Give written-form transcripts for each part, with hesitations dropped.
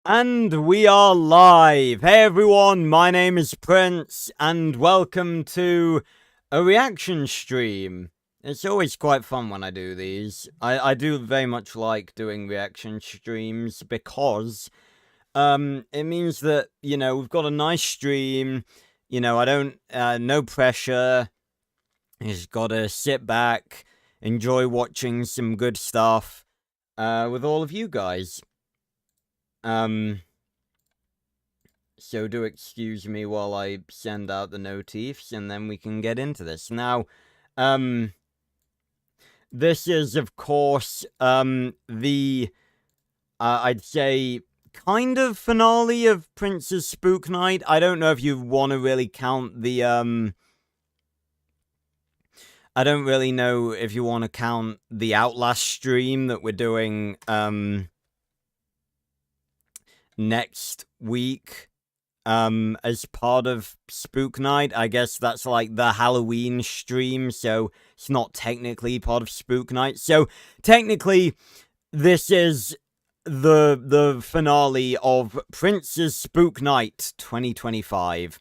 And we are live! Hey everyone, my name is Prince, and welcome to a reaction stream. It's always quite fun when I do these. I do very much like doing reaction streams because, it means that, we've got a nice stream, I don't, no pressure. You just gotta sit back, enjoy watching some good stuff, with all of you guys. So do excuse me while I send out the notifs, and then we can get into this. Now, this is, of course, the, I'd say, kind of finale of Prince's Spook Night. I don't know if you want to really count the, I don't really know if you want to count the Outlast stream that we're doing, next week as part of Spook Night. I guess that's like the Halloween stream, so it's not technically part of Spook Night. So technically this is the finale of Prince's Spook Night 2025.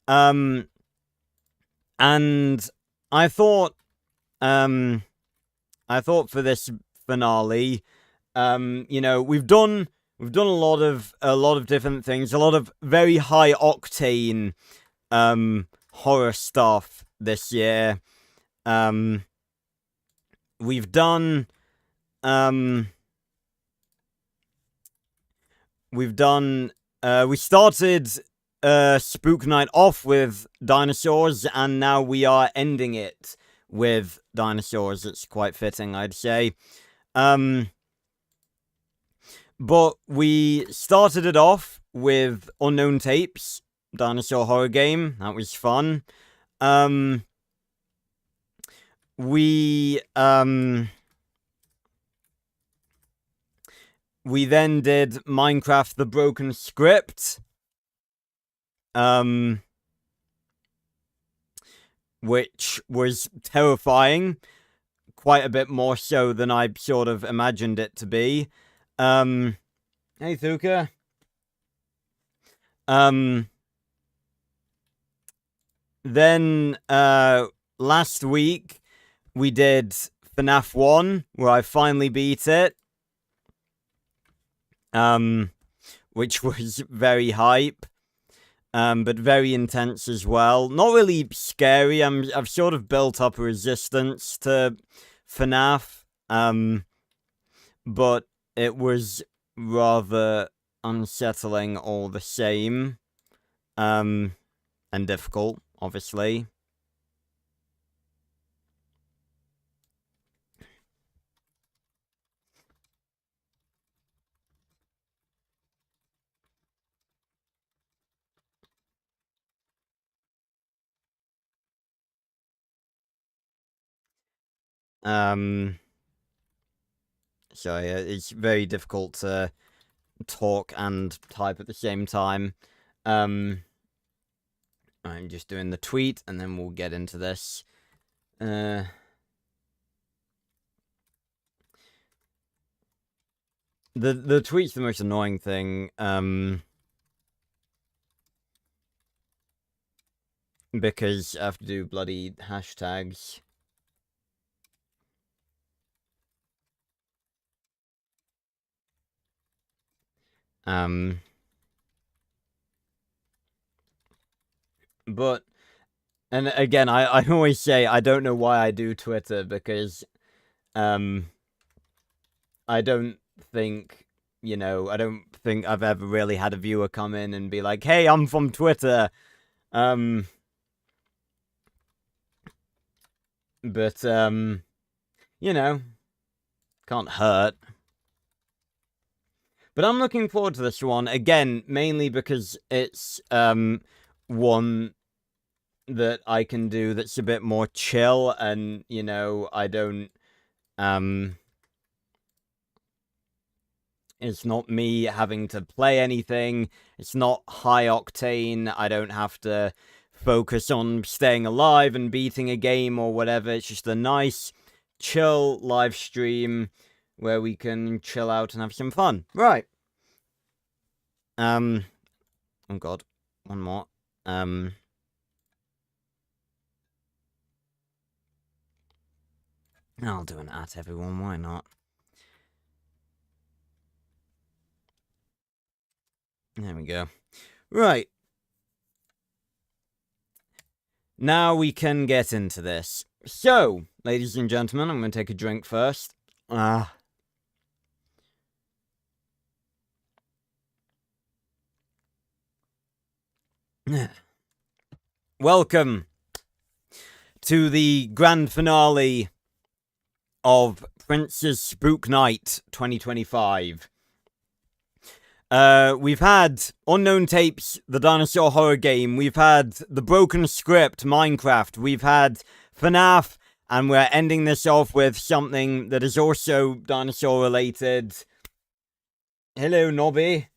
And I thought for this finale, we've done a lot of different things, a lot of very high octane horror stuff this year. We started Spook Night off with dinosaurs, and now we are ending it with dinosaurs. It's quite fitting, I'd say. But we started it off with Unknown Tapes, dinosaur horror game. That was fun. We then did Minecraft The Broken Script, which was terrifying, quite a bit more so than I sort of imagined it to be. Hey Thuka. Then, last week, we did FNAF 1, where I finally beat it. Which was very hype. But very intense as well. Not really scary. I've sort of built up a resistance to FNAF. But it was rather unsettling all the same. And difficult, obviously. So it's very difficult to talk and type at the same time. I'm just doing the tweet, and then we'll get into this. The tweet's the most annoying thing, because I have to do bloody hashtags. But, and again, I always say I don't know why I do Twitter, because, I don't think, I don't think I've ever really had a viewer come in and be like, hey, I'm from Twitter. But, can't hurt. But I'm looking forward to this one, again, mainly because it's, one that I can do that's a bit more chill, and, I don't, it's not me having to play anything, it's not high octane, I don't have to focus on staying alive and beating a game or whatever. It's just a nice, chill live stream where we can chill out and have some fun. Right. Oh god, one more. I'll do an at everyone, why not? There we go. Right. Now we can get into this. So, ladies and gentlemen, I'm going to take a drink first. Welcome to the grand finale of Prince's Spook Night 2025. We've had Unknown Tapes, the dinosaur horror game. We've had the Broken Script, Minecraft. We've had FNAF, and we're ending this off with something that is also dinosaur related. Hello, Nobby.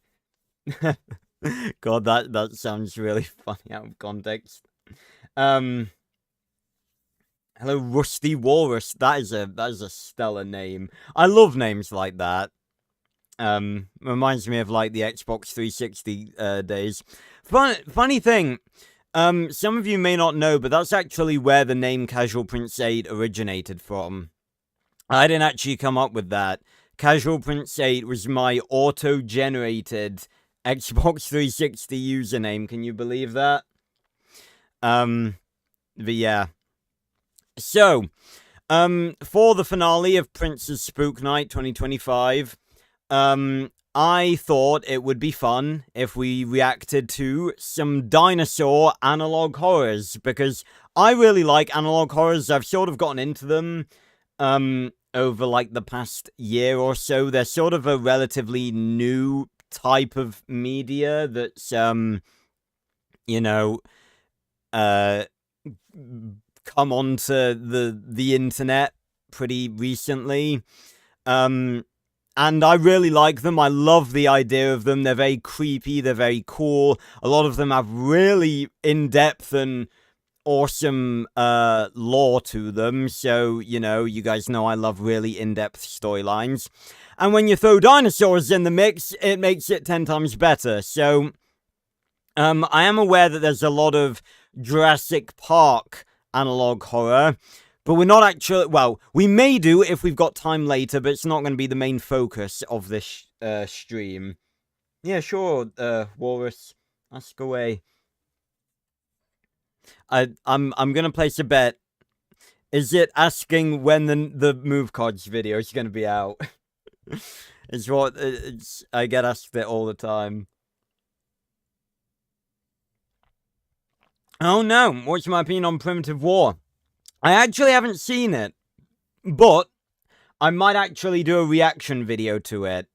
God, that sounds really funny out of context. Hello, Rusty Walrus. That is a stellar name. I love names like that. Reminds me of like the Xbox 360 days. Funny thing, some of you may not know, but that's actually where the name Casual Prince 8 originated from. I didn't actually come up with that. Casual Prince 8 was my auto-generated Xbox 360 username. Can you believe that? But yeah. So, for the finale of Prince's Spook Night 2025, I thought it would be fun if we reacted to some dinosaur analog horrors, because I really like analog horrors. I've sort of gotten into them, over like the past year or so. They're sort of a relatively new type of media that's, you know, come onto the internet pretty recently. And I really like them. I love the idea of them. They're very creepy. They're very cool. A lot of them have really in-depth and awesome lore to them. So, you know, you guys know I love really in-depth storylines. And when you throw dinosaurs in the mix, it makes it 10 times better. So, I am aware that there's a lot of Jurassic Park analog horror, but we're not actually, well, we may do if we've got time later, but it's not going to be the main focus of this stream. Yeah, sure, Walrus, ask away. I'm gonna place a bet. Is it asking when the move cards video is gonna be out? I get asked it all the time. Oh no, what's my opinion on Primitive War? I actually haven't seen it, but I might actually do a reaction video to it,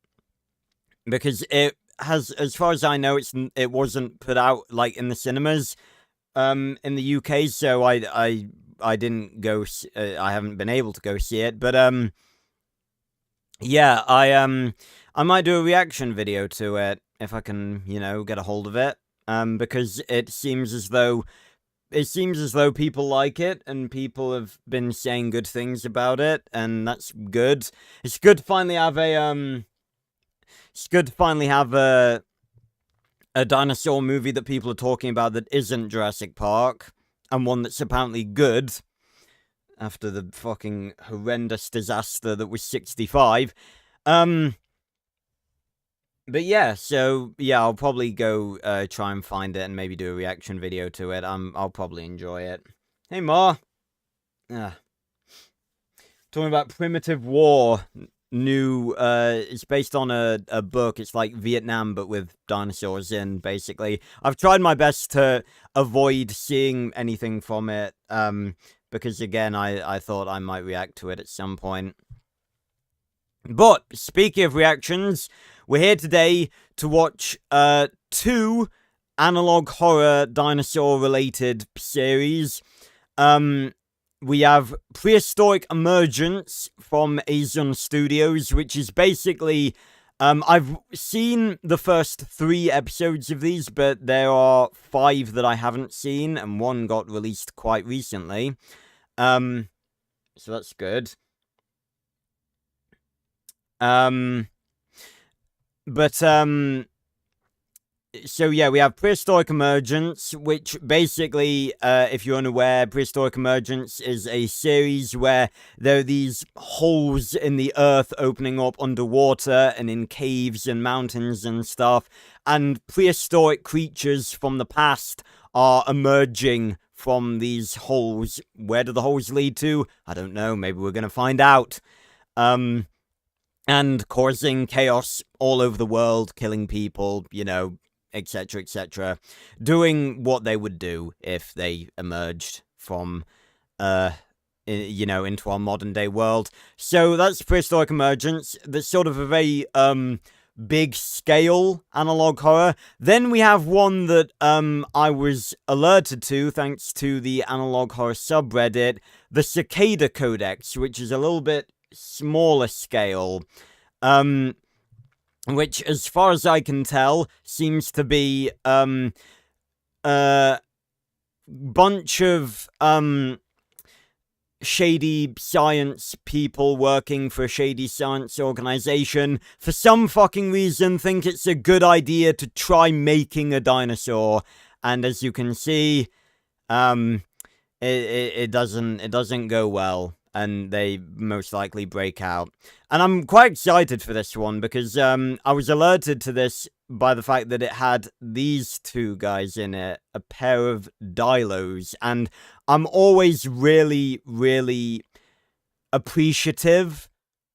because it has, as far as I know, it wasn't put out like in the cinemas in the UK, so I didn't go. I haven't been able to go see it, but yeah, I might do a reaction video to it if I can, you know, get a hold of it. Because it seems as though people like it, and people have been saying good things about it, and that's good. It's good to finally have a dinosaur movie that people are talking about that isn't Jurassic Park, and one that's apparently good after the fucking horrendous disaster that was 65. But yeah, so yeah, I'll probably go try and find it and maybe do a reaction video to it. I'll probably enjoy it. Hey, Ma. Talking about Primitive War. New, it's based on a book. It's like Vietnam, but with dinosaurs in, basically. I've tried my best to avoid seeing anything from it, because again, I thought I might react to it at some point. But, speaking of reactions, we're here today to watch, 2 analog horror dinosaur-related series. We have Prehistoric Emergence from Asian Studios, which is basically, I've seen the first 3 episodes of these, but there are 5 that I haven't seen, and 1 got released quite recently. So that's good. so yeah, we have Prehistoric Emergence, which basically, if you're unaware, Prehistoric Emergence is a series where there are these holes in the earth opening up underwater and in caves and mountains and stuff, and prehistoric creatures from the past are emerging from these holes. Where do the holes lead to? I don't know. Maybe we're gonna find out. And causing chaos all over the world, killing people, you know, etc., etc., doing what they would do if they emerged from, you know, into our modern day world. So that's Prehistoric Emergence. That's sort of a very big scale analog horror. Then we have one that I was alerted to thanks to the analog horror subreddit, the Cicada Codex, which is a little bit smaller scale, which, as far as I can tell, seems to be a bunch of shady science people working for a shady science organization for some fucking reason think it's a good idea to try making a dinosaur, and as you can see, it doesn't go well, and they most likely break out. And I'm quite excited for this one because I was alerted to this by the fact that it had these two guys in it, a pair of Dilos, and I'm always really, really appreciative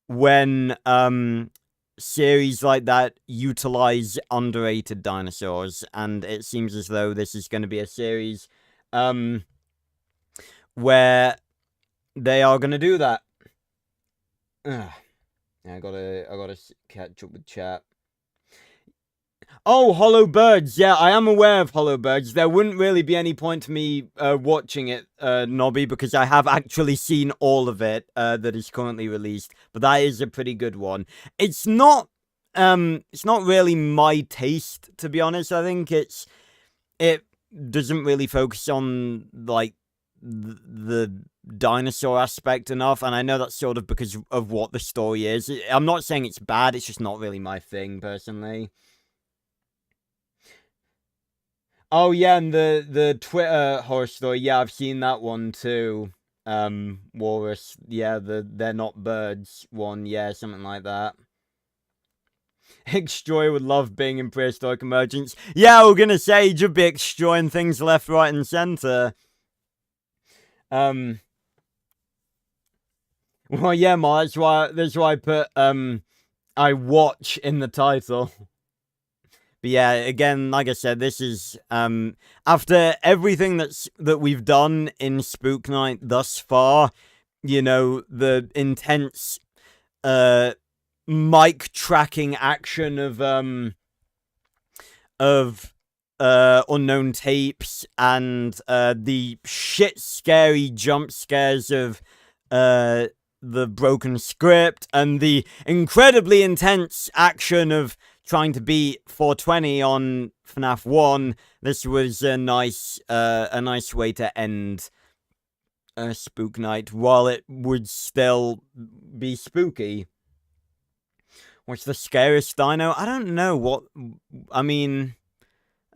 when series like that utilize underrated dinosaurs, and it seems as though this is going to be a series where they are going to do that. I gotta catch up with chat. Oh, Hollow Birds. Yeah, I am aware of Hollow Birds. There wouldn't really be any point to me watching it, Nobby, because I have actually seen all of it that is currently released. But that is a pretty good one. It's not really my taste, to be honest. I think it doesn't really focus on like the dinosaur aspect enough, and I know that's sort of because of what the story is. I'm not saying it's bad, it's just not really my thing, personally. Oh, yeah, and the Twitter horror story, yeah, I've seen that one, too. Walrus, yeah, they're not birds one, yeah, something like that. Xjoy would love being in Prehistoric Emergence. Yeah, we're gonna say, you'd be destroying things left, right, and center. Well, yeah, Ma, that's why I put, I watch in the title. But yeah, again, like I said, this is, after everything that we've done in Spook Night thus far, you know, the intense, mic tracking action of unknown tapes, and the shit scary jump scares of the broken script, and the incredibly intense action of trying to beat 420 on FNAF 1. This was a nice way to end Spook Night while it would still be spooky. What's the scariest dino? I don't know what. I mean,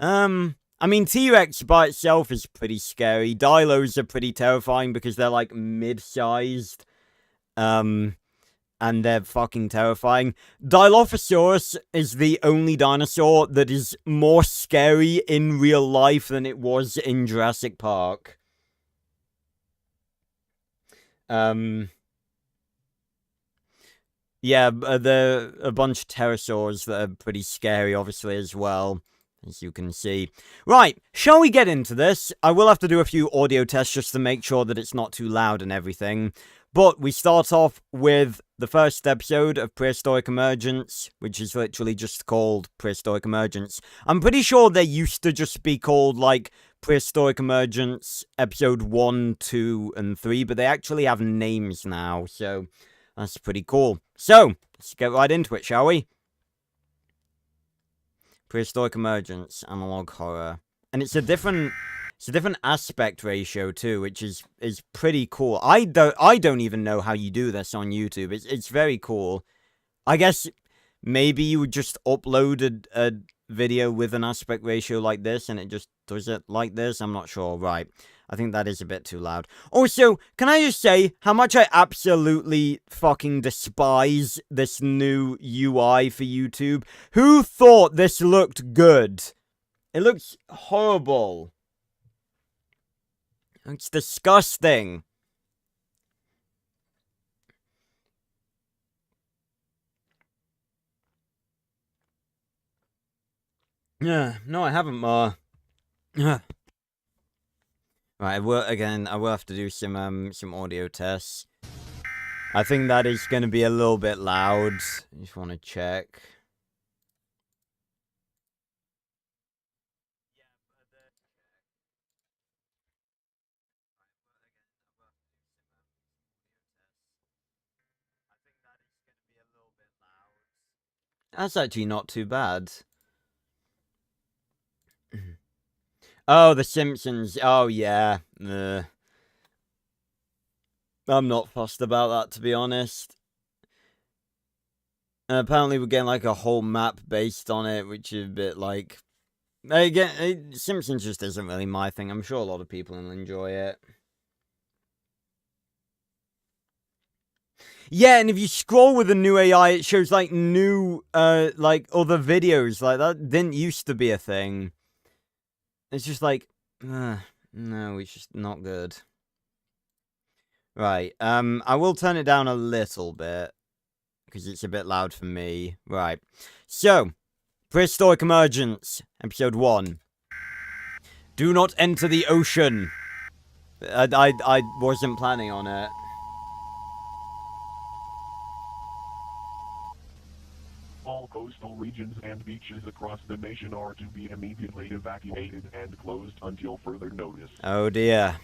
T-Rex by itself is pretty scary. Dilos are pretty terrifying because they're like mid-sized. And they're fucking terrifying. Dilophosaurus is the only dinosaur that is more scary in real life than it was in Jurassic Park. Yeah, there are a bunch of pterosaurs that are pretty scary, obviously, as well, as you can see. Right, shall we get into this? I will have to do a few audio tests just to make sure that it's not too loud and everything. But we start off with the first episode of Prehistoric Emergence, which is literally just called Prehistoric Emergence. I'm pretty sure they used to just be called, like, Prehistoric Emergence Episode 1, 2, and 3, but they actually have names now, so that's pretty cool. So, let's get right into it, shall we? Prehistoric Emergence, analog horror. And it's a different aspect ratio too, which is pretty cool. I don't even know how you do this on YouTube. It's very cool. I guess maybe you would just upload video with an aspect ratio like this, and it just does it like this. I'm not sure. Right. I think that is a bit too loud. Also, can I just say how much I absolutely fucking despise this new UI for YouTube? Who thought this looked good? It looks horrible. It's disgusting. Yeah, no, I haven't, Ma. Right, I will have to do some audio tests. I think that is going to be a little bit loud. I just want to check. That's actually not too bad. Oh, The Simpsons. Oh, yeah. I'm not fussed about that, to be honest. Apparently, we're getting like a whole map based on it, which is a bit like. Again, Simpsons just isn't really my thing. I'm sure a lot of people will enjoy it. Yeah, and if you scroll with the new AI, it shows like new, like other videos. Like that didn't used to be a thing. It's just like, no, it's just not good. Right, I will turn it down a little bit, because it's a bit loud for me. Right, so, Prehistoric Emergence, Episode 1. Do not enter the ocean. I wasn't planning on it. All coastal regions and beaches across the nation are to be immediately evacuated and closed until further notice. Oh dear.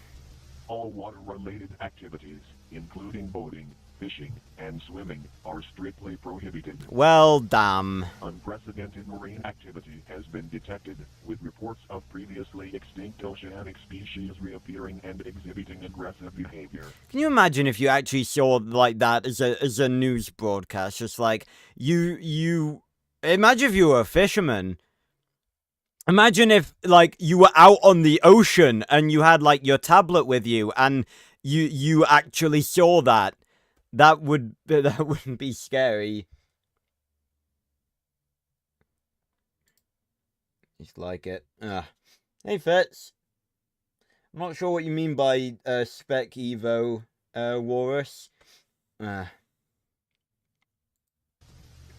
All water-related activities, including boating, fishing, and swimming, are strictly prohibited. Well, damn. Unprecedented marine activity has been detected, with reports of previously extinct oceanic species reappearing and exhibiting aggressive behavior. Can you imagine if you actually saw like that as a news broadcast? Just like, you... Imagine if you were a fisherman. Imagine if, like, you were out on the ocean and you had, like, your tablet with you and you actually saw that. That wouldn't be scary. Just like it. Hey, Fitz. I'm not sure what you mean by, Spec Evo, Walrus.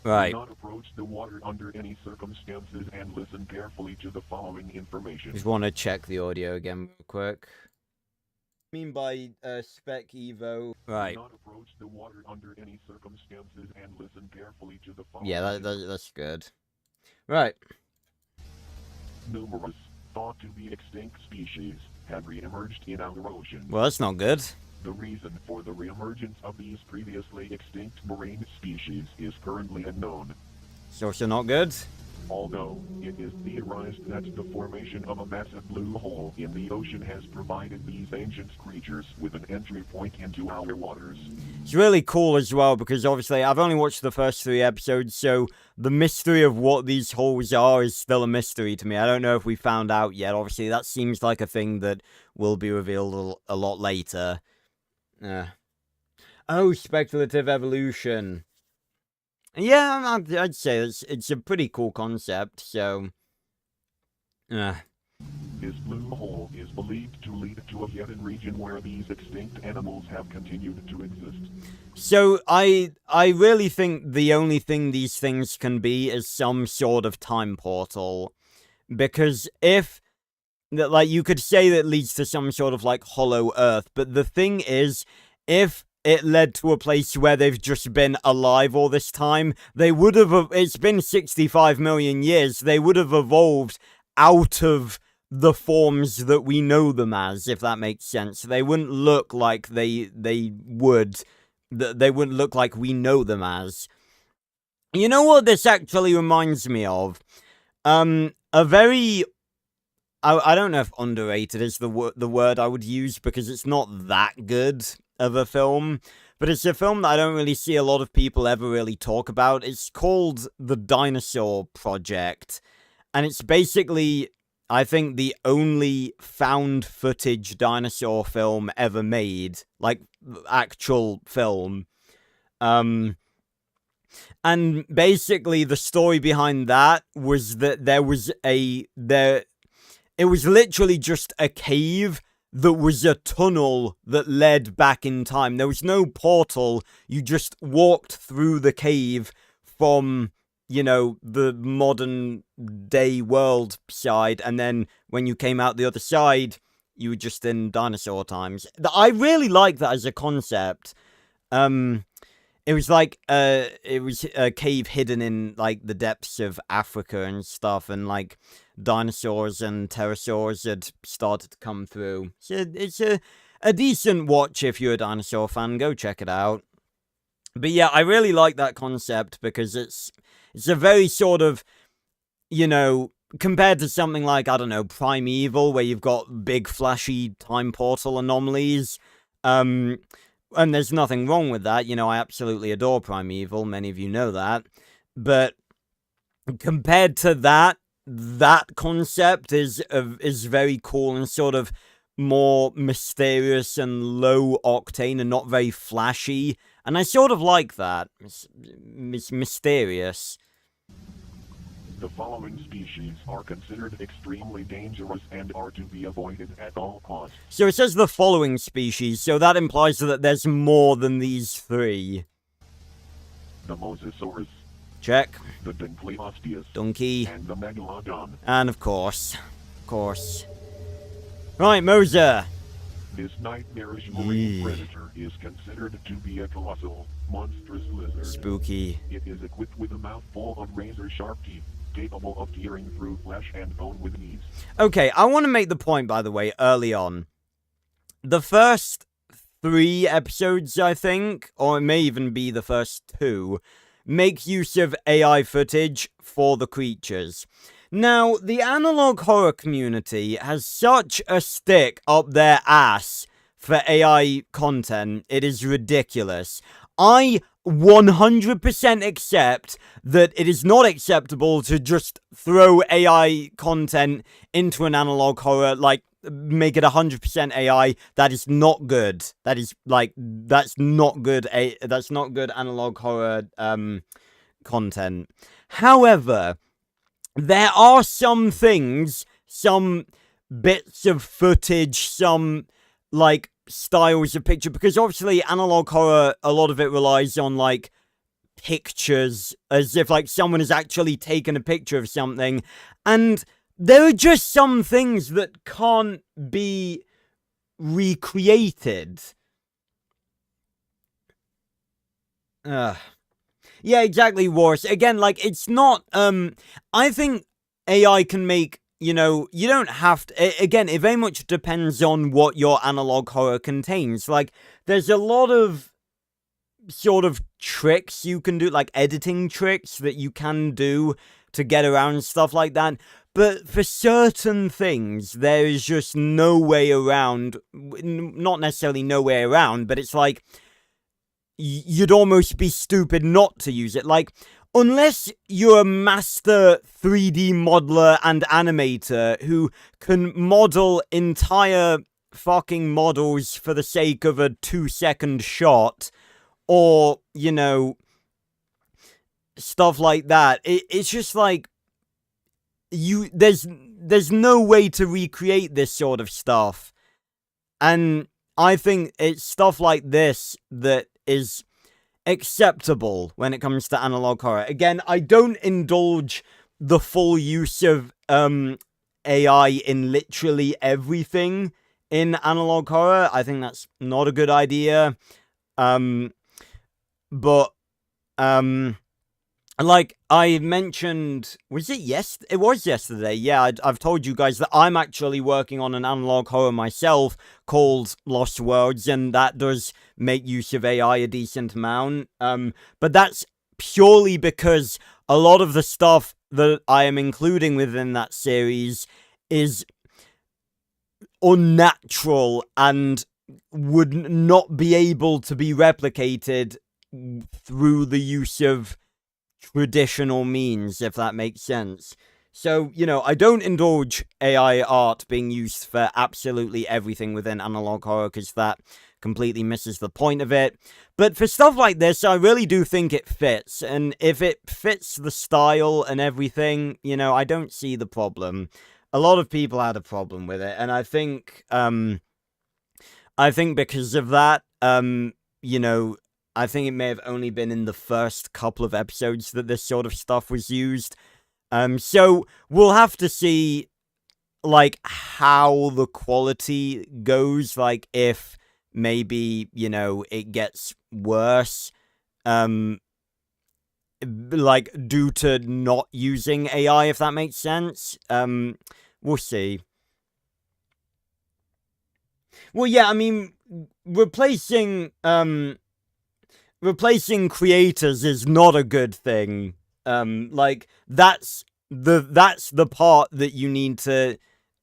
Right. Do not approach the water under any circumstances and listen carefully to the following information. Just want to check the audio again real quick. I mean by Spec Evo. Right. Do not approach the water under any circumstances and listen carefully to the following. Yeah, that's good. Right. Numerous, thought to be extinct species have re-emerged in our oceans. Well, that's not good. The reason for the re-emergence of these previously extinct marine species is currently unknown. It's also not good. Although, it is theorized that the formation of a massive blue hole in the ocean has provided these ancient creatures with an entry point into our waters. It's really cool as well, because obviously I've only watched the first 3 episodes, so the mystery of what these holes are is still a mystery to me. I don't know if we found out yet. Obviously, that seems like a thing that will be revealed a lot later. Oh, speculative evolution. Yeah, I'd say it's a pretty cool concept, so... This blue hole is believed to lead to a hidden region where these extinct animals have continued to exist. So, I really think the only thing these things can be is some sort of time portal. Because if... Like, you could say that leads to some sort of, like, hollow earth, but the thing is, if it led to a place where they've just been alive all this time, they would have... It's been 65 million years, they would have evolved out of the forms that we know them as, if that makes sense. They wouldn't look like they would... They wouldn't look like we know them as. You know what this actually reminds me of? A very... I don't know if underrated is the word I would use, because it's not that good of a film, but it's a film that I don't really see a lot of people ever really talk about. It's called The Dinosaur Project, and it's basically, I think, the only found footage dinosaur film ever made, like actual film. And basically the story behind that was that it was literally just a cave that was a tunnel that led back in time. There was no portal. You just walked through the cave from, you know, the modern day world side, and then when you came out the other side, you were just in dinosaur times. I really like that as a concept. It was like it was a cave hidden in like the depths of Africa and stuff, and like dinosaurs and pterosaurs had started to come through. So it's a decent watch if you're a dinosaur fan. Go check it out. But yeah, I really like that concept because it's a very sort of, you know, compared to something like, I don't know, Primeval, where you've got big flashy time portal anomalies. And there's nothing wrong with that. You know, I absolutely adore Primeval. Many of you know that. But compared to that concept is very cool and sort of more mysterious and low octane and not very flashy. And I sort of like that. It's mysterious. The following species are considered extremely dangerous and are to be avoided at all costs. So it says the following species, so that implies that there's more than these three. The Mosasaurus. Check. The Dunkleosteus. Donkey. And the Megalodon. And of course. Right, Mosa. This nightmarish marine predator is considered to be a colossal, monstrous lizard. Spooky. It is equipped with a mouthful of razor-sharp teeth, capable of tearing through flesh and bone with ease. Okay, I want to make the point, by the way, early on. The first 3 episodes, I think, or it may even be the first 2, make use of AI footage for the creatures. Now, the analog horror community has such a stick up their ass for AI content, it is ridiculous. I 100% accept that it is not acceptable to just throw AI content into an analog horror, like, make it 100% AI. That is not good. That is, like, that's not good analog horror, content. However, there are some things, some bits of footage, some, like, styles of picture, because obviously analog horror, a lot of it relies on, like, pictures, as if, like, someone has actually taken a picture of something, and there are just some things that can't be recreated. Yeah, exactly, Wars. Again, like, it's not, I think AI can make, you know, you don't have to, again, it very much depends on what your analog horror contains. Like, there's a lot of sort of tricks you can do, like editing tricks that you can do to get around stuff like that. But for certain things, there is just no way around, not necessarily no way around, but it's like, you'd almost be stupid not to use it. Like, unless you're a master 3D modeler and animator who can model entire fucking models for the sake of a 2-second shot, or, you know, stuff like that, it's just like, there's no way to recreate this sort of stuff. And I think it's stuff like this that is acceptable when it comes to analog horror. Again, I don't indulge the full use of AI in literally everything in analog horror. I think that's not a good idea. But like I mentioned, was it it was yesterday. Yeah, I've told you guys that I'm actually working on an analog horror myself called Lost Worlds, and that does make use of AI a decent amount. But that's purely because a lot of the stuff that I am including within that series is unnatural and would not be able to be replicated through the use of traditional means, if that makes sense. So, you know, I don't indulge AI art being used for absolutely everything within analog horror, because that completely misses the point of it. But for stuff like this, I really do think it fits. And if it fits the style and everything, you know, I don't see the problem. A lot of people had a problem with it, and I think because of that, you know, I think it may have only been in the first couple of episodes that this sort of stuff was used. So we'll have to see, like, how the quality goes, like, if maybe, you know, it gets worse, like, due to not using AI, if that makes sense. We'll see. Well, yeah, I mean, replacing creators is not a good thing. Like, that's the part that you need to,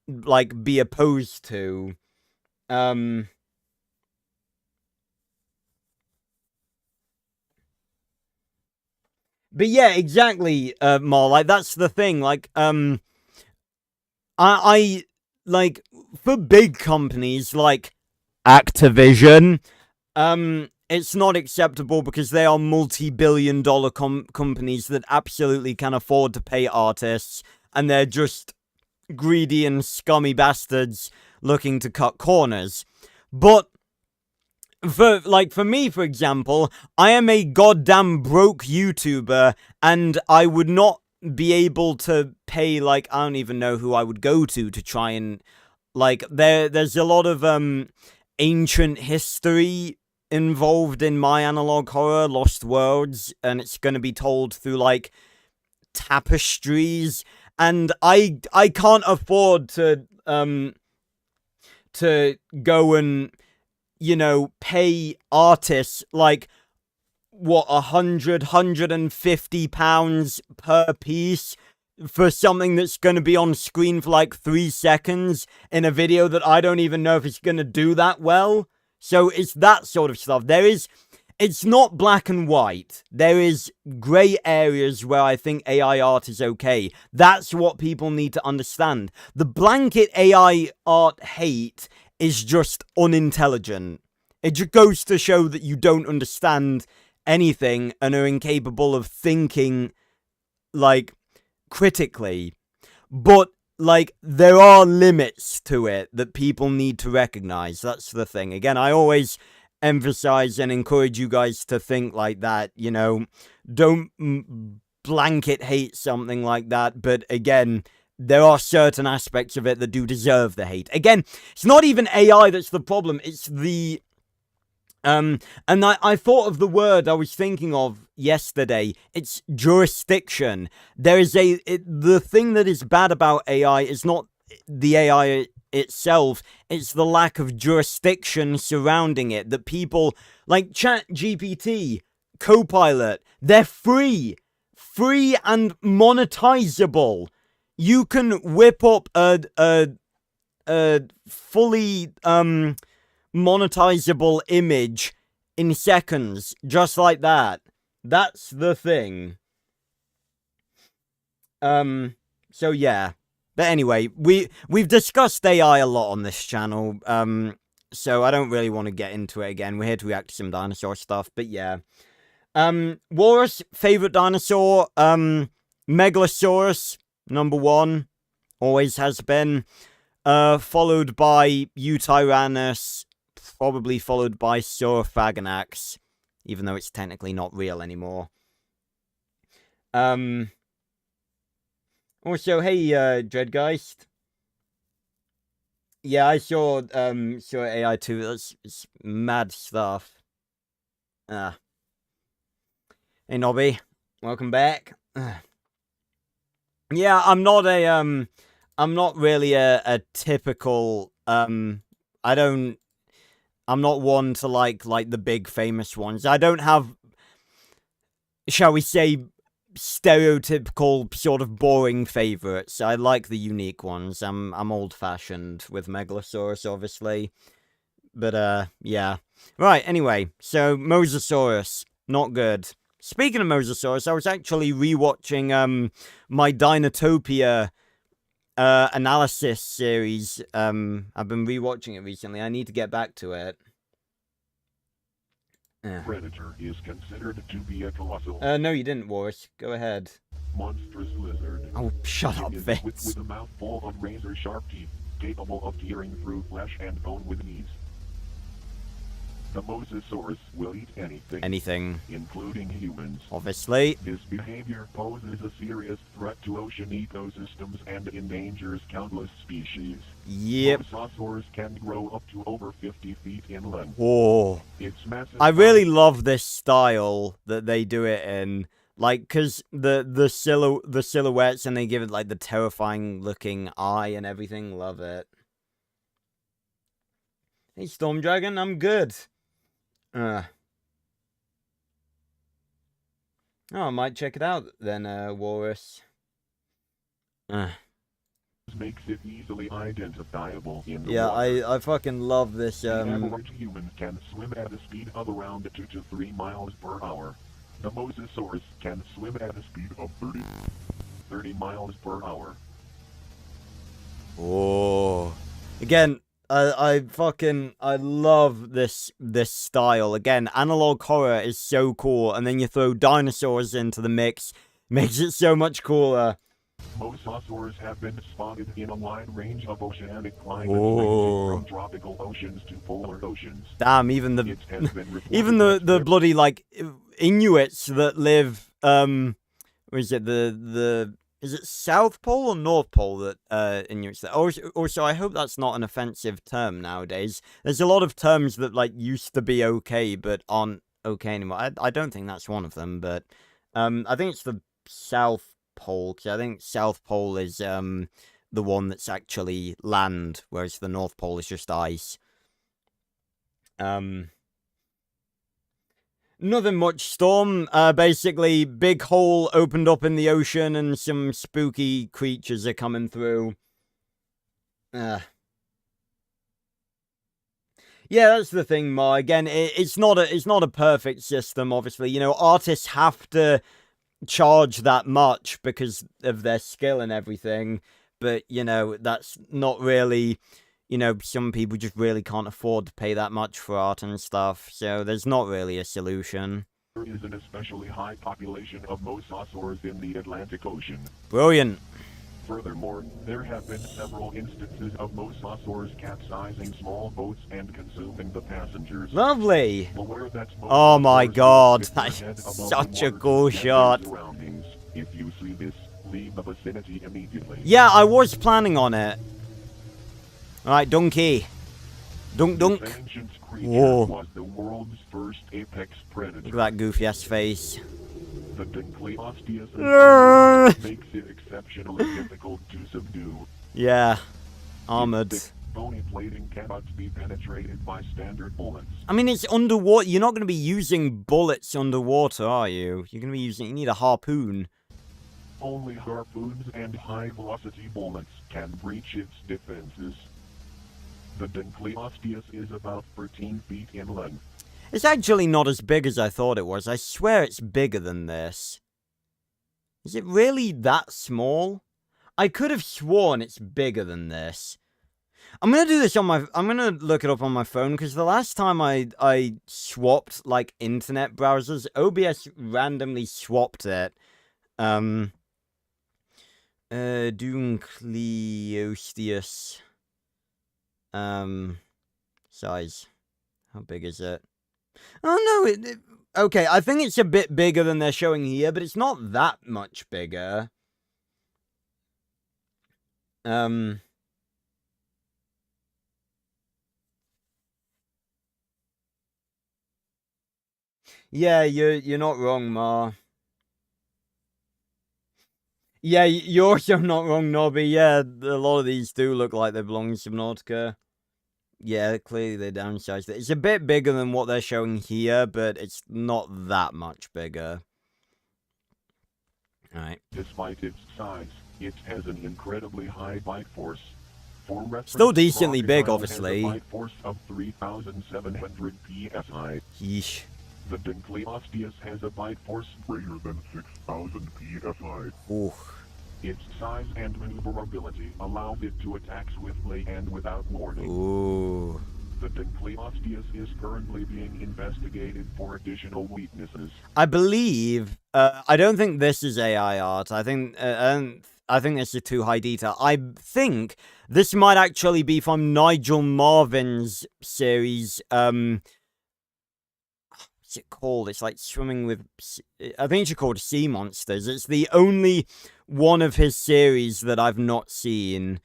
like, be opposed to. But yeah, exactly, Mar, like, that's the thing, like, I like, for big companies like Activision, it's not acceptable because they are multi-billion-dollar companies that absolutely can afford to pay artists, and they're just greedy and scummy bastards looking to cut corners. But for me, for example, I am a goddamn broke YouTuber, and I would not be able to pay, like, I don't even know who I would go to try and, like, there's a lot of ancient history involved in my analog horror, Lost Worlds, and it's going to be told through, like, tapestries, and I can't afford to go and, you know, pay artists, like, what, £150 per piece for something that's going to be on screen for like 3 seconds in a video that I don't even know if it's going to do that well. So it's that sort of stuff. It's not black and white. There is grey areas where I think AI art is okay. That's what people need to understand. The blanket AI art hate is just unintelligent. It just goes to show that you don't understand anything and are incapable of thinking, like, critically. But, like, there are limits to it that people need to recognize. That's the thing. Again, I always emphasize and encourage you guys to think like that, you know. Don't blanket hate something like that, but again, there are certain aspects of it that do deserve the hate. Again, it's not even AI that's the problem, it's the and I thought of the word I was thinking of yesterday. It's jurisdiction. There is the thing that is bad about AI is not the AI itself, it's the lack of jurisdiction surrounding it. That people like ChatGPT, Copilot, they're free and monetizable. You can whip up a fully monetizable image in seconds, just like that. That's the thing. So yeah. But anyway, we've discussed AI a lot on this channel, so I don't really want to get into it again. We're here to react to some dinosaur stuff, but yeah. Walrus, favorite dinosaur, Megalosaurus, #1, always has been, followed by Eutyrannus, probably followed by Saurophaganax, even though it's technically not real anymore. Also, hey, Dreadgeist. Yeah, I saw AI too. It's mad stuff. Hey, Nobby, welcome back. Yeah, I'm not really a typical, I'm not one to like the big famous ones. I don't have, shall we say, stereotypical sort of boring favorites. I like the unique ones. I'm old-fashioned with Megalosaurus, obviously. But yeah. Right, anyway, so Mosasaurus, not good. Speaking of Mosasaurus, I was actually rewatching my Dinotopia analysis series. I've been rewatching it recently. I need to get back to it. Predator is considered to be a colossal. No, you didn't, Warris. Go ahead. Monstrous lizard. Oh, shut up, It is Vince. with a mouthful of razor-sharp teeth, capable of tearing through flesh and bone with ease. The Mosasaurus will eat anything, including humans. Obviously. This behavior poses a serious threat to ocean ecosystems and endangers countless species. Yep. Mosasaurs can grow up to over 50 feet in length. Whoa. Its massive I really love this style that they do it in. Like, cause the silhouettes, and they give it like the terrifying looking eye and everything. Love it. Hey, Storm Dragon, I'm good. Oh, I might check it out then, Walrus. makes it easily identifiable in the Yeah, water. I fucking love this. The average human can swim at a speed of around 2 to 3 miles per hour. The Mosasaurus can swim at a speed of 30 miles per hour. Oh, again, I love this style. Again, analog horror is so cool, and then you throw dinosaurs into the mix, makes it so much cooler. Mosasaurs have been spotted in a wide range of oceanic climates, ranging from tropical oceans to polar oceans. Damn, even the It has been reported even that the bloody like Inuits that live what is it, the is it South Pole or North Pole that Inuits that also I hope that's not an offensive term nowadays. There's a lot of terms that like used to be okay but aren't okay anymore. I don't think that's one of them, but I think it's the South Pole, because I think South Pole is the one that's actually land, whereas the North Pole is just ice. Nothing much, Storm. Basically, big hole opened up in the ocean and some spooky creatures are coming through. Yeah, that's the thing, Ma. Again, it's not a perfect system, obviously. You know, artists have to charge that much because of their skill and everything, but you know, that's not really, you know, some people just really can't afford to pay that much for art and stuff, so there's not really a solution. there is an especially high population of mosasaurs in the Atlantic Ocean. Brilliant. Furthermore, there have been several instances of mosasaurs capsizing small boats and consuming the passengers. Lovely. Beware that Oh my mosasaurs god, will that stick their head is above such the a water cool to scan shot. their surroundings. If you see this, leave the vicinity immediately. Yeah, I was planning on it. Alright, donkey. Dunk. This ancient creature Whoa. was the world's first apex predator. Look at that goofy ass face. The Dincleosteus makes it exceptionally difficult to subdue. Yeah. Armored. Its thick, bony plating cannot be penetrated by standard bullets. I mean, it's underwater. You're not going to be using bullets underwater, are you? You're going to be using... You need a harpoon. Only harpoons and high-velocity bullets can breach its defenses. The Dincleosteus is about 13 feet in length. It's actually not as big as I thought it was. I swear it's bigger than this. Is it really that small? I could have sworn it's bigger than this. I'm gonna do this on my... I'm gonna look it up on my phone, because the last time I swapped, like, internet browsers, OBS randomly swapped it. Dincleosteus. Size. How big is it? Oh, no, okay, I think it's a bit bigger than they're showing here, but it's not that much bigger. Yeah, you're not wrong, Ma. Yeah, you're also not wrong, Nobby. Yeah, a lot of these do look like they belong to Subnautica. Yeah, clearly they downsized it. It's a bit bigger than what they're showing here, but it's not that much bigger. Alright. Despite its size, it has an incredibly high bite force. For reference, Still decently big, crocodile obviously. has a bite force of 3,700 psi. Yeesh. The Dinkleosteus has a bite force greater than 6,000 psi. Ooh. Its size and maneuverability allows it to attack swiftly and without warning. Ooh. The Dinkleosteus is currently being investigated for additional weaknesses. I believe, I don't think this is AI art. I think this is too high detail. I think this might actually be from Nigel Marvin's series, what's it called? It's like swimming with, I think it's called Sea Monsters. It's the only one of his series that I've not seen.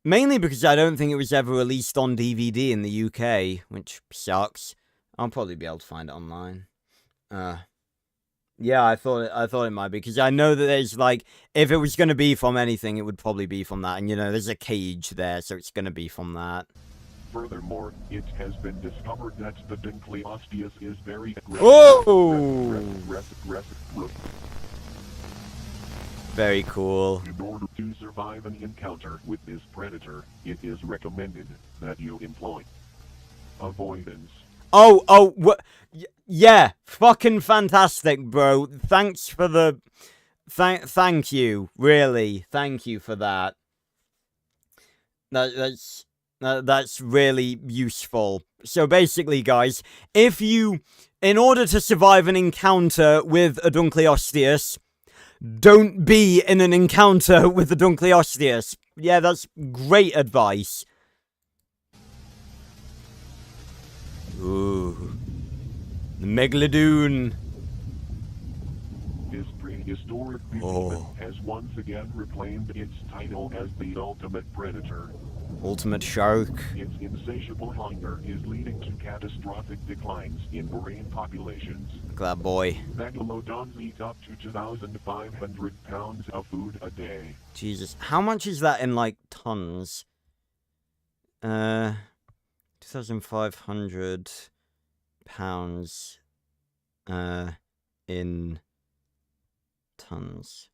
Mainly because I don't think it was ever released on DVD in the UK, which sucks. I'll probably be able to find it online. Yeah, I thought it might be, because I know that there's, like, if it was going to be from anything, it would probably be from that. And, you know, there's a cage there, so it's going to be from that. Furthermore, it has been discovered that the Dinkleosteus is very aggressive. Oh! Aggressive. Very cool. In order to survive an encounter with this predator, it is recommended that you employ avoidance. What? Yeah, fucking fantastic, bro. Thanks for the... Thank you, really. Thank you for that. That's really useful. So basically, guys, if you... In order to survive an encounter with a Dinkleosteus, don't be in an encounter with the Dinkleosteus. Yeah, that's great advice. Ooh. The Megalodon. This prehistoric beast has once again reclaimed its title as the ultimate predator. Ultimate shark. Its insatiable hunger is leading to catastrophic declines in marine populations. Look at that boy. Megalodons eat up to 2,500 pounds of food a day. Jesus. How much is that in, like, tons? 2,500 pounds, in tons.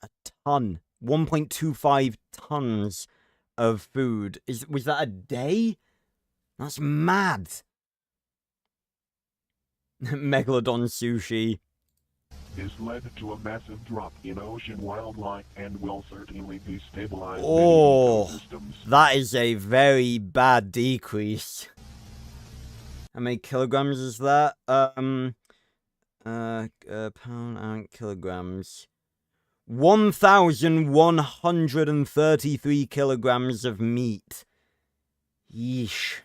A ton. 1.25 tons of food. Was that a day? That's mad. Megalodon sushi. This led to a massive drop in ocean wildlife and will certainly destabilize many ecosystems. That is a very bad decrease. How many kilograms is that? Pound and kilograms. 1,133 kilograms of meat. Yeesh.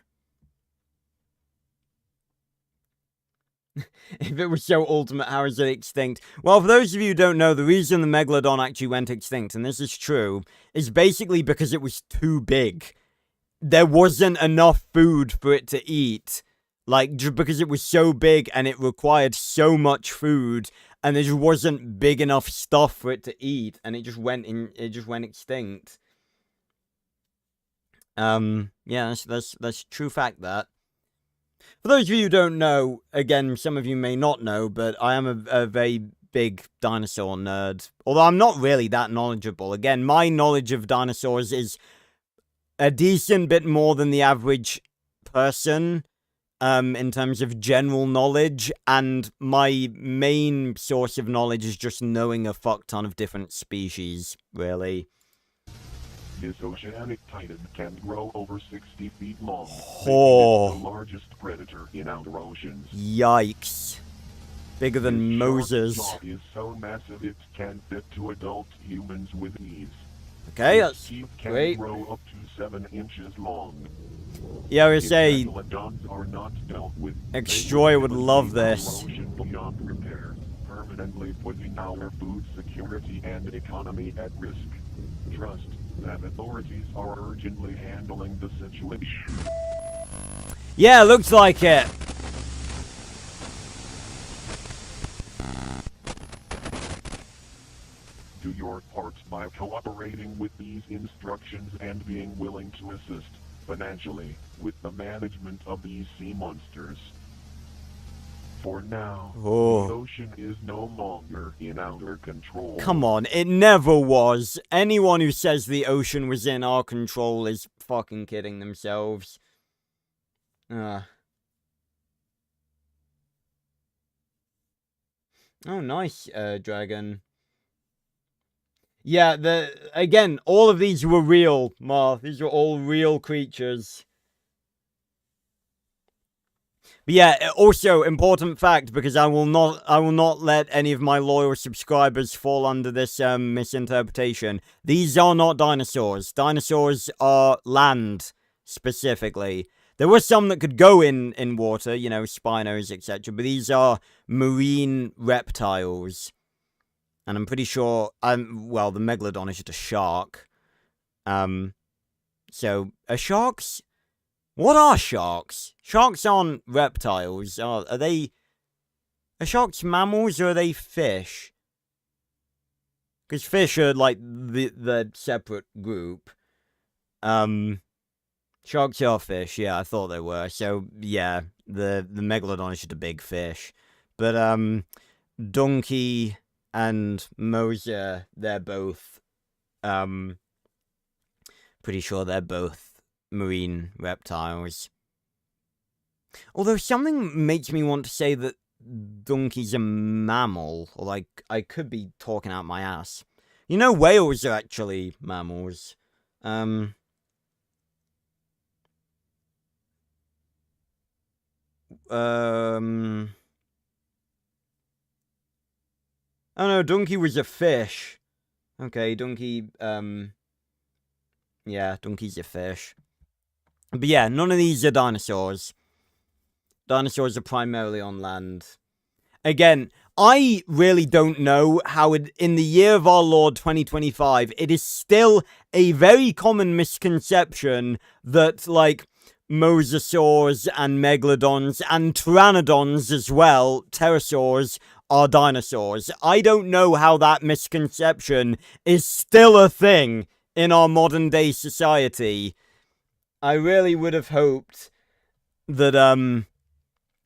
If it was so ultimate, how is it extinct? Well, for those of you who don't know, the reason the Megalodon actually went extinct, and this is true, is basically because it was too big. There wasn't enough food for it to eat. Like, just because it was so big and it required so much food, and there just wasn't big enough stuff for it to eat, and it just went extinct. Yeah, that's true fact, that. For those of you who don't know, again, some of you may not know, but I am a very big dinosaur nerd. Although I'm not really that knowledgeable. Again, my knowledge of dinosaurs is a decent bit more than the average person, in terms of general knowledge, and my main source of knowledge is just knowing a fuck ton of different species, really. This oceanic titan can grow over 60 feet long, Oh. making it the largest predator in outer oceans. Yikes. Bigger than Moses. Its jaw is so massive it can fit 2 adult humans with ease. Okay, Its that's teeth can great. grow up to 7 inches long. Yeah, I would say Megalodons are not dealt with. Extroy would love this. Erosion beyond repair, permanently putting our food security and economy at risk. Trust that authorities are urgently handling the situation. Yeah, looks like it. Do your part by cooperating with these instructions and being willing to assist financially with the management of these sea monsters. For now, the ocean is no longer in our control. Come on, it never was. Anyone who says the ocean was in our control is fucking kidding themselves. Oh, nice, dragon. Yeah, again, all of these were real, Marv. These were all real creatures. But yeah, also important fact, because I will not let any of my loyal subscribers fall under this misinterpretation. These are not dinosaurs. Dinosaurs are land specifically. There were some that could go in water, you know, spinos, etc. But these are marine reptiles. And I'm pretty sure, well, the megalodon is just a shark. So, are sharks? What are sharks? Sharks aren't reptiles. Are sharks mammals or are they fish? Because fish are, like, the separate group. Sharks are fish, yeah, I thought they were. So, yeah, the megalodon is just a big fish. But, Donkey and Moser, they're both, pretty sure they're both marine reptiles. Although something makes me want to say that Donkey's a mammal, or like, I could be talking out my ass. You know, whales are actually mammals. Oh no, Donkey was a fish. Okay, Donkey, yeah, Donkey's a fish. But yeah, none of these are dinosaurs. Dinosaurs are primarily on land. Again, I really don't know how in the year of our Lord 2025, it is still a very common misconception that, like, mosasaurs and megalodons and pteranodons as well, pterosaurs, are dinosaurs. I don't know how that misconception is still a thing in our modern day society. I really would have hoped that,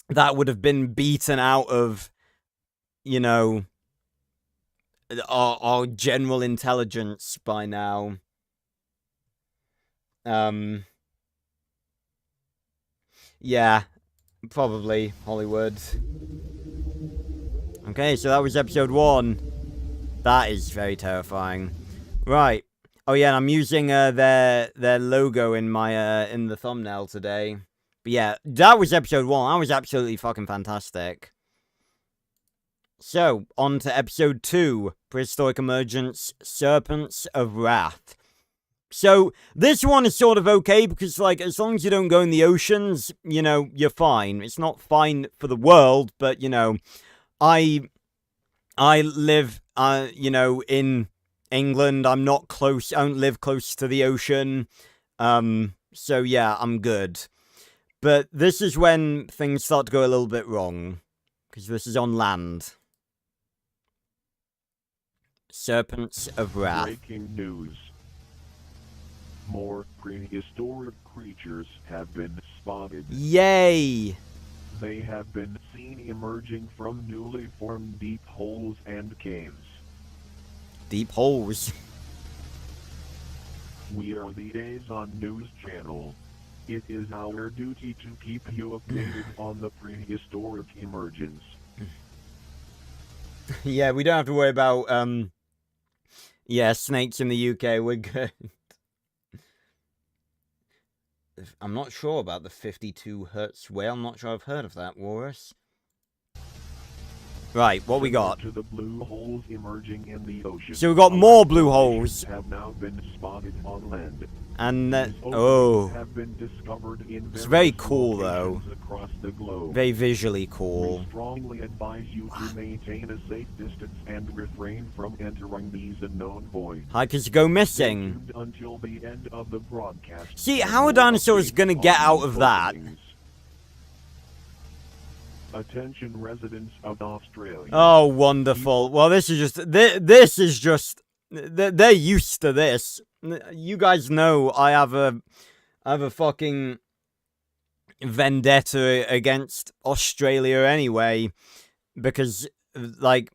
that would have been beaten out of, you know, our general intelligence by now. Yeah, probably Hollywood. Okay, so that was episode 1. That is very terrifying. Right. Oh yeah, and I'm using their logo in my in the thumbnail today. But yeah, that was episode 1. That was absolutely fucking fantastic. So, on to episode 2, Prehistoric Emergence, Serpents of Wrath. So, this one is sort of okay, because, like, as long as you don't go in the oceans, you know, you're fine. It's not fine for the world, but, you know, I live, you know, in England. I'm not close, I don't live close to the ocean. So, yeah, I'm good. But this is when things start to go a little bit wrong, because this is on land. Serpents of Wrath. Breaking news. More prehistoric creatures have been spotted. Yay! They have been seen emerging from newly formed deep holes and caves. Deep holes. We are the Azon News Channel. It is our duty to keep you updated on the prehistoric emergence. Yeah, we don't have to worry about, yeah, snakes in the UK, we're good. I'm not sure about the 52 Hertz whale, I'm not sure I've heard of that, Walrus. Right, what we got? To the blue holes emerging in the ocean. So we've got more blue holes. Have now been spotted on land. And that, oh, have been discovered in it's very cool though. Across the globe. Very visually cool. We strongly advise you to maintain a safe distance and refrain from entering these unknown voids. Hikers go missing. Until the end of the broadcast. See, how are dinosaurs gonna get out of that? Attention residents of Australia. Oh, wonderful. Well, this is just, they're used to this. You guys know I have a fucking vendetta against Australia anyway, because, like,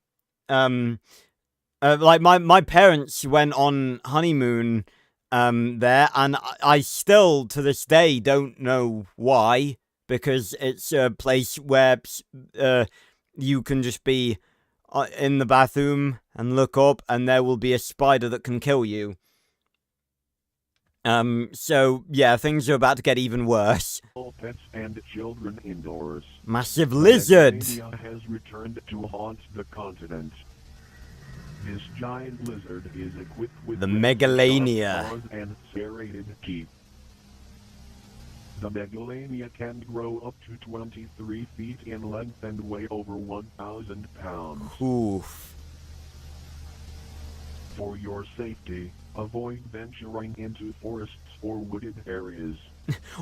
like my parents went on honeymoon, there, and I still, to this day, don't know why, because it's a place where you can just be in the bathroom and look up, and there will be a spider that can kill you. So yeah, things are about to get even worse. All pets and children indoors. Massive lizard! Megalania has returned to haunt the continent. This giant lizard is equipped with The Megalania. paws and serrated teeth. The Megalania can grow up to 23 feet in length and weigh over 1,000 pounds. Oof. For your safety, avoid venturing into forests or wooded areas.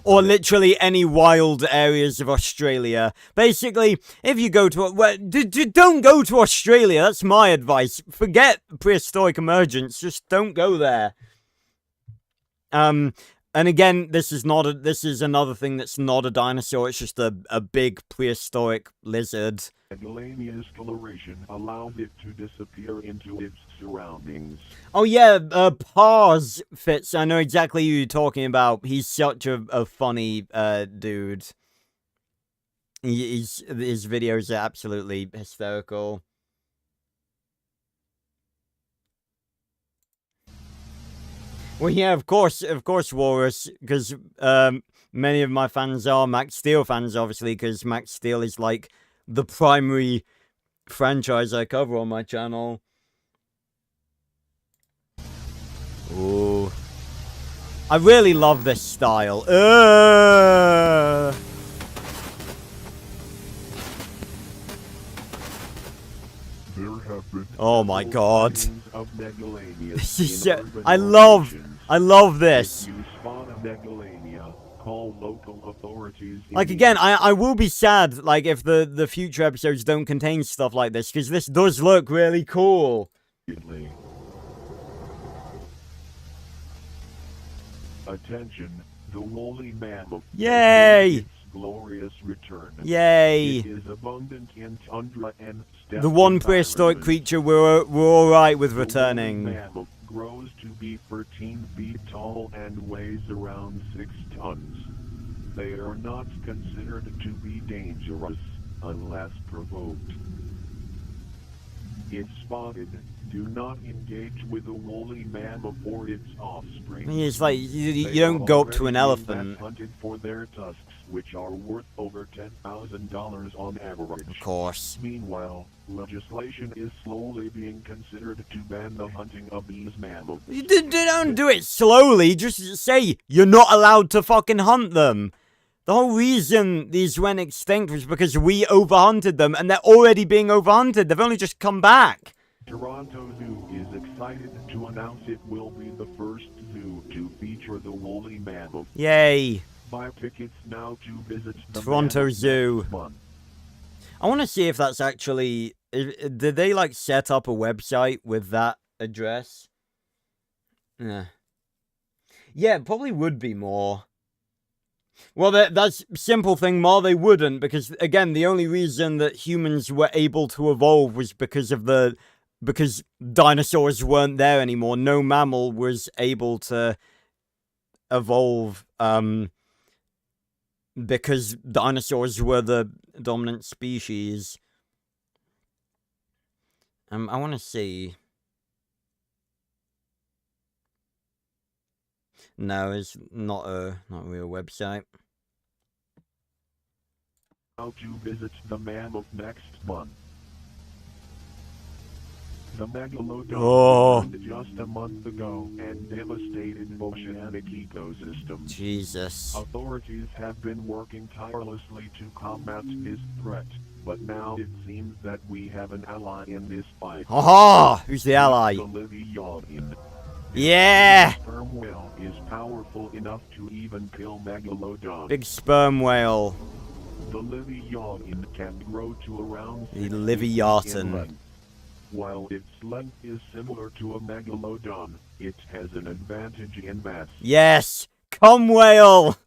Or literally any wild areas of Australia. Basically, if you go to... don't go to Australia, that's my advice. Forget Prehistoric Emergence, just don't go there. And again, this is another thing that's not a dinosaur, it's just a big prehistoric lizard. Megalania's coloration allows it to disappear into its surroundings. Oh yeah, Pars Fitz, I know exactly who you're talking about. He's such a funny dude. His videos are absolutely hysterical. Well, yeah, of course, Walrus, because many of my fans are Max Steel fans, obviously, because Max Steel is like the primary franchise I cover on my channel. Ooh. I really love this style. Oh my god. This is I love this. Like, again, I will be sad, like, if the future episodes don't contain stuff like this, because this does look really cool. Attention, the woolly mammoth. Yay! Its glorious return. Yay! It is abundant in tundra and steppe The one prehistoric creature we're alright with returning. The woolly mammoth grows to be 13 feet tall and weighs around 6 tons. They are not considered to be dangerous unless provoked. If spotted, do not engage with the woolly mammoth or its offspring. It's like, you don't go up to an elephant. Hunted for their tusks, which are worth over $10,000 on average. Of course. Meanwhile, legislation is slowly being considered to ban the hunting of these mammoths. You don't do it slowly, just say you're not allowed to fucking hunt them. The whole reason these went extinct was because we overhunted them, and they're already being overhunted. They've only just come back. Toronto Zoo is excited to announce it will be the first zoo to feature the woolly mammoth. Yay. Buy tickets now to visit the Toronto Zoo. I want to see if that's actually... Did they, like, set up a website with that address? Yeah. Yeah, it probably would be more. Well, that's simple thing more, they wouldn't, because, again, the only reason that humans were able to evolve was because dinosaurs weren't there anymore. No mammal was able to evolve, because dinosaurs were the dominant species. I want to see. No, it's not a real website. How to visit the mammoth next month. The megalodon died just a month ago and devastated the oceanic ecosystem. Jesus. Authorities have been working tirelessly to combat this threat, but now it seems that we have an ally in this fight. Aha! Who's the ally? The Leviathan. Yeah! The sperm whale is powerful enough to even kill megalodon. Big sperm whale. The Leviathan can grow to around 6 The feet in Leviathan. length. While its length is similar to a megalodon, it has an advantage in mass. Yes! Come whale!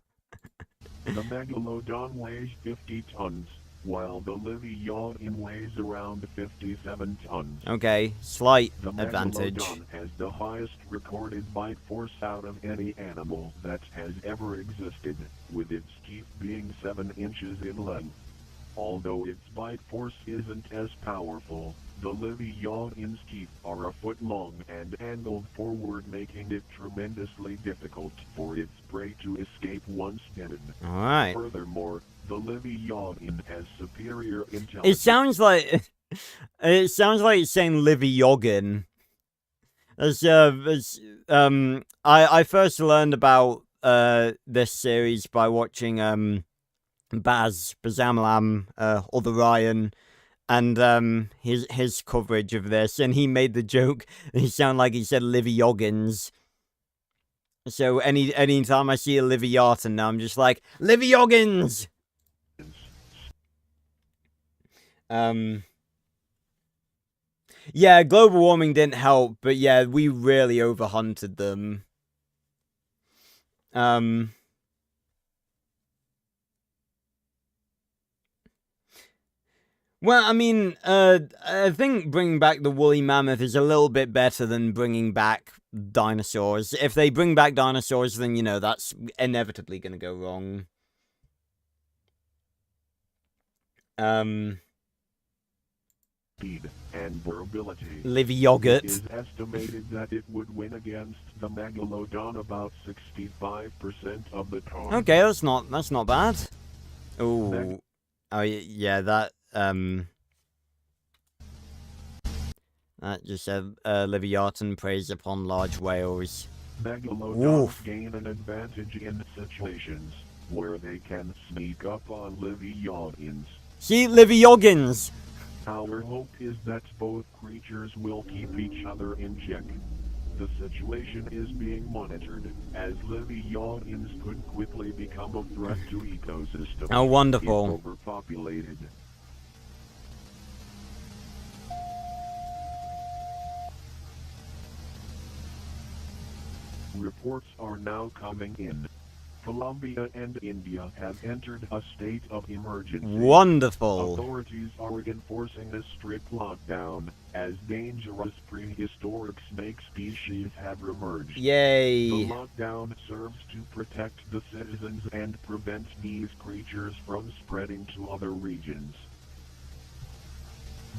The megalodon weighs 50 tons, while the Leviathan weighs around 57 tons. Okay, slight The advantage. Megalodon has the highest recorded bite force out of any animal that has ever existed, with its teeth being 7 inches in length. Although its bite force isn't as powerful, the Leviathan's teeth are a foot long and angled forward, making it tremendously difficult for its prey to escape once bitten. Alright. Furthermore, the Leviathan has superior intelligence. It sounds like it's saying Livioggin. I first learned about this series by watching Bazamalam, or the Ryan, and his coverage of this, and he made the joke. He sounded like he said Livioggins. So any time I see a Liviatan now, I'm just like Livioggins. Yeah, global warming didn't help, but yeah, we really overhunted them. Well, I mean, I think bringing back the woolly mammoth is a little bit better than bringing back dinosaurs. If they bring back dinosaurs, then, you know, that's inevitably gonna go wrong. Speed and durability. Livy yogurt. It is estimated that it would win against the Megalodon about 65% of the time. Okay, that's not bad. Ooh. Oh, yeah, that just said, Leviathan preys upon large whales. Megalodons gain an advantage in situations where they can sneak up on Leviathans. See, Livioggins! Our hope is that both creatures will keep each other in check. The situation is being monitored, as Leviathans could quickly become a threat to ecosystems. Oh, wonderful. If overpopulated. Reports are now coming in. Colombia and India have entered a state of emergency. Wonderful. Authorities are enforcing a strict lockdown, as dangerous prehistoric snake species have emerged. Yay. The lockdown serves to protect the citizens and prevent these creatures from spreading to other regions.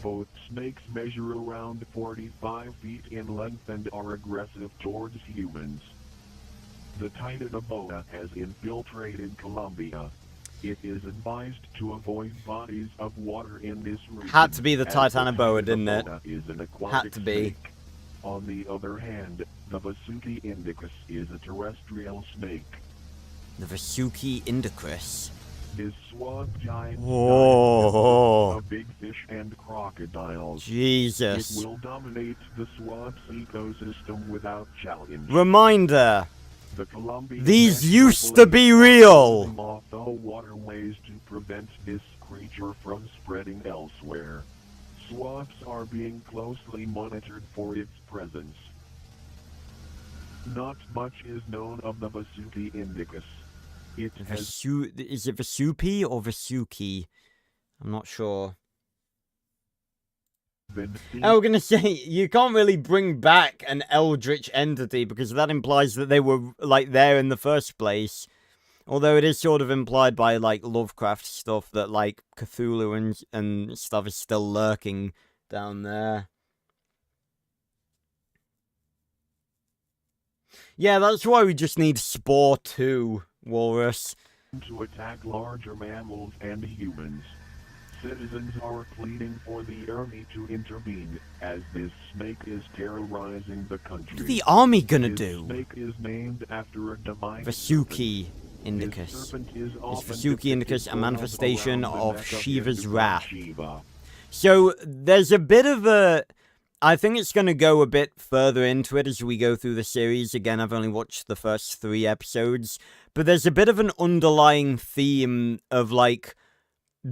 Both snakes measure around 45 feet in length and are aggressive towards humans. The Titanoboa has infiltrated Colombia. It is advised to avoid bodies of water in this region. Had to be the Titanoboa, didn't it? Is an aquatic Had to be. snake. On the other hand, the Vasuki indicus is a terrestrial snake. The Vasuki indicus. His swamp giant Oh. of big fish and crocodiles. Jesus. It will dominate the swamp's ecosystem without challenge. Reminder. The Colombian These used to be real. off the waterways to prevent this creature from spreading elsewhere. Swamps are being closely monitored for its presence. Not much is known of the Vasuki indicus. It has Is it Vasupi or Vasuki? I'm not sure. been seen I was gonna say, you can't really bring back an eldritch entity because that implies that they were, like, there in the first place. Although it is sort of implied by, like, Lovecraft stuff that, like, Cthulhu and stuff is still lurking down there. Yeah, that's why we just need Spore 2, Walrus. to attack larger mammals and humans. Citizens are pleading for the army to intervene, as this snake is terrorizing the country. What are the army gonna This do? snake is named after a divine Vasuki serpent. indicus. This serpent is Is often Vasuki indicus a depicted manifestation around the of neck Shiva's his wrath? Shiva. So there's a bit of a... I think it's going to go a bit further into it as we go through the series. Again, I've only watched the first 3 episodes. But there's a bit of an underlying theme of, like,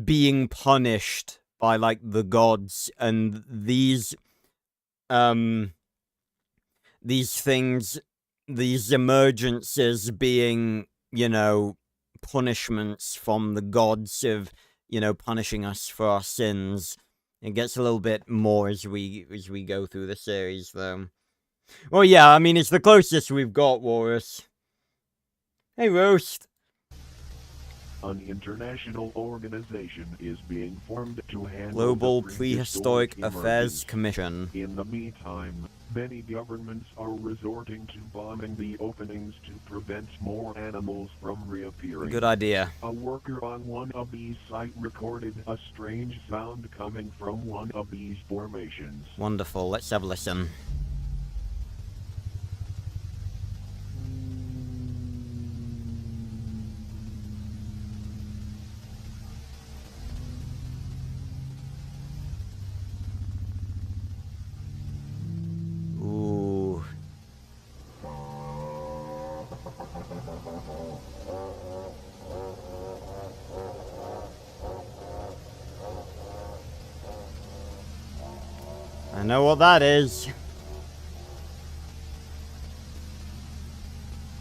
being punished by, like, the gods. And these things, these emergences being, you know, punishments from the gods of, punishing us for our sins. It gets a little bit more as we go through the series, though. Well, yeah, I mean, it's the closest we've got, Walrus. Hey, Roast. An international organization is being formed to handle Global the Prehistoric Affairs Emergence. Commission. In the meantime, many governments are resorting to bombing the openings to prevent more animals from reappearing. Good idea. A worker on one of these sites recorded a strange sound coming from one of these formations. Wonderful. Let's have a listen. Ooh. I know what that is.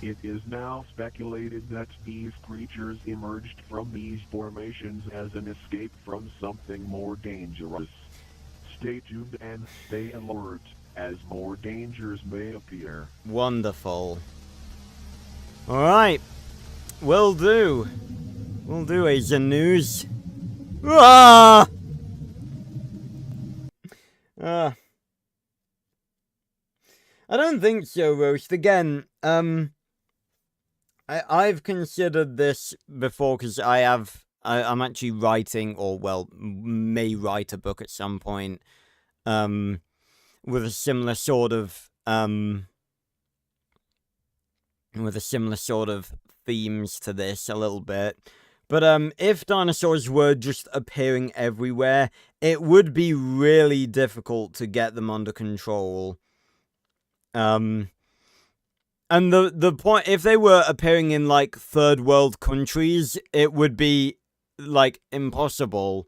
It is now speculated that these creatures emerged from these formations as an escape from something more dangerous. Stay tuned and stay alert, as more dangers may appear. Wonderful. Alright. Will do. Will do, Asian News. Ah! I don't think so, Roast. Again, I've considered this before because I'm actually writing, or well, may write a book at some point, with a similar sort of themes to this a little bit. But if dinosaurs were just appearing everywhere, it would be really difficult to get them under control. And the point, if they were appearing in, like, third world countries, it would be, like, impossible.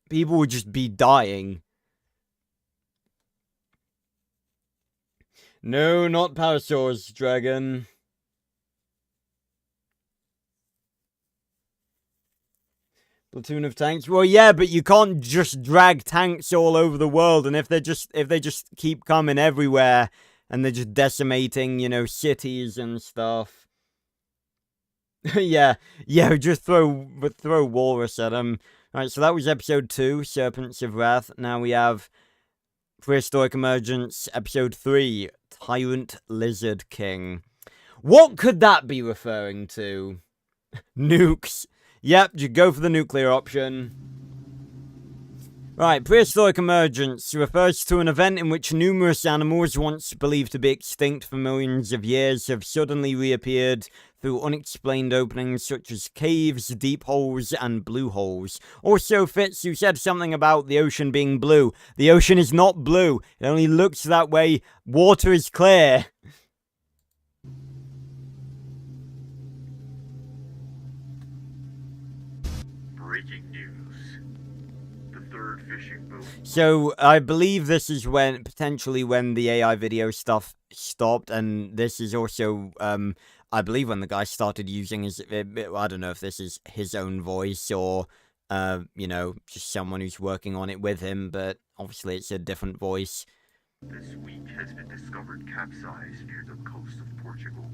People would just be dying. No, not Parasaurus, Dragon. Platoon of tanks. Well, yeah, but you can't just drag tanks all over the world, and if they just keep coming everywhere, and they're just decimating, cities and stuff. yeah, just throw walrus at them. Alright, so that was episode 2, Serpents of Wrath. Now we have Prehistoric Emergence, episode 3, Tyrant Lizard King. What could that be referring to? Nukes. Yep, you go for the nuclear option. Right, Prehistoric Emergence refers to an event in which numerous animals once believed to be extinct for millions of years have suddenly reappeared through unexplained openings such as caves, deep holes, and blue holes. Also, Fitz, you said something about the ocean being blue. The ocean is not blue. It only looks that way. Water is clear. Breaking news. The third fishing boat. So, I believe this is potentially when the AI video stuff stopped, and this is also, I believe when the guy started using his, I don't know if this is his own voice or, just someone who's working on it with him, but obviously it's a different voice. This week has been discovered capsized near the coast of Portugal,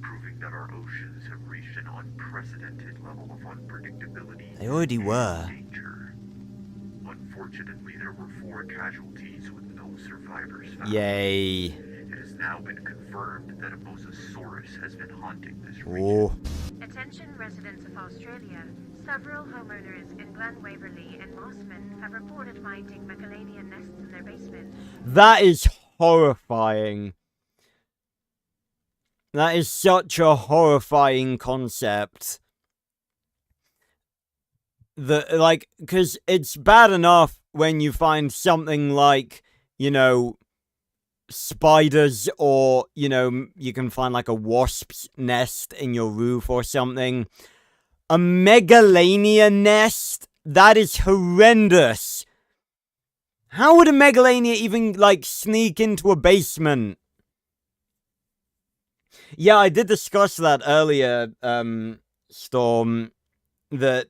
proving that our oceans have reached an unprecedented level of unpredictability. They already were. And danger. Unfortunately, there were 4 casualties with no survivors found. Yay. It has now been confirmed that a mosasaurus has been haunting this region. Oh. Attention residents of Australia. Several homeowners in Glen Waverley and Mossman have reported finding Macalania nests in their basement. That is horrifying. That is such a horrifying concept. Because it's bad enough when you find something like, spiders, or, you can find like a wasp's nest in your roof or something. A Megalania nest? That is horrendous. How would a Megalania even, sneak into a basement? Yeah, I did discuss that earlier, Storm. that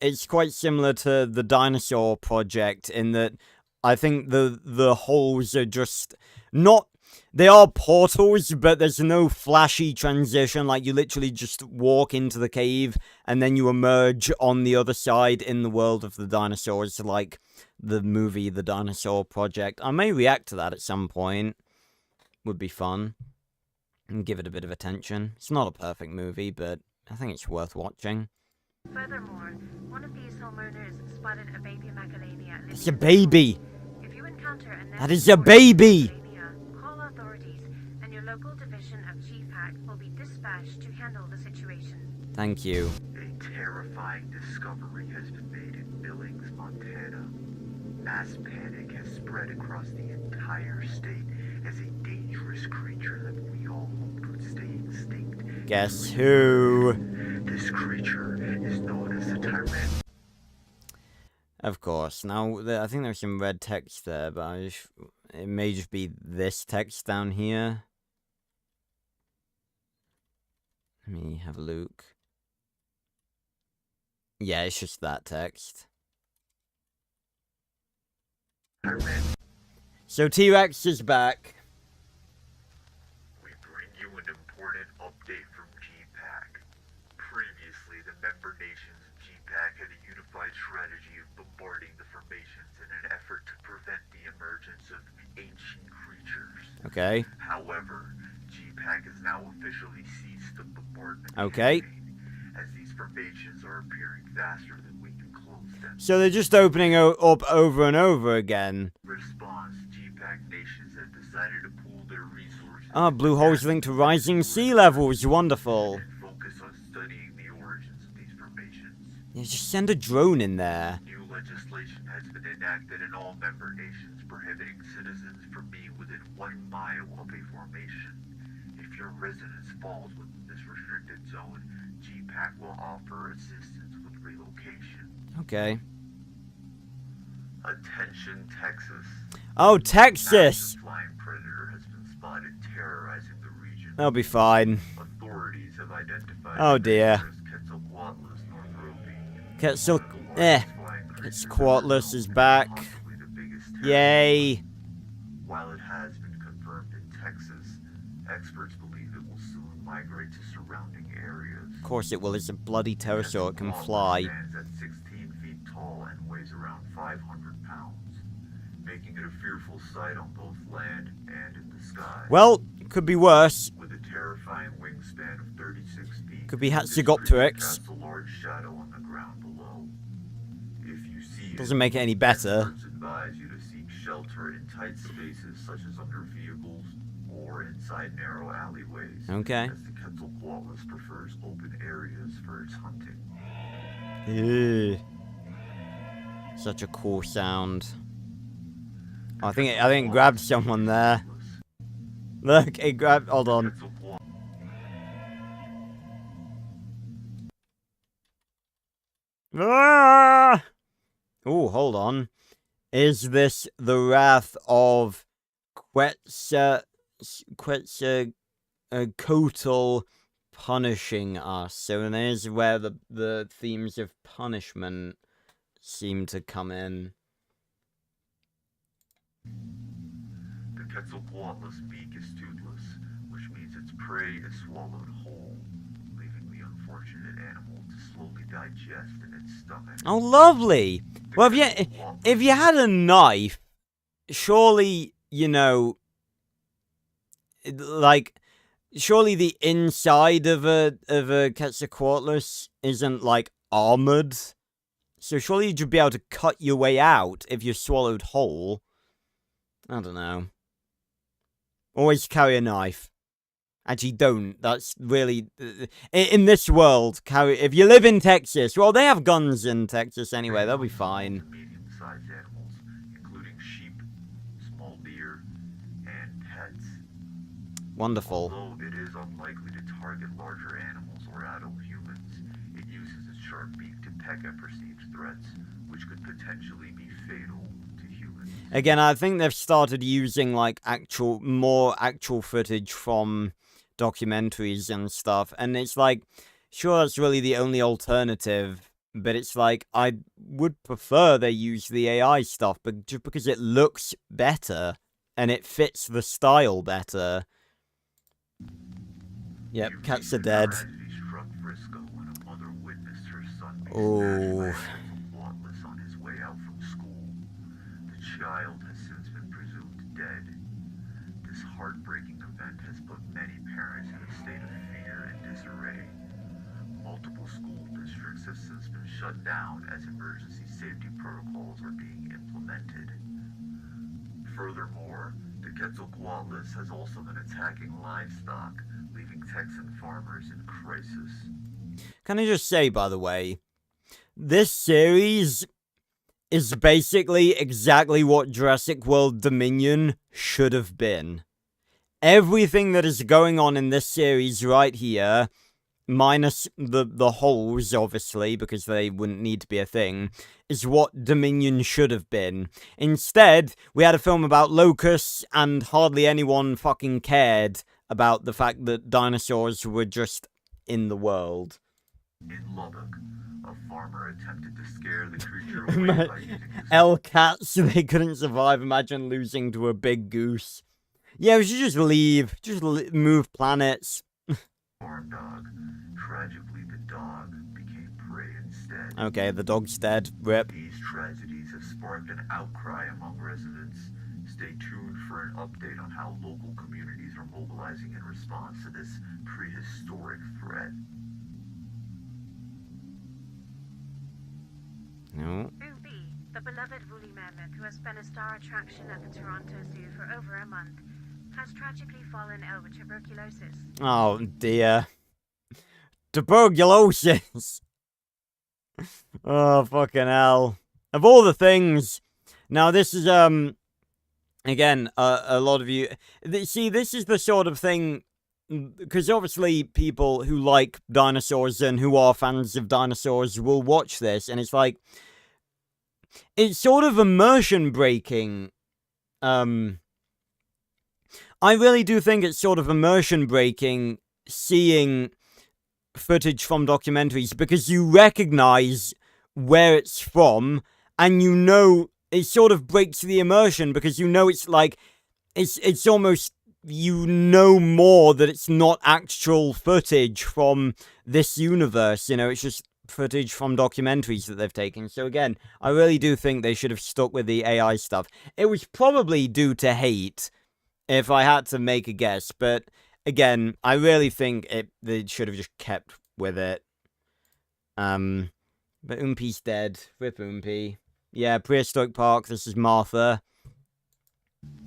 it's quite similar to the Dinosaur project in that I think the holes are just not. They are portals, but there's no flashy transition. Like, you literally just walk into the cave and then you emerge on the other side in the world of the dinosaurs, like the movie The Dinosaur Project. I may react to that at some point. Would be fun. And give it a bit of attention. It's not a perfect movie, but I think it's worth watching. Furthermore, one of these homeowners spotted a baby Macalania. It's a baby! If you encounter a nest That is a baby! Macalania, call authorities, and your local division of GPAC will be dispatched to handle the situation. Thank you. A terrifying discovery has been made in Billings, Montana. Mass panic has spread across the entire state as a dangerous creature that we all hoped would stay extinct. Guess who? This creature is known as the Tyrannosaurus. Of course. Now, I think there's some red text there, but it may just be this text down here. Let me have a look. Yeah, it's just that text. So T-Rex is back. We bring you an important update from GPAC. Previously, the member nations of GPAC had a unified strategy of bombarding the formations in an effort to prevent the emergence of ancient creatures. Okay. However, GPAC has now officially ceased the bombardment Okay. campaign, as these formations are appearing faster than we can close them. So they're just opening up over and over again. Response, GPAC nations have decided to pool their resources. Ah, blue holes linked to rising sea levels. Wonderful. And focus on studying the origins of these formations. Yeah, just send a drone in there. New legislation has been enacted in all member nations prohibiting citizens from being within 1 mile of a formation. If your residence falls within this restricted zone, GPAC will offer assistance with relocation. Okay. Attention, Texas. Oh, Texas! Massive flying predator has been spotted terrorizing the region. That'll be fine. Authorities have identified Oh, the dear. dangerous Quetzalcoatlus northropy. Quetzalcoatlus is back. Possibly the biggest Yay! While it has been confirmed in Texas, experts believe it will soon migrate to surrounding areas. Of course it will. It's a bloody pterosaur. It can fly. Stands at 16 feet tall and weighs around 500 pounds, making it a fearful sight on both land and in the sky. Well, it could be worse. With a terrifying wingspan of 36 feet, Could be this creature Hatzegopteryx. casts a large shadow on the ground below. If you see Doesn't make it any better. experts advise you to seek shelter in tight spaces such as under vehicles or inside narrow alleyways. Okay. As the Quetzalcoatlus prefers open areas for its hunting. Ew. Such a cool sound. Oh, I think it grabbed someone there. Look, it grabbed. Hold on. Ah! Oh, hold on. Is this the wrath of Quetzalcoatl punishing us? So there's where the themes of punishment seem to come in. The Quetzalcoatlus beak is toothless, which means its prey is swallowed whole, leaving the unfortunate animal to slowly digest in its stomach. Oh, lovely! Well, if you had a knife, surely, you know, like, surely the inside of a Quetzalcoatlus isn't, like, armored. So surely you'd be able to cut your way out if you're swallowed whole. I don't know. Always carry a knife. Actually, don't. That's really... In this world, if you live in Texas... Well, they have guns in Texas anyway. They'll be fine. Medium-sized animals, including sheep, small deer, and pets. Wonderful. Although it is unlikely to target larger animals or adult humans, it uses its sharp beak to peck at perceived threats, which could potentially be fatal to humans. Again, I think they've started using, like, more actual footage from documentaries and stuff, and it's like, sure, that's really the only alternative, but it's like, I would prefer they use the AI stuff, but just because it looks better and it fits the style better. Yep, cats are dead. Tragedy struck Frisco when a mother witnessed her son be Oh. smashed by a quetzalcoatlus on his way out from school. The child has since been presumed dead. This heartbreaking event has put many parents in a state of fear and disarray. Multiple school districts have since been shut down as emergency safety protocols are being implemented. Furthermore, the quetzalcoatlus has also been attacking livestock, leaving Texan farmers in crisis. Can I just say, by the way, this series is basically exactly what Jurassic World Dominion should have been. Everything that is going on in this series right here, minus the holes, obviously, because they wouldn't need to be a thing, is what Dominion should have been. Instead, we had a film about locusts, and hardly anyone fucking cared about the fact that dinosaurs were just in the world. In Lubbock, a farmer attempted to scare the creature away by using his L-cats, they couldn't survive. Imagine losing to a big goose. Yeah, we should just leave. Just move planets. farm dog. Tragically, the dog became prey instead. Okay, the dog's dead. Rip. These tragedies have sparked an outcry among residents. Stay tuned for an update on how local communities are mobilizing in response to this prehistoric threat. No. Ruby, the beloved woolly mammoth who has been a star attraction at the Toronto Zoo for over a month, has tragically fallen ill with tuberculosis. Oh dear. Tuberculosis. Oh fucking hell. Of all the things. Now this is again a lot of you see, this is the sort of thing, because obviously people who like dinosaurs and who are fans of dinosaurs will watch this, and it's like, it's sort of immersion breaking. I really do think it's sort of immersion breaking seeing footage from documentaries, because you recognize where it's from, and you know, it sort of breaks the immersion, because you know it's like, it's almost, you know more that it's not actual footage from this universe, you know, it's just footage from documentaries that they've taken. So again, I really do think they should have stuck with the AI stuff. It was probably due to hate, if I had to make a guess, but again, I really think they should have just kept with it. But Oompi's dead. Rip Oompy. Yeah, Prehistoric Park, this is Martha.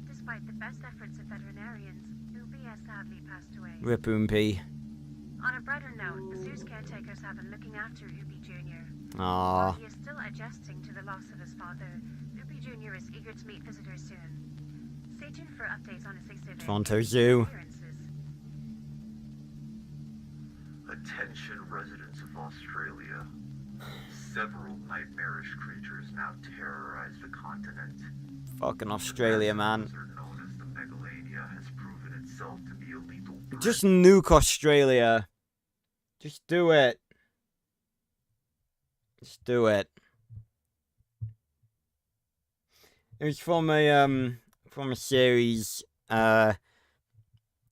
Despite the best efforts of veterinarians, Ruby has sadly passed away. Rip Oompy. On a brighter note, the zoo's caretakers have been looking after Ruby Jr. Aww. While he is still adjusting to the loss of his father, Ruby Jr. is eager to meet visitors soon. Stay tuned for updates on his exhibit. Toronto Zoo. Attention residents of Australia. Several nightmarish creatures now terrorize the continent. Fucking Australia, man. Known as the Megalania has proven itself to be a lethal threat. Just nuke Australia. Just do it. Just do it. It was from a series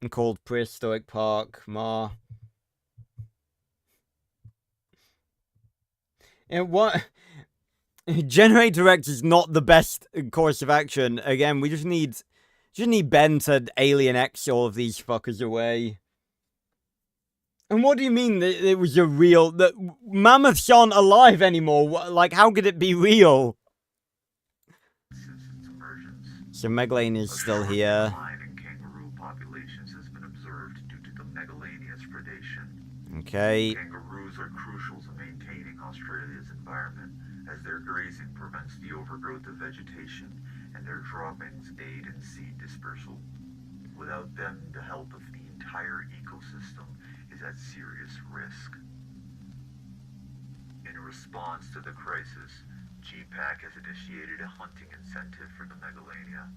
called Prehistoric Park, Ma. And what? Generate direct is not the best course of action. Again, we just need Ben to Alien X all of these fuckers away. And what do you mean that it was a real... That mammoths aren't alive anymore? Like, how could it be real? Since its emergence, So Megalane is still here. decline in kangaroo populations has been observed due to the Megalania's predation. Okay. Kangaroos are crucial to maintaining Australia's environment, as their grazing prevents the overgrowth of vegetation, and their droppings aid in seed dispersal. Without them, the health of the entire ecosystem is at serious risk. In response to the crisis, GPAC has initiated a hunting incentive for the Megalania.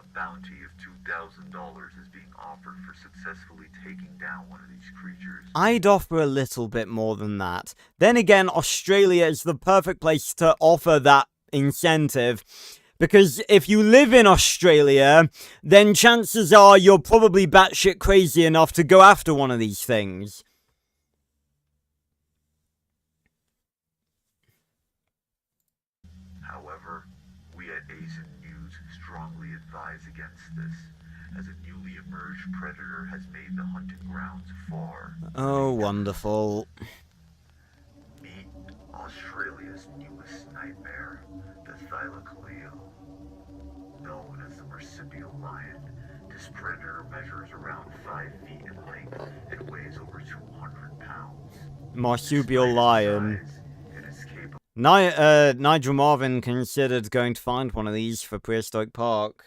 A bounty of $2,000 is being offered for successfully taking down one of these creatures. I'd offer a little bit more than that. Then again, Australia is the perfect place to offer that incentive. Because if you live in Australia, then chances are you're probably batshit crazy enough to go after one of these things. However, we at Asian News strongly advise against this, as a newly emerged predator has made the hunting grounds far. Oh, wonderful. Meet Australia's newest nightmare, the Thylacoleo. Known as the marsupial lion, this predator measures around 5 feet in length and weighs over 200 pounds. Marsupial lion. It is capable. Nigel Marvin considered going to find one of these for Prehistoric Park.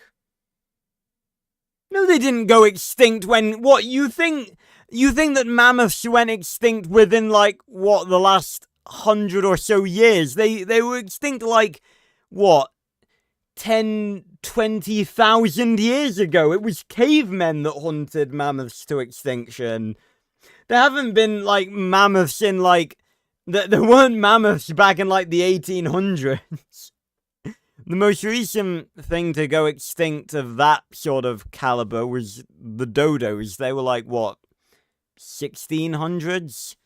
No, they didn't go extinct when... What, you think that mammoths went extinct within, like, what, the last 100 or so years? They were extinct, like, what, 10, 20,000 years ago? It was cavemen that hunted mammoths to extinction. There haven't been, like, mammoths in, like... There weren't mammoths back in, like, the 1800s. The most recent thing to go extinct of that sort of caliber was the dodos. They were, like, what, 1600s?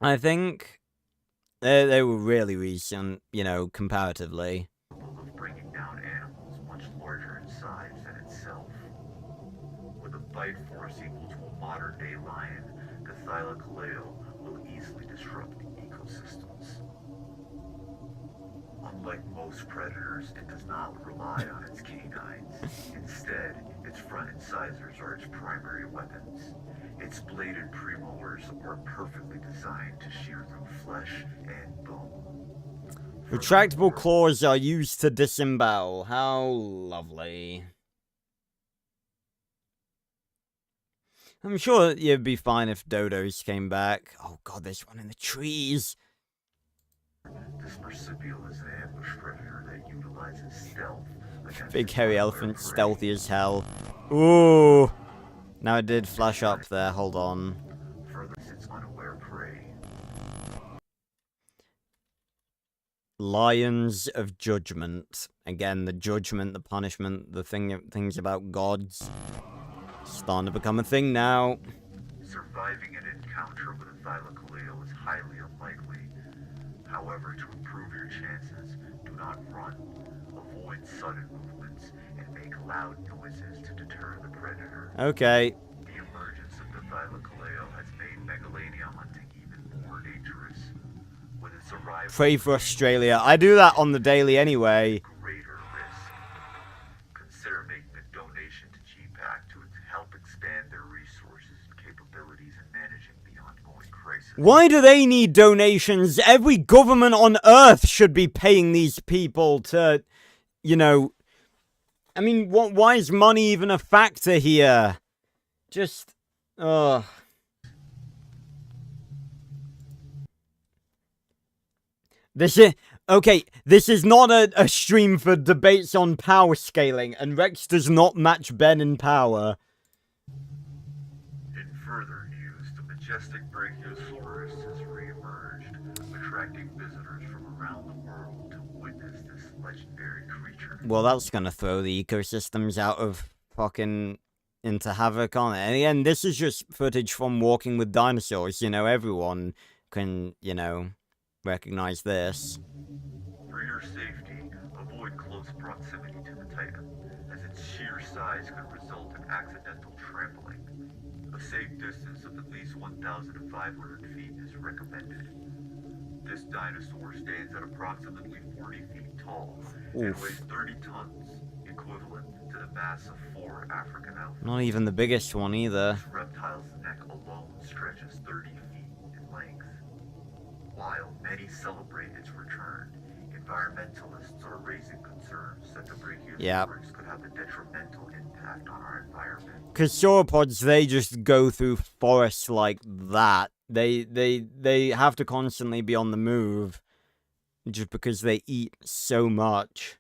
I think. They were really recent, you know, comparatively. Of bringing down animals much larger in size than itself. With a bite force equal to a modern-day lion, the Thylacoleo will easily disrupt ecosystems. Unlike most predators, it does not rely on its canines. Instead, its front incisors are its primary weapons. Its bladed premolars are perfectly designed to shear through flesh and bone. Retractable claws are used to disembowel. How lovely. I'm sure you'd be fine if dodos came back. Oh god, there's one in the trees. This marsupial is an ambush predator that utilizes stealth against Big its hairy unaware elephant, prey. stealthy as hell. Ooh. Now it did flash up there, hold on. Further, its unaware prey. Lions of Judgment. Again, the judgment, the punishment, the things about gods. Starting to become a thing now. Surviving an encounter with a Thylacoleo is highly unlikely. However, to improve your chances, do not run, avoid sudden movements, and make loud noises to deter the predator. Okay. The emergence of the Thylacoleo has made Megalania hunting even more dangerous. With its arrival, Pray for Australia. I do that on the daily anyway. greater risk. Consider making a donation to GPAC to help expand their resources and capabilities in managing the ongoing crisis. Why do they need donations? Every government on Earth should be paying these people to, you know... I mean, why is money even a factor here? Just... ugh. This is... Okay, this is not a stream for debates on power scaling, and Rex does not match Ben in power. In further news, the majestic Brachiosaurus has re-emerged, attracting visitors from around the world to witness this legendary creature. Well, that's gonna throw the ecosystems out of fucking... into havoc on it. And again, this is just footage from Walking with Dinosaurs, you know, everyone can, you know, recognize this. For your safety, avoid close proximity to the Titan, as its sheer size could result in accidental trampling. A safe distance of at least 1,500 feet is recommended. This dinosaur stands at approximately 40 feet tall and Oof. weighs 30 tons, equivalent to the mass of 4 African elephants. Not even the biggest one either. This reptile's neck alone stretches 30 feet in length. While many celebrate its return, environmentalists are raising concerns that the Brachiosaurus could have a detrimental impact on our environment. Because sauropods, they just go through forests like that. They have to constantly be on the move. Just because they eat so much.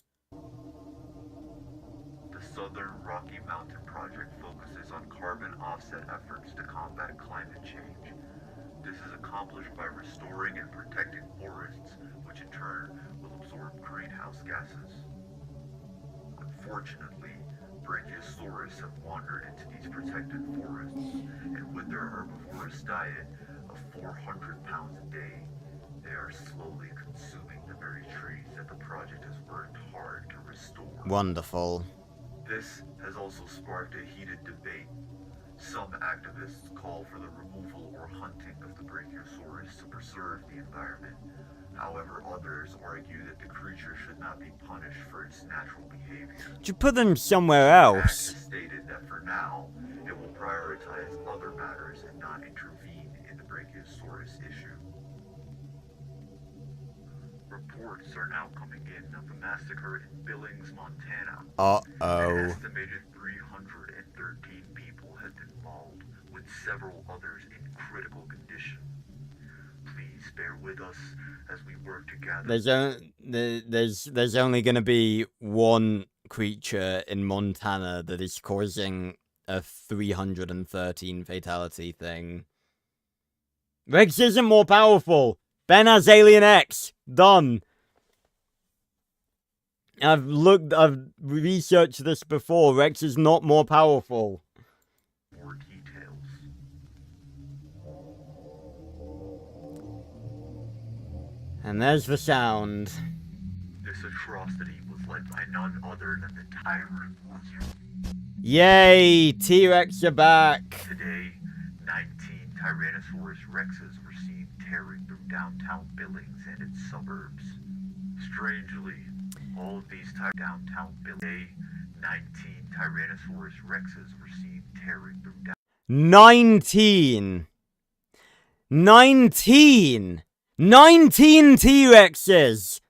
Rocky Mountain Project focuses on carbon offset efforts to combat climate change. This is accomplished by restoring and protecting forests, which in turn will absorb greenhouse gases. Unfortunately, Brachiosaurus have wandered into these protected forests, and with their herbivorous diet of 400 pounds a day, they are slowly consuming the very trees that the project has worked hard to restore. Wonderful. This has also sparked a heated debate. Some activists call for the removal or hunting of the Brachiosaurus to preserve the environment. However, others argue that the creature should not be punished for its natural behavior. You put them somewhere GPAC else. has stated that for now, it will prioritize other matters and not intervene in the Brachiosaurus issue. Reports are now coming in of a massacre in Billings, Montana. An Uh-oh. estimated 313 people have been mauled, with several others in critical condition. Please bear with us as we work together. There's only gonna be one creature in Montana that is causing a 313 fatality thing. Rex isn't more powerful. Ben has Alien X. Done. I've researched this before. Rex is not more powerful. More details. And there's the sound. This atrocity was led by none other than the tyrant. Yay! T-Rex are back. Today, 19 Tyrannosaurus rexes were seen tearing through downtown Billings and its suburbs. Strangely, all of these downtown Billings, 19 Tyrannosaurus rexes were seen tearing through 19 T-Rexes!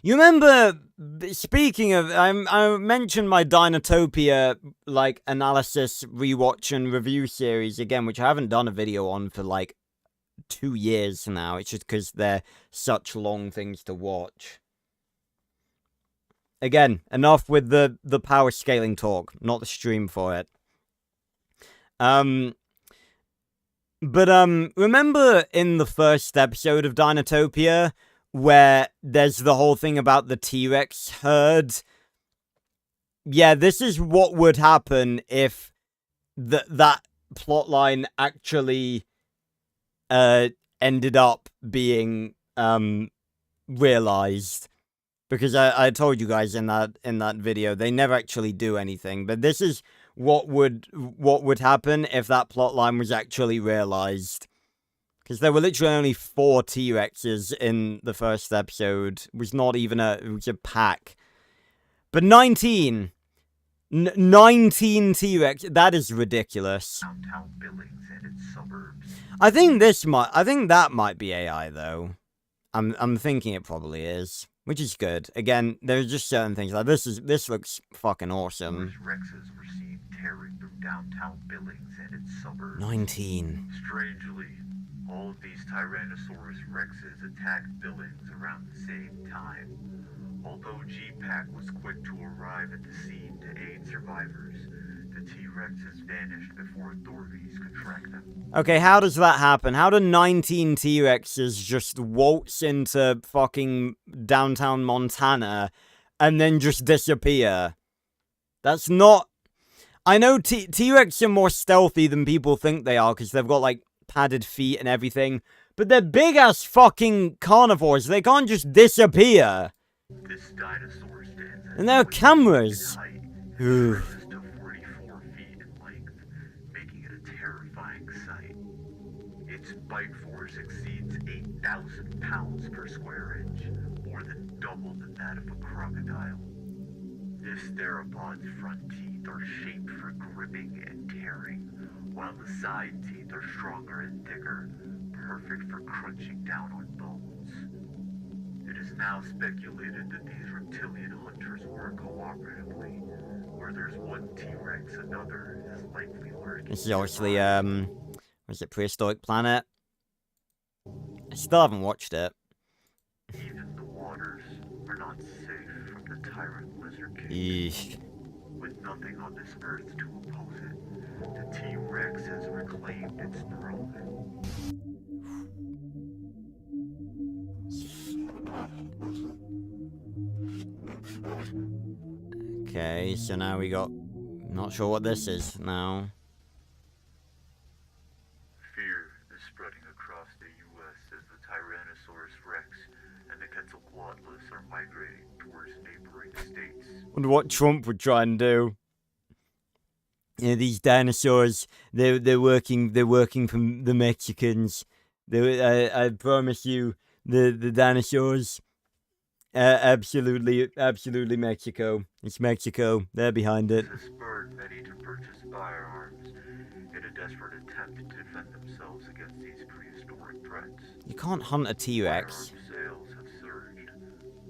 You remember, speaking of, I mentioned my Dinotopia, like, analysis, rewatch, and review series again, which I haven't done a video on for, like, 2 years now. It's just because they're such long things to watch. Again, enough with the power scaling talk, not the stream for it. Remember in the first episode of Dinotopia, where there's the whole thing about the T-Rex herd? Yeah, this is what would happen if that plotline actually ended up being realized. Because I told you guys in that video, they never actually do anything. But this is what would happen if that plotline was actually realized. Because there were literally only 4 T-Rexes in the first episode. It was not even it was a pack. But 19 T-Rex, that is ridiculous. downtown Billings and its suburbs. I think that might be AI though. I'm thinking it probably is. Which is good. Again, there's just certain things like this looks fucking awesome. Rexes were seen tearing through downtown Billings and its suburbs. 19. Strangely, all of these Tyrannosaurus rexes attacked Billings around the same time. Although GPAC was quick to arrive at the scene to aid survivors, the T-Rexes vanished before authorities could track them. Okay, how does that happen? How do 19 T-Rexes just waltz into fucking downtown Montana and then just disappear? That's not... I know T-Rex are more stealthy than people think they are because they've got, like, padded feet and everything. But they're big-ass fucking carnivores. They can't just disappear. This dinosaur stands at And there are cameras. height, Ooh. stretches to 44 feet in length, making it a terrifying sight. Its bite force exceeds 8,000 pounds per square inch, more than double than that of a crocodile. This theropod's front teeth are shaped for gripping and tearing, while the side teeth are stronger and thicker, perfect for crunching down on bones. It is now speculated that these reptilian hunters work cooperatively, where there's one T-Rex, another is likely lurking. This is obviously, was it Prehistoric Planet? I still haven't watched it. Even the waters are not safe from the tyrant lizard king. Eesh. With nothing on this earth to oppose it, the T-Rex has reclaimed its throne. Okay, so now we got... Not sure what this is now. Fear is spreading across the U.S. as the Tyrannosaurus Rex and the Quetzalcoatlus are migrating towards neighboring states. Wonder what Trump would try and do. Yeah, these dinosaurs, they're working for the Mexicans. I promise you, the dinosaurs, absolutely Mexico. It's Mexico. They're behind it. This has spurred many to purchase firearms in a desperate attempt to defend themselves against these prehistoric threats. You can't hunt a T-Rex. Firearm sales have surged,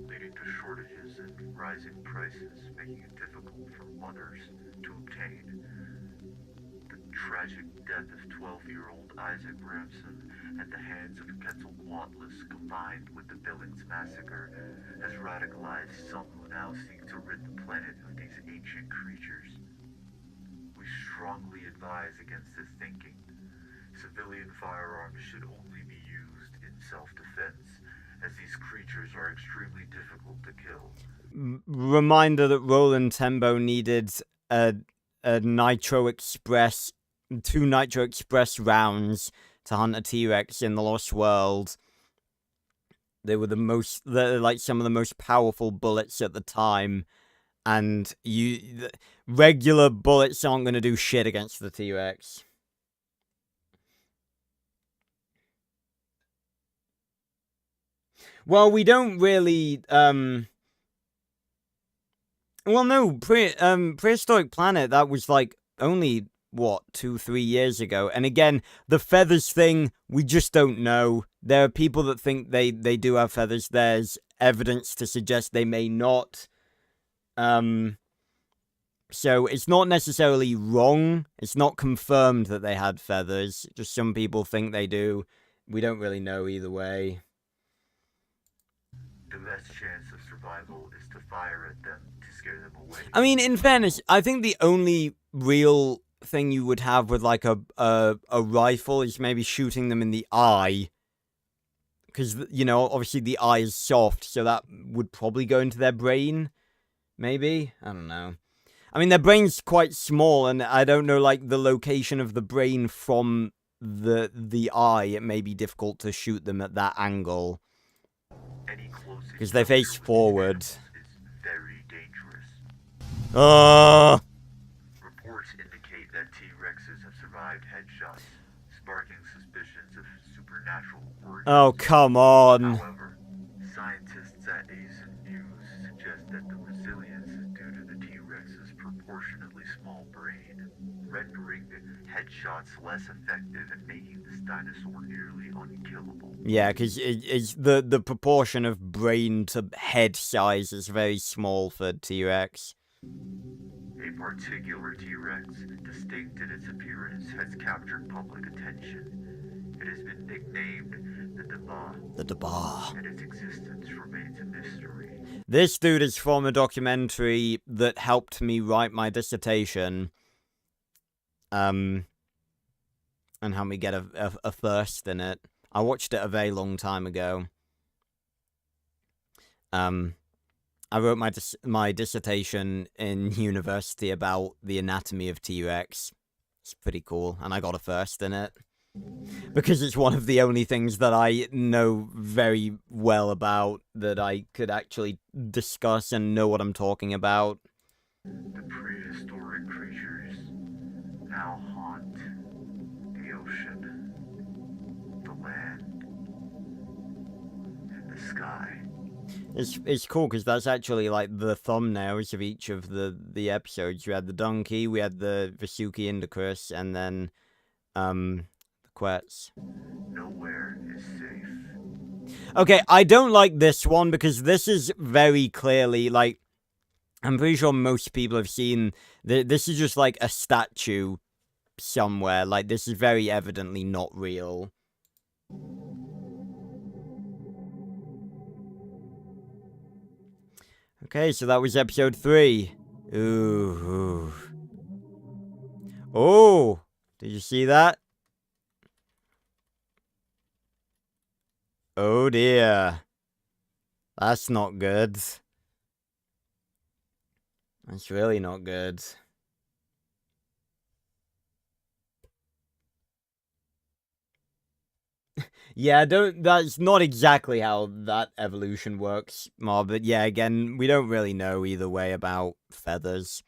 leading to shortages and rising prices, making it difficult for mothers to obtain. The tragic death of 12-year-old Isaac Ramson at the hands of Quetzalcoatlus, combined with the Billings massacre, has radicalized some who now seek to rid the planet of these ancient creatures. We strongly advise against this thinking. Civilian firearms should only be used in self-defense, as these creatures are extremely difficult to kill. Reminder that Roland Tembo needed a Nitro Express, 2 Nitro Express rounds to hunt a T-Rex in the Lost World. They were like some of the most powerful bullets at the time, and regular bullets aren't going to do shit against the T-Rex. Well, we don't really, well, no, Prehistoric Planet, that was, like, only, what, 2-3 years ago. And again, the feathers thing, we just don't know. There are people that think they do have feathers. There's evidence to suggest they may not. So it's not necessarily wrong. It's not confirmed that they had feathers. Just some people think they do. We don't really know either way. The best chance of survival is to fire at them to scare them away. I mean, in fairness, I think the only real thing you would have with, like, a rifle is maybe shooting them in the eye. Because, you know, obviously the eye is soft, so that would probably go into their brain. Maybe? I don't know. I mean, their brain's quite small, and I don't know, like, the location of the brain from the eye. It may be difficult to shoot them at that angle. Because they face forward. Is very dangerous. Reports indicate that T-Rexes have survived headshots, sparking suspicions of supernatural origins. Oh, come on. However, scientists at Ace News suggest that the resilience is due to the T-Rex's proportionately small brain, rendering headshots less effective and making this dinosaur nearly unkillable. Yeah, because the proportion of brain to head size is very small for T-Rex. A particular T-Rex, distinct in its appearance, has captured public attention. It has been nicknamed the Daba. The Daba. And its existence remains a mystery. This dude is from a documentary that helped me write my dissertation. And helped me get a first in it. I watched it a very long time ago. I wrote my dissertation in university about the anatomy of T-Rex. It's pretty cool, and I got a first in it. Because it's one of the only things that I know very well about, that I could actually discuss and know what I'm talking about. The prehistoric creatures now haunt the ocean, the land, and the sky. It's cool because that's actually like the thumbnails of each of the episodes. You had the donkey, we had the Vasuki Indicus, and then the Quetz. Nowhere is safe. Okay, I don't like this one because this is very clearly like I'm pretty sure most people have seen... This is just like a statue somewhere. Like, this is very evidently not real. Okay, so that was episode 3. Ooh. Oh! Did you see that? Oh dear. That's not good. That's really not good. Yeah, that's not exactly how that evolution works, Mar, but yeah, again, we don't really know either way about feathers.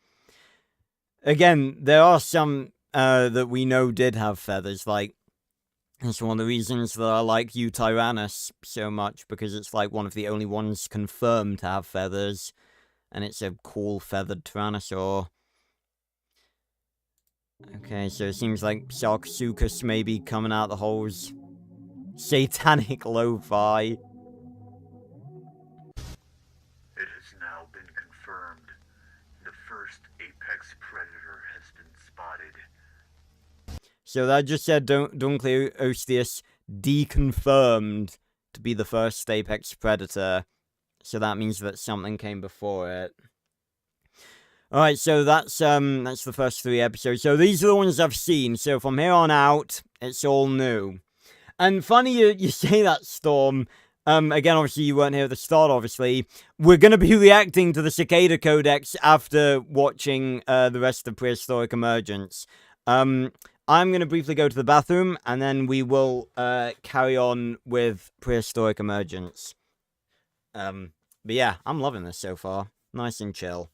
Again, there are some that we know did have feathers, like, it's one of the reasons that I like Tyrannus so much, because it's like one of the only ones confirmed to have feathers, and it's a cool feathered tyrannosaur. Okay, so it seems like Sarcosuchus may be coming out the holes. Satanic lo-fi. It has now been confirmed. The first apex predator has been spotted. So that just said Dunkleosteus deconfirmed to be the first apex predator. So that means that something came before it. Alright, so that's the first 3 episodes. So these are the ones I've seen. So from here on out, it's all new. And funny you say that, Storm. Again, obviously you weren't here at the start, obviously. We're going to be reacting to the Cicada Codex after watching the rest of Prehistoric Emergence. I'm going to briefly go to the bathroom, and then we will carry on with Prehistoric Emergence. But yeah, I'm loving this so far. Nice and chill.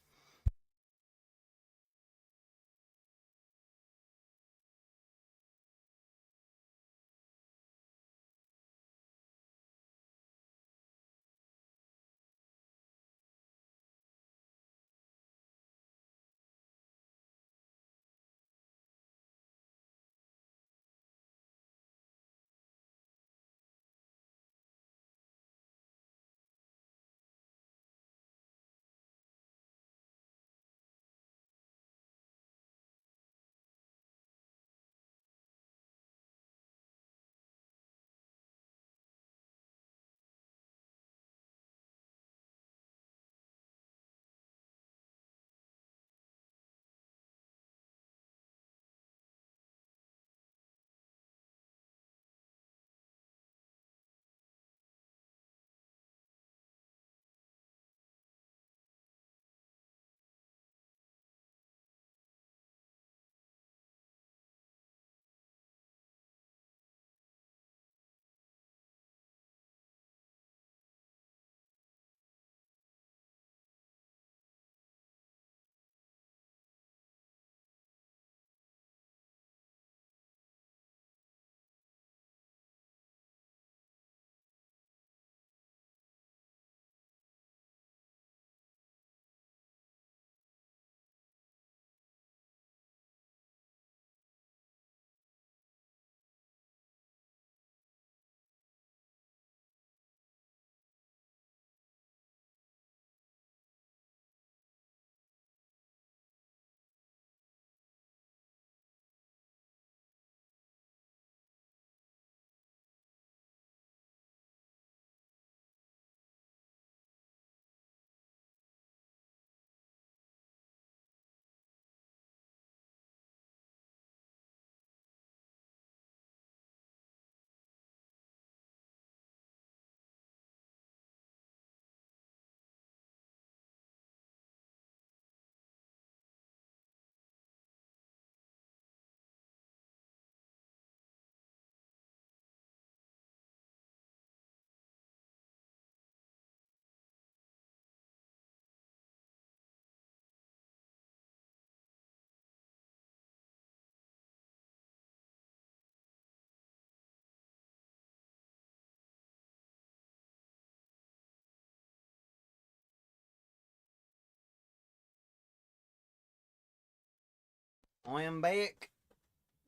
I am back.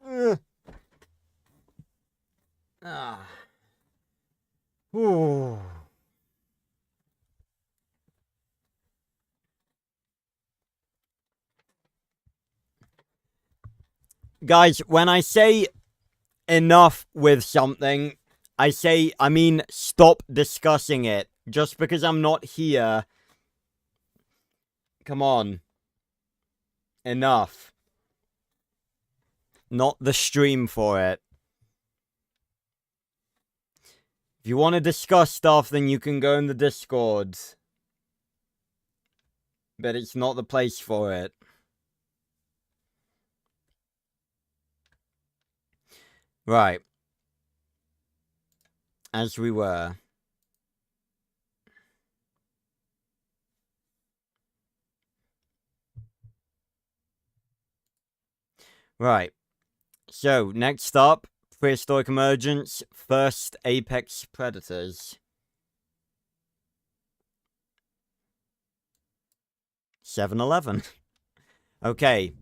Ugh. Ah. Ooh. guys, when I say enough with something, I mean stop discussing it. Just because I'm not here. Come on. Enough. Not the stream for it. If you want to discuss stuff, then you can go in the Discord. But it's not the place for it. Right. As we were. Right. So, next up, Prehistoric Emergence, first apex predators. 7-Eleven. Okay.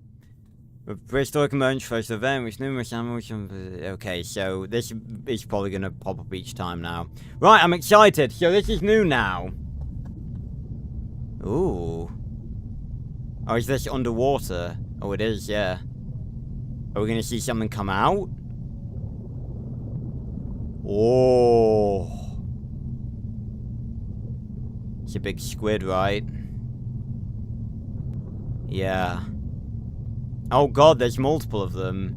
Prehistoric Emergence, first event, which numerous animals... Okay, so this is probably going to pop up each time now. Right, I'm excited. So this is new now. Ooh. Oh, is this underwater? Oh, it is, yeah. Are we going to see something come out? Oh. It's a big squid, right? Yeah. Oh god, there's multiple of them.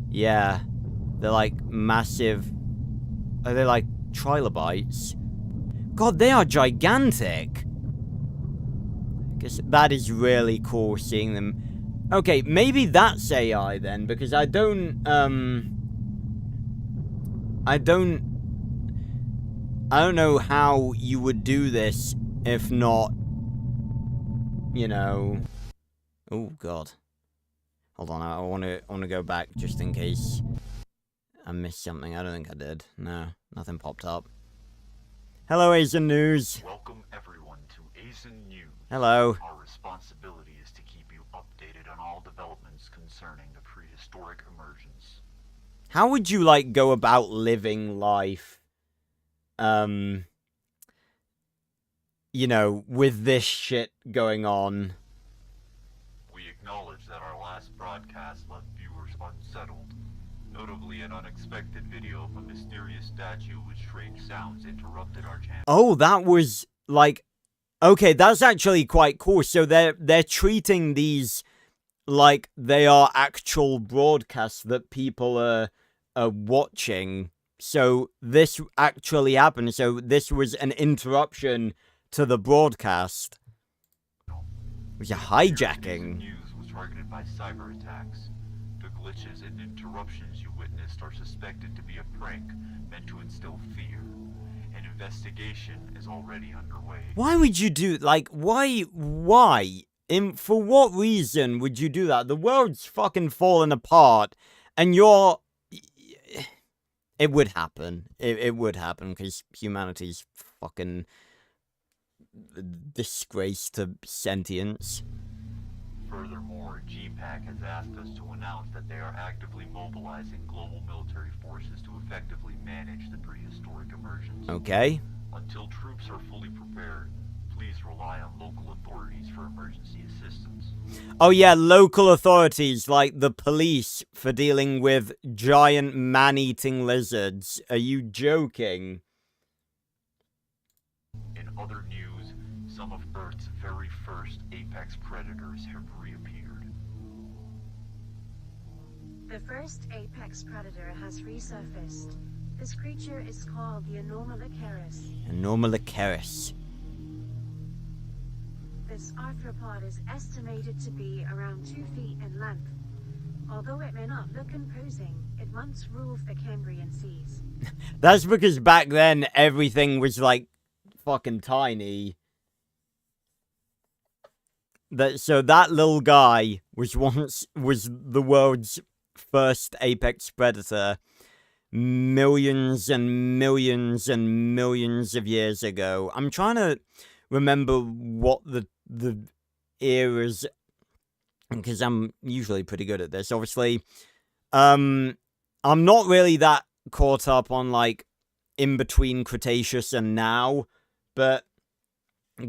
Yeah. They're like massive... Are they like trilobites? God, they are gigantic! Guess that is really cool seeing them. Okay, maybe that's AI then, because I don't know how you would do this if not, you know... Oh god. Hold on, I want to go back just in case I missed something. I don't think I did. No, nothing popped up. Hello, Asian News. Welcome everyone to Asian News. Hello. Our responsibility is to keep you updated on all developments concerning the prehistoric emergence. How would you, like, go about living life, you know, with this shit going on? We acknowledge that our last broadcast left viewers unsettled. Notably, an unexpected video of a mysterious statue with strange sounds interrupted our channel. Oh, that was, like... Okay, that's actually quite cool. So they're treating these like they are actual broadcasts that people are watching. So this actually happened. So this was an interruption to the broadcast. It was a hijacking. News was targeted by cyber attacks. The glitches and interruptions you witnessed are suspected to be a prank meant to instill fear. An investigation is already underway. Why would you do, like, why, for what reason would you do that? The world's fucking falling apart, and you're, it would happen. It would happen, because humanity's fucking disgrace to sentience. Furthermore, GPAC has asked us to announce that they are actively mobilizing global military forces to effectively manage the prehistoric emergence. Okay. Until troops are fully prepared, please rely on local authorities for emergency assistance. Oh yeah, local authorities, like the police, for dealing with giant man-eating lizards. Are you joking? In other news, some of Earth's very first apex predators have reappeared. The first apex predator has resurfaced. This creature is called the Anomalocaris. Anomalocaris. This arthropod is estimated to be around 2 feet in length. Although it may not look imposing, it once ruled the Cambrian seas. That's because back then everything was like fucking tiny. So that little guy was the world's first apex predator millions and millions and millions of years ago. I'm trying to remember what the eras, because I'm usually pretty good at this, obviously. I'm not really that caught up on, like, in between Cretaceous and now, but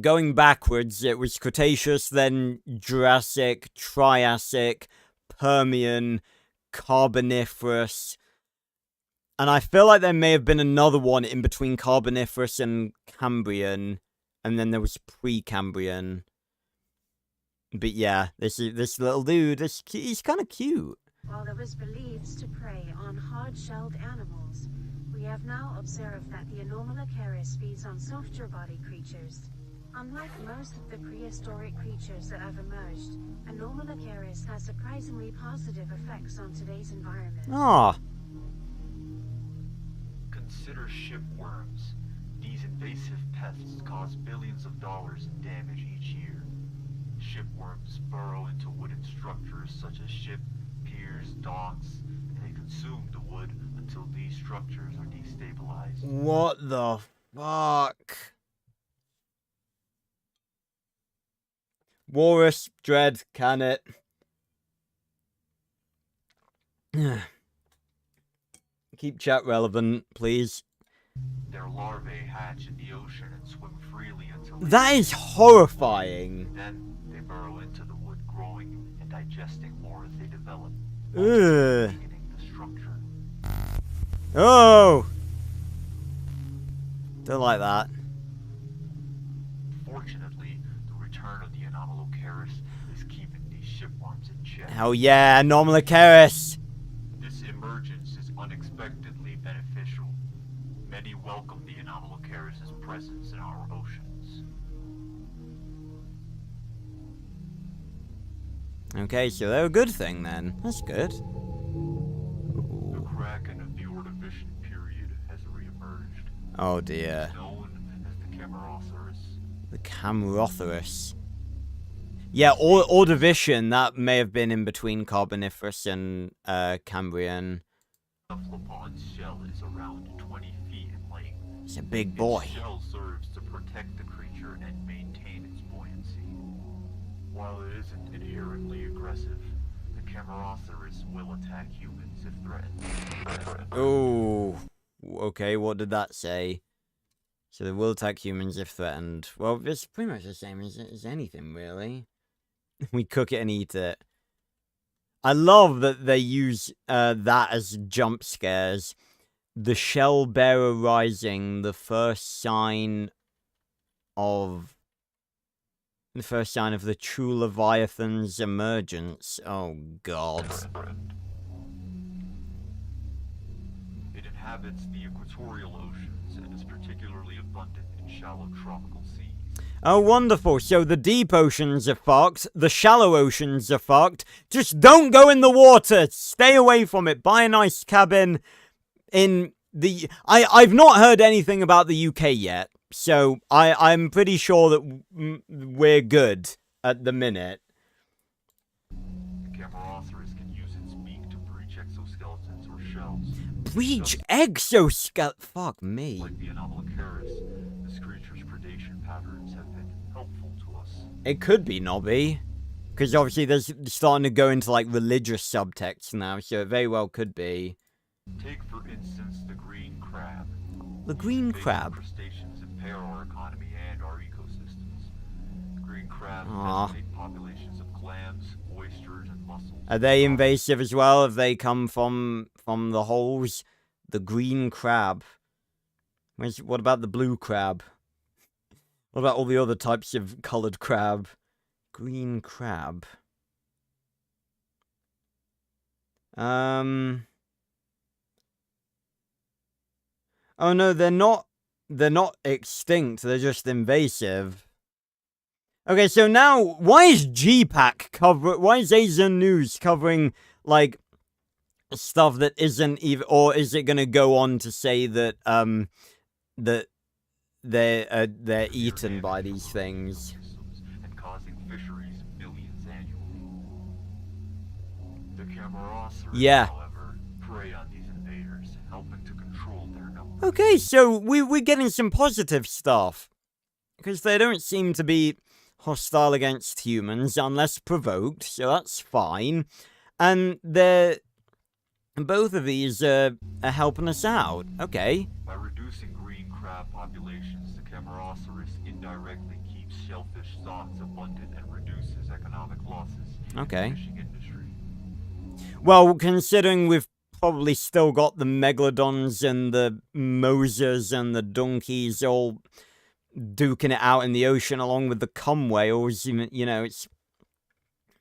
going backwards, it was Cretaceous, then Jurassic, Triassic, Permian, Carboniferous. And I feel like there may have been another one in between Carboniferous and Cambrian. And then there was Precambrian. But yeah, this little dude, he's kind of cute. While there was beliefs to prey on hard-shelled animals, we have now observed that the Anomalocaris feeds on softer-bodied creatures. Unlike most of the prehistoric creatures that have emerged, Anomalocaris has surprisingly positive effects on today's environment. Ah. Consider shipworms. These invasive pests cause billions of dollars in damage each year. Shipworms burrow into wooden structures such as ship, piers, docks, and they consume the wood until these structures are destabilized. What the fuck? Walrus, Dread, can it? Keep chat relevant, please. Their larvae hatch in the ocean and swim freely until That is horrifying. then they burrow into the wood, growing and digesting more as they develop, Ugh. weakening the structure. Oh! Don't like that. Fortunately, the return of the Anomalocaris is keeping these shipworms in check. Hell yeah, Anomalocaris! This emergence is unexpectedly beneficial. Many welcome the Anomalocaris' presence in our oceans. Okay, so they're a good thing then. That's good. The Kraken of the Ordovician period has reemerged. Oh dear. Known as the Camerosaurus. The Camrothorus. Yeah, Ordovician, that may have been in between Carboniferous and Cambrian. Cephalopod's shell is around 20 feet in length. It's a big boy. Its shell serves to protect the creature and maintain its buoyancy. While it isn't inherently aggressive, the Camerosaurus will attack humans if threatened. Oh, okay, what did that say? So they will attack humans if threatened. Well, it's pretty much the same as anything, really. We cook it and eat it. I love that they use that as jump scares. The shell bearer rising, the first sign of the true Leviathan's emergence. Oh god. It inhabits the equatorial oceans and is particularly abundant in shallow tropical seas. Oh, wonderful. So the deep oceans are fucked. The shallow oceans are fucked. Just don't go in the water. Stay away from it. Buy a nice cabin in the... I've not heard anything about the UK yet. So I'm pretty sure that we're good at the minute. The Camerosaurus can use its beak to breach exoskeletons or shells. Breach exoskeleton. Fuck me. Like the Anomalocaris, this creature's predation patterns have been helpful to us. It could be Nobby. Because obviously there's starting to go into like religious subtext now. So it very well could be. Take for instance the green crab. The green Basic crab. crustaceans impair our economy and our ecosystems. Green crabs Aw. decimate populations of clams, oysters, and mussels. Are they invasive as well? Have they come from the holes? The green crab. What about the blue crab? What about all the other types of coloured crab? Green crab. Oh no, they're not extinct, they're just invasive. Okay, so now, why is why is Asian News covering, like, stuff that isn't even, or is it gonna go on to say that, that they're eaten by these things? And causing fisheries millions annually. The Camerosaurus, Yeah. however, prey on these invaders, helping to control their numbers. Okay, so we're getting some positive stuff. Because they don't seem to be hostile against humans unless provoked, so that's fine. And both of these are helping us out. Okay. By reducing green crab populations, the Camerosaurus indirectly keeps shellfish stocks abundant and reduces economic losses Okay. in the fishing industry. Well, considering we've probably still got the megalodons and the mosas and the donkeys all duking it out in the ocean along with the cum whales, you know,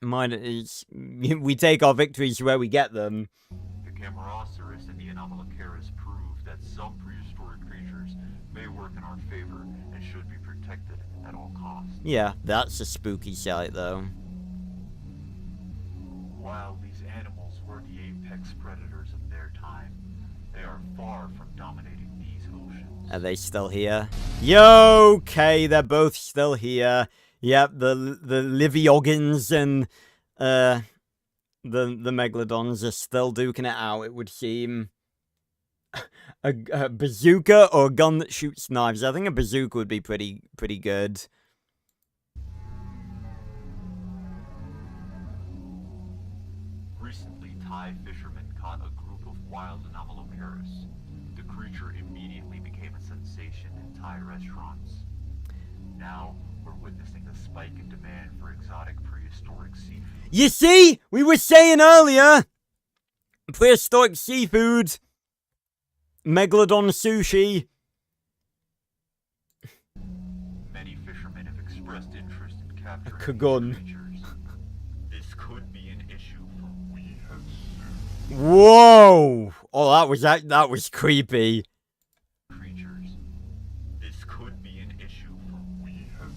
we take our victories where we get them. The Camarasaurus and the Anomalocaris prove that some prehistoric creatures may work in our favor and should be protected at all costs. Yeah, that's a spooky sight, though. While these animals were the apex predators of their time, they are far from dominating these oceans. Are they still here? Yo, okay, they're both still here. Yep, the Liviogans and the Megalodons are still duking it out, it would seem. A bazooka or a gun that shoots knives. I think a bazooka would be pretty good. Recently, Thai fishermen caught a group of wild Anomalocaris. The creature immediately became a sensation in Thai restaurants. Now, we're witnessing a spike in demand for exotic prehistoric seafood. You see? We were saying earlier! Prehistoric seafood. Megalodon sushi. Many fishermen have expressed interest in capturing Kagon. these creatures. This could be an issue for we have Whoa! Oh, that was creepy. creatures. This could be an issue for we have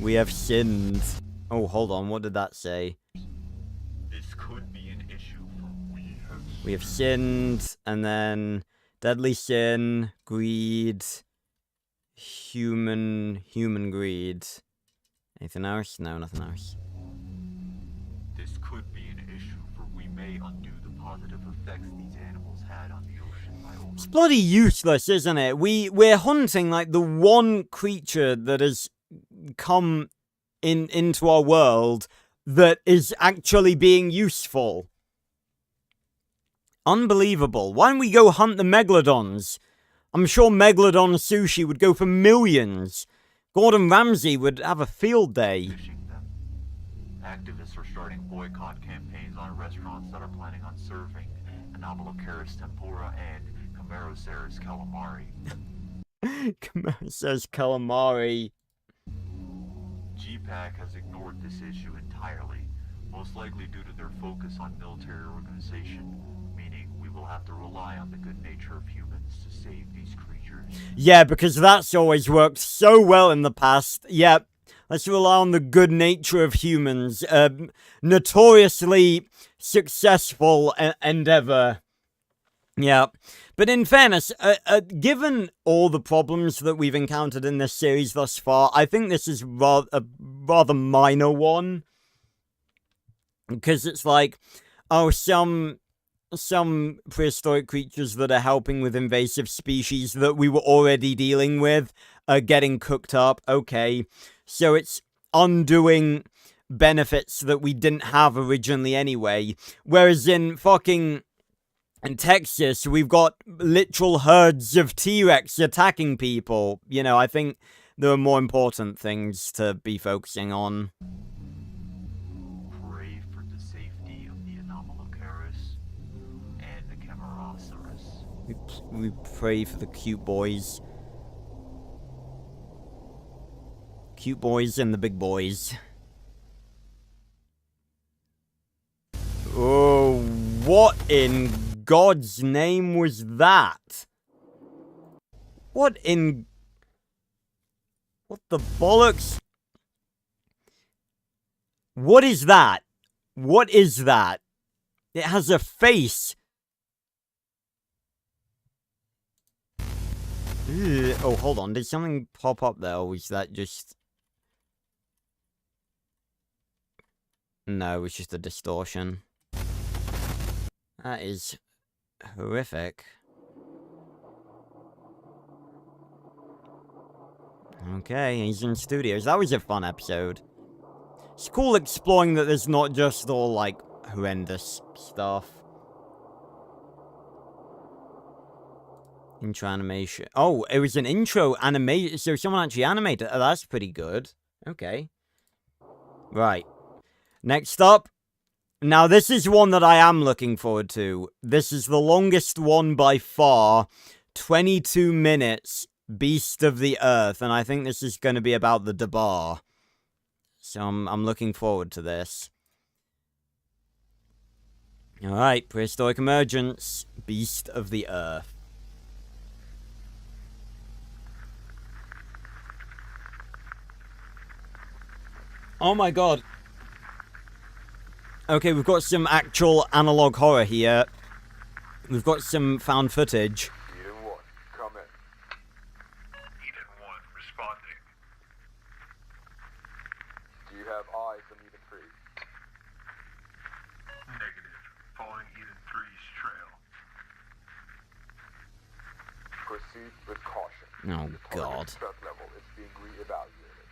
We have sinned. Oh, hold on. What did that say? This could be an issue for we have We have sinned, and then deadly sin, greed, human greed. Anything else? No, nothing else. This could be an issue for we may undo the positive effects these animals had on the ocean by It's bloody useless, isn't it? We're hunting like the one creature that has come into our world that is actually being useful. Unbelievable. Why don't we go hunt the megalodons? I'm sure megalodon sushi would go for millions. Gordon Ramsay would have a field day. fishing them. Activists are starting boycott campaigns on restaurants that are planning on serving Anomalocaris tempura and Camaroceras calamari. Says calamari. GPAC has ignored this issue entirely, most likely due to their focus on military organization, meaning we will have to rely on the good nature of humans to save these creatures. Yeah, because that's always worked so well in the past. Yep. Let's rely on the good nature of humans. Notoriously successful endeavor. Yeah. But in fairness, given all the problems that we've encountered in this series thus far, I think this is a rather minor one. Because it's like, oh, some prehistoric creatures that are helping with invasive species that we were already dealing with are getting cooked up. Okay. So it's undoing benefits that we didn't have originally anyway. Whereas in Texas, we've got literal herds of T-Rex attacking people. You know, I think there are more important things to be focusing on. Pray for the safety of the Anomalocaris and the Camaroceras. We pray for the cute boys. Cute boys and the big boys. Oh, what in God's name was that? What the bollocks? What is that? What is that? It has a face. Ugh. Oh, hold on. Did something pop up there, or was that just... No, it was just a distortion. That is horrific. Okay, he's in studios. That was a fun episode. It's cool exploring that there's not just all, like, horrendous stuff. Intro animation. Oh, it was an intro animation. So someone actually animated it. Oh, that's pretty good. Okay. Right. Next up. Now, this is one that I am looking forward to. This is the longest one by far. 22 minutes. Beast of the Earth. And I think this is going to be about the Dabar. So I'm looking forward to this. Alright, Prehistoric Emergence. Beast of the Earth. Oh my god. Okay, we've got some actual analog horror here. We've got some found footage. Eden 1, come in. Eden 1, responding. Do you have eyes on Eden 3? Negative. Following Eden 3's trail. Proceed with caution. Oh, The God. target's threat level is being re-evaluated.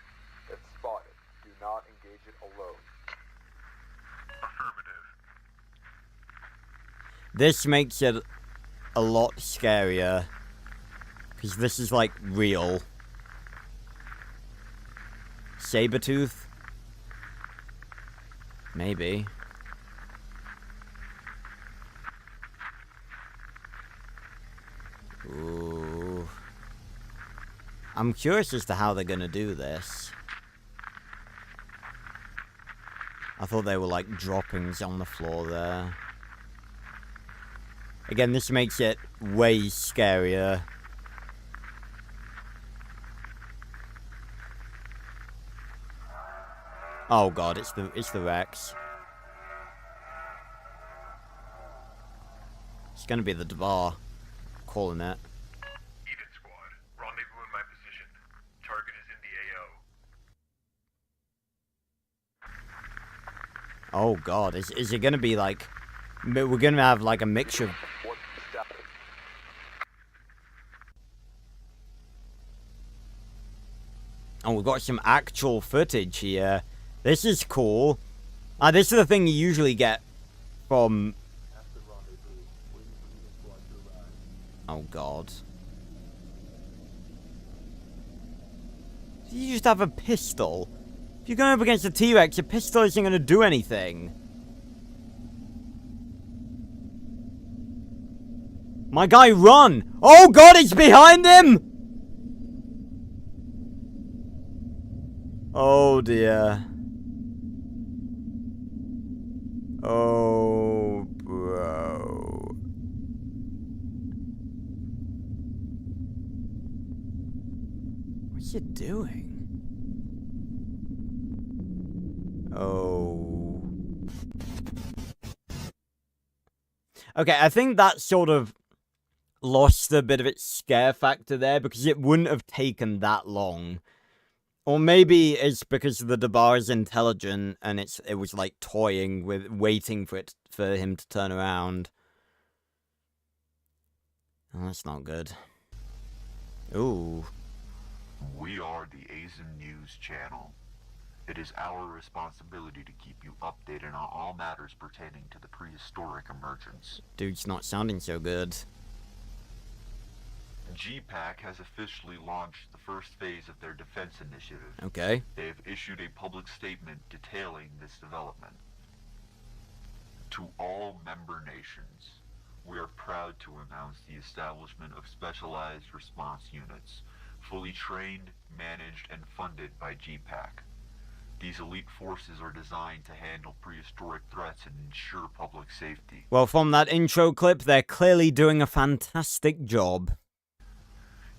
If spotted, do not engage it alone. Affirmative. This makes it a lot scarier. Because this is, like, real. Sabertooth? Maybe. Ooh. I'm curious as to how they're gonna do this. I thought they were like droppings on the floor there. Again, this makes it way scarier. Oh god, it's the Rex. It's gonna be the Dabar. Calling it. Eden Squad, rendezvous in my position. Target is in the AO. Oh god, is it gonna be like... We're gonna have like a mixture of... What status? Oh, we've got some actual footage here. This is cool. This is the thing you usually get from... Oh god. You just have a pistol. If you're going up against a T-Rex, a pistol isn't going to do anything. My guy, run! Oh god, it's behind him! Oh dear. Oh, bro. What's it doing? Oh. Okay, I think that sort of lost a bit of its scare factor there because it wouldn't have taken that long. Or maybe it's because the Dabar is intelligent and it was like toying with waiting for him to turn around. Oh, that's not good. Ooh. We are the ASIN News channel. It is our responsibility to keep you updated on all matters pertaining to the prehistoric emergence. Dude's not sounding so good. GPAC has officially launched the first phase of their defense initiative. Okay. They have issued a public statement detailing this development. To all member nations, we are proud to announce the establishment of specialized response units, fully trained, managed, and funded by GPAC. These elite forces are designed to handle prehistoric threats and ensure public safety. Well, from that intro clip, they're clearly doing a fantastic job.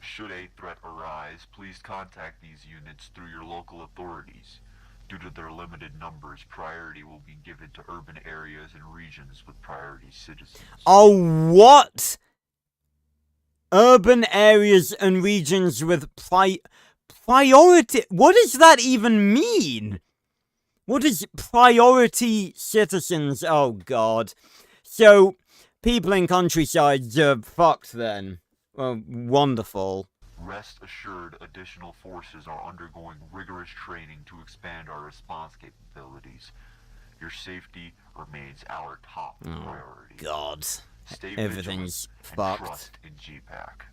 Should a threat arise, please contact these units through your local authorities. Due to their limited numbers, priority will be given to urban areas and regions with priority citizens. Oh, what? Urban areas and regions with priority? What does that even mean? What is priority citizens? Oh, God. So, people in countrysides are fucked then. Well, wonderful. Rest assured, additional forces are undergoing rigorous training to expand our response capabilities. Your safety remains our top priority. God. Stay Everything's vigilant and fucked. trust in GPAC.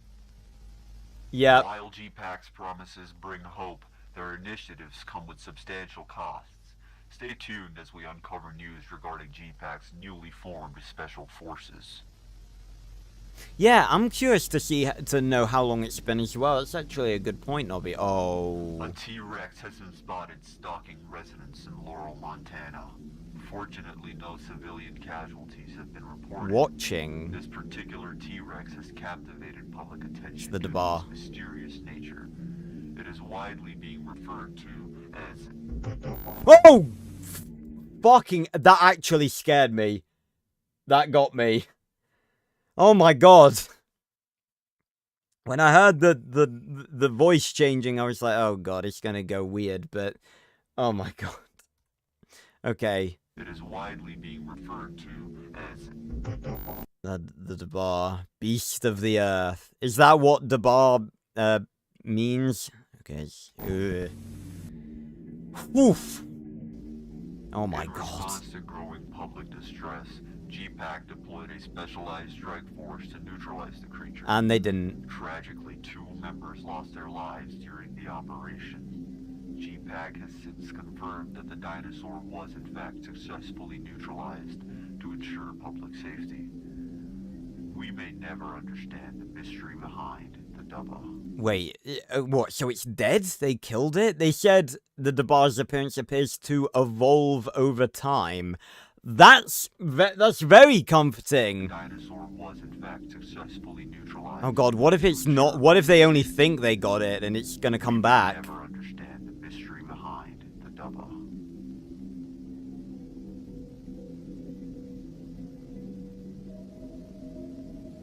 Yep. While GPAC's promises bring hope, Their initiatives come with substantial costs. Stay tuned as we uncover news regarding GPAC's newly formed Special Forces. Yeah, I'm curious to know how long it's been as well. It's actually a good point, Nobby. Oh. A T-Rex has been spotted stalking residents in Laurel, Montana. Fortunately, no civilian casualties have been reported. Watching. This particular T-Rex has captivated public attention the due to Dabar. its mysterious nature. It is widely being referred to as... Oh! Fucking... That actually scared me. That got me. Oh my god. When I heard the voice changing, I was like, oh god, it's gonna go weird, but... Oh my god. Okay. It is widely being referred to as... The Dabar. Beast of the Earth. Is that what Dabar, means? Okay. Oof. Oh my In god. response to growing public distress, GPAC deployed a specialized strike force to neutralize the creature. And they didn't. Tragically, 2 members lost their lives during the operation. GPAC has since confirmed that the dinosaur was in fact successfully neutralized to ensure public safety. We may never understand the mystery behind the Dubba. Wait, what? So it's dead? They killed it? They said the Dabar's appearance appears to evolve over time. That's very comforting. The dinosaur was in fact successfully neutralized. Oh god, what if it's not? What if they only think they got it and it's gonna come back? Never understand the mystery behind the Dubba.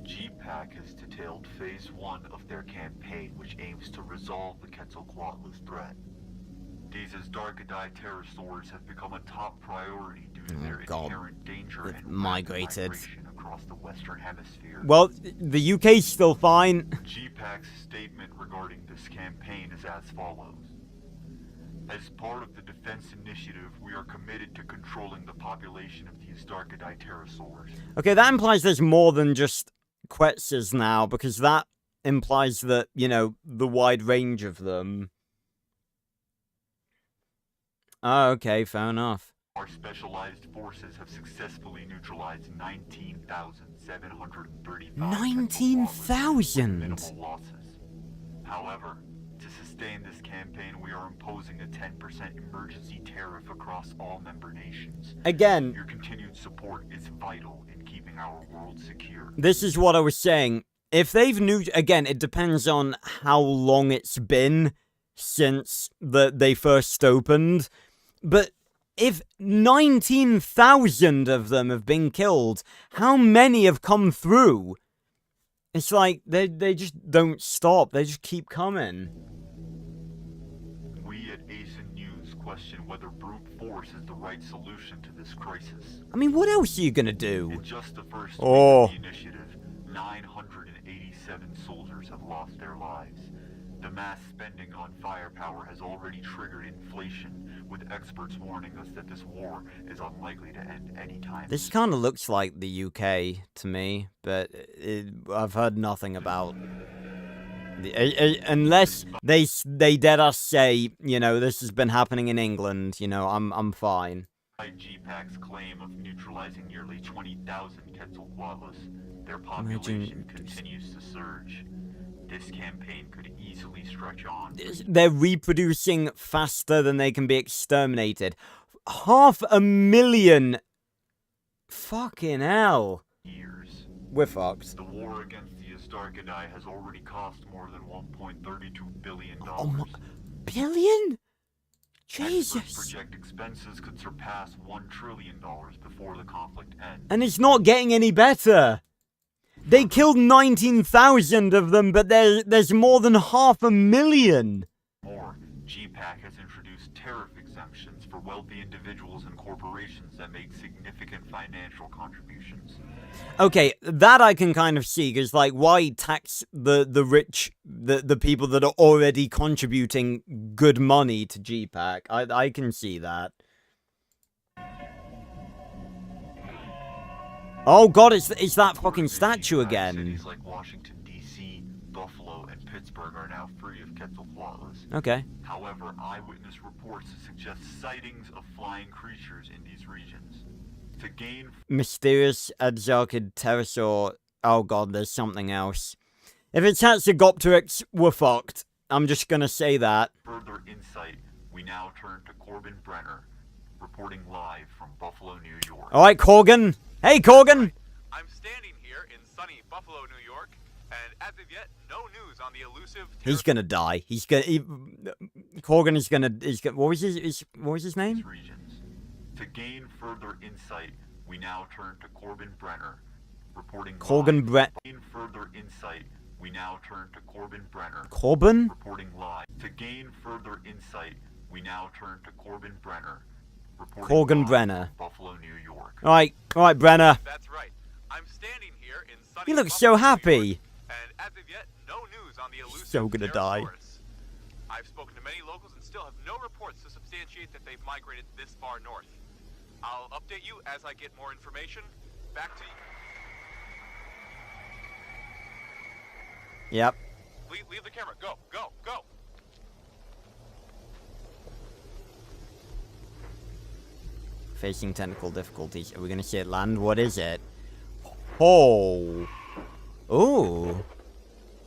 GPAC has detailed Phase 1 of their campaign, which aims to resolve the Quetzalcoatl's threat. These Asdarkadai pterosaurs have become a top priority due to their inherent danger They've and migrated. migration across the Western Hemisphere. Well, the UK's still fine. GPAC's statement regarding this campaign is as follows. As part of the defense initiative, we are committed to controlling the population of the Asdarkadai pterosaurs. Okay, that implies there's more than just Quetzes now, because that implies that, you know, the wide range of them. Oh, okay, fair enough. Our specialized forces have successfully neutralized 19,735 19,000? minimal losses. However, to sustain this campaign, we are imposing a 10% emergency tariff across all member nations. Again, Your continued support is vital in keeping our world secure. this is what I was saying. If they've again, it depends on how long it's been since they first opened. But if 19,000 of them have been killed, how many have come through? It's like they just don't stop. They just keep coming. We at ASIN News question whether brute force is the right solution to this crisis. I mean, what else are you gonna In do? just the first week Oh. of the initiative, 987 soldiers have lost their lives. The mass spending on firepower has already triggered inflation, with experts warning us that this war is unlikely to end anytime. This kind of looks like the UK to me, but I've heard nothing about. Unless they dare us say, you know, this has been happening in England, you know, I'm fine. GPAC's claim of neutralizing nearly 20,000 Quetzalcoatlus, their population continues to surge. This campaign could easily stretch on. They're reproducing faster than they can be exterminated. 500,000. Fucking hell. Years. We're fucked. The war against the Asdarkadai has already cost more than $1.32 billion. Oh my... Billion? Experts Jesus. project expenses could surpass $1 trillion before the conflict ends. And it's not getting any better. They killed 19,000 of them, but there's more than 500,000. More, GPAC has introduced tariff exemptions for wealthy individuals and corporations that make significant financial contributions. Okay, that I can kind of see, because, like, why tax the rich, the people that are already contributing good money to GPAC? I can see that. Oh god, it's that fucking statue again. Cities like Washington, D.C., Buffalo and Pittsburgh are now free of Quetzalcoatlus. Okay. However, eyewitness reports suggest sightings of flying creatures in these regions. To gain Mysterious Adzarchid pterosaur. Oh god, there's something else. If it's Hatzegopteryx, we're fucked. I'm just gonna say that. further insight, we now turn to Corbin Brenner, reporting live from Buffalo, New York. Alright, Corgan. Hey, Corgan! I'm standing here in sunny Buffalo, New York, and as of yet, no news on the elusive. He's gonna die. Corgan is gonna. What was his name? These regions. To gain further insight, we now turn to Corbin Brenner, reporting Corgan live. To gain further insight, we now turn to Corbin Brenner, Corbin? reporting live. To gain further insight, we now turn to Corbin Brenner, reporting Corgan live Brenner. from Buffalo, New York. Alright, Brenner. That's right. I'm standing here in sunny. He looks Buffalo, so happy. New York, and as of yet, no news on the elusive. So gonna die. Pterosaurus. I've spoken to many locals and still have no reports to substantiate that they've migrated this far north. I'll update you as I get more information. Back to you. Yep. Leave the camera. Go, go, go. Facing technical difficulties. Are we gonna see it land? What is it? Oh. Ooh.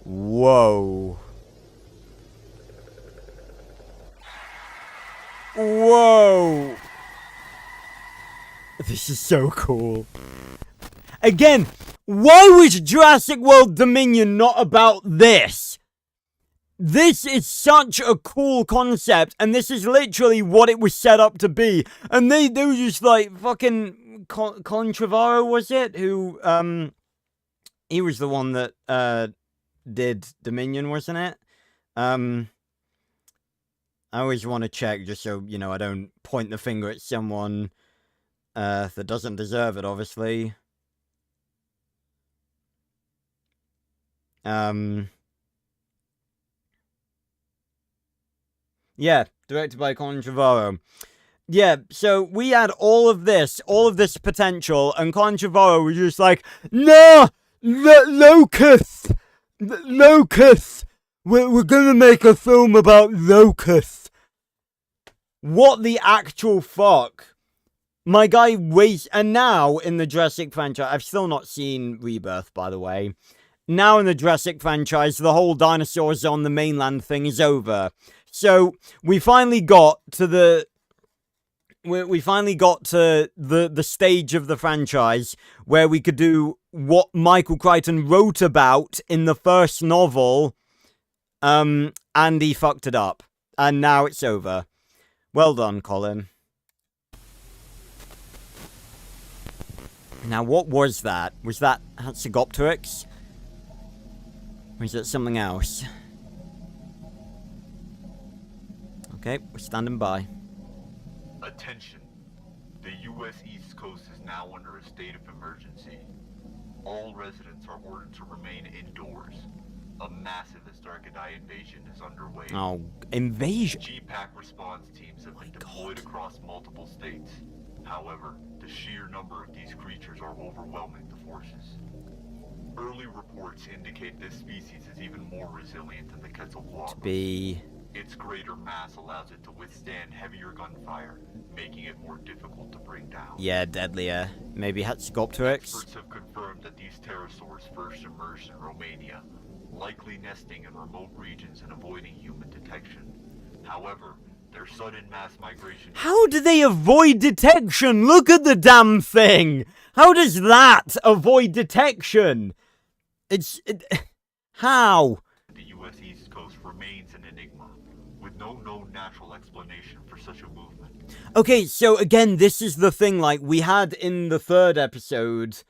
Whoa. Whoa. This is so cool. Again, why was Jurassic World Dominion not about this? This is such a cool concept, and this is literally what it was set up to be. And they were just like, fucking Colin Trevorrow, was it? Who, he was the one that, did Dominion, wasn't it? I always want to check, just so, you know, I don't point the finger at someone, that doesn't deserve it, obviously. Yeah, directed by Colin Trevorrow. Yeah, so we had all of this potential, and Colin Trevorrow was just like, no, Locust, we're gonna make a film about Locust. What the actual fuck? My guy wastes, and now in the Jurassic franchise, I've still not seen Rebirth, by the way. Now in the Jurassic franchise, the whole dinosaurs on the mainland thing is over. So we finally got to the stage of the franchise where we could do what Michael Crichton wrote about in the first novel, and he fucked it up, and now it's over. Well done, Colin. Now, what was that? Was that Hatzegopteryx? Or is it something else? Okay, we're standing by. Attention. The U.S. East Coast is now under a state of emergency. All residents are ordered to remain indoors. A massive Astarchidae invasion is underway. Oh, invasion? GPAC response teams have been deployed across multiple states. However, the sheer number of these creatures are overwhelming the forces. Early reports indicate this species is even more resilient than the Quetzalcoatlus. Its greater mass allows it to withstand heavier gunfire, making it more difficult to bring down. Yeah, deadlier. Maybe Hatzegopteryx? Experts have confirmed that these pterosaurs first emerged in Romania, likely nesting in remote regions and avoiding human detection. However, their sudden mass migration... How do they avoid detection? Look at the damn thing! How does that avoid detection? How? The U.S. East Coast remains an enigma, with no known natural explanation for such a movement. Okay, so again, this is the thing, like, we had in the third episode,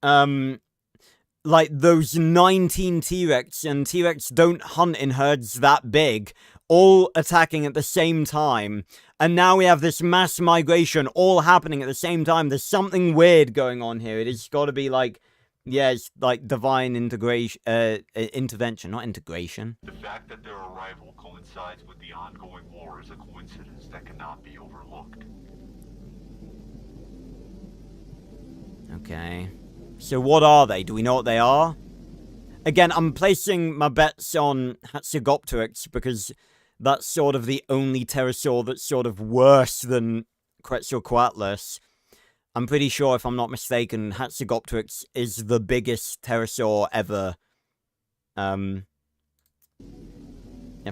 like, those 19 T-Rex, and T-Rex don't hunt in herds that big, all attacking at the same time, and now we have this mass migration all happening at the same time. There's something weird going on here. It has got to be, like, yeah, it's like divine integration, intervention, not integration. The fact that their arrival coincides with the ongoing war is a coincidence that cannot be overlooked. Okay. So what are they? Do we know what they are? again, I'm placing my bets on Hatzegopteryx because that's sort of the only pterosaur that's sort of worse than Quetzalcoatlus. I'm pretty sure, if I'm not mistaken, Hatzegopteryx is the biggest pterosaur ever. If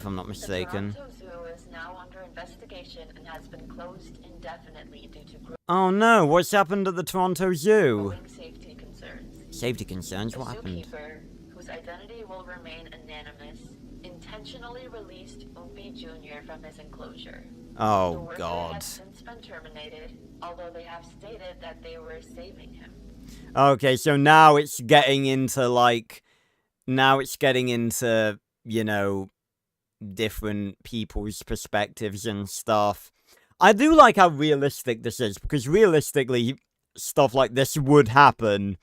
I'm not mistaken. The Toronto Zoo is now under investigation and has been closed indefinitely due to Oh no, what's happened at the Toronto Zoo? growing safety concerns. Safety concerns? What The happened? zookeeper, whose identity will remain anonymous, intentionally released Oompi Jr. from his enclosure. The Oh worker god. has since been terminated, although they have stated that they were saving him. Okay, so now it's getting into, like... Now it's getting into, you know, different people's perspectives and stuff. I do like how realistic this is, because realistically, stuff like this would happen.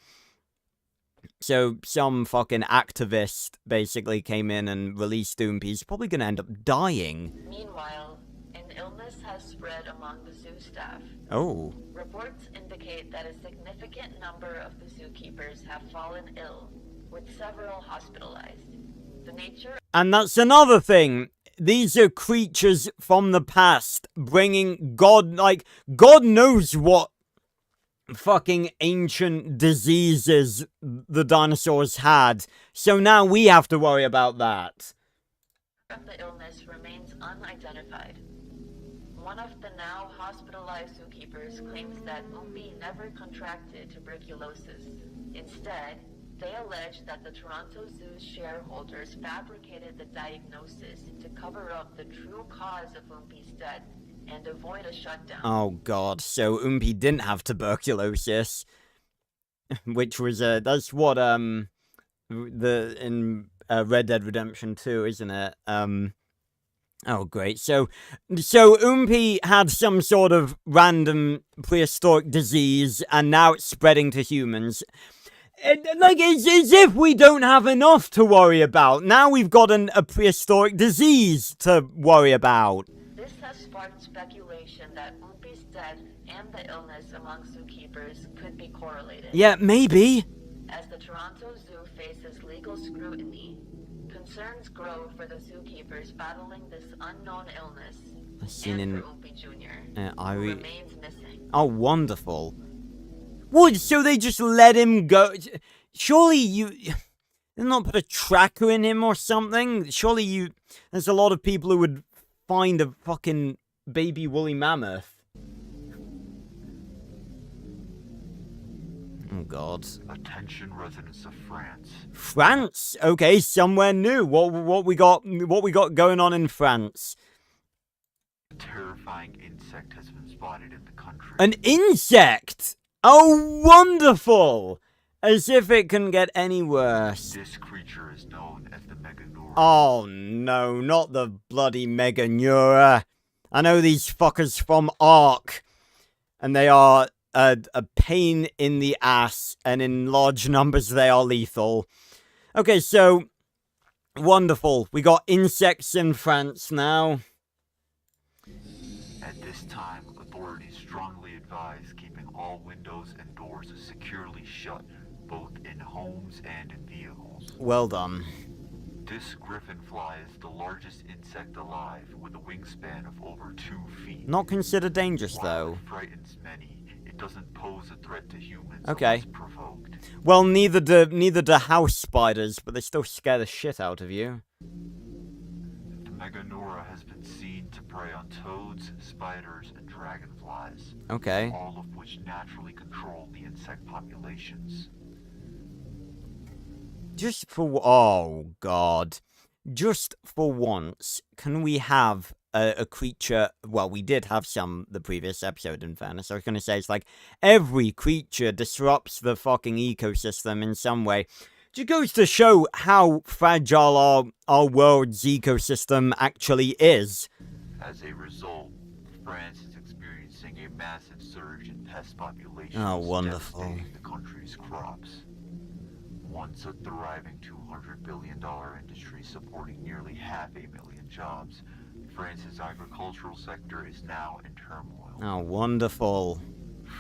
So, some fucking activist basically came in and released Oompi. He's probably gonna end up dying. Meanwhile, an illness has spread among the zoo staff. Oh. Reports indicate that a significant number of the zookeepers have fallen ill, with several hospitalized. The nature And that's another thing. These are creatures from the past bringing God knows what fucking ancient diseases the dinosaurs had. So now we have to worry about that. of the illness remains unidentified. One of the now hospitalized zookeepers claims that Oompi never contracted tuberculosis. Instead, they allege that the Toronto Zoo's shareholders fabricated the diagnosis to cover up the true cause of Oompi's death and avoid a shutdown. Oh god, so Oompi didn't have tuberculosis. Which was, that's what, in Red Dead Redemption 2, isn't it? Oh great, so Oompi had some sort of random prehistoric disease, and now it's spreading to humans. It's as if we don't have enough to worry about. Now we've got a prehistoric disease to worry about. This has sparked speculation that Oompi's death and the illness among zookeepers could be correlated. Yeah, maybe. As the Toronto Zoo faces legal scrutiny, concerns grow for the zookeepers battling this unknown illness, I've seen and in for Oompi Jr., who remains missing. Oh, wonderful. What, so they just let him go? Surely they'll not put a tracker in him or something? Surely there's a lot of people who would find a fucking baby woolly mammoth. Oh god. Attention residents of France. France? Okay, somewhere new. What we got going on in France? A terrifying insect has been spotted in the country. An insect? Oh, wonderful! As if it can get any worse. This creature is known as the Meganeura. Oh no, not the bloody Meganeura. I know these fuckers from Ark, and they are a pain in the ass, and in large numbers they are lethal. Okay, so, wonderful. We got insects in France now. At this time, authorities strongly advise keeping all windows and doors securely shut, both in homes and in vehicles. Well done. This griffin fly is the largest insect alive, with a wingspan of over 2 feet. Not considered dangerous, While though. it frightens many, it doesn't pose a threat to humans Okay. unless provoked. Well, neither do house spiders, but they still scare the shit out of you. The Meganeura has been seen to prey on toads, spiders, and dragonflies, Okay. all of which naturally control the insect populations. Oh god. Just for once, can we have a creature? Well, we did have some the previous episode, in fairness. I was gonna say, it's like every creature disrupts the fucking ecosystem in some way. Just goes to show how fragile our world's ecosystem actually is. As a result, France is experiencing a massive surge in pest populations, Oh, wonderful. devastating the country's crops. Once a thriving $200 billion industry supporting nearly 500,000 jobs, France's agricultural sector is now in turmoil. Oh, wonderful.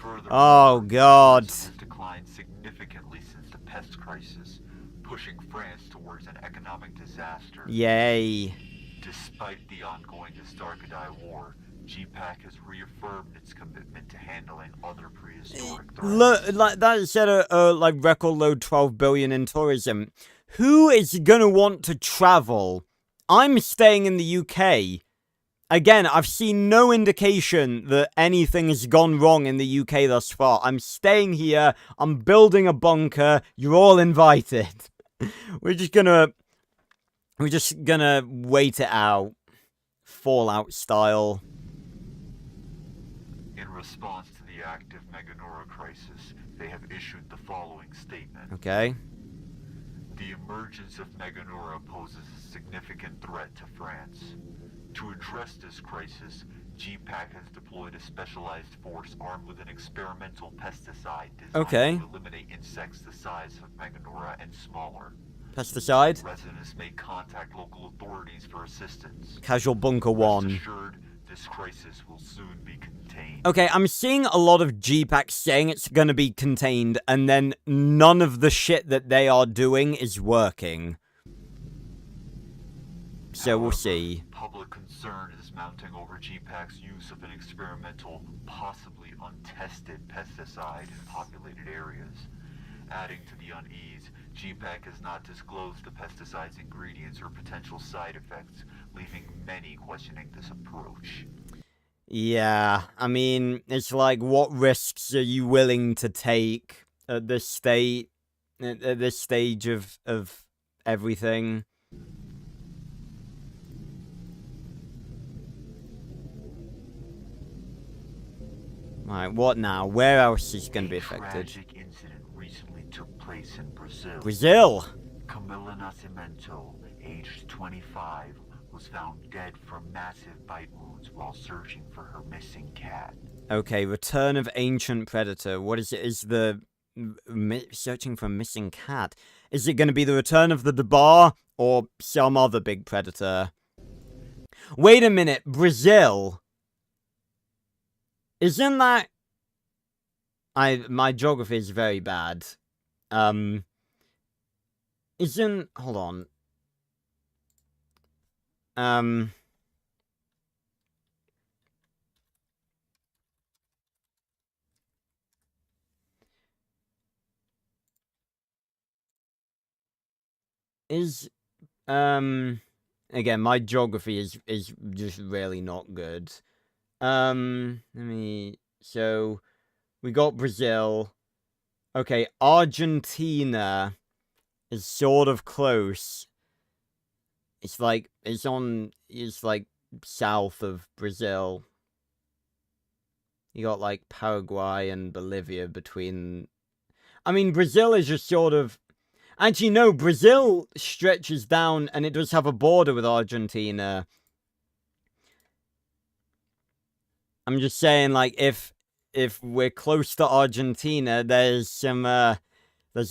Furthermore, Oh, God. tourism has declined significantly since the pest crisis, pushing France towards an economic disaster. Yay. Despite the ongoing Cicada War, GPAC has reaffirmed its commitment to handling other prehistoric threats. Look, like that said, like record load 12 billion in tourism. Who is gonna want to travel? I'm staying in the UK. Again, I've seen no indication that anything has gone wrong in the UK thus far. I'm staying here. I'm building a bunker. You're all invited. We're just gonna wait it out, Fallout style. In response to the active Meganora crisis, they have issued the following statement. Okay. The emergence of Meganora poses a significant threat to France. To address this crisis, GPAC has deployed a specialized force armed with an experimental pesticide designed to eliminate insects the size of Meganora and smaller. Pesticide? Residents may contact local authorities for assistance. Casual Bunker 1. Rest assured, this crisis will soon be contained. Okay, I'm seeing a lot of GPAC saying it's gonna be contained, and then none of the shit that they are doing is working. So we'll see. Public concern is mounting over GPAC's use of an experimental, possibly untested pesticide in populated areas. Adding to the unease, GPAC has not disclosed the pesticide's ingredients or potential side effects, leaving many questioning this approach. Yeah, I mean, it's like, what risks are you willing to take at this stage of everything? Right, what now? Where else is going to be affected? A tragic incident recently took place in Brazil. Brazil? Camila Nascimento, aged 25, was found dead from massive bite wounds while searching for her missing cat. Okay, return of ancient predator. What is it? Is the searching for a missing cat? Is it going to be the return of the Dabar or some other big predator? Wait a minute, Brazil? Isn't that... my geography is very bad. Hold on. Again, my geography is just really not good. So, we got Brazil. Okay, Argentina is sort of close. It's like south of Brazil. You got like Paraguay and Bolivia between. I mean, Brazil is just sort of. Actually, no, Brazil stretches down and it does have a border with Argentina. I'm just saying, like, if we're close to Argentina, there's a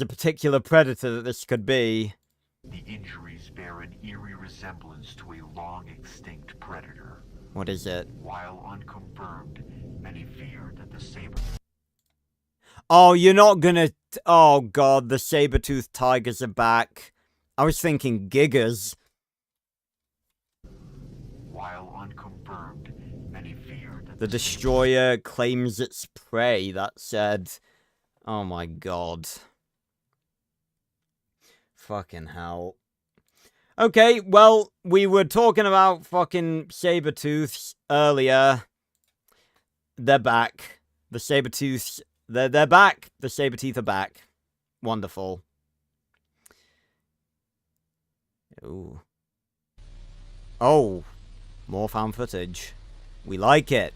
particular predator that this could be. The injuries bear an eerie resemblance to a long-extinct predator. What is it? While unconfirmed, many fear that the saber... Oh, you're not gonna... Oh, God, the saber-toothed tigers are back. I was thinking gigas. While unconfirmed, many fear that the destroyer claims its prey. That said... Oh, my God. Fucking hell. Okay, well, we were talking about fucking saber-tooths earlier. They're back. The saber-tooths... They're back. The saber-teeth are back. Wonderful. Ooh. Oh. More found footage. We like it.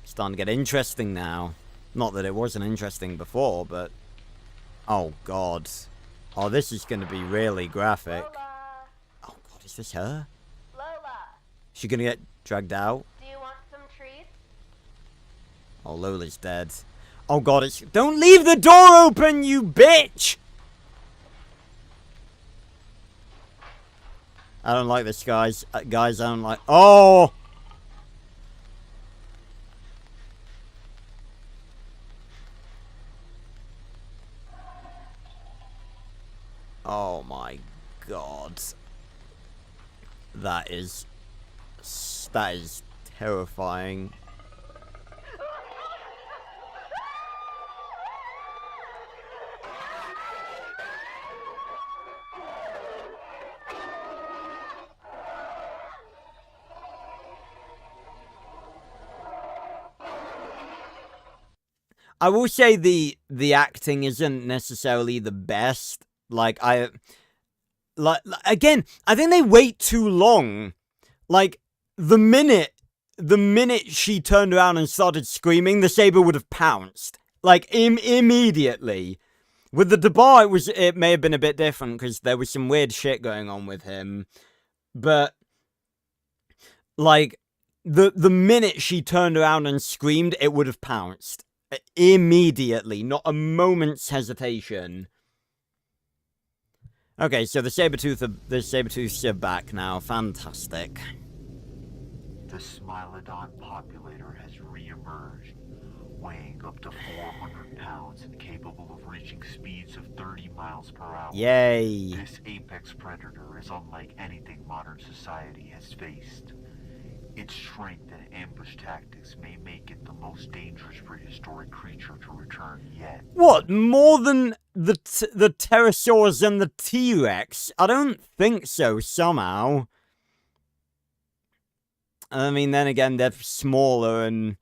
Starting to get interesting now. Not that it wasn't interesting before, but... Oh, God. Oh, this is going to be really graphic. Lola. Oh, God, is this her? Lola, Is she going to get dragged out? do you want some treats? Oh, Lola's dead. Oh, God, it's... Don't leave the door open, you bitch! I don't like this, guys. Guys, I don't like... Oh! Oh my god. That is terrifying. I will say the acting isn't necessarily the best. Like again, I think they wait too long. Like the minute she turned around and started screaming, the saber would have pounced. Like immediately. With the Debar, it may have been a bit different because there was some weird shit going on with him. But like the minute she turned around and screamed, it would have pounced. Immediately, not a moment's hesitation. Okay, so the Sabertooths are back now. Fantastic. The Smilodon populator has re-emerged, weighing up to 400 pounds and capable of reaching speeds of 30 miles per hour. Yay! This apex predator is unlike anything modern society has faced. Its strength and ambush tactics may make it the most dangerous prehistoric creature to return yet. What, more than the pterosaurs and the T-Rex? I don't think so, somehow. I mean, then again, they're smaller and...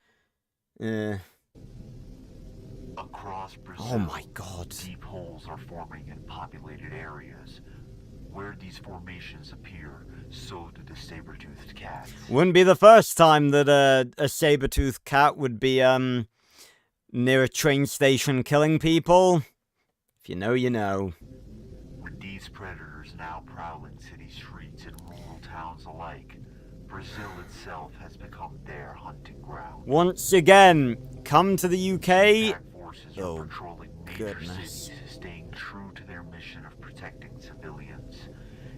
Across Brazil, oh my god. Deep holes are forming in populated areas. Where these formations appear, so do the saber-toothed cats. Wouldn't be the first time that a saber-toothed cat would be, near a train station killing people. If you know, you know. With these predators now prowling city streets and rural towns alike, Brazil itself has become their hunting ground. Once again, come to the UK. Attack forces are patrolling major cities, staying true to their mission of protecting civilians.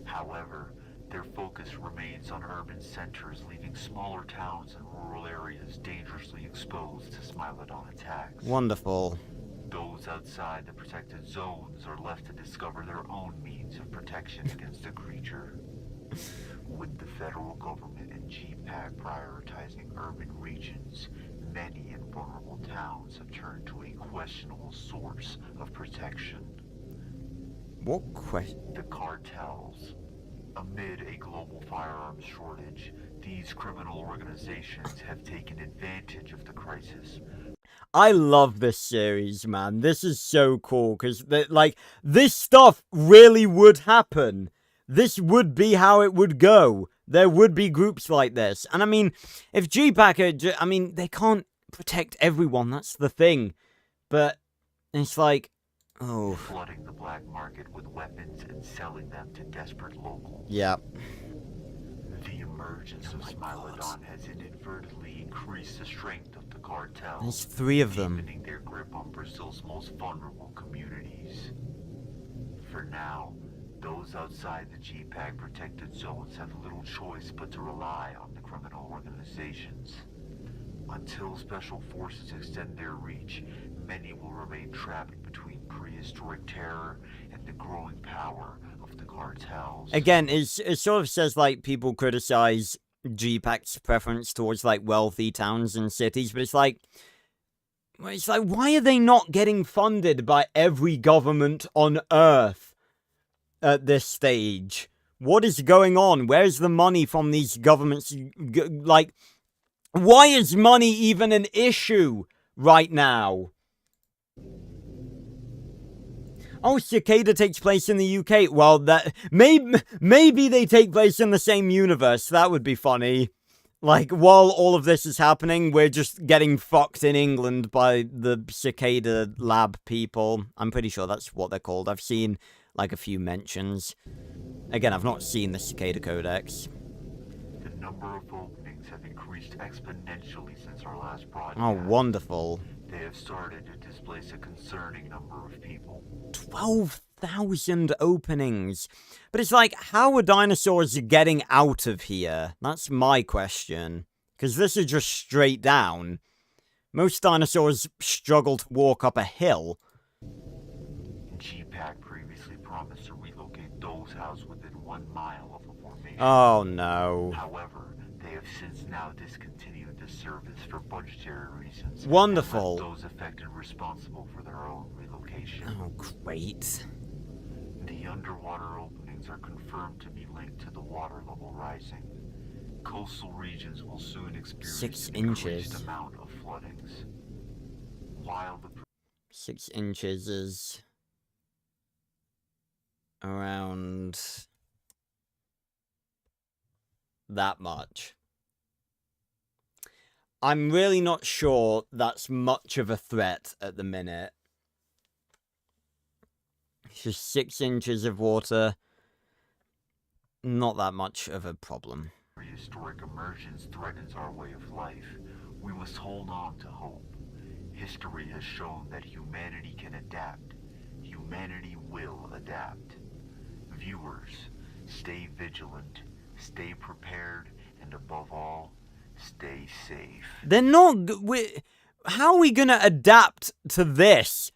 However, their focus remains on urban centers, leaving smaller towns and rural areas dangerously exposed to Smilodon attacks. Wonderful. Those outside the protected zones are left to discover their own means of protection against the creature. With the federal government and GPAC prioritizing urban regions, many and vulnerable towns have turned to a questionable source of protection. What question? The cartels. Amid a global firearms shortage, these criminal organizations have taken advantage of the crisis. I love this series, man. This is so cool, because, like, this stuff really would happen. This would be how it would go. There would be groups like this. And, I mean, if GPAC I mean, they can't protect everyone, that's the thing. But, it's like, oh. Flooding the black market with weapons and selling them to desperate locals. Yep. The emergence of Smilodon has inadvertently increased the strength of the cartel. There's 3 of them. Deepening their grip on Brazil's most vulnerable communities. For now, those outside the GPAC protected zones have little choice but to rely on the criminal organizations. Until special forces extend their reach, many will remain trapped between prehistoric terror and the growing power of the cartels. Again, it sort of says, like, people criticize GPAC's preference towards, like, wealthy towns and cities, but it's like, why are they not getting funded by every government on Earth at this stage? What is going on? Where's the money from these governments? Like, why is money even an issue right now? Oh, Cicada takes place in the UK. Well, that maybe they take place in the same universe. That would be funny. Like, while all of this is happening, we're just getting fucked in England by the Cicada lab people. I'm pretty sure that's what they're called. I've seen, like, a few mentions. Again, I've not seen the Cicada Codex. The number of openings have increased exponentially since our last broadcast. Oh, wonderful. They have started to displace a concerning number of people. 12,000 openings. But it's like, how are dinosaurs getting out of here? That's my question. Because this is just straight down. Most dinosaurs struggle to walk up a hill. GPAC previously promised to relocate housed within 1 mile of the formation. Oh no. However, they have since now discontinued the service for budgetary reasons. Wonderful. And left those affected responsible for their own relocation. Oh, great. The underwater openings are confirmed to be linked to the water level rising. Coastal regions will soon experience 6 an inches. increased amount of floodings. While the 6 inches is around that much. I'm really not sure that's much of a threat at the minute. It's just 6 inches of water. Not that much of a problem. prehistoric emergence threatens our way of life, we must hold on to hope. History has shown that humanity can adapt. Humanity will adapt. Viewers, stay vigilant, stay prepared, and above all, stay safe. They're not... How are we gonna adapt to this?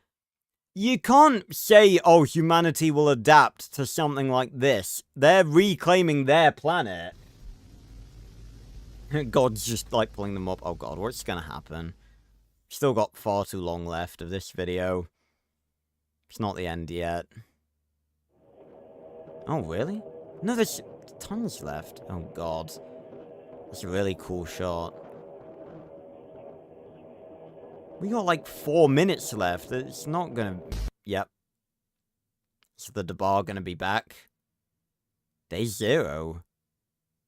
You can't say, oh, humanity will adapt to something like this. They're reclaiming their planet. God's just, like, pulling them up. Oh, God, what's gonna happen? Still got far too long left of this video. It's not the end yet. Oh, really? No, there's tons left. Oh, God. That's a really cool shot. We got like 4 minutes left. It's not gonna... Yep. Is the Debar gonna be back? Day 0.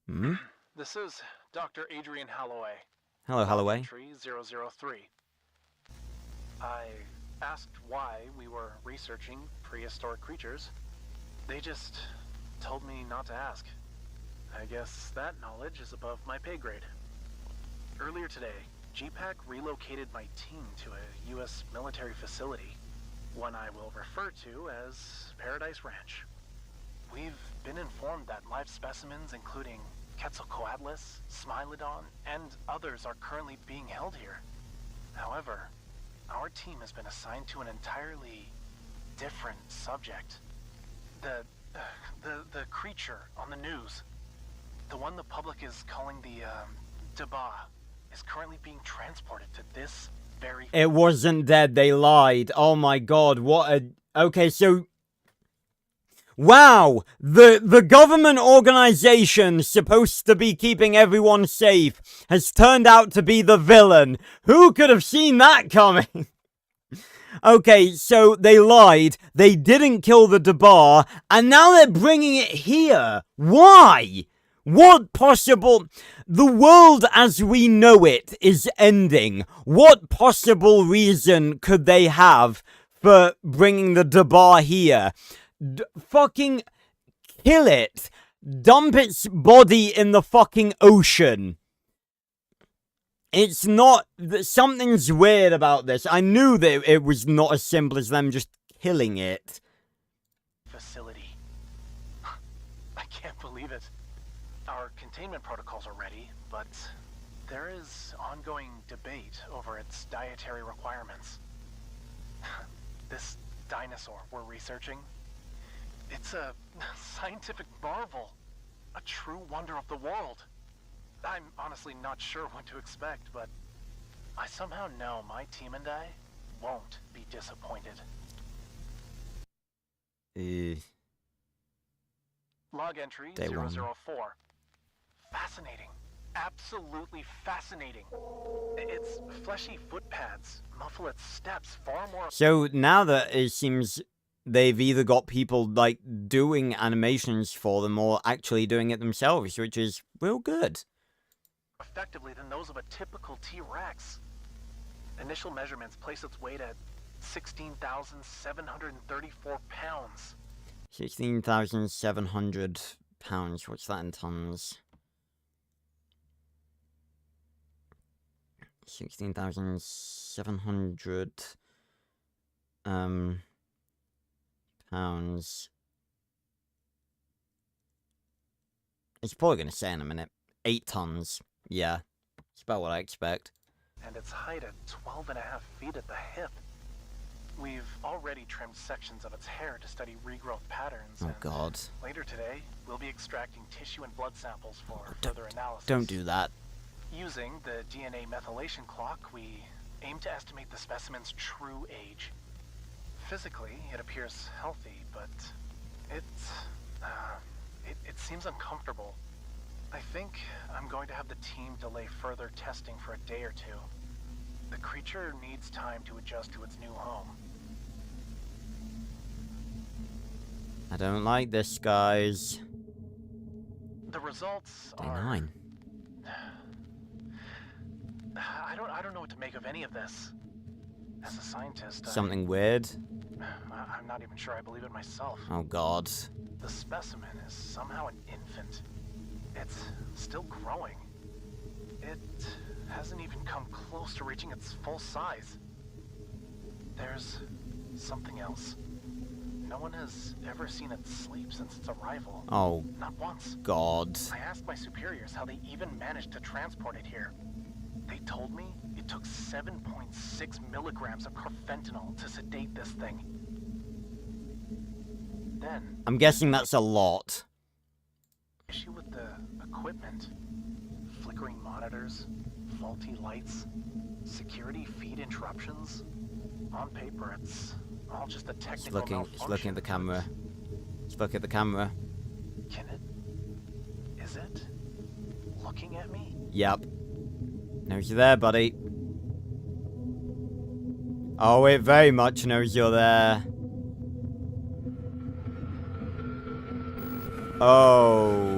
Hmm? This is Dr. Adrian Holloway. Hello, Holloway. Entry 003. I asked why we were researching prehistoric creatures. They just told me not to ask. I guess that knowledge is above my pay grade. Earlier today, GPAC relocated my team to a U.S. military facility, one I will refer to as Paradise Ranch. We've been informed that live specimens including Quetzalcoatlus, Smilodon, and others are currently being held here. However, our team has been assigned to an entirely different subject. The creature on the news, the one the public is calling the Daba, is currently being transported to this very... It wasn't dead, they lied. Oh my God, what a... Okay, so... Wow! The government organization supposed to be keeping everyone safe has turned out to be the villain. Who could have seen that coming? Okay, so they lied, they didn't kill the Debar, and now they're bringing it here. Why? What possible... The world as we know it is ending. What possible reason could they have for bringing the Debar here? Fucking kill it. Dump its body in the fucking ocean. It's not... Something's weird about this. I knew that it was not as simple as them just killing it. Facility. I can't believe it. Our containment protocols are ready, but there is ongoing debate over its dietary requirements. This dinosaur we're researching, it's a scientific marvel, a true wonder of the world. I'm honestly not sure what to expect, but I somehow know my team and I won't be disappointed. Log entry Day 004. 1. Fascinating. Absolutely fascinating. Its fleshy footpads muffle its steps far more... So now that it seems they've either got people, like, doing animations for them or actually doing it themselves, which is real good. effectively than those of a typical T-Rex. Initial measurements place its weight at 16,734 pounds. 16,700 pounds. What's that in tons? 16,700 pounds. It's probably going to say in a minute. 8 tons. Yeah. It's about what I expect. And its height at 12.5 feet at the hip. We've already trimmed sections of its hair to study regrowth patterns. Oh, and God. later today, we'll be extracting tissue and blood samples for further analysis. Don't do that. Using the DNA methylation clock, we aim to estimate the specimen's true age. Physically, it appears healthy, but it seems uncomfortable. I think I'm going to have the team delay further testing for a day or two. The creature needs time to adjust to its new home. I don't like this, guys. The results Day are... 9. I don't know what to make of any of this. As a scientist, Something weird? I'm not even sure I believe it myself. Oh, God. The specimen is somehow an infant. It's still growing. It hasn't even come close to reaching its full size. There's something else. No one has ever seen it sleep since its arrival. Oh, not once. God. I asked my superiors how they even managed to transport it here. They told me it took 7.6 milligrams of carfentanil to sedate this thing. Then... I'm guessing that's a lot. Issue with the equipment. Flickering monitors, faulty lights, security feed interruptions. On paper, it's all just a technical malfunction. It's looking at the camera. Let's look at the camera. Can it? Is it? Looking at me? Yep. Knows you're there, buddy. Oh, it very much knows you're there. Oh.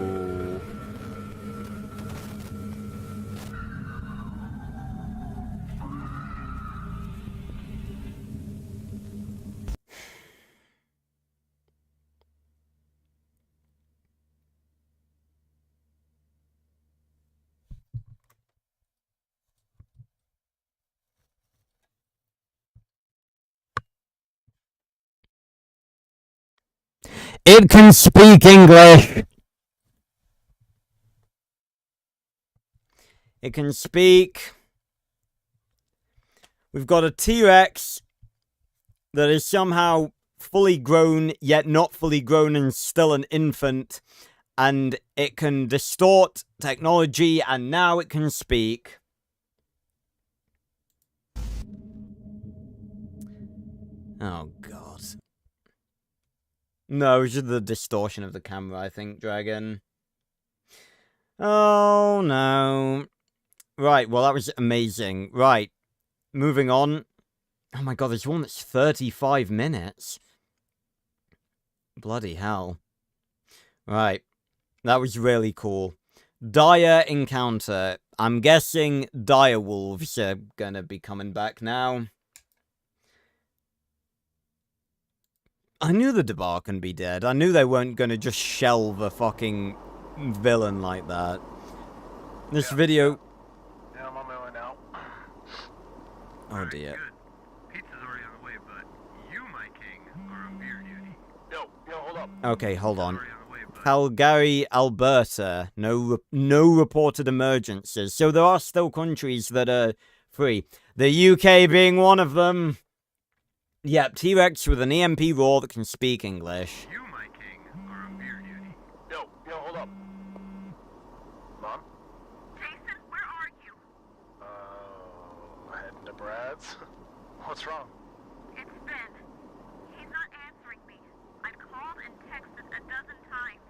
It can speak English. It can speak. We've got a T-Rex that is somehow fully grown, yet not fully grown and still an infant. And it can distort technology, and now it can speak. Oh, God. No, it's just the distortion of the camera, I think, Dragon. Oh, no. Right, well, that was amazing. Right, moving on. Oh my God, there's one that's 35 minutes. Bloody hell. Right, that was really cool. Dire encounter. I'm guessing dire wolves are gonna be coming back now. I knew the Debar can be dead. I knew they weren't going to just shelve a fucking villain like that. This video... Yeah, I'm on my way now. Oh, dear. Good. Pizza's already on the way, but you, my king, are on beer duty. Yo, hold up. Okay, hold on. Already on the way, but Calgary, Alberta. No reported emergencies. So there are still countries that are free. The UK being one of them. Yep, T-Rex with an EMP roar that can speak English. you, my king, are on beer duty. Yo, hold up. Mom? Jason, where are you? Heading to Brad's? What's wrong? It's Ben. He's not answering me. I've called and texted a dozen times.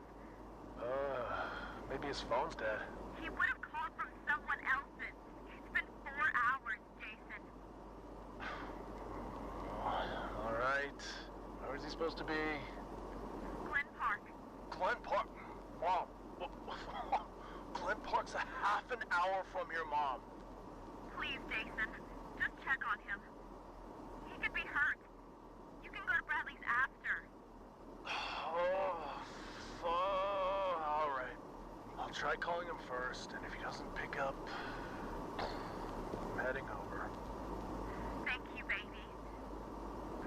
Maybe his phone's dead. He would have called from someone else's. It's been 4 hours, Jason. Alright. Where is he supposed to be? Glen Park. Glen Park? Mom. Glen Park's a half an hour from your mom. Please, Jason. Just check on him. He could be hurt. You can go to Bradley's after. Alright. I'll try calling him first, and if he doesn't pick up, I'm heading over. Thank you, baby.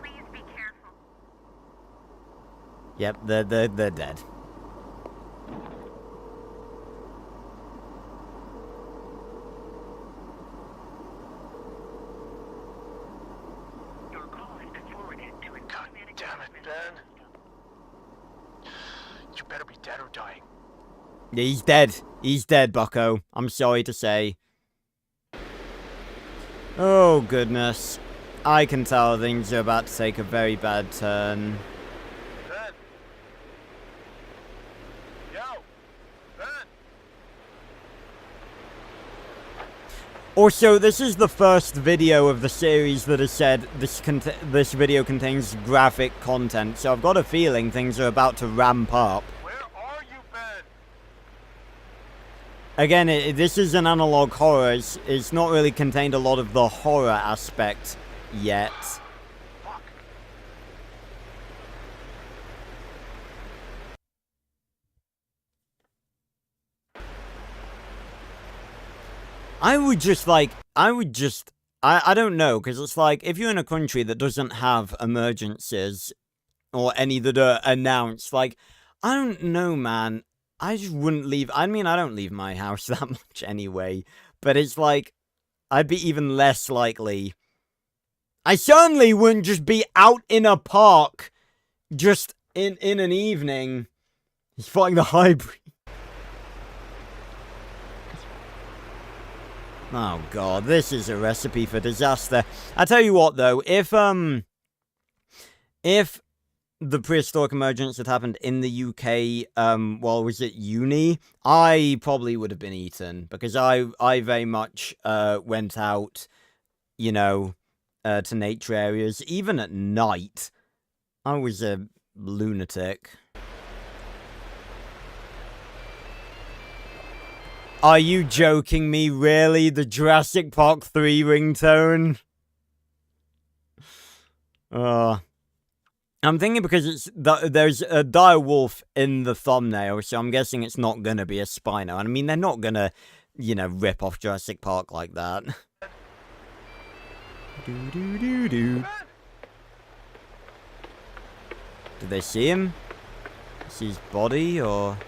Please be careful. Yep, they're dead. Your call has been are dying. He's dead. He's dead, bucko. I'm sorry to say. Oh, goodness. I can tell things are about to take a very bad turn. Ben! Yo! Ben! Also, this is the first video of the series that has said this video contains graphic content, so I've got a feeling things are about to ramp up. Where are you, Ben? Again, this is an analog horror. It's not really contained a lot of the horror aspect yet. Fuck. I don't know, because it's like, if you're in a country that doesn't have emergencies, or any that are announced, like, I don't know, man. I just wouldn't leave. I mean, I don't leave my house that much anyway, but it's like, I'd be even less likely. I certainly wouldn't just be out in a park, just in an evening. He's fighting the hybrid. Oh god, this is a recipe for disaster. I tell you what though, if the Prehistoric Emergence had happened in the UK, while I was at uni, I probably would have been eaten, because I very much, went out, you know, to nature areas, even at night. I was a lunatic. Are you joking me, really? The Jurassic Park 3 ringtone? I'm thinking because there's a dire wolf in the thumbnail, so I'm guessing it's not gonna be a Spino. And I mean, they're not gonna, you know, rip off Jurassic Park like that. Do. Did they see him? See his body, or...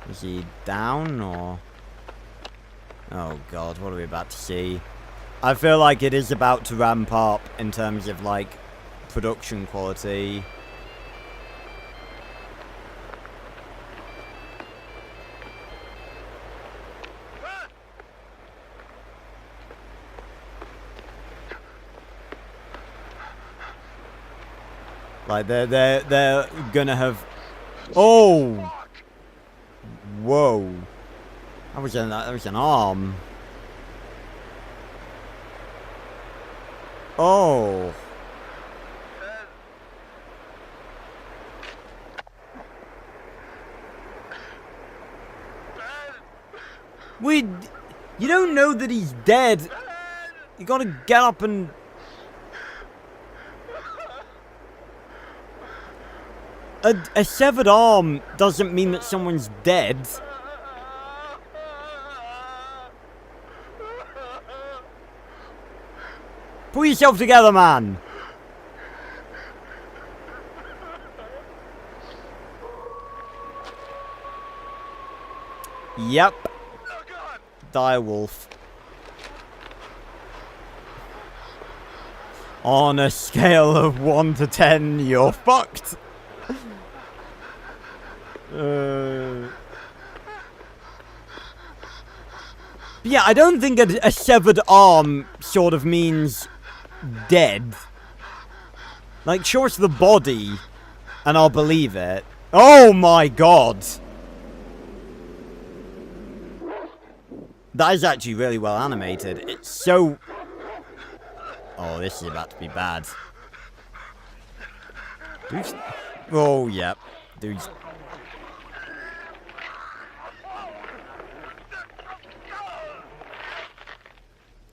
Is he down, or... Oh god, what are we about to see? I feel like it is about to ramp up in terms of, like, production quality. Like, they're gonna have... Oh! Whoa. That was an arm. Oh. Wait, you don't know that he's dead. You gotta get up and... A severed arm doesn't mean that someone's dead. Pull yourself together, man. Yep. Direwolf. On a scale of 1 to 10, you're fucked. Yeah, I don't think a severed arm sort of means dead. Like, show us the body, and I'll believe it. Oh my god! That is actually really well animated. It's so... Oh, this is about to be bad. Dude's... Oh, yep. Dude's...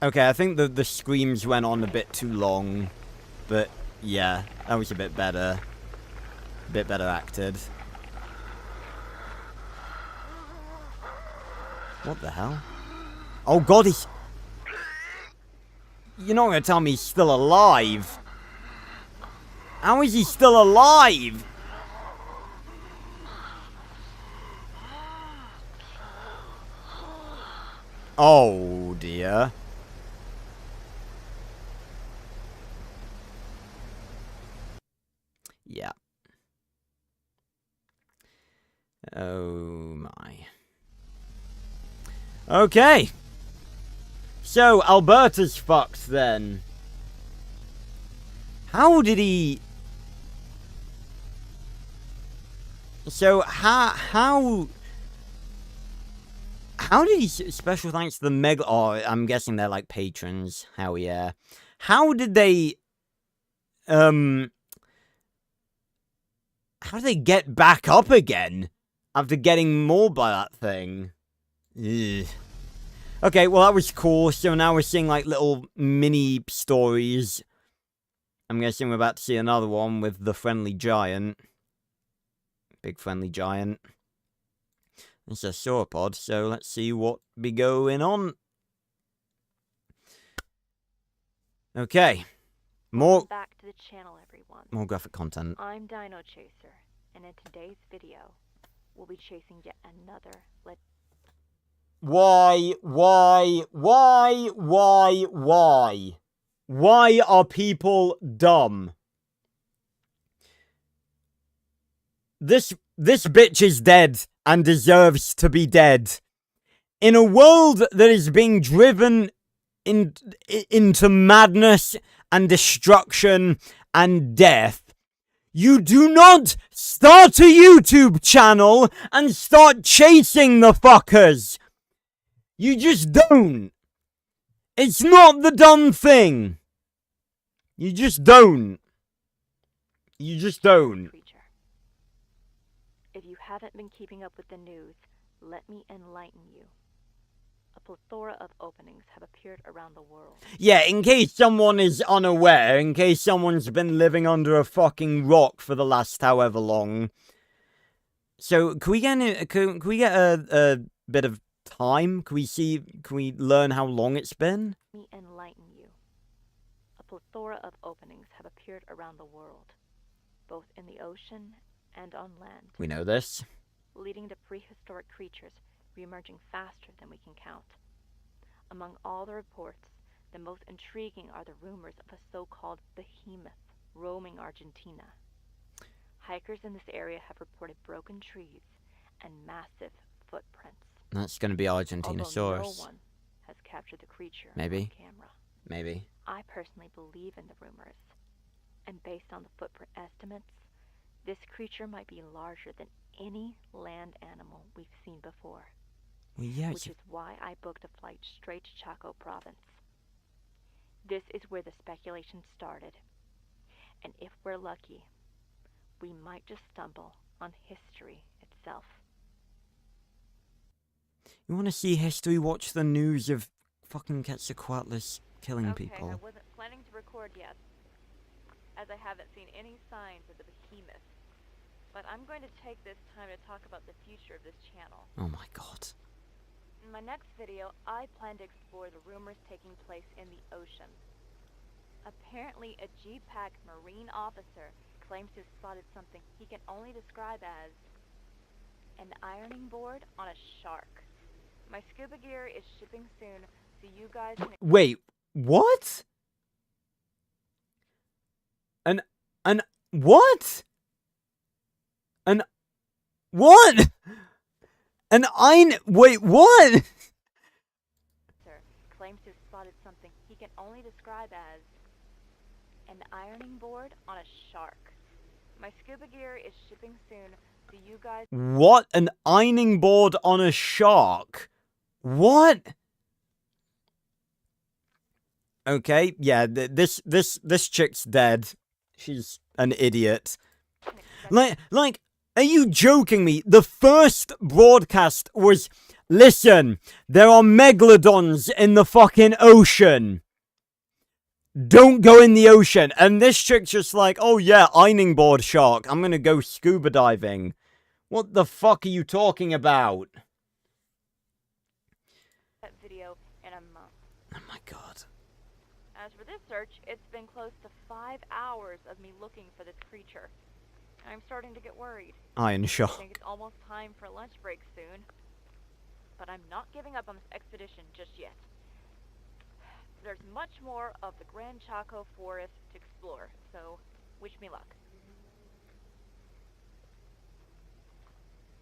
Okay, I think the screams went on a bit too long. But, yeah, that was a bit better. A bit better acted. What the hell? Oh god, he's... You're not gonna tell me he's still alive. How is he still alive? Oh dear. Oh my. Okay. So, Alberta's fucked then. How did he... So, how did he... Special thanks to the Mega... Oh, I'm guessing they're like patrons. Hell yeah. How did they... How did they get back up again? After getting mauled by that thing? Ugh. Okay, well that was cool. So now we're seeing like little mini stories. I'm guessing we're about to see another one with the friendly giant. Big friendly giant. It's a sauropod, so let's see what be going on. Okay. Welcome back to the channel, everyone. More graphic content. I'm Dino Chaser, and in today's video, we'll be chasing yet another Why? Why are people dumb? This bitch is dead and deserves to be dead. In a world that is being driven into madness and destruction and death, you do not start a YouTube channel and start chasing the fuckers. You just don't. It's not the dumb thing. You just don't. You just don't. creature. If you haven't been keeping up with the news, let me enlighten you. A plethora of openings have appeared around the world. Yeah, in case someone is unaware, in case someone's been living under a fucking rock for the last however long. So, can we get a bit of time? Can we learn how long it's been? Let me enlighten you. A plethora of openings have appeared around the world, both in the ocean and on land. We know this. Leading to prehistoric creatures re-emerging faster than we can count. Among all the reports, the most intriguing are the rumors of a so-called behemoth roaming Argentina. Hikers in this area have reported broken trees and massive footprints. That's going to be Argentinosaurus. Although no one has captured the creature Maybe. on camera. Maybe. I personally believe in the rumors, and based on the footprint estimates, this creature might be larger than any land animal we've seen before. Well, yeah, which is why I booked a flight straight to Chaco province. This is where the speculation started, and if we're lucky, we might just stumble on history itself. You want to see history? Watch the news of fucking Quetzalcoatlus killing Okay, people. I wasn't planning to record yet, as I haven't seen any signs of the behemoth. But I'm going to take this time to talk about the future of this channel. Oh my god. In my next video, I plan to explore the rumors taking place in the ocean. Apparently, a GPAC Marine officer claims to have spotted something he can only describe as an ironing board on a shark. My scuba gear is shipping soon, so you guys can... Wait, what? What? What? Wait, what? Claims to have spotted something he can only describe as an ironing board on a shark. My scuba gear is shipping soon, so you guys... What? An ironing board on a shark? What? Okay, yeah, this chick's dead. She's an idiot. Like, are you joking me? The first broadcast was, listen, there are megalodons in the fucking ocean. Don't go in the ocean. And this chick's just like, oh yeah, ironing board shark. I'm gonna go scuba diving. What the fuck are you talking about? That video in a month. Oh my god. As for this search, it's been close to 5 hours of me looking for this creature. I'm starting to get worried. Iron I shark. think it's almost time for lunch break soon. But I'm not giving up on this expedition just yet. There's much more of the Grand Chaco Forest to explore, so wish me luck.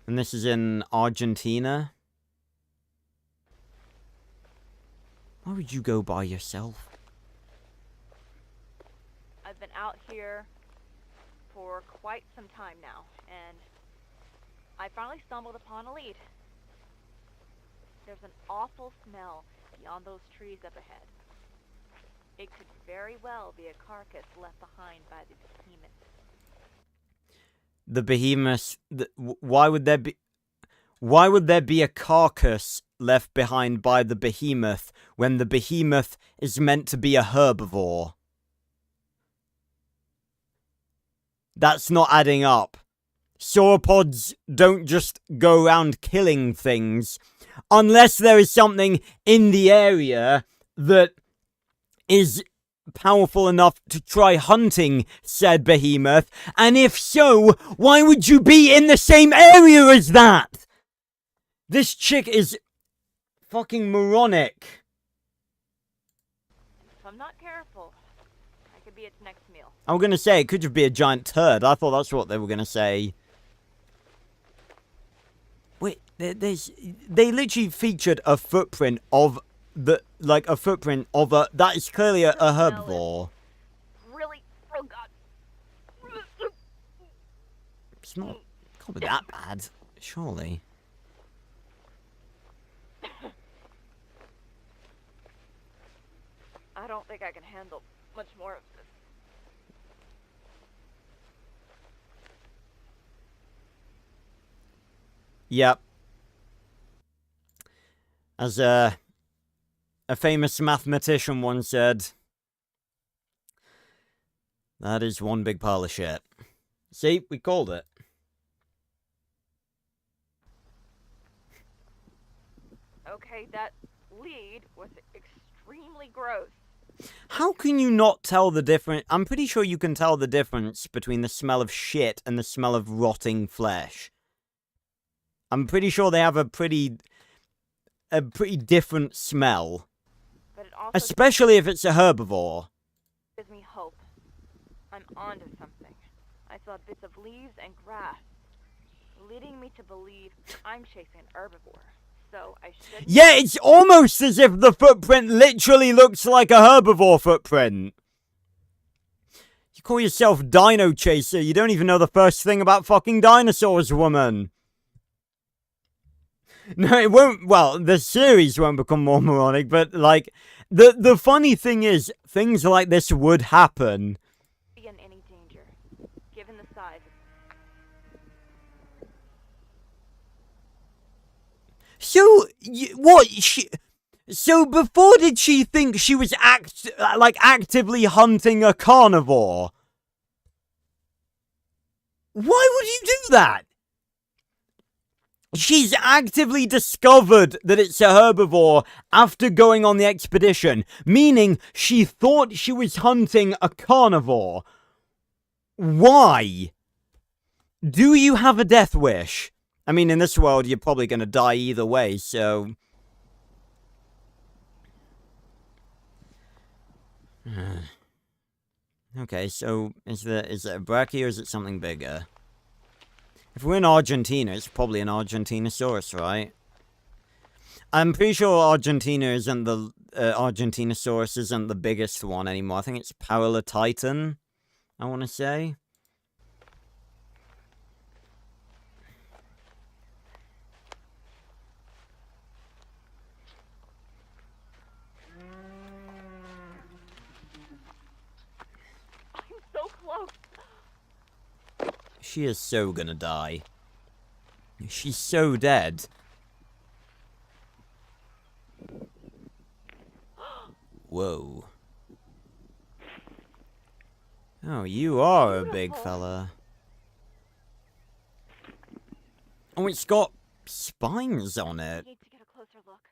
And this is in Argentina. Why would you go by yourself? I've been out here for quite some time now, and I finally stumbled upon a lead. There's an awful smell beyond those trees up ahead. It could very well be a carcass left behind by the behemoth. The behemoth. Why would there be? Why would there be a carcass left behind by the behemoth when the behemoth is meant to be a herbivore? That's not adding up. Sauropods don't just go around killing things unless there is something in the area that is powerful enough to try hunting said behemoth, and if so, why would you be in the same area as that? This chick is fucking moronic. If I'm not careful, I could be its next meal. I'm gonna say, it could just be a giant turd. I thought that's what they were gonna say. Wait, they literally featured a footprint of that is clearly a herbivore. Really? Oh god. It's not, can't be that bad, surely. I don't think I can handle much more of this. Yep. As a famous mathematician once said, that is one big pile of shit. See, we called it. Okay, that lead was extremely gross. How can you not tell the difference? I'm pretty sure you can tell the difference between the smell of shit and the smell of rotting flesh. I'm pretty sure they have a pretty different smell. But it also Especially if it's a herbivore. gives me hope. I'm onto something. I saw bits of leaves and grass, leading me to believe I'm chasing an herbivore. So I should. Yeah, it's almost as if the footprint literally looks like a herbivore footprint. You call yourself Dino Chaser, you don't even know the first thing about fucking dinosaurs, woman. No, it won't. Well, the series won't become more moronic, but like, the funny thing is, things like this would happen. Be in any danger, given the size. So, what? So before did she think she was actively hunting a carnivore? Why would you do that? She's actively discovered that it's a herbivore after going on the expedition, meaning she thought she was hunting a carnivore. Why? Do you have a death wish? I mean, in this world, you're probably going to die either way, so... Okay, so is it a brachia or is it something bigger? If we're in Argentina, it's probably an Argentinosaurus, right? I'm pretty sure Argentinosaurus isn't the biggest one anymore. I think it's Paralotitan, I want to say. I'm so close. She is so gonna die. She's so dead. Whoa. Oh, you are a big fella. Oh, it's got spines on it. Need to get a closer look.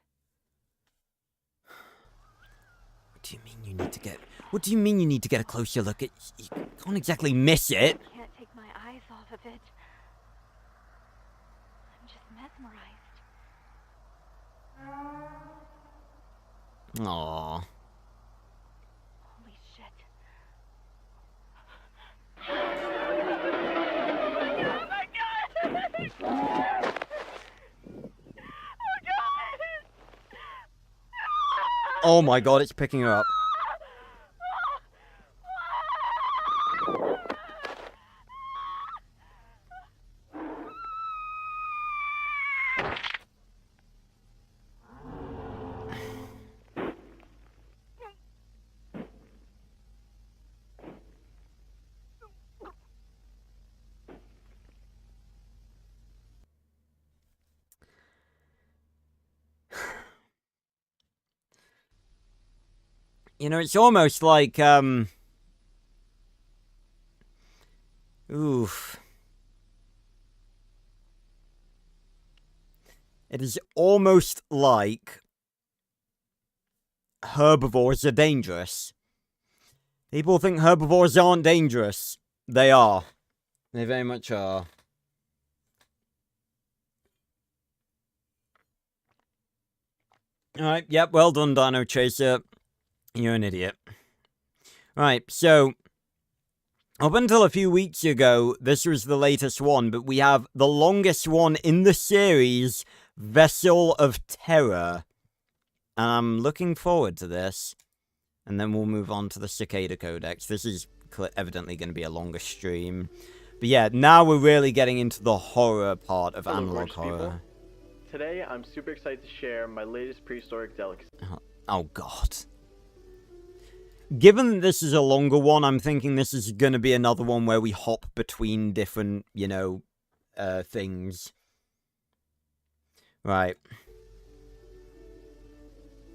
What do you mean you need to get... What do you mean you need to get a closer look? You can't exactly miss it. I can't take my eyes off of it. I'm just mesmerized. Aww. Holy shit. Oh my god! Oh my god, it's picking her up. You know, it's almost like, oof. It is almost like herbivores are dangerous. People think herbivores aren't dangerous. They are. They very much are. Alright, yep, well done, Dino Chaser. You're an idiot. Right, so, up until a few weeks ago, this was the latest one, but we have the longest one in the series, Vessel of Terror. And I'm looking forward to this. And then we'll move on to the Cicada Codex. This is evidently going to be a longer stream. But yeah, now we're really getting into the horror part of analog horror. People. Today, I'm super excited to share my latest prehistoric delicacy. Oh god. Given that this is a longer one, I'm thinking this is going to be another one where we hop between different, you know, things. Right.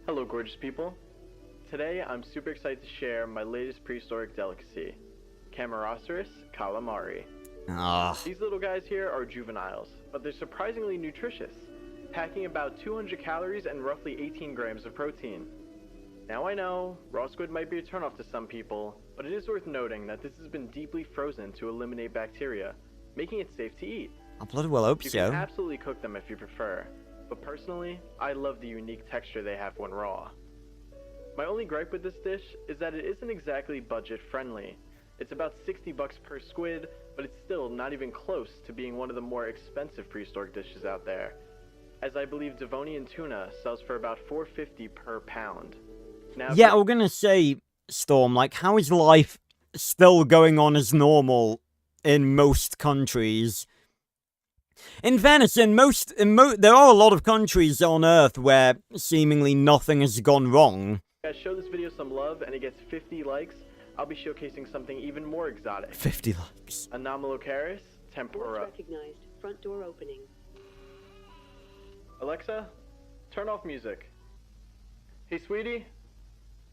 Hello, gorgeous people. Today, I'm super excited to share my latest prehistoric delicacy, Camarasaurus calamari. These little guys here are juveniles, but they're surprisingly nutritious, packing about 200 calories and roughly 18 grams of protein. Now I know, raw squid might be a turnoff to some people, but it is worth noting that this has been deeply frozen to eliminate bacteria, making it safe to eat. I bloody well hope so. You can absolutely cook them if you prefer, but personally, I love the unique texture they have when raw. My only gripe with this dish is that it isn't exactly budget friendly. It's about $60 per squid, but it's still not even close to being one of the more expensive prehistoric dishes out there, as I believe Devonian tuna sells for about $4.50 per pound. Now, yeah, we're gonna say, Storm, like, how is life still going on as normal in most countries? In fairness, there are a lot of countries on Earth where seemingly nothing has gone wrong. Guys, show this video some love and it gets 50 likes, I'll be showcasing something even more exotic. 50 likes. Anomalocaris tempura. Recognized. Front door opening. Alexa, turn off music. Hey, sweetie.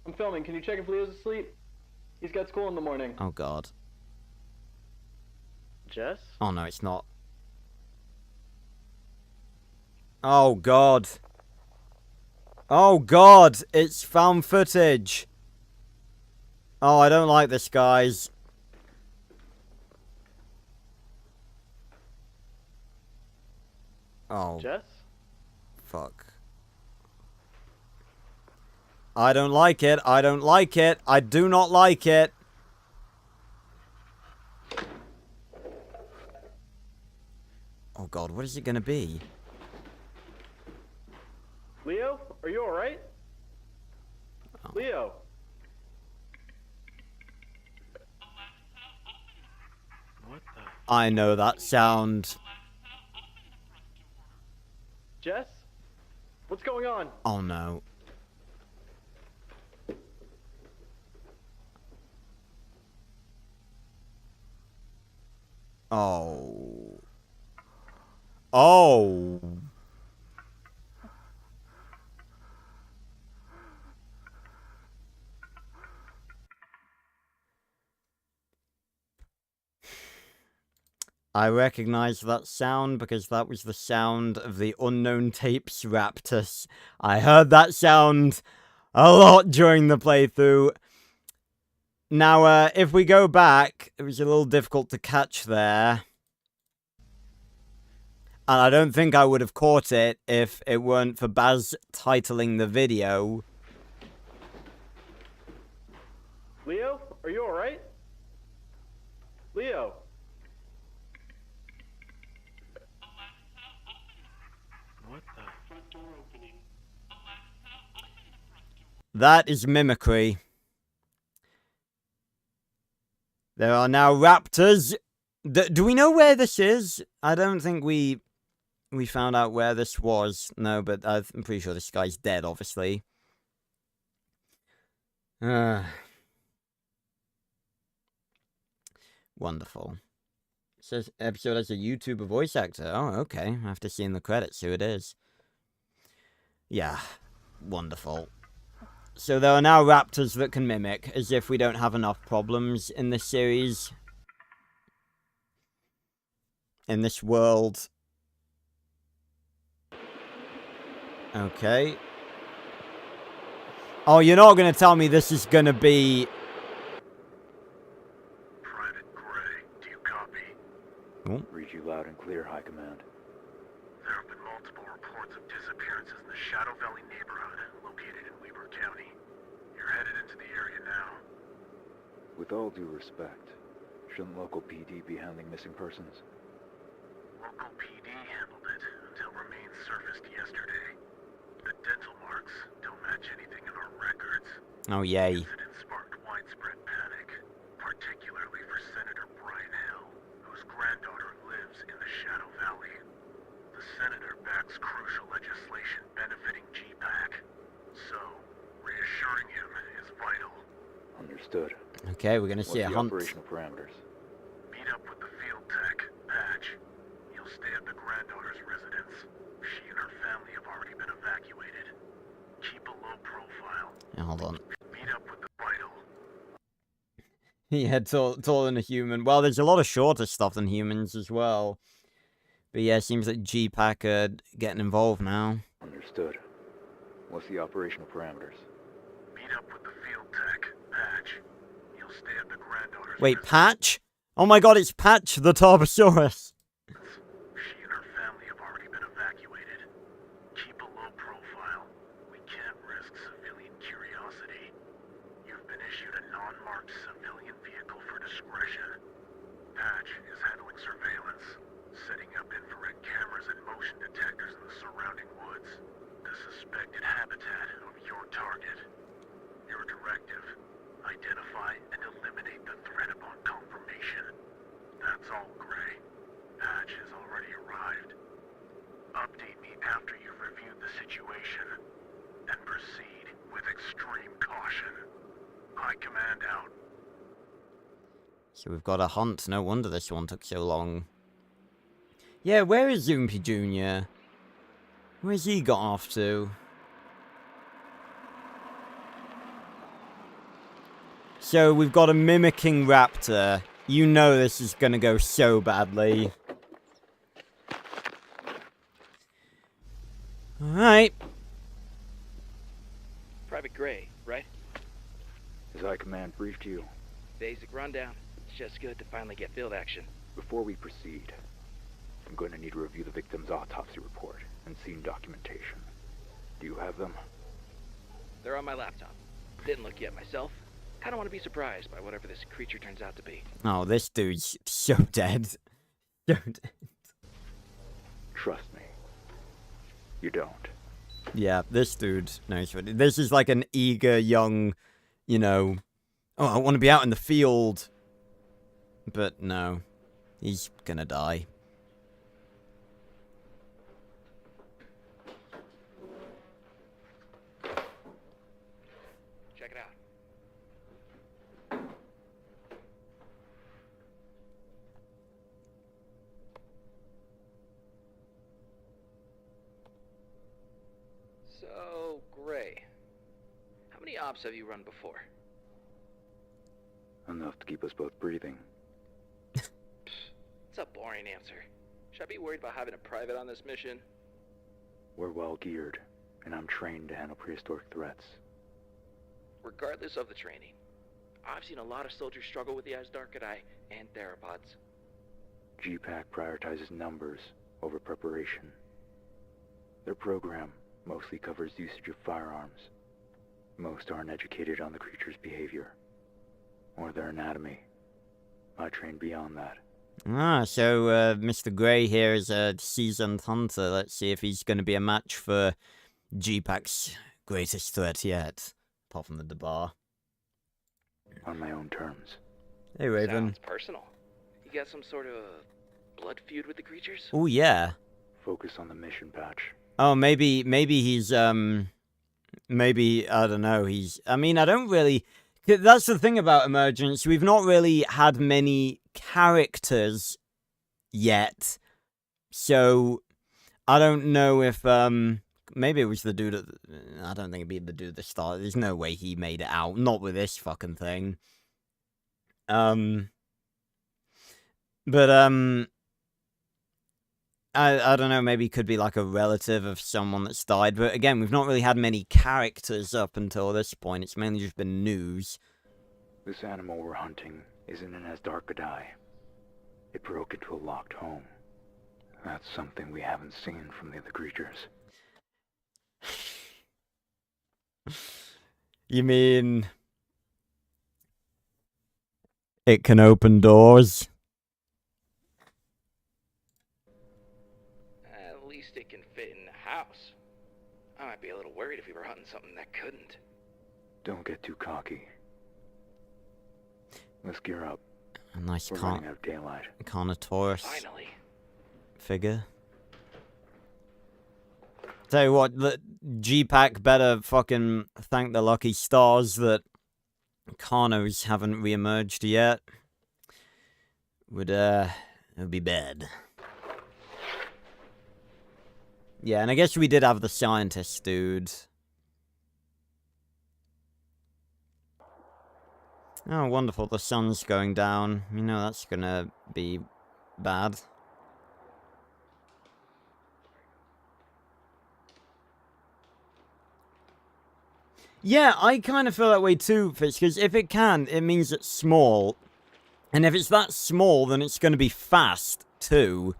I'm filming. Can you check if Leo's asleep? He's got school in the morning. Oh, God. Jess? Oh, no, it's not. Oh, God. Oh, God. It's found footage. Oh, I don't like this, guys. Oh. Jess? Fuck. I don't like it. I don't like it. I do not like it. Oh god, what is it gonna be? Leo, are you alright? Oh. Leo? What the? I know that sound. Jess? What's going on? Oh no. Oh. Oh. I recognize that sound because that was the sound of the Unknown Tapes Raptus. I heard that sound a lot during the playthrough. Now, if we go back, it was a little difficult to catch there. And I don't think I would have caught it if it weren't for Baz titling the video. Leo, are you alright? Leo? What the? Front door opening. That is mimicry. There are now raptors. Do we know where this is? I don't think we found out where this was. No, but I'm pretty sure this guy's dead, obviously. Wonderful. It says episode has a YouTuber voice actor. Oh, okay. I have to see in the credits who it is. Yeah. Wonderful. So there are now raptors that can mimic, as if we don't have enough problems in this series. In this world. Okay. Oh, you're not going to tell me this is going to be... Private Gray, do you copy? Oh. Read you loud and clear, High Command. There have been multiple reports of disappearances in the Shadow Valley neighborhood, located in Weber County. You're headed into the area now. With all due respect, shouldn't local PD be handling missing persons? Local PD handled it until remains surfaced yesterday. The dental marks don't match anything in our records. Oh, yay. The incident sparked widespread panic, particularly for Senator Brian Hill, whose granddaughter lives in the Shadow Valley. The senator backs crucial legislation benefiting GPAC, so reassuring him is vital. Understood. Okay, we're gonna see a hunt. Operational parameters? Meet up with the field tech, Patch. You'll stay at the granddaughter's residence. She and her family have already been evacuated. Keep a low profile. Yeah, hold on. Meet up with the vital. Yeah, taller than a human. Well, there's a lot of shorter stuff than humans as well. But yeah, it seems like GPAC are getting involved now. Understood. What's the operational parameters? Meet up with the field tech, Patch. You'll stay at the granddaughter's Wait, residence. Patch? Oh my god, it's Patch the Tarbosaurus. She and her family have already been evacuated. Keep a low profile. We can't risk civilian curiosity. You've been issued a non-marked civilian vehicle for discretion. Patch is handling surveillance, setting up infrared cameras and motion detectors in the surrounding woods. The suspected habitat of your target. Your directive: identify and eliminate the threat upon confirmation. That's all, Gray. Patch has already arrived. Update me after you've reviewed the situation, and proceed with extreme caution. High Command out. So we've got a hunt. No wonder this one took so long. Yeah, where is Zoompy Jr.? Where's he got off to? So we've got a mimicking raptor. You know this is gonna go so badly. Alright. Private Gray, right? Has High Command briefed you? Basic rundown. It's just good to finally get field action. Before we proceed, I'm going to need to review the victim's autopsy report and scene documentation. Do you have them? They're on my laptop. Didn't look yet myself. Kinda want to be surprised by whatever this creature turns out to be. Oh, this dude's so dead. So dead. Trust me. You don't. Yeah, this dude knows what this is like an eager young, you know, oh, I want to be out in the field. But no, he's gonna die. Check it out. So, Gray, how many ops have you run before? Enough to keep us both breathing. It's a boring answer. Should I be worried about having a private on this mission? We're well geared, and I'm trained to handle prehistoric threats. Regardless of the training, I've seen a lot of soldiers struggle with the Azdarkadai and theropods. GPAC prioritizes numbers over preparation. Their program mostly covers usage of firearms. Most aren't educated on the creature's behavior or their anatomy. I train beyond that. Ah, so Mr. Gray here is a seasoned hunter. Let's see if he's going to be a match for GPAC's greatest threat yet. Apart from the bar. On my own terms. Hey, Raven. Sounds personal. You got some sort of blood feud with the creatures? Oh, yeah. Focus on the mission, Patch. Oh, maybe he's, maybe, I don't know, I mean, I don't really... That's the thing about Emergence. We've not really had many characters yet. So, I don't know if, maybe it was the dude I don't think it'd be the dude that started. There's no way he made it out. Not with this fucking thing. But, I don't know, maybe it could be like a relative of someone that's died. But again, we've not really had many characters up until this point. It's mainly just been news. This animal we're hunting isn't an Asdarkadai. It broke into a locked home. That's something we haven't seen from the other creatures. You mean... it can open doors? At least it can fit in the house. I might be a little worried if we were hunting something that couldn't. Don't get too cocky. Let's gear up. A nice We're running out of daylight. Carnotaurus Finally. figure. Tell you what, G-Pack better fucking thank the lucky stars that Carnos haven't re-emerged yet. It would be bad. Yeah, and I guess we did have the scientist dude. Oh, wonderful, the sun's going down. You know that's gonna be bad. Yeah, I kind of feel that way too, Fitz, because if it can, it means it's small. And if it's that small, then it's going to be fast, too.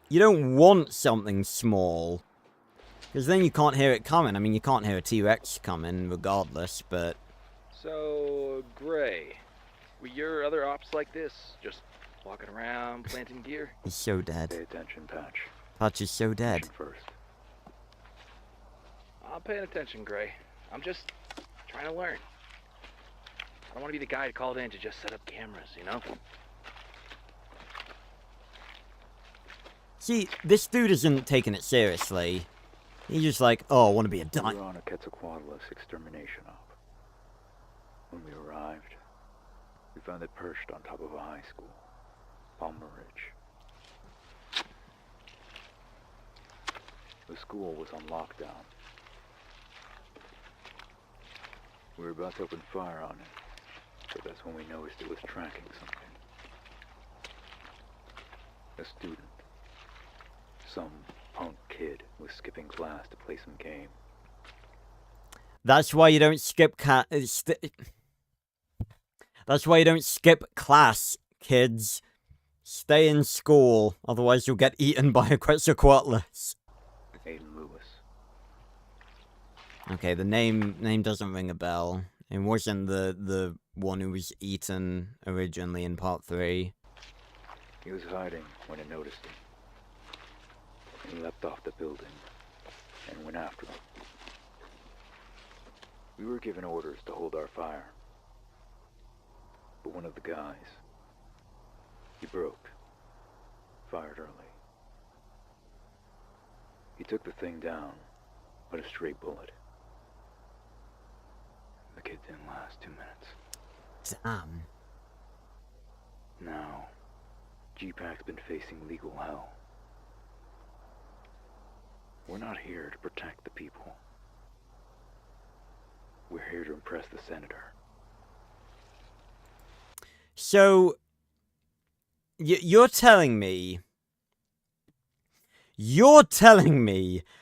You don't want something small. Because then you can't hear it coming. I mean, you can't hear a T-Rex coming, regardless, but... So, Gray, were your other ops like this? Just walking around, planting gear? He's so dead. Pay attention, Patch. Patch is so dead. Mission first. I'm paying attention, Gray. I'm just trying to learn. I don't want to be the guy called in to just set up cameras, you know? See, this dude isn't taking it seriously. He's just like, oh, I want to be a We were on a Quetzalcoatlus extermination op. When we arrived, we found it perched on top of a high school, Palmer Ridge. The school was on lockdown. We were about to open fire on it, but that's when we noticed it was tracking something. A student. Some punk kid was skipping class to play some game. That's why you don't skip That's why you don't skip class, kids. Stay in school, otherwise you'll get eaten by a Quetzalcoatlus. Aiden Lewis. Okay, the name doesn't ring a bell. It wasn't the one who was eaten originally in part 3. He was hiding when I noticed him. He leapt off the building and went after him. We were given orders to hold our fire. But one of the guys, he broke. Fired early. He took the thing down, but a stray bullet. The kid didn't last 2 minutes. Damn. Now, G-Pack's been facing legal hell. We're not here to protect the people. We're here to impress the senator. So, you're telling me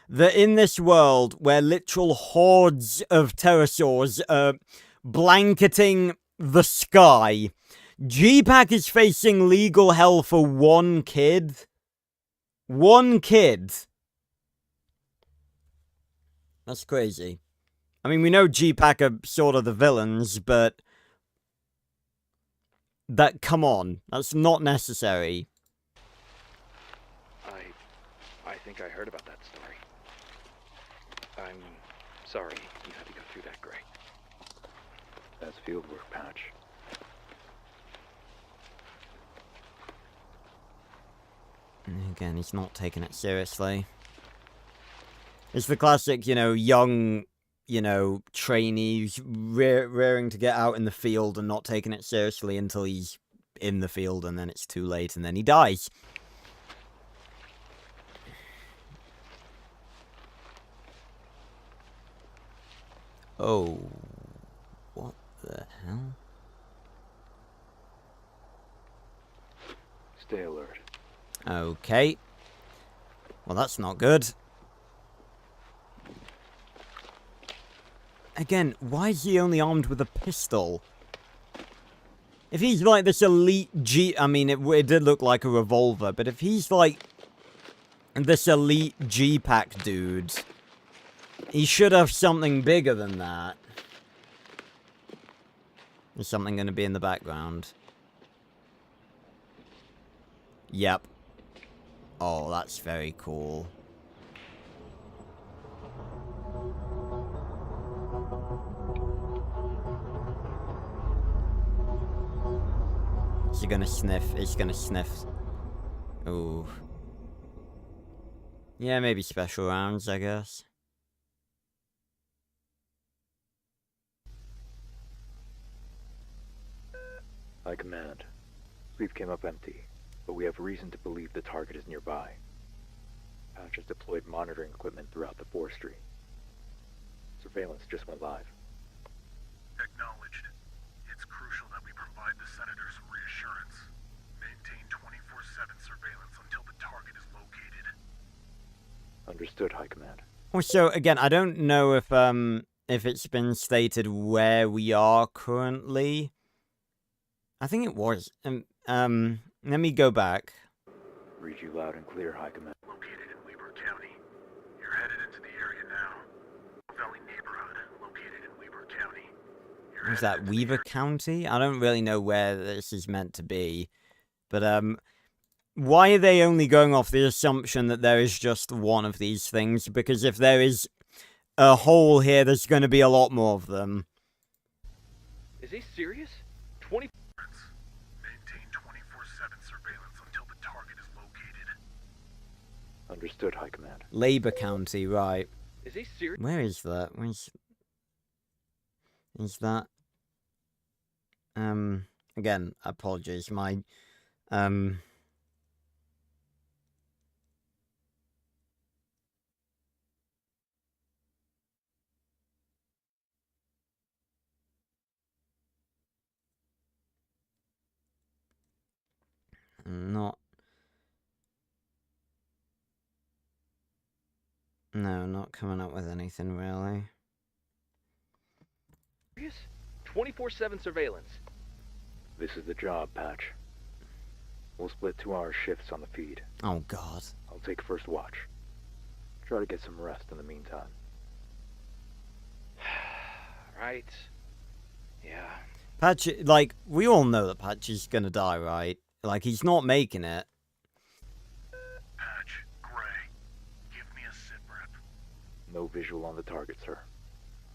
that in this world where literal hordes of pterosaurs are blanketing the sky, G-Pack is facing legal hell for one kid? One kid? That's crazy. I mean, we know G-Pack are sort of the villains, but... come on. That's not necessary. I think I heard about that story. I'm sorry you had to go through that, Gray. That's fieldwork, Patch. Again, he's not taking it seriously. It's the classic, you know, young, you know, trainee rearing to get out in the field and not taking it seriously until he's in the field, and then it's too late, and then he dies. Oh, what the hell? Stay alert. Okay. Well, that's not good. Again, why is he only armed with a pistol? If he's like this elite I mean, it did look like a revolver, but if he's like this elite G-Pack dude, he should have something bigger than that. Is something going to be in the background? Yep. Oh, that's very cool. Is he gonna sniff? He's gonna sniff. Ooh. Yeah, maybe special rounds, I guess. High Command. Sleep came up empty, but we have reason to believe the target is nearby. Patch has deployed monitoring equipment throughout the forestry. Surveillance just went live. Acknowledged. It's crucial that we provide the Senator some reassurance. Maintain 24/7 surveillance until the target is located. Understood, High Command. Also, again, I don't know if it's been stated where we are currently. I think it was. Let me go back. Read you loud and clear, High Command. Located in Weber County. You're headed into the area now. Valley neighborhood, located in Weber County. Is that Weaver County? I don't really know where this is meant to be. But, why are they only going off the assumption that there is just one of these things? Because if there is a hole here, there's going to be a lot more of them. Is he serious? 20... Maintain 24/7 surveillance until the target is located. Understood, High Command. Labor County, right. Is he serious? Where is that? Is that? Again, apologies. My, not. No, not coming up with anything really. 24/7 surveillance. This is the job, Patch. We'll split 2-hour shifts on the feed. Oh, God. I'll take first watch. Try to get some rest in the meantime. Right. Yeah. Patch, like, we all know that Patch is gonna die, right? Like, he's not making it. Patch, Gray, give me a sit rep. No visual on the target, sir.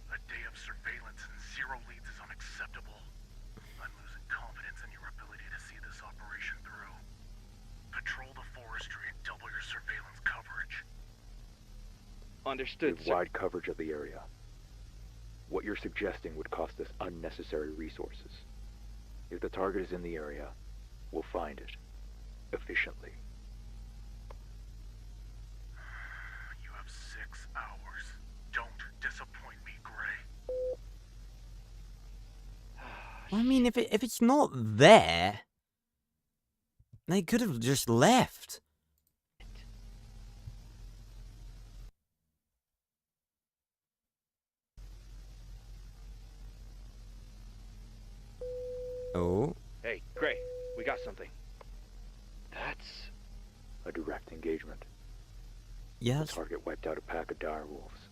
A day of surveillance and 0 leads is unacceptable. I'm losing confidence in your ability to see this operation through. Patrol the forestry and double your surveillance coverage. Understood, We have wide coverage of the area. What you're suggesting would cost us unnecessary resources. If the target is in the area, we'll find it. Efficiently. You have 6 hours. Don't disappoint me, Gray. I mean, if it's not there, they could have just left. Oh. Hey, Gray, we got something. That's a direct engagement. Yes. The target wiped out a pack of dire wolves.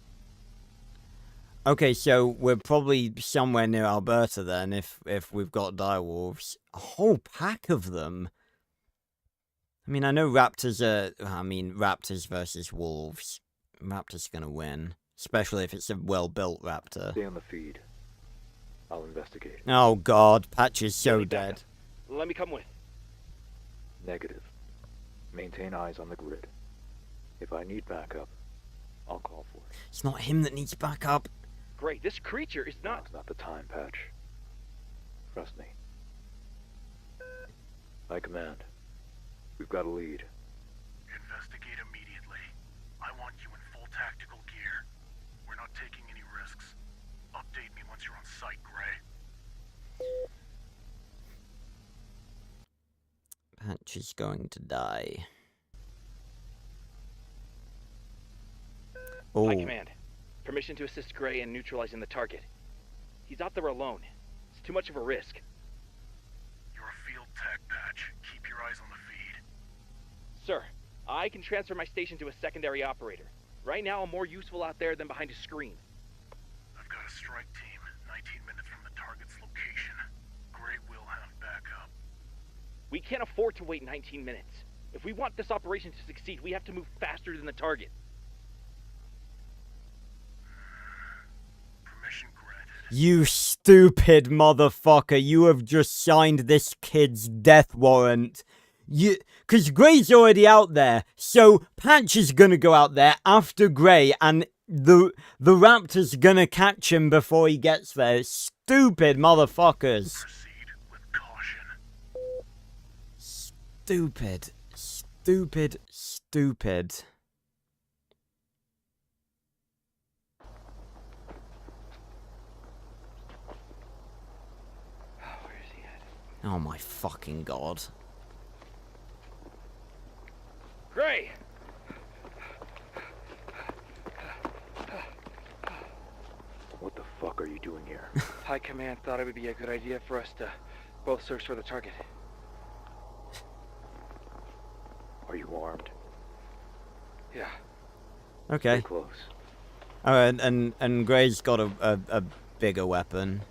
Okay, so we're probably somewhere near Alberta then, if we've got dire wolves. A whole pack of them. I mean, I know raptors are... I mean, raptors versus wolves. Raptors gonna win. Especially if it's a well-built raptor. Stay on the feed. I'll investigate. Oh god, Patch is so dead. Let me come with. Negative. Maintain eyes on the grid. If I need backup, I'll call for it. It's not him that needs backup. Great, this creature is not... Now's not the time, Patch. Trust me. High Command. We've got a lead. Investigate immediately. I want you in full tactical gear. We're not taking any risks. Update me once you're on site, Gray. Patch is going to die. Oh. High Command. Permission to assist Gray in neutralizing the target. He's out there alone. It's too much of a risk. You're a field tech, Patch. Keep your eyes on the feed. Sir, I can transfer my station to a secondary operator. Right now, I'm more useful out there than behind a screen. I've got a strike team 19 minutes from the target's location. Gray will have backup. We can't afford to wait 19 minutes. If we want this operation to succeed, we have to move faster than the target. Permission granted. You stupid motherfucker, you have just signed this kid's death warrant. Because Gray's already out there, so Patch is gonna go out there after Gray, and the Raptor's gonna catch him before he gets there. Stupid motherfuckers. Proceed with caution. Stupid. Stupid. Stupid. Where is he at? Oh my fucking god. Gray! What the fuck are you doing here? High Command thought it would be a good idea for us to both search for the target. Are you armed? Yeah. Okay. Stay close. Alright, and Gray's got a bigger weapon.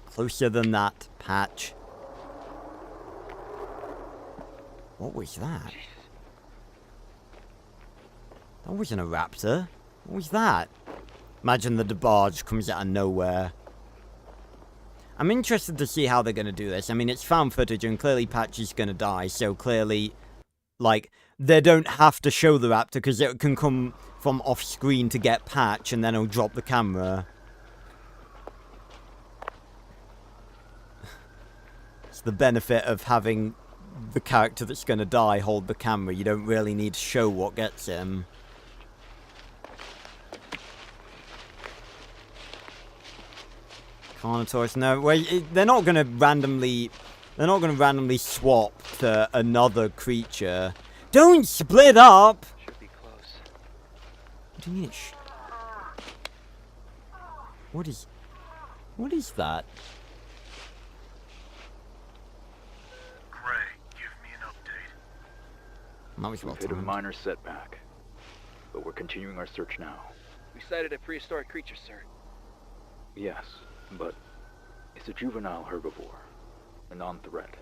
Closer than that, Patch. What was that? That wasn't a raptor. What was that? Imagine the barge comes out of nowhere. I'm interested to see how they're going to do this. I mean, it's found footage and clearly Patch is going to die, so clearly, like, they don't have to show the raptor because it can come from off screen to get Patch and then he'll drop the camera. It's the benefit of having the character that's going to die hold the camera. You don't really need to show what gets him. Carnotaurus, no, well, they're not going to randomly swap to another creature. Don't split up! Should be close. What do you mean what is that? Gray, give me an update. That was well We've hit a timed. minor setback, but we're continuing our search now. We sighted a prehistoric creature, sir. Yes, but it's a juvenile herbivore, a non-threat.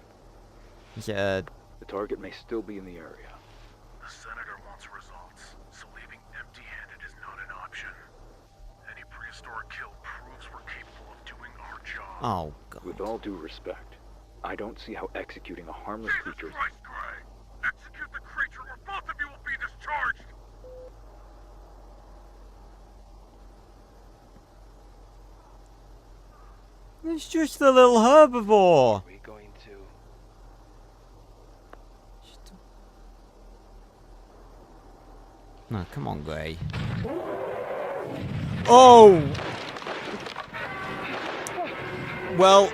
Yeah. The target may still be in the area. The Senator wants results, so leaving empty-handed is not an option. Any prehistoric kill proves we're capable of doing our job. Oh, God. With all due respect, I don't see how executing a harmless creature... Jesus Christ, Gray! Execute the creature or both of you will be discharged! It's just a little herbivore. Are we going to... No, come on, Gray. Oh! Well...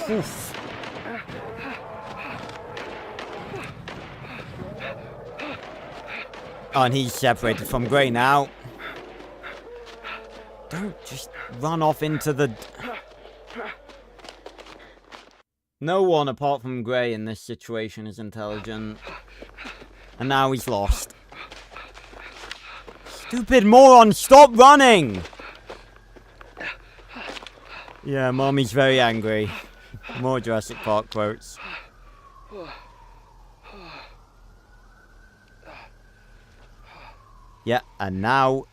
Oof. Oh, and he's separated from Gray now. Don't just run off into the... No one apart from Gray in this situation is intelligent. And now he's lost. Stupid moron, stop running! Yeah, Mommy's very angry. More Jurassic Park quotes. Yeah, and now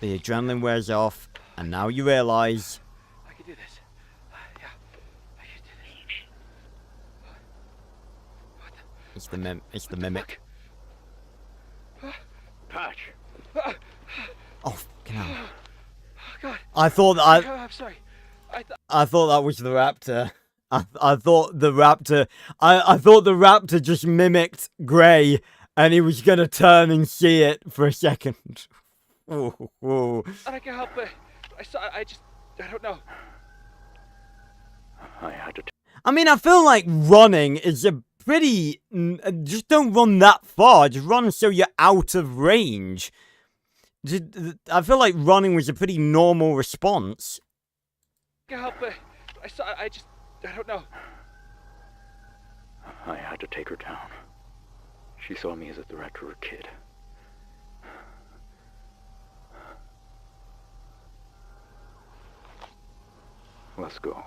the adrenaline wears off, and now you realize I can do this. Yeah, I can do this. it's the mimic. Patch. Oh, fucking hell. God. I thought that I'm sorry. I thought that was the raptor. I thought the raptor I thought the raptor just mimicked Gray and he was gonna turn and see it for a second. Ooh. I can't help it. I don't know. I had to. I mean, I feel like running is a pretty. Just don't run that far. Just run so you're out of range. I feel like running was a pretty normal response. I can't help it. I don't know. I had to take her down. She saw me as a threat to her kid. Let's go.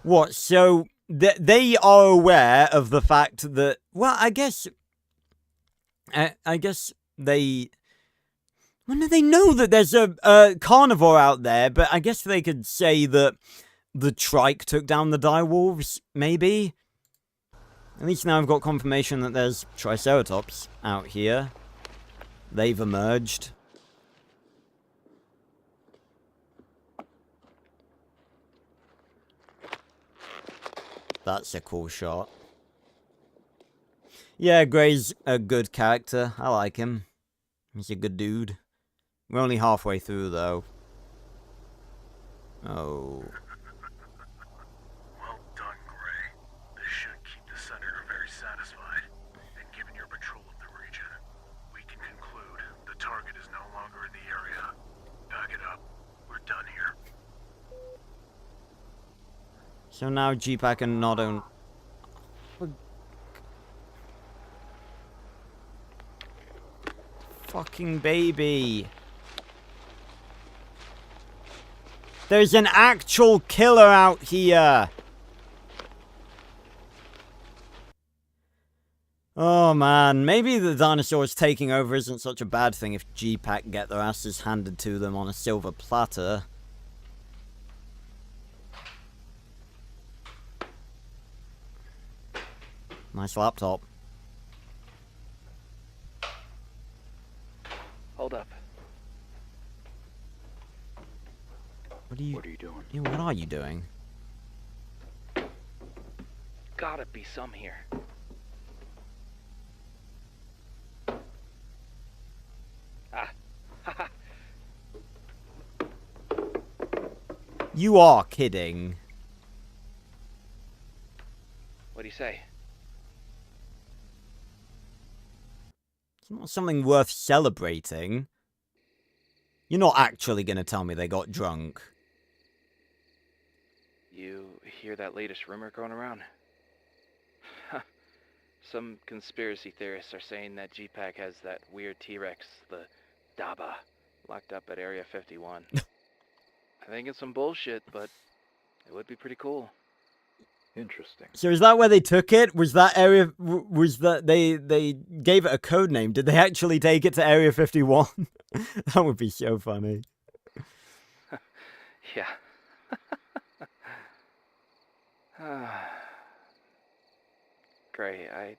What, so they are aware of the fact that, well, I guess they, well, no, they know that there's a carnivore out there, but I guess they could say that the trike took down the direwolves, maybe? At least now I've got confirmation that there's triceratops out here. They've emerged. That's a cool shot. Yeah, Gray's a good character. I like him. He's a good dude. We're only halfway through, though. Oh. Well done, Gray. This should keep the Senator very satisfied. And given your patrol of the region, we can conclude the target is no longer in the area. Pack it up. We're done here. So now G-Pack and not own... Fucking baby. There's an actual killer out here. Oh man, maybe the dinosaurs taking over isn't such a bad thing if G-Pack get their asses handed to them on a silver platter. Nice laptop. Hold up. What are you doing? Yeah, what are you doing? Gotta be some here. Ah. You are kidding. What do you say? It's not something worth celebrating. You're not actually gonna tell me they got drunk. You hear that latest rumor going around? Some conspiracy theorists are saying that G-Pack has that weird T-Rex, the Daba, locked up at Area 51. I think it's some bullshit, but it would be pretty cool. Interesting. So is that where they took it? Was that area... Was that... They gave it a code name. Did they actually take it to Area 51? That would be so funny. Yeah. Gray, I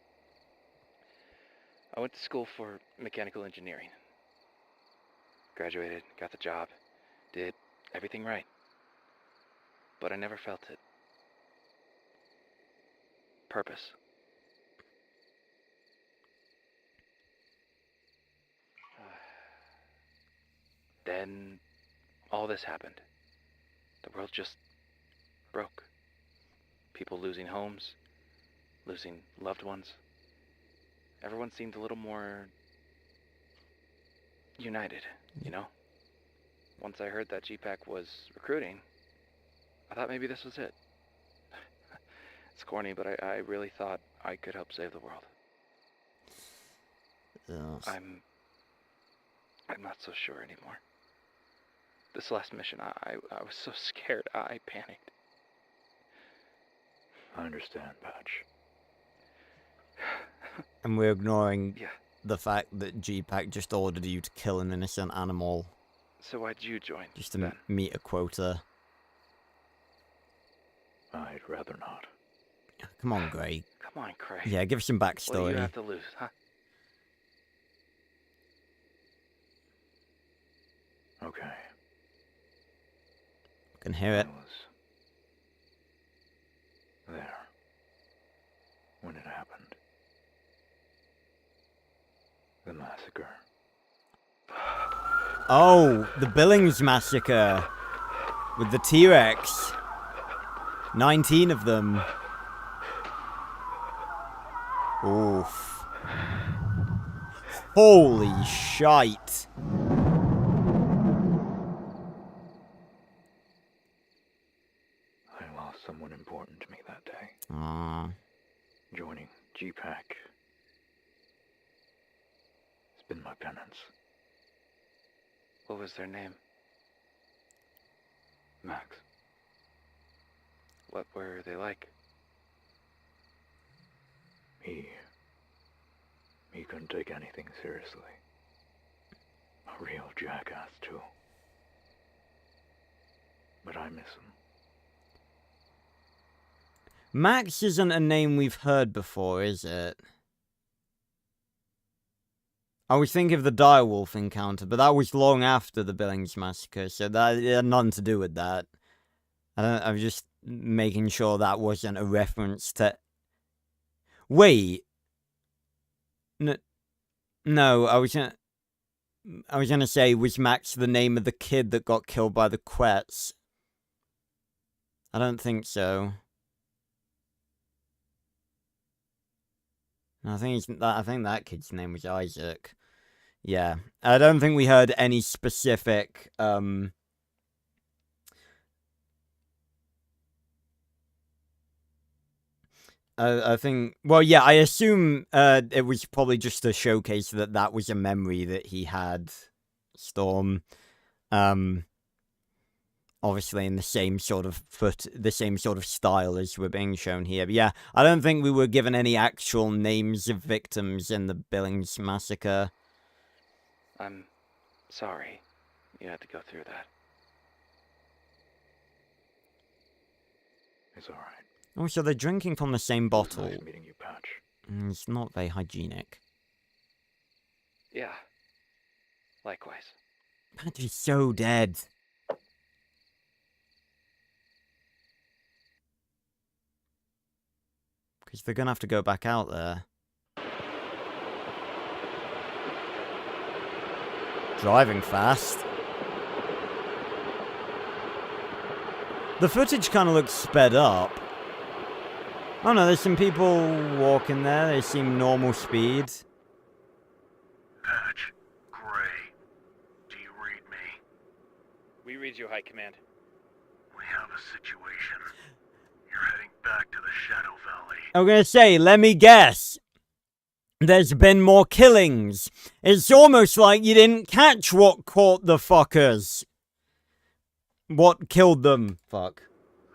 went to school for mechanical engineering. Graduated, got the job, did everything right. But I never felt it. Purpose. Then all this happened. The world just broke. People losing homes, losing loved ones. Everyone seemed a little more united, you know? Once I heard that G-Pack was recruiting, I thought maybe this was it. It's corny, but I really thought I could help save the world. Yes. I'm not so sure anymore. This last mission, I was so scared, I panicked. I understand, Patch. And we're ignoring the fact that G-Pack just ordered you to kill an innocent animal. So why'd you join? Just to meet a quota. I'd rather not. Come on, Gray. Come on, Craig. Yeah, give us some backstory. What do you have to lose, huh? Okay. I can hear it. I was there when it happened. The massacre. Oh, the Billings massacre. With the T-Rex. 19 of them. Oof. Holy shite. I lost someone important to me that day. Aww. Joining G-Pack. It's been my penance. What was their name? Max. What were they like? He couldn't take anything seriously. A real jackass, too. But I miss him. Max isn't a name we've heard before, is it? I was thinking of the direwolf encounter, but that was long after the Billings massacre, so that had nothing to do with that. I was just making sure that wasn't a reference to... Wait. No, I was gonna say, was Max the name of the kid that got killed by the Quets? I don't think so. I think that kid's name was Isaac. Yeah, I don't think we heard any specific I think, well, yeah, I assume it was probably just to showcase that that was a memory that he had, Storm. Obviously in the same sort of style as we're being shown here. But yeah, I don't think we were given any actual names of victims in the Billings massacre. I'm sorry you had to go through that. It's alright. Oh, so they're drinking from the same bottle. Nice meeting you, Patch. It's not very hygienic. Yeah. Likewise. Patch is so dead. Because they're gonna have to go back out there. Driving fast. The footage kind of looks sped up. Oh no, there's some people walking there. They seem normal speed. Patch, Gray, do you read me? We read you, High Command. We have a situation. You're heading back to the Shadow Valley. I'm gonna say, let me guess. There's been more killings. It's almost like you didn't catch what caught the fuckers. What killed them? Fuck.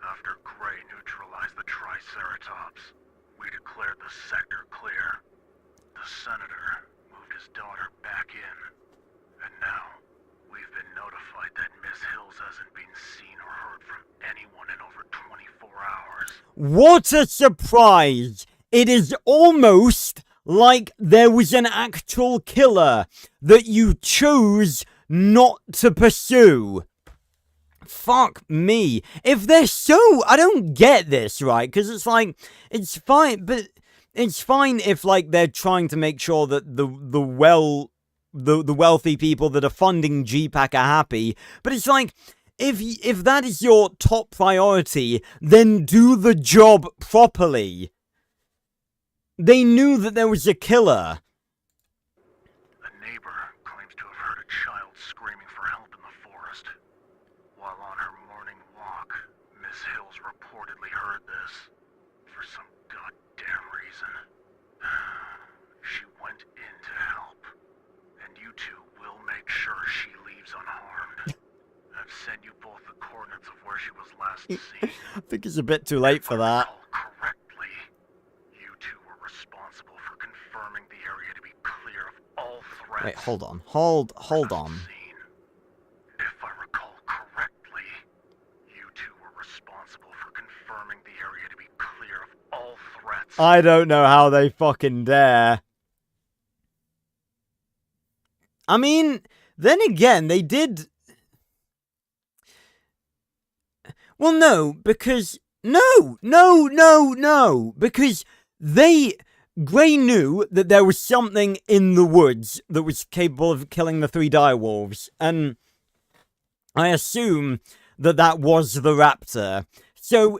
After Gray neutralized the Triceratops, we declared the sector clear. The Senator moved his daughter back in. And now, we've been notified that Miss Hills hasn't been seen or heard from anyone in over 24 hours. What a surprise! It is almost like there was an actual killer that you chose not to pursue. Fuck me. If they're so... I don't get this, right? Because it's like... It's fine, but... It's fine if, like, they're trying to make sure that the wealthy people that are funding G-Pack are happy. But it's like... If that is your top priority, then do the job properly. They knew that there was a killer. A neighbor claims to have heard a child screaming for help in the forest. While on her morning walk, Miss Hills reportedly heard this. For some goddamn reason. She went in to help. And you two will make sure she leaves unharmed. I've was last seen. I think it's a bit too late for that. Correctly, you two were responsible for confirming the area to be clear of all threats. Wait, hold on. Hold on. If I recall correctly, you two were responsible for confirming the area to be clear of all threats. I don't know how they fucking dare. I mean, then again, they did... Well, no, because... No! Because Gray knew that there was something in the woods that was capable of killing the 3 direwolves, and I assume that that was the raptor. So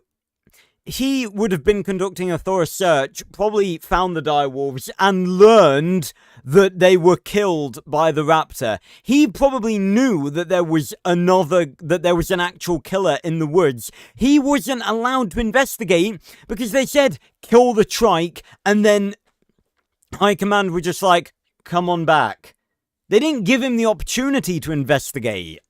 he would have been conducting a thorough search, probably found the direwolves, and learned that they were killed by the raptor. He probably knew that there was an actual killer in the woods. He wasn't allowed to investigate because they said, kill the trike, and then High Command were just like, come on back. They didn't give him the opportunity to investigate.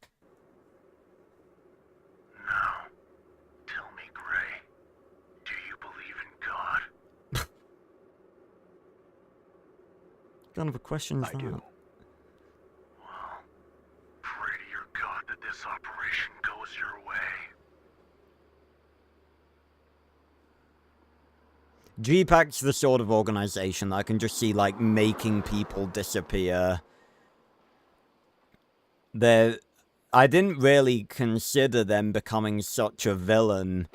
What kind of a question is that? I do. Well, pray to your God that this operation goes your way. GPAC's the sort of organization that I can just see, like, making people disappear. I didn't really consider them becoming such a villain,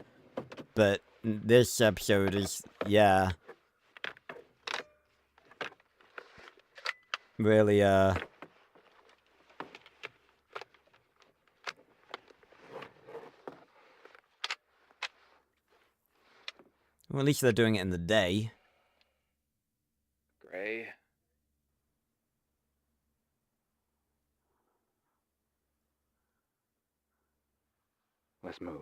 but this episode is, yeah. Really, well, at least they're doing it in the day. Gray. Let's move.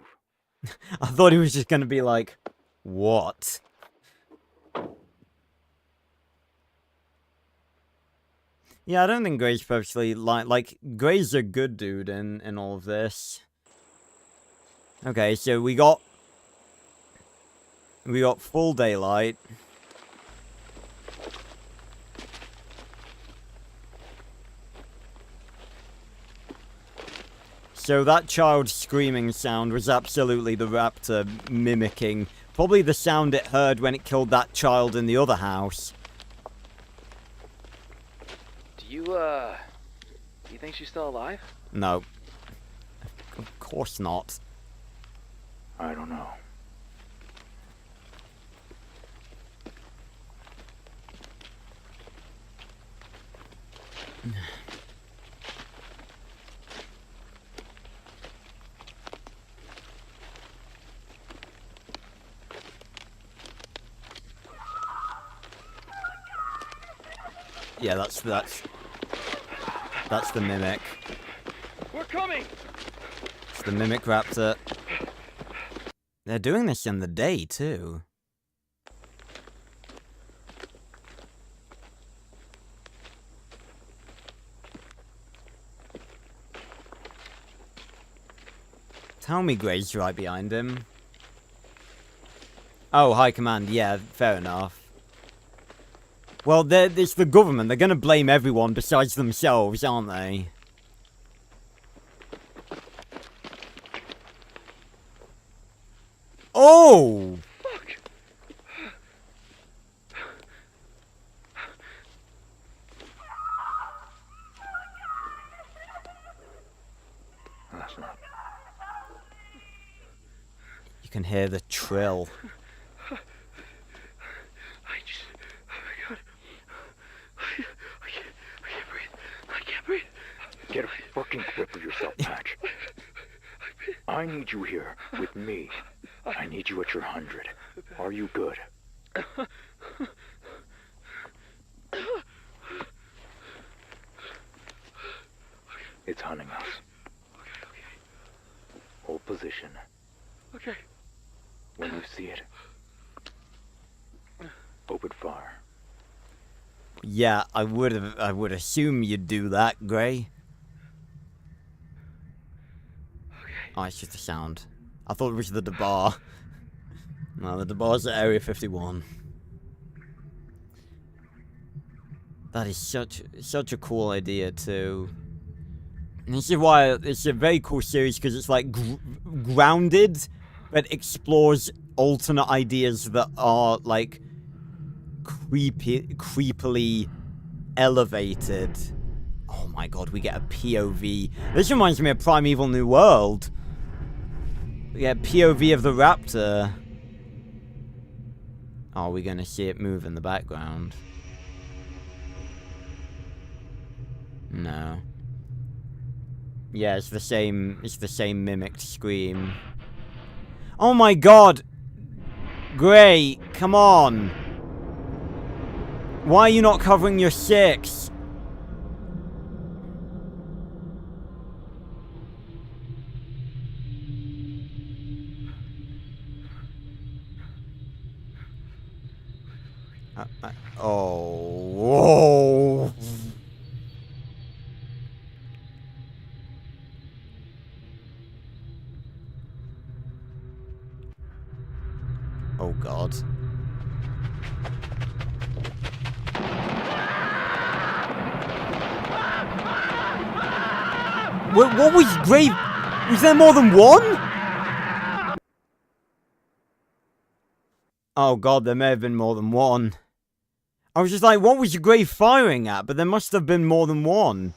I thought he was just gonna be like, what? Yeah, I don't think Gray's purposely like Gray's a good dude in all of this. Okay, so we got full daylight. So that child screaming sound was absolutely the raptor mimicking probably the sound it heard when it killed that child in the other house. Do you think she's still alive? No. Of course not. I don't know. Yeah, that's the mimic. We're coming. It's the mimic raptor. They're doing this in the day too. Tell me Gray's right behind him. Oh, High Command, yeah, fair enough. Well, it's the government. They're gonna blame everyone besides themselves, aren't they? Oh! Fuck. That's not. You can hear the trill. Get a fucking grip of yourself, Patch. I need you here with me. I need you at your 100. Are you good? It's hunting us. Hold position. Okay. When you see it, open fire. Yeah, I would assume you'd do that, Gray. Okay. Oh, it's just a sound. I thought it was the Debar. No, the Debar's at Area 51. That is such a cool idea, too. And this is why it's a very cool series, because it's, like, grounded, but explores alternate ideas that are, like, creepily elevated. Oh my god, we get a POV. This reminds me of Primeval New World. We get POV of the raptor. Are we gonna see it move in the background? No. Yeah, it's the same mimicked scream. Oh my god! Gray, come on! Why are you not covering your 6? Whoa. Oh god. What was Grave? Was there more than one? Oh god, there may have been more than one. I was just like, what was Grave firing at? But there must have been more than one.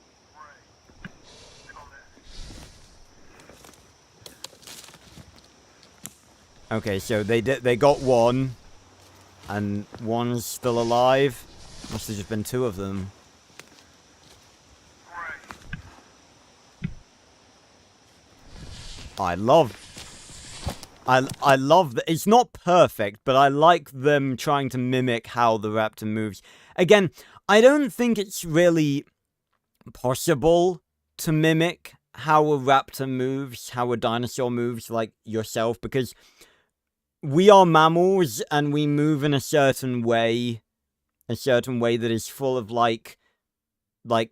Okay, so they got one, and one's still alive. Must have just been 2 of them. I love that. It's not perfect, but I like them trying to mimic how the raptor moves. Again, I don't think it's really possible to mimic how a raptor moves, how a dinosaur moves, like yourself, because we are mammals and we move in a certain way that is full of like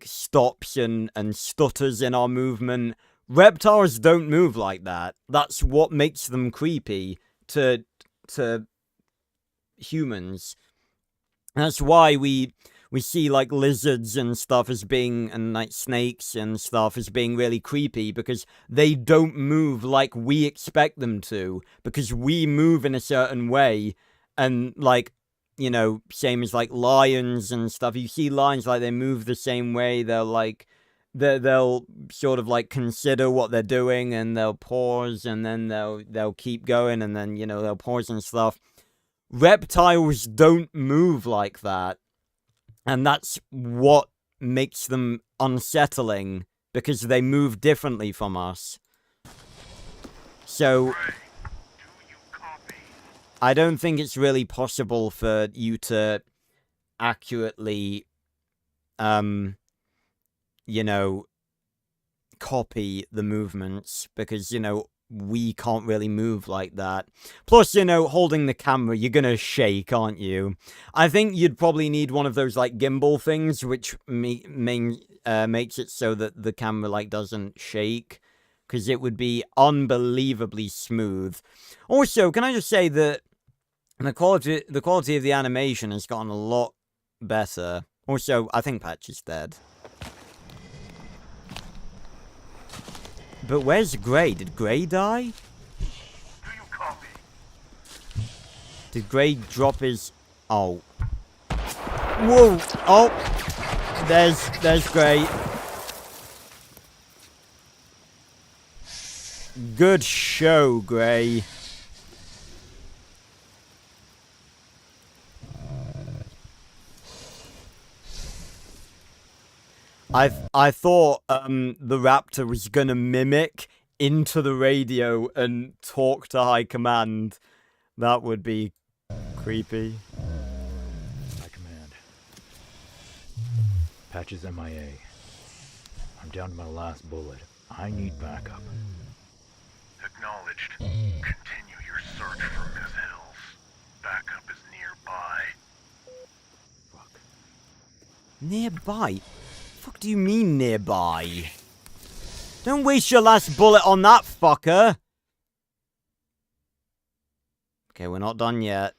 stops and stutters in our movement. Reptiles don't move like that. That's what makes them creepy to humans. That's why we see like lizards and stuff as being, and like snakes and stuff as being really creepy, because they don't move like we expect them to, because we move in a certain way. And like, you know, same as like lions and stuff. You see lions, like they move the same way. They'll sort of like consider what they're doing, and they'll pause, and then they'll keep going, and then, you know, they'll pause and stuff. Reptiles don't move like that, and that's what makes them unsettling, because they move differently from us. So I don't think it's really possible for you to accurately you know, copy the movements, because, you know, we can't really move like that. Plus, you know, holding the camera, you're gonna shake, aren't you? I think you'd probably need one of those, like, gimbal things, which makes it so that the camera, like, doesn't shake, because it would be unbelievably smooth. Also, can I just say that the quality of the animation has gotten a lot better. Also, I think Patch is dead. But where's Gray? Did Gray die? Did Gray drop his... Oh. Whoa! Oh! There's Gray. Good show, Gray. I thought the raptor was gonna mimic into the radio and talk to High Command. That would be creepy. High Command. Patch is MIA. I'm down to my last bullet. I need backup. Acknowledged. Continue your search for Miss Hills. Backup is nearby. Fuck. Nearby? What do you mean nearby? Don't waste your last bullet on that fucker. Okay, we're not done yet.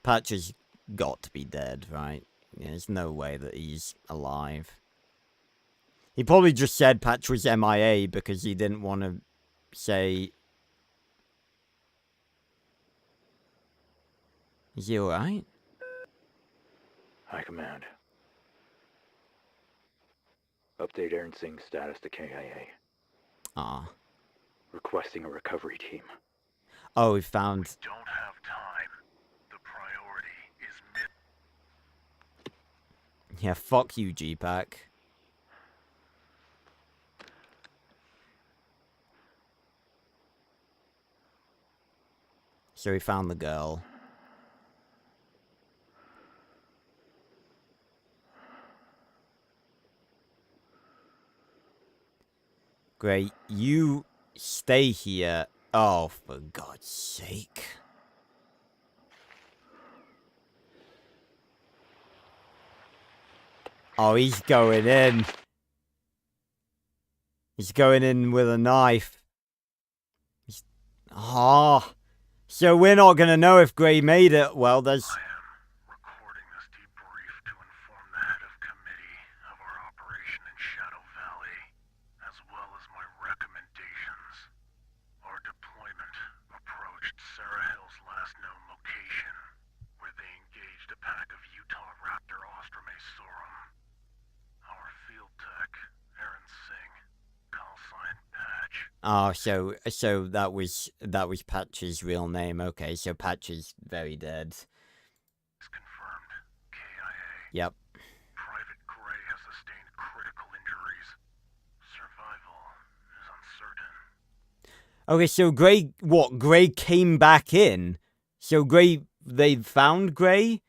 Patch has got to be dead, right? Yeah, there's no way that he's alive. He probably just said Patch was MIA because he didn't want to say... Is he alright? High Command. Update Aaron Singh's status to KIA. Ah. Requesting a recovery team. Oh, we found... We don't have time. The priority is Yeah, fuck you, G-Pack. So we found the girl. Great, you stay here. Oh, for God's sake. Oh, he's going in. He's going in with a knife. Ah. Oh. So we're not going to know if Gray made it. Well, there's... I am recording this debrief to inform the head of committee of our operation in Shadow Valley, as well as my recommendations. Our deployment approached Sarah Hill's last known location, where they engaged a pack of Utah Raptor Ostromesaurum. Our field tech, Aaron Singh, call sign Patch. Oh, so that was Patch's real name. Okay, so Patch is very dead. It's confirmed. KIA. Yep. Private Gray has sustained critical injuries. Survival is uncertain. Okay, so Gray came back in? So they found Gray?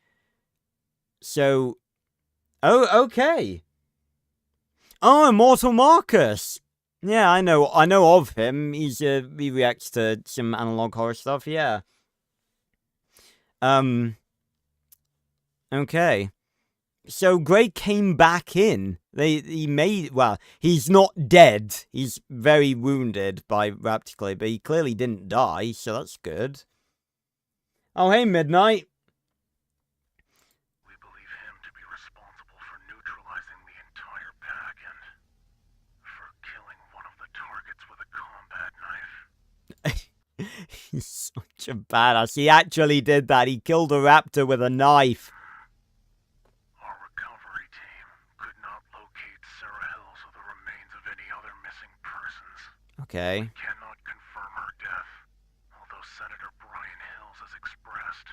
So... Oh, okay. Oh, Immortal Marcus! Yeah, I know of him. He reacts to some analog horror stuff, yeah. Okay. So Gray came back in. He's not dead. He's very wounded by Raptically, but he clearly didn't die, so that's good. Oh, hey, Midnight. We believe him to be responsible for neutralizing the entire pack and for killing one of the targets with a combat knife. He's such a badass. He actually did that. He killed a raptor with a knife. Our recovery team could not locate Sarah Hills or the remains of any other missing persons. Okay. We cannot confirm her death, although Senator Brian Hills has expressed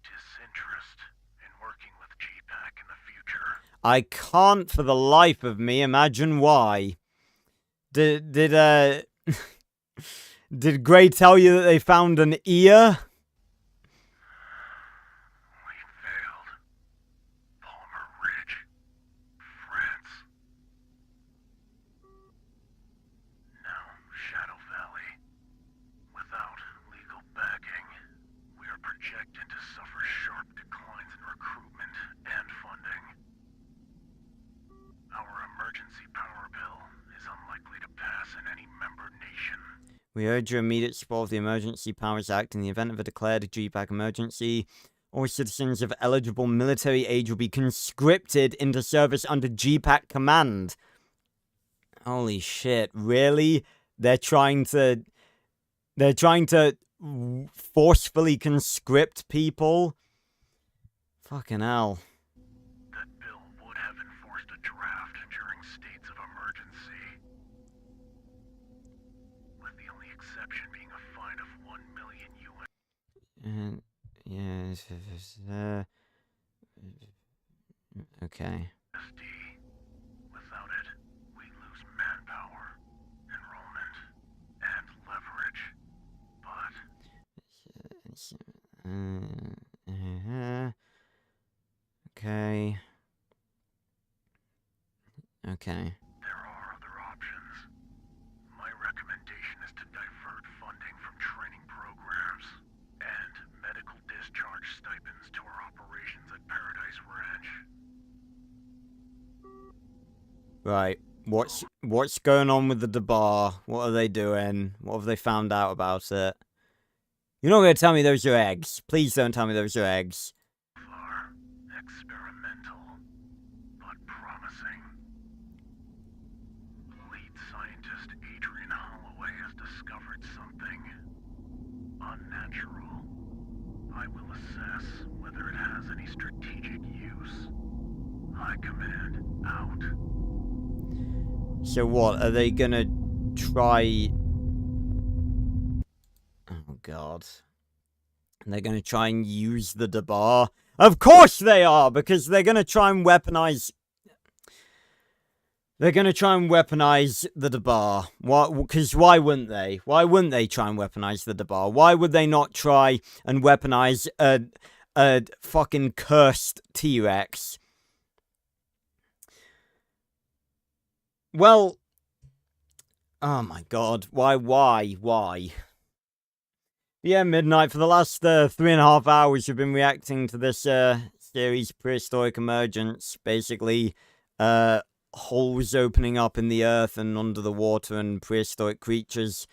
disinterest in working with GPAC in the future. I can't for the life of me imagine why. Did Gray tell you that they found an ear? We failed. Palmer Ridge, France. Now, Shadow Valley. Without legal backing, we are projected to suffer sharp declines in recruitment and funding. Our emergency power bill is unlikely to pass in any member nation. We urge your immediate support of the Emergency Powers Act in the event of a declared GPAC emergency. All citizens of eligible military age will be conscripted into service under GPAC command. Holy shit, really? They're trying to forcefully conscript people? Fucking hell. That bill would have enforced a draft during states of emergency, with the only exception being a fine of 1 million US. Okay. Without it, we lose manpower, enrollment, and leverage. Okay. Okay. There are other options. My recommendation is to divert funding from training programs and medical discharge stipends to our operations at Paradise Ranch. Right. What's going on with the Debar? What are they doing? What have they found out about it? You're not going to tell me those are eggs. Please don't tell me those are eggs. Experimental, but promising. Lead scientist Adrian Holloway has discovered something unnatural. I will assess whether it has any strategic use. High Command, out. So what, are they gonna try... Oh god. They're gonna try and use the Dabar? Of course they are, because they're gonna try and weaponize... They're gonna try and weaponize the Dabar. Because why wouldn't they? Why wouldn't they try and weaponize the Dabar? Why would they not try and weaponize a fucking cursed T-Rex? Well... Oh my god. Why? Yeah, Midnight, for the last 3.5 hours, you've been reacting to this series, Prehistoric Emergence. Basically, holes opening up in the earth and under the water and prehistoric creatures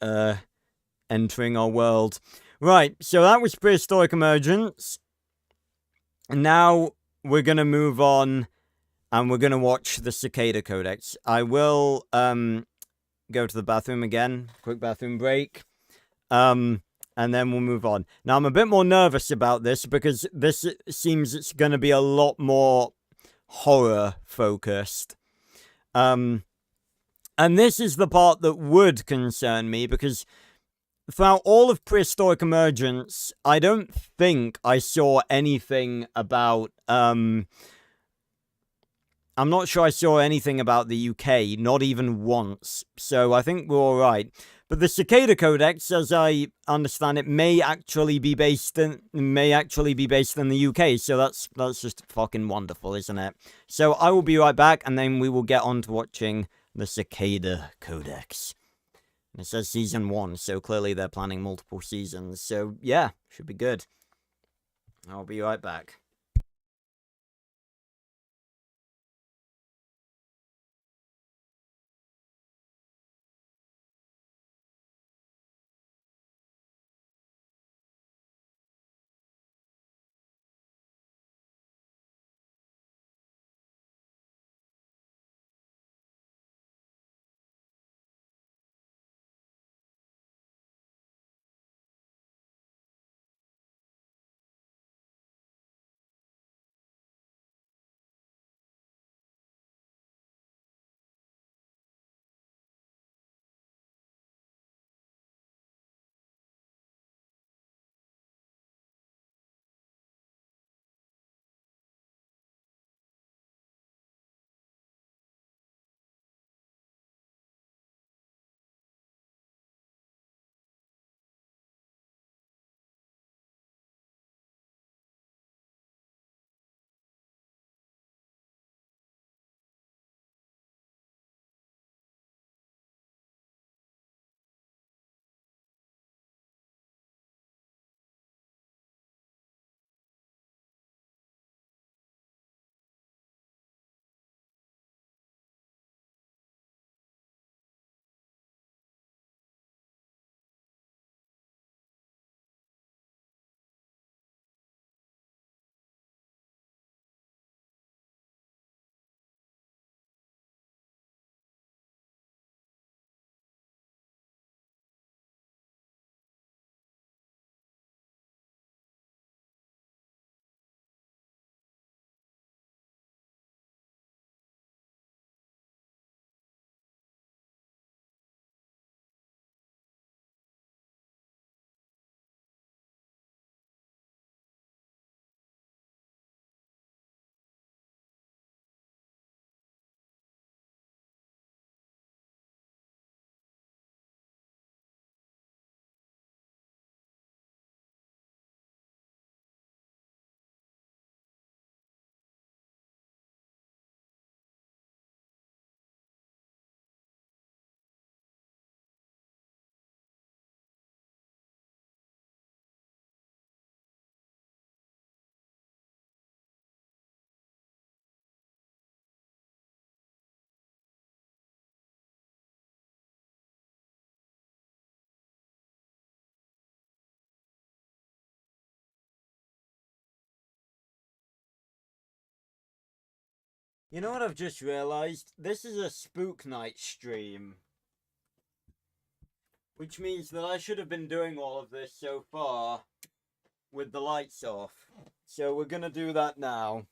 entering our world. Right, so that was Prehistoric Emergence. And now we're going to move on and we're going to watch the Cicada Codex. I will go to the bathroom again. Quick bathroom break. And then we'll move on. Now, I'm a bit more nervous about this because this seems it's going to be a lot more horror-focused. And this is the part that would concern me because throughout all of Prehistoric Emergence, I don't think I saw anything about... I'm not sure I saw anything about the UK, not even once. So I think we're alright. But the Cicada Codex, as I understand it, may actually be based in the UK. So that's just fucking wonderful, isn't it? So I will be right back, and then we will get on to watching the Cicada Codex. And it says season 1, so clearly they're planning multiple seasons. So yeah, should be good. I'll be right back. You know what I've just realized? This is a Spook Night stream. Which means that I should have been doing all of this so far with the lights off. So we're gonna do that now.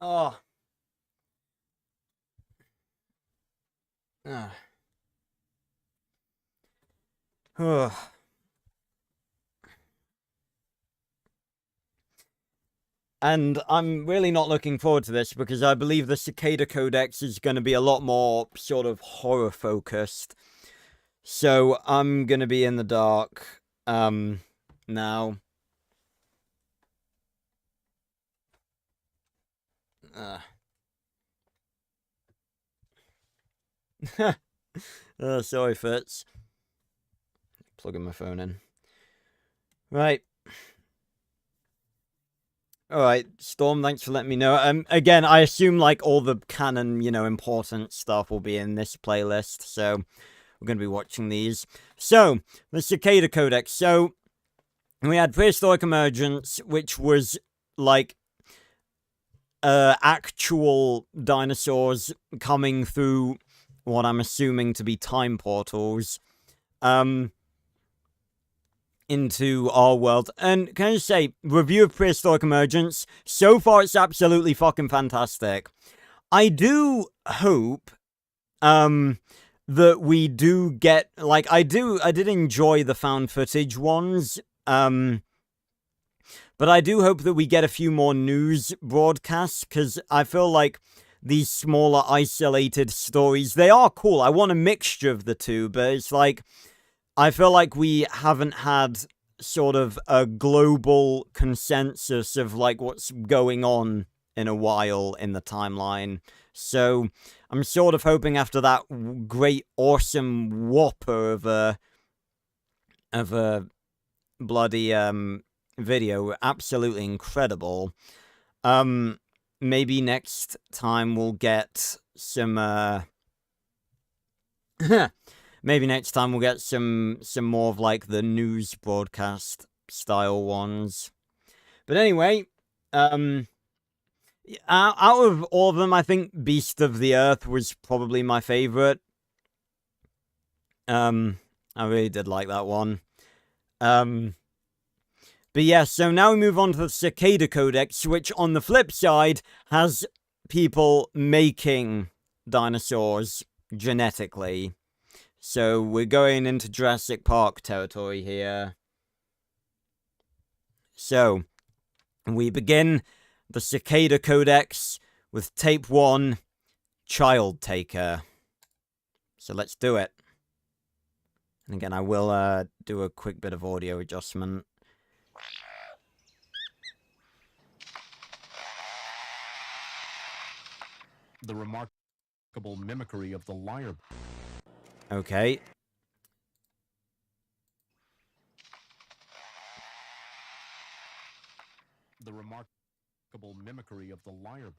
Oh. And I'm really not looking forward to this because I believe the Cicada Codex is going to be a lot more sort of horror focused. So I'm going to be in the dark now. Sorry, Fitz. Plugging my phone in. Right. Alright, Storm, thanks for letting me know. Again, I assume, like, all the canon, you know, important stuff will be in this playlist, so we're going to be watching these. So, the Cicada Codex. So, we had Prehistoric Emergence, which was, like, actual dinosaurs coming through what I'm assuming to be time portals, into our world. And can I just say, review of Prehistoric Emergence, so far it's absolutely fucking fantastic. I do hope that we do get, like, I did enjoy the found footage ones, but I do hope that we get a few more news broadcasts, because I feel like these smaller isolated stories, they are cool. I want a mixture of the two, but it's like, I feel like we haven't had sort of a global consensus of, like, what's going on in a while in the timeline. So, I'm sort of hoping after that great, awesome whopper of a bloody, video, absolutely incredible, maybe next time we'll get some, maybe next time we'll get some more of, like, the news broadcast style ones. But anyway, out of all of them, I think Beast of the Earth was probably my favorite. I really did like that one. But yeah, so now we move on to the Cicada Codex, which on the flip side has people making dinosaurs genetically. So we're going into Jurassic Park territory here. So we begin the Cicada Codex with Tape 1, Child Taker. So let's do it. And again, I will do a quick bit of audio adjustment. The remarkable mimicry of the lyre. Okay. The remarkable mimicry of the lyre.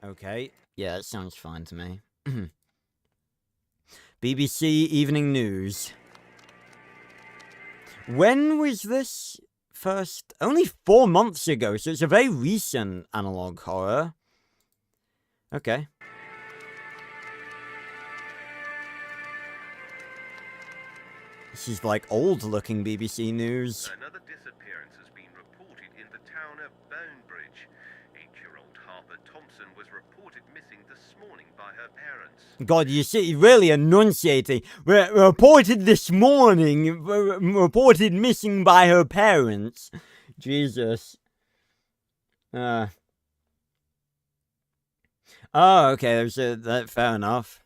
Okay. Yeah, it sounds fine to me. BBC Evening News. When was this first? Only 4 months ago, so it's a very recent analog horror. Okay. This is like old-looking BBC News. Another disappearance has been reported in the town of Bonebridge. 8-year-old Harper Thompson was reported missing this morning by her parents. God, you see, really enunciating. Reported this morning, reported missing by her parents. Jesus. Oh, okay, there's fair enough.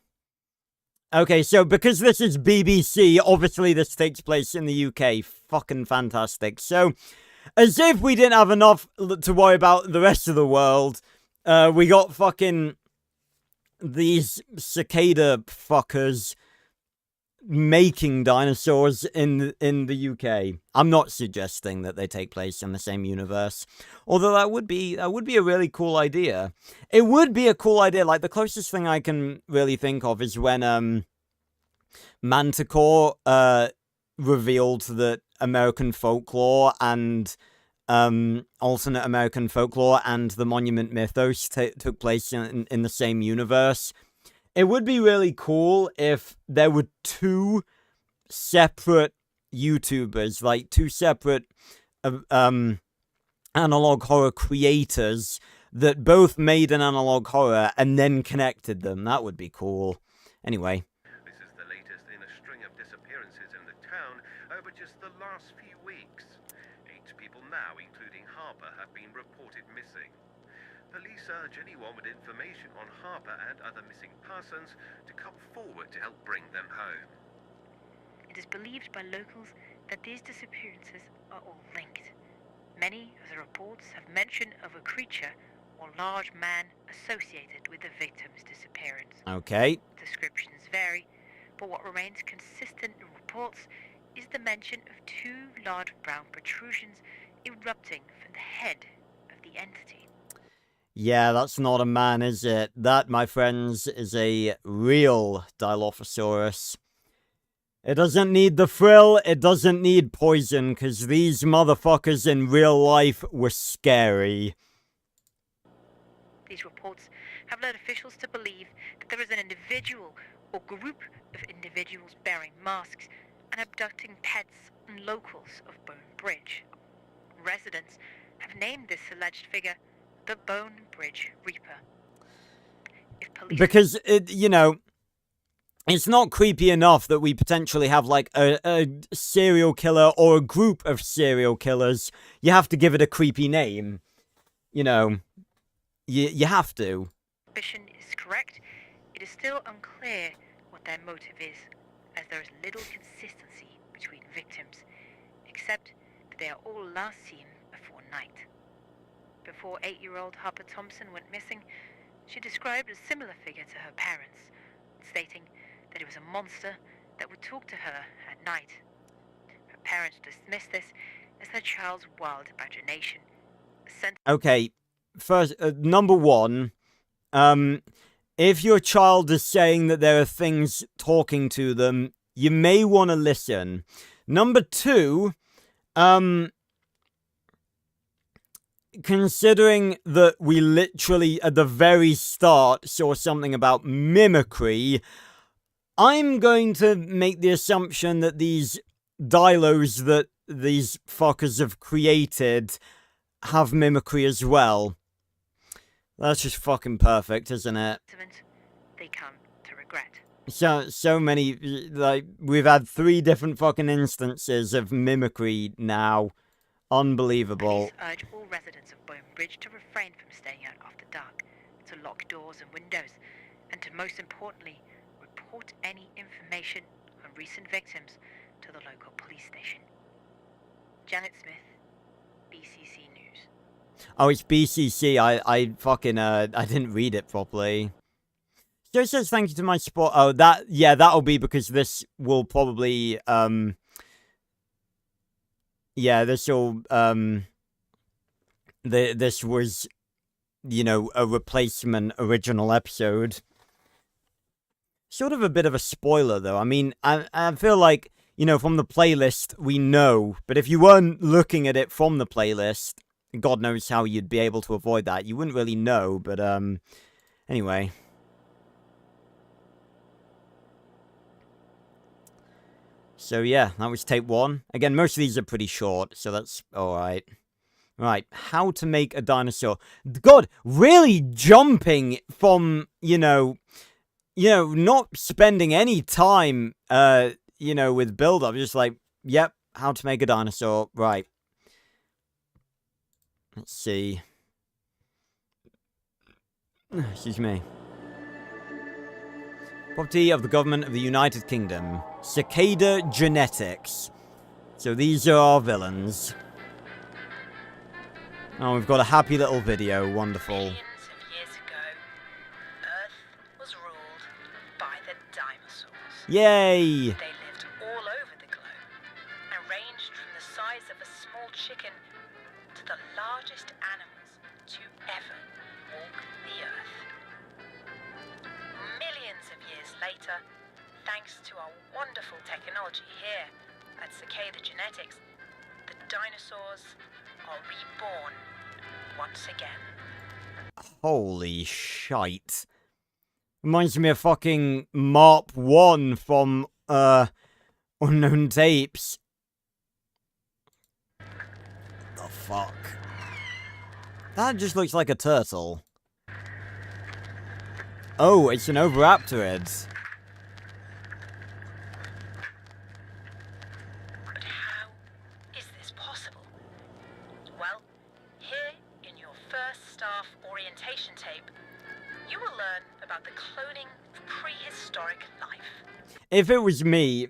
Okay, so because this is BBC, obviously this takes place in the UK. Fucking fantastic. So, as if we didn't have enough to worry about the rest of the world, we got fucking these cicada fuckers making dinosaurs in the UK. I'm not suggesting that they take place in the same universe, although that would be a really cool idea. It would be a cool idea. Like, the closest thing I can really think of is when Manticore revealed that American folklore and alternate American folklore and the Monument Mythos took place in the same universe. It would be really cool if there were two separate YouTubers, like two separate analog horror creators that both made an analog horror and then connected them. That would be cool. Anyway. This is the latest in a string of disappearances in the town over just the last few weeks. 8 people now, including Harper, have been reported missing. Police urge anyone with information on Harper and other missing persons to come forward to help bring them home. It is believed by locals that these disappearances are all linked. Many of the reports have mention of a creature or large man associated with the victim's disappearance. Okay. Descriptions vary, but what remains consistent in reports is the mention of 2 large brown protrusions erupting from the head of the entity. Yeah, that's not a man, is it? That, my friends, is a real Dilophosaurus. It doesn't need the frill, it doesn't need poison, because these motherfuckers in real life were scary. These reports have led officials to believe that there is an individual or group of individuals bearing masks and abducting pets and locals of Bone Bridge. Residents have named this alleged figure the Bone Bridge Reaper. Because, it's not creepy enough that we potentially have, like, a serial killer or a group of serial killers. You have to give it a creepy name. You have to. Suspicion is correct. It is still unclear what their motive is, as there is little consistency between victims, except that they are all last seen before night. Before 8-year-old Harper Thompson went missing, she described a similar figure to her parents, stating that it was a monster that would talk to her at night. Her parents dismissed this as their child's wild imagination. Okay, first, number one, if your child is saying that there are things talking to them, you may want to listen. Number two, considering that we literally, at the very start, saw something about mimicry, I'm going to make the assumption that these dilos that these fuckers have created have mimicry as well. That's just fucking perfect, isn't it? They come to regret. So many, like, we've had 3 different fucking instances of mimicry now. Unbelievable. Police urge all residents of Bone Bridge to refrain from staying out after dark, to lock doors and windows, and to, most importantly, report any information on recent victims to the local police station. Janet Smith, BCC News. Oh, it's BCC. I fucking, I didn't read it properly. Joe says thank you to my support. Oh, that'll be because this will probably, yeah, this will, this was, a replacement original episode. Sort of a bit of a spoiler, though. I mean, I feel like, from the playlist, we know. But if you weren't looking at it from the playlist, God knows how you'd be able to avoid that. You wouldn't really know, but, anyway. So, yeah, that was tape 1. Again, most of these are pretty short, so that's alright. Right, how to make a dinosaur. God, really jumping from, not spending any time, with build-up. Just like, yep, how to make a dinosaur. Right. Let's see. Excuse me. Property of the government of the United Kingdom. Cicada Genetics. So these are our villains. Oh, we've got a happy little video. Wonderful. Millions of years ago, Earth was ruled by the dinosaurs. Yay! They lived all over the globe and ranged from the size of a small chicken to the largest animals to ever walk the Earth. Millions of years later, thanks to our wonderful technology here at Cicada Genetics, the dinosaurs are reborn once again. Holy shite. Reminds me of fucking Marp 1 from, Unknown Tapes. The fuck? That just looks like a turtle. Oh, it's an Oviraptorid. But how is this possible? Well, here in your first staff orientation tape, you will learn about the cloning of prehistoric life. If it was me...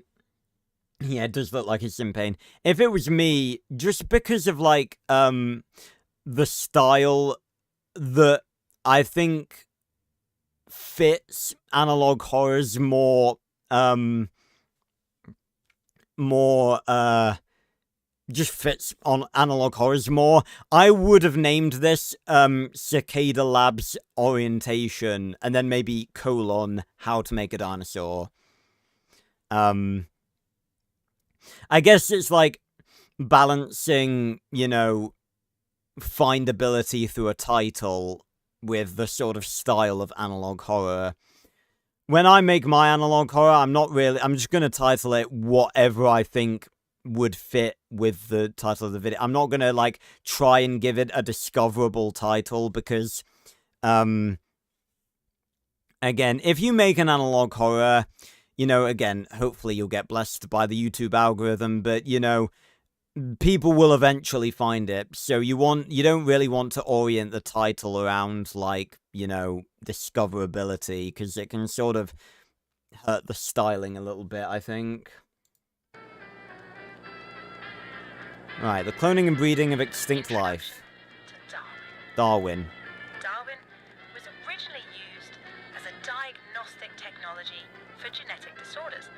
Yeah, it does look like it's in pain. If it was me, just because of, like, the style that I think fits analog horrors more, just fits on analog horrors more, I would have named this, Cicada Labs Orientation, and then maybe colon, how to make a dinosaur. I guess it's like balancing, you know, findability through a title with the sort of style of analog horror. When I make my analog horror, I'm just going to title it whatever I think would fit with the title of the video. I'm not going to, like, try and give it a discoverable title because, again, if you make an analog horror, you know, again, hopefully you'll get blessed by the YouTube algorithm, but, you know, people will eventually find it. So you don't really want to orient the title around, like, you know, discoverability, because it can sort of hurt the styling a little bit, I think. Right, the cloning and breeding of extinct life. Darwin. Darwin was originally used as a diagnostic technology for genetic disorders.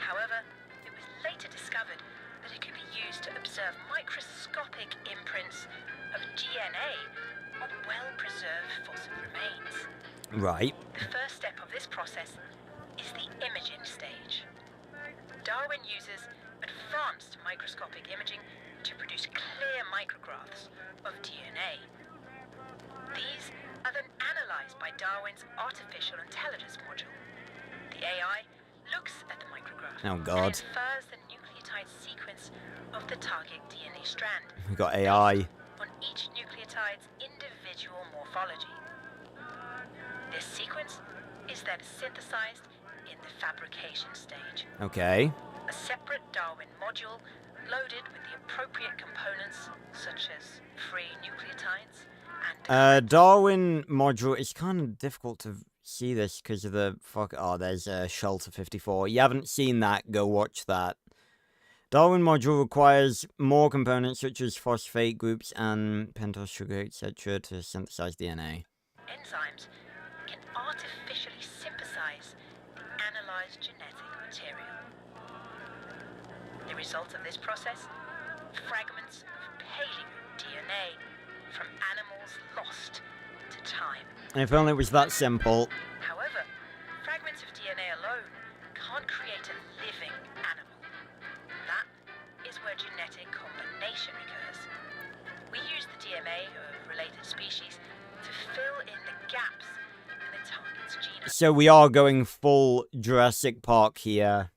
However, it was later discovered that it could be used to observe microscopic imprints of DNA on well-preserved fossil remains. Right. The first step of this process is the imaging stage. Darwin uses advanced microscopic imaging to produce clear micrographs of DNA. These are then analyzed by Darwin's artificial intelligence module. The AI looks at the micrograph Oh, God. and infers the nucleotide sequence of the target DNA strand. We got AI. On each nucleotide's individual morphology. This sequence is then synthesized in the fabrication stage. Okay. A separate Darwin module loaded with the appropriate components such as free nucleotides and Darwin module, it's kind of difficult to see this because of the there's Shelter 54. You haven't seen that, go watch that. Darwin module requires more components such as phosphate groups and pentose sugar, etc. to synthesize DNA. enzymes can artificially synthesize the analyzed genetic material. The result of this process, fragments of paleo DNA from animals lost to time. If only it was that simple. However, fragments of DNA alone can't create a living animal. That is where genetic combination occurs. We use the DNA of related species to fill in the gaps in the target's genome. So we are going full Jurassic Park here.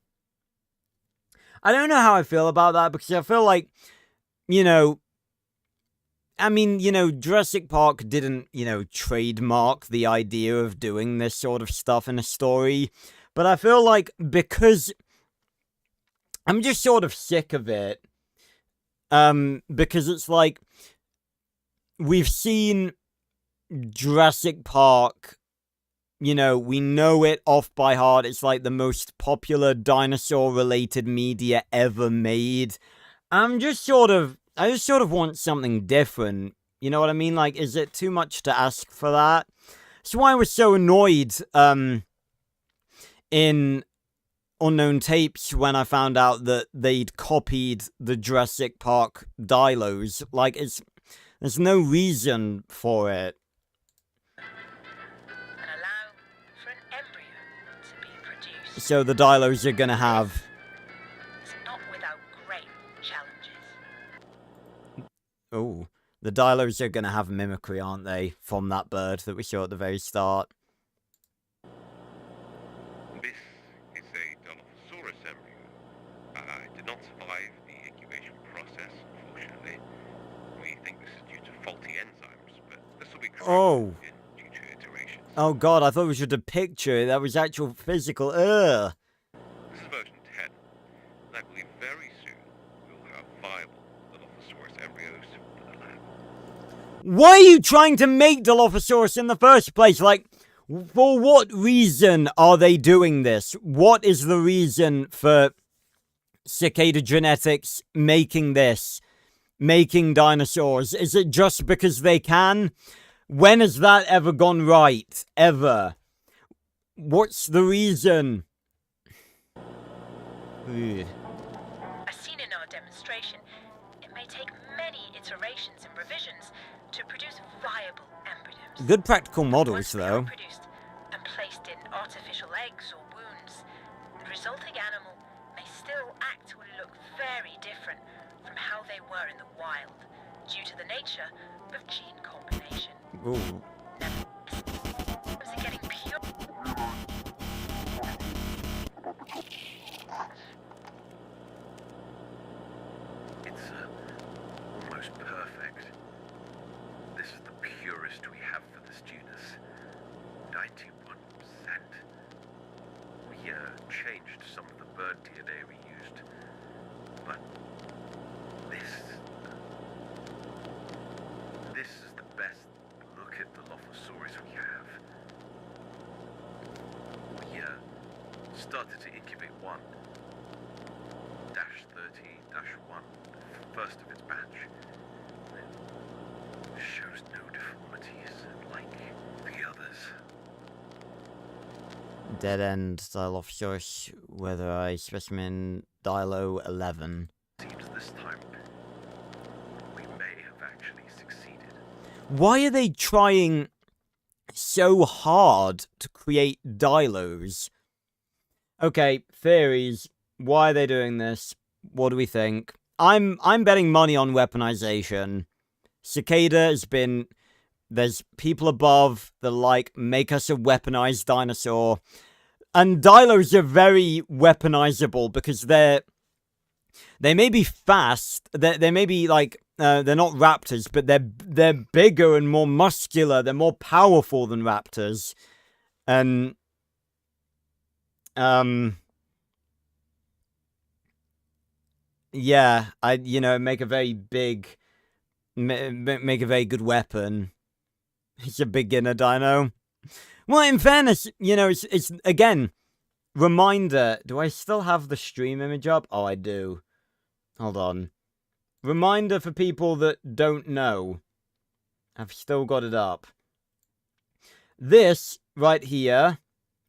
I don't know how I feel about that, because I feel like, you know, I mean, you know, Jurassic Park didn't, you know, trademark the idea of doing this sort of stuff in a story, but I feel like because I'm just sort of sick of it, because it's like, we've seen Jurassic Park, you know, we know it off by heart. It's like the most popular dinosaur-related media ever made. I just sort of want something different. You know what I mean? Like, is it too much to ask for that? That's why I was so annoyed, in Unknown Tapes when I found out that they'd copied the Jurassic Park dilos. Like, there's no reason for it. So the dilos are gonna have... It's not without great challenges. Oh, the Dilos are going to have mimicry, aren't they? From that bird that we saw at the very start. This is a Dilophosaurus embryo. It did not survive the incubation process, unfortunately. We think this is due to faulty enzymes, but this will be corrected in future iterations. Oh god, I thought it was just a picture. That was actual physical. Ugh. This is version 10, and I believe very soon we'll have viable Dilophosaurus embryos for the lab. Why are you trying to make Dilophosaurus in the first place? Like, for what reason are they doing this? What is the reason for Cicada Genetics making this? Making dinosaurs? Is it just because they can? When has that ever gone right? Ever? What's the reason? Ugh. As seen in our demonstration, it may take many iterations and revisions to produce viable embryos. Good practical models, though. Produced and placed in artificial eggs or wounds, the resulting animal may still act or look very different from how they were in the wild, due to the nature of gene combination. Ooh. Was it getting pure? It's almost perfect. This is the purest we have for this genus. 91%. We changed some of the bird DNA we used, but this is the best look at the Dilophosaurus we have. We started to incubate one. -30-1, first of its batch. It shows no deformities like the others. Dead end Dilophosaurus, whether I specimen Dilo 11. Seems this time we may have actually succeeded. Why are they trying so hard to create Dilos? Okay, theories. Why are they doing this? What do we think? I'm betting money on weaponization. Cicada has been... There's people above that like, make us a weaponized dinosaur. And Dilos are very weaponizable because they may be fast. They may be like... they're not raptors, but they're bigger and more muscular. They're more powerful than raptors. And... yeah, make a very big... Make a very good weapon. It's a beginner dino. Well, in fairness, it's again, reminder. Do I still have the stream image up? Oh, I do. Hold on. Reminder for people that don't know. I've still got it up. This, right here,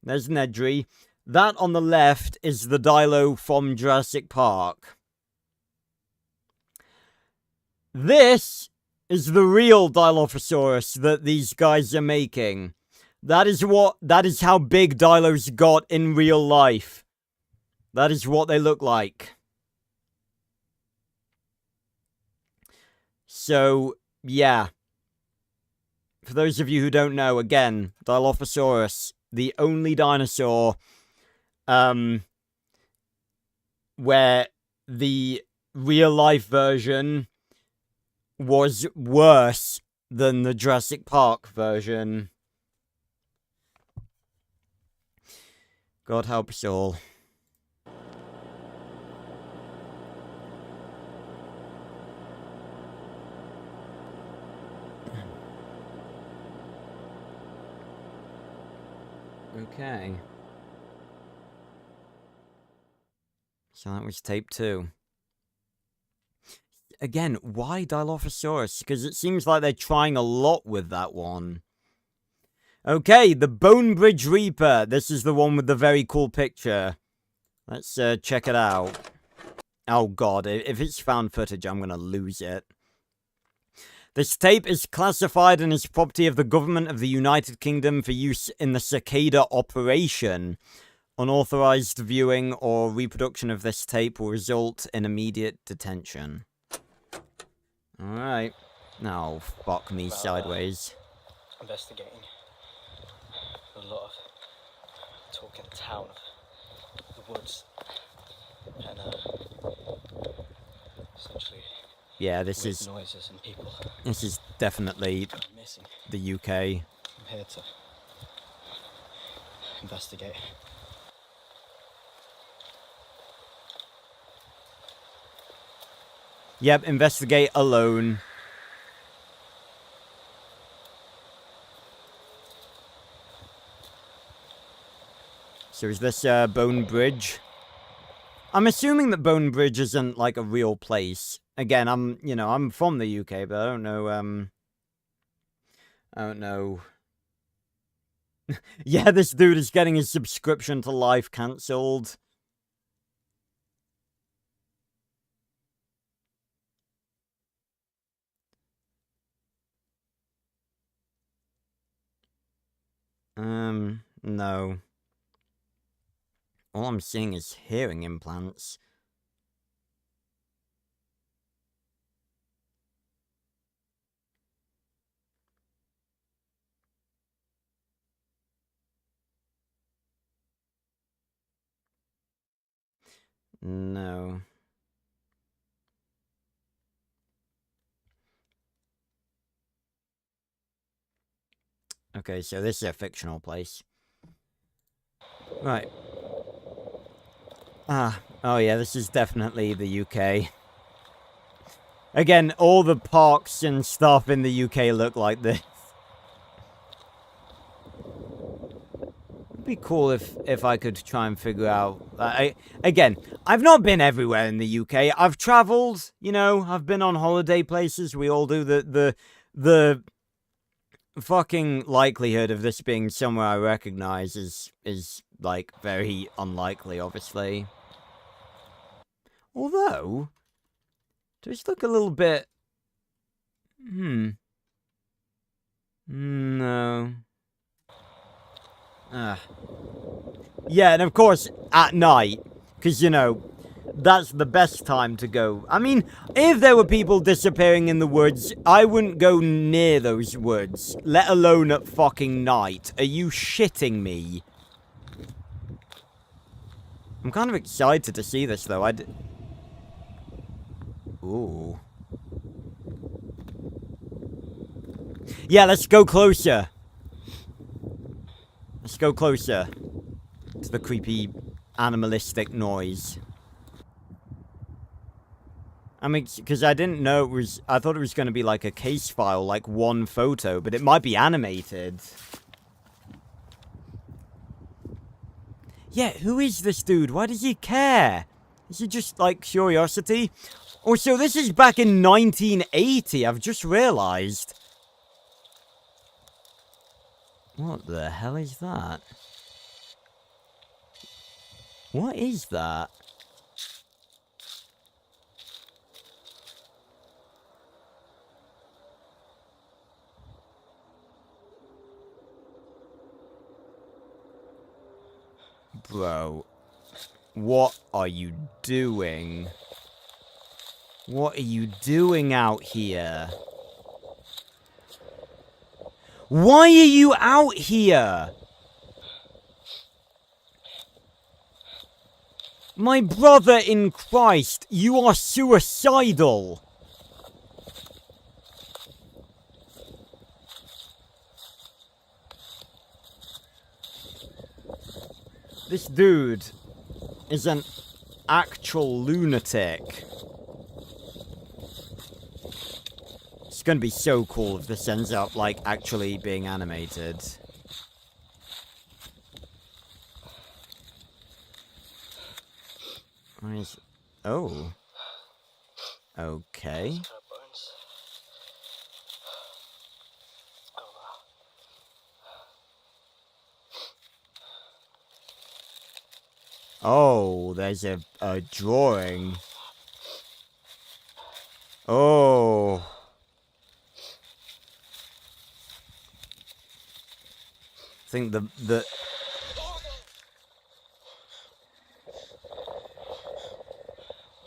there's Nedry. That on the left is the Dilo from Jurassic Park. This is the real Dilophosaurus that these guys are making. That is how big Dilos got in real life. That is what they look like. So, yeah. For those of you who don't know, again, Dilophosaurus, the only dinosaur, where the real-life version was worse than the Jurassic Park version. God help us all. Okay. So that was tape 2. Again, why Dilophosaurus? Because it seems like they're trying a lot with that one. Okay, the Bone Bridge Reaper. This is the one with the very cool picture. Let's check it out. Oh god, if it's found footage, I'm gonna lose it. This tape is classified and is property of the government of the United Kingdom for use in the Cicada operation. Unauthorized viewing or reproduction of this tape will result in immediate detention. Alright. Now, fuck me sideways. Investigating. A lot of talk in town of the woods. And, essentially, yeah, this weird is... noises and people. This is definitely missing. the UK. I'm here to investigate. Yep, investigate alone. So is this Bone Bridge? I'm assuming that Bone Bridge isn't like a real place. Again, I'm from the UK, but I don't know. Yeah, this dude is getting his subscription to Life cancelled. No. All I'm seeing is hearing implants. No. Okay, so this is a fictional place. Right. Oh yeah, this is definitely the UK. Again, all the parks and stuff in the UK look like this. It'd be cool if I could try and figure out... Again, I've not been everywhere in the UK. I've travelled, I've been on holiday places. We all do. The fucking likelihood of this being somewhere I recognise is like, very unlikely, obviously. Although, does look a little bit... No. Yeah, and of course, at night, because, that's the best time to go. I mean, if there were people disappearing in the woods, I wouldn't go near those woods, let alone at fucking night. Are you shitting me? I'm kind of excited to see this, though. Ooh. Yeah, let's go closer. Let's go closer to the creepy, animalistic noise. I mean, because I didn't know it was... I thought it was going to be like a case file, like one photo, but it might be animated. Yeah, who is this dude? Why does he care? Is it just, like, curiosity? Also, this is back in 1980, I've just realised. What the hell is that? What is that? Bro, what are you doing? What are you doing out here? Why are you out here? My brother in Christ, you are suicidal. This dude is an actual lunatic. It's gonna be so cool if this ends up, like, actually being animated. Oh. Okay. Oh, there's a drawing. Oh. I think the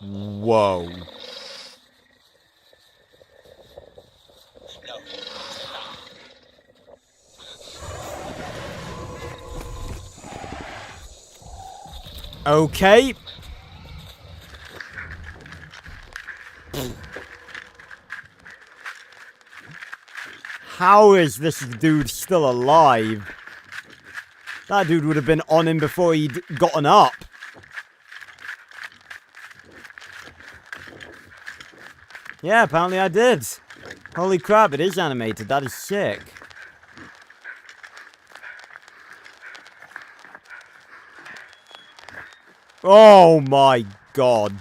Whoa. Okay. How is this dude still alive? That dude would have been on him before he'd gotten up. Yeah, apparently I did. Holy crap, it is animated. That is sick. Oh my god.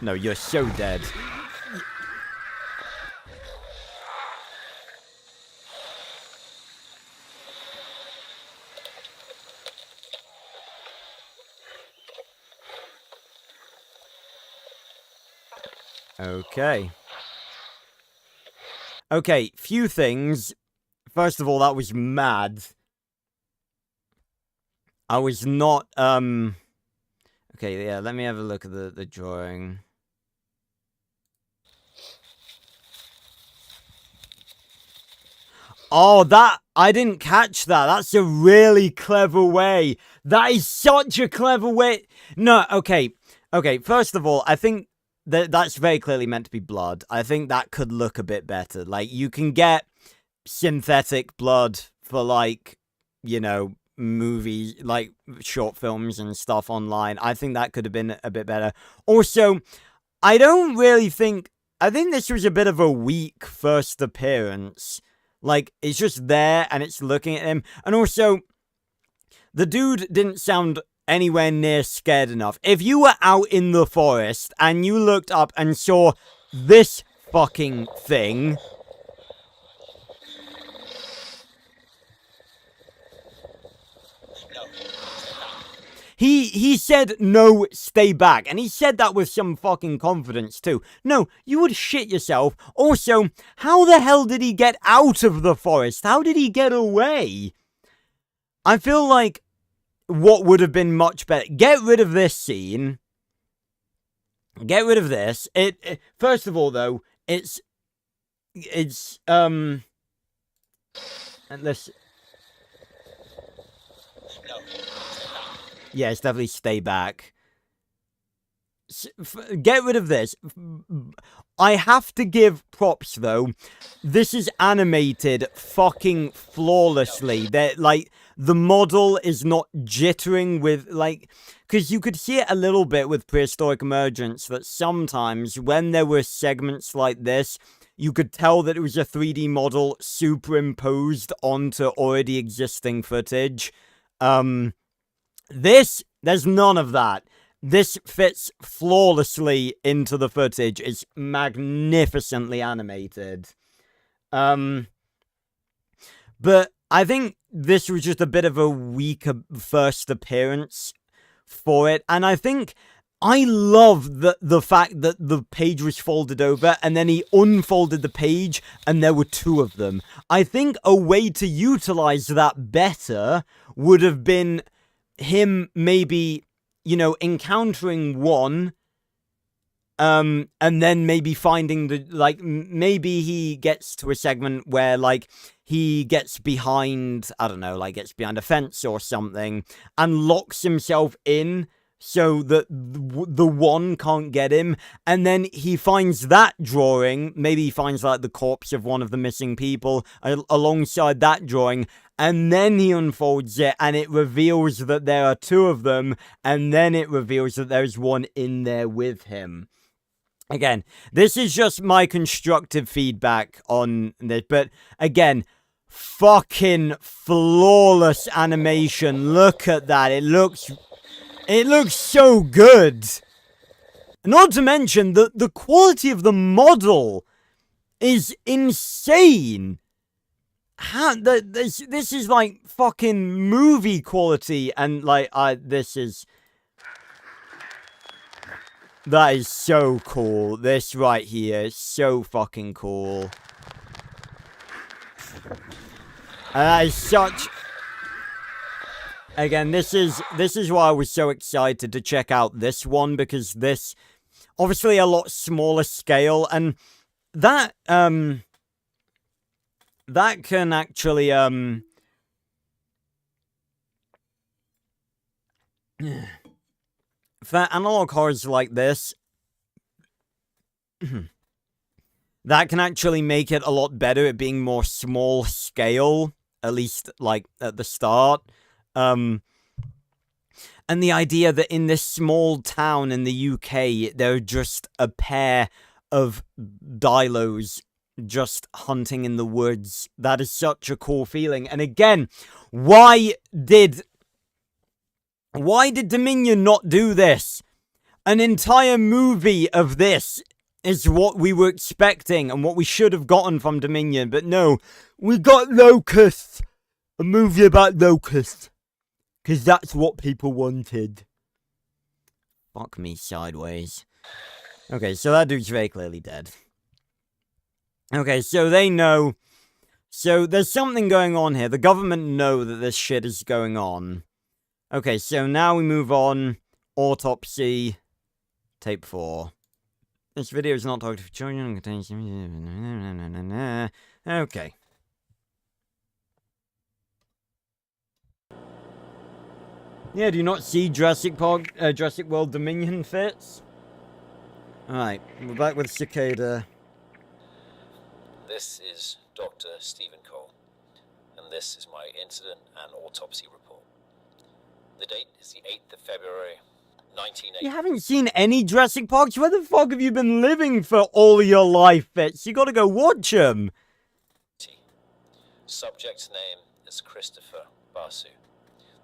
No, you're so dead. Okay. Okay, few things. First of all, that was mad. I was not, Okay, yeah, let me have a look at the drawing. Oh, I didn't catch that. That's a really clever way. That is such a clever way. No, okay. Okay, first of all, I think that's very clearly meant to be blood. I think that could look a bit better. Like, you can get synthetic blood for, like, you know, movies, like, short films and stuff online. I think that could have been a bit better. Also, I don't really think... I think this was a bit of a weak first appearance. Like, it's just there, and it's looking at him. And also, the dude didn't sound anywhere near scared enough. If you were out in the forest, and you looked up and saw this fucking thing... He said, no, stay back. And he said that with some fucking confidence, too. No, you would shit yourself. Also, how the hell did he get out of the forest? How did he get away? I feel like what would have been much better... Get rid of this scene. Get rid of this. First of all, though, it's... And let's... Yes, definitely stay back. Get rid of this. I have to give props, though. This is animated fucking flawlessly. Like, the model is not jittering with, like... Because you could see it a little bit with Prehistoric Emergence, that sometimes, when there were segments like this, you could tell that it was a 3D model superimposed onto already existing footage. There's none of that. This fits flawlessly into the footage. It's magnificently animated. But I think this was just a bit of a weaker first appearance for it. And I think I love the fact that the page was folded over and then he unfolded the page and there were two of them. I think a way to utilize that better would have been him maybe, you know, encountering one, and then maybe finding the, like, maybe he gets to a segment where, like, he gets behind, I don't know, like, gets behind a fence or something, and locks himself in so that the one can't get him, and then he finds that drawing, maybe he finds, like, the corpse of one of the missing people alongside that drawing, and then he unfolds it, and it reveals that there are two of them, and then it reveals that there's one in there with him. Again, this is just my constructive feedback on this, but again, fucking flawless animation. Look at that. It looks so good. Not to mention, the quality of the model is insane. This is like fucking movie quality, and like that is so cool. This right here is so fucking cool. And that is such... Again, this is why I was so excited to check out this one, because this obviously a lot smaller scale, and that that can actually For analog horrors like this, that can actually make it a lot better at being more small scale, at least, like, at the start. And the idea that in this small town in the UK, there are just a pair of dilos just hunting in the woods. That is such a cool feeling. And again, why did Dominion not do this? An entire movie of this is what we were expecting and what we should have gotten from Dominion. But no, we got Locust. A movie about Locust. Because that's what people wanted. Fuck me sideways. Okay, so that dude's very clearly dead. Okay, so they know. So there's something going on here. The government know that this shit is going on. Okay, so now we move on. Autopsy. Tape 4. This video is not targeted for children and contains... Okay. Yeah, do you not see Jurassic World Dominion fits? Alright, we're back with Cicada. This is Dr. Stephen Cole, and this is my incident and autopsy report. The date is the 8th of February, 1980. You haven't seen any Jurassic Parks? Where the fuck have you been living for all your life, Fitz? You gotta go watch them. Subject's name is Christopher Basu.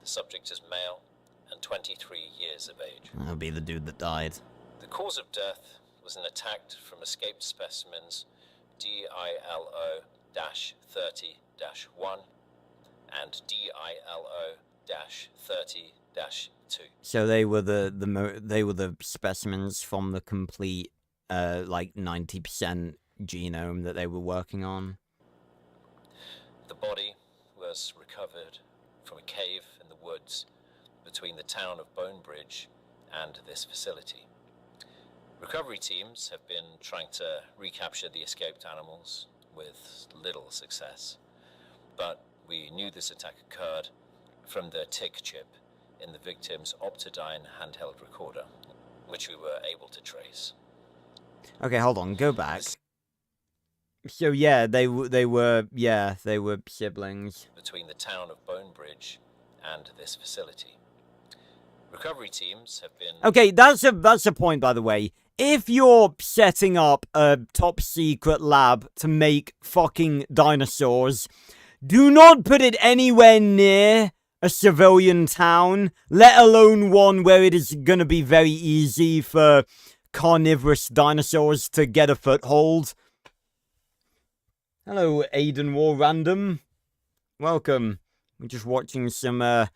The subject is male and 23 years of age. That'll be the dude that died. The cause of death was an attack from escaped specimens DILO-30-1 and DILO-30-2. So they were the specimens from the complete like 90% genome that they were working on. The body was recovered from a cave in the woods between the town of Bonebridge and this facility. Recovery teams have been trying to recapture the escaped animals with little success, but we knew this attack occurred from the TIG chip in the victim's Optodyne handheld recorder, which we were able to trace. Okay, hold on, go back. So yeah, they were siblings. Between the town of Bonebridge and this facility. Recovery teams have been... Okay, that's a point, by the way. If you're setting up a top secret lab to make fucking dinosaurs, do not put it anywhere near a civilian town, let alone one where it is gonna be very easy for carnivorous dinosaurs to get a foothold. Hello, Aiden War Random. Welcome. We're just watching some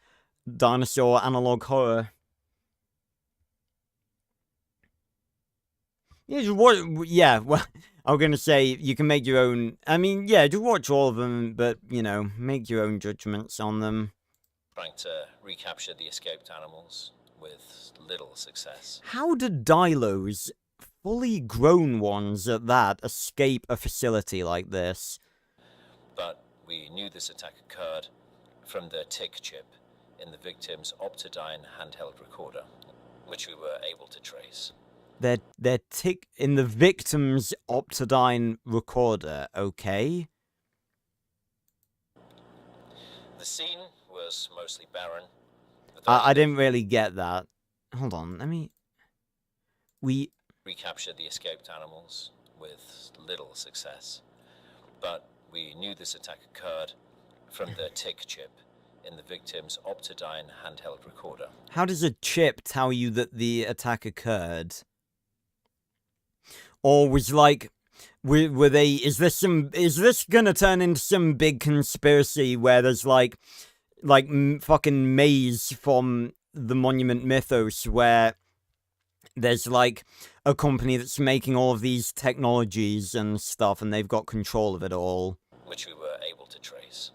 dinosaur analog horror. Yeah, well, I was gonna say, you can make your own... I mean, yeah, just watch all of them, but, you know, make your own judgments on them. Trying to recapture the escaped animals with little success. How do dilos, fully grown ones at that, escape a facility like this? But we knew this attack occurred from the TIG chip in the victim's Optodyne handheld recorder, which we were able to trace. They're tick in the victim's Optodyne recorder, okay? The scene was mostly barren. I didn't really get that. Hold on, let me... We recaptured the escaped animals with little success. But we knew this attack occurred from the TIG chip in the victim's Optodyne handheld recorder. How does a chip tell you that the attack occurred? Or was like, were they, is this gonna turn into some big conspiracy where there's like fucking Maze from the Monument Mythos, where there's like a company that's making all of these technologies and stuff and they've got control of it all? Which we were able to trace.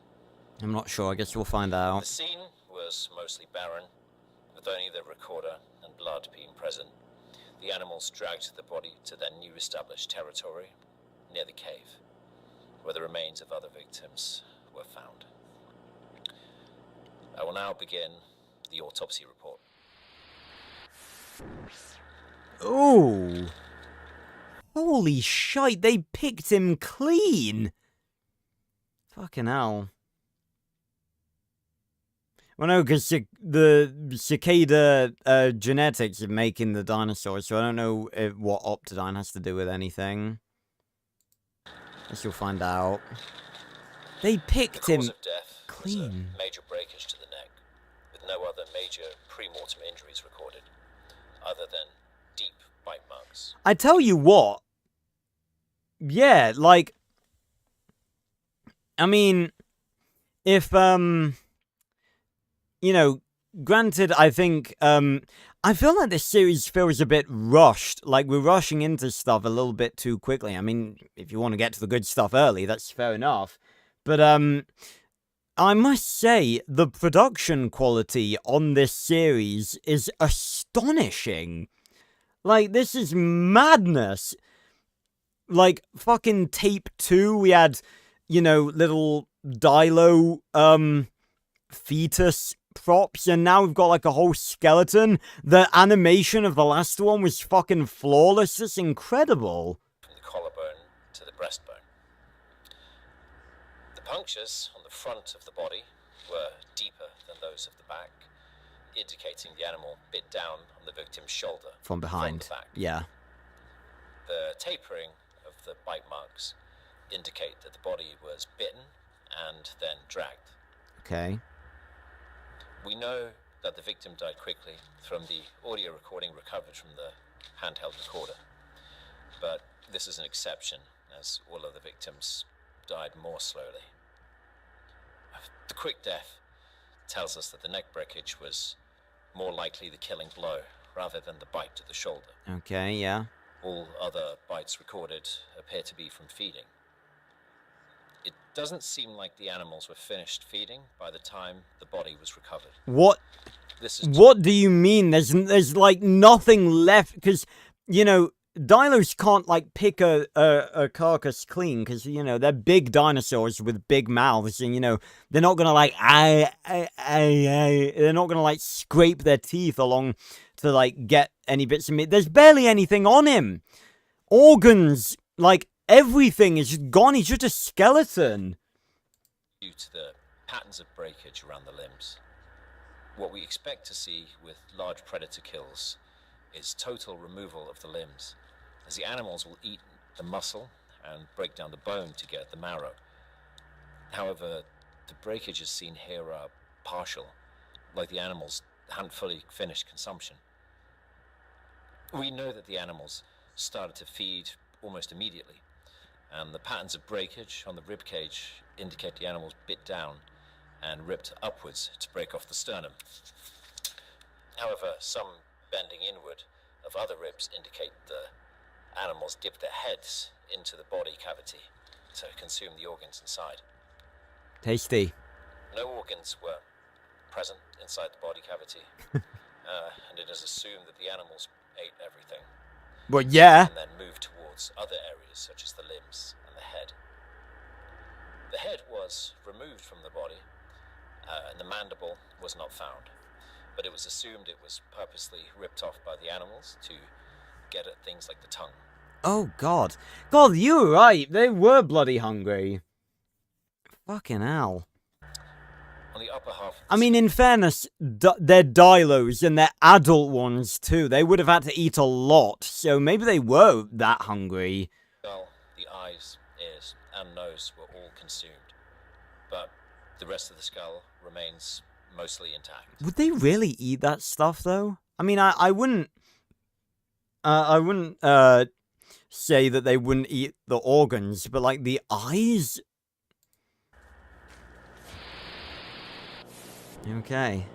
I'm not sure, I guess we'll find out. The scene was mostly barren, with only the recorder and blood being present. The animals dragged the body to their new established territory, near the cave, where the remains of other victims were found. I will now begin the autopsy report. Ooh. Holy shite, they picked him clean. Fucking hell. Well, no, because the cicada genetics of making the dinosaurs, so I don't know what Optodine has to do with anything. Guess you'll find out. They picked him The cause of death clean. was a major breakage to the neck, with no other major pre-mortem injuries recorded, other than deep bite marks. I tell you what. Yeah, like, I mean, if, you know, granted, I think, I feel like this series feels a bit rushed. Like, we're rushing into stuff a little bit too quickly. I mean, if you want to get to the good stuff early, that's fair enough. But, I must say, the production quality on this series is astonishing. Like, this is madness. Like, fucking tape 2, we had, you know, little Dilo, fetus props, and now we've got, like, a whole skeleton. The animation of the last one was fucking flawless. It's incredible. From the collarbone to the breastbone. The punctures on the front of the body were deeper than those of the back, indicating the animal bit down on the victim's shoulder. From behind. From the back. Yeah. The tapering of the bite marks indicate that the body was bitten and then dragged. Okay. We know that the victim died quickly from the audio recording recovered from the handheld recorder. But this is an exception, as all of the victims died more slowly. The quick death tells us that the neck breakage was more likely the killing blow rather than the bite to the shoulder. Okay, yeah. All other bites recorded appear to be from feeding. It doesn't seem like the animals were finished feeding by the time the body was recovered. What? What do you mean? There's like nothing left, because, you know, dinos can't like pick a carcass clean, because, you know, they're big dinosaurs with big mouths, and, you know, they're not gonna like they're not gonna like scrape their teeth along to like get any bits of meat. There's barely anything on him. Organs, like everything is just gone. He's just a skeleton. Due to the patterns of breakage around the limbs, what we expect to see with large predator kills is total removal of the limbs, as the animals will eat the muscle and break down the bone to get the marrow. However, the breakages seen here are partial, like the animals hadn't fully finished consumption. We know that the animals started to feed almost immediately, and the patterns of breakage on the rib cage indicate the animals bit down and ripped upwards to break off the sternum. However, some bending inward of other ribs indicate the animals dipped their heads into the body cavity to consume the organs inside. Tasty. No organs were present inside the body cavity, and it is assumed that the animals ate everything. Well, yeah. And then moved towards other areas such as the limbs and the head. The head was removed from the body, and the mandible was not found. But it was assumed it was purposely ripped off by the animals to get at things like the tongue. Oh, God. God, you were right. They were bloody hungry. Fucking hell. On the upper half... I mean, in fairness, they're dilos, and they're adult ones, too. They would have had to eat a lot, so maybe they were that hungry. Well, the eyes, ears, and nose were all consumed. But the rest of the skull remains mostly intact. Would they really eat that stuff, though? I mean, I wouldn't say that they wouldn't eat the organs, but, like, the eyes? Okay.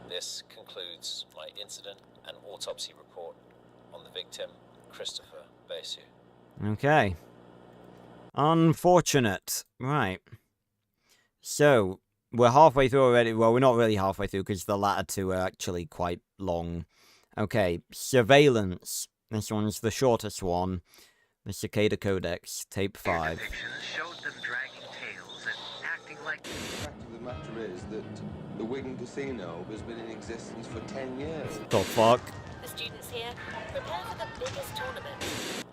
This concludes my incident and autopsy report on the victim, Christopher Besu. Okay. Unfortunate. Right. So, we're halfway through already. Well, we're not really halfway through, because the latter two are actually quite long. Okay, surveillance. This one's the shortest one. The Cicada Codex, tape 5. Showed them dragging tails and acting like... The fact of the matter is that the Wigan Casino has been in existence for 10 years. The fuck? The students here prepare for the biggest tournament.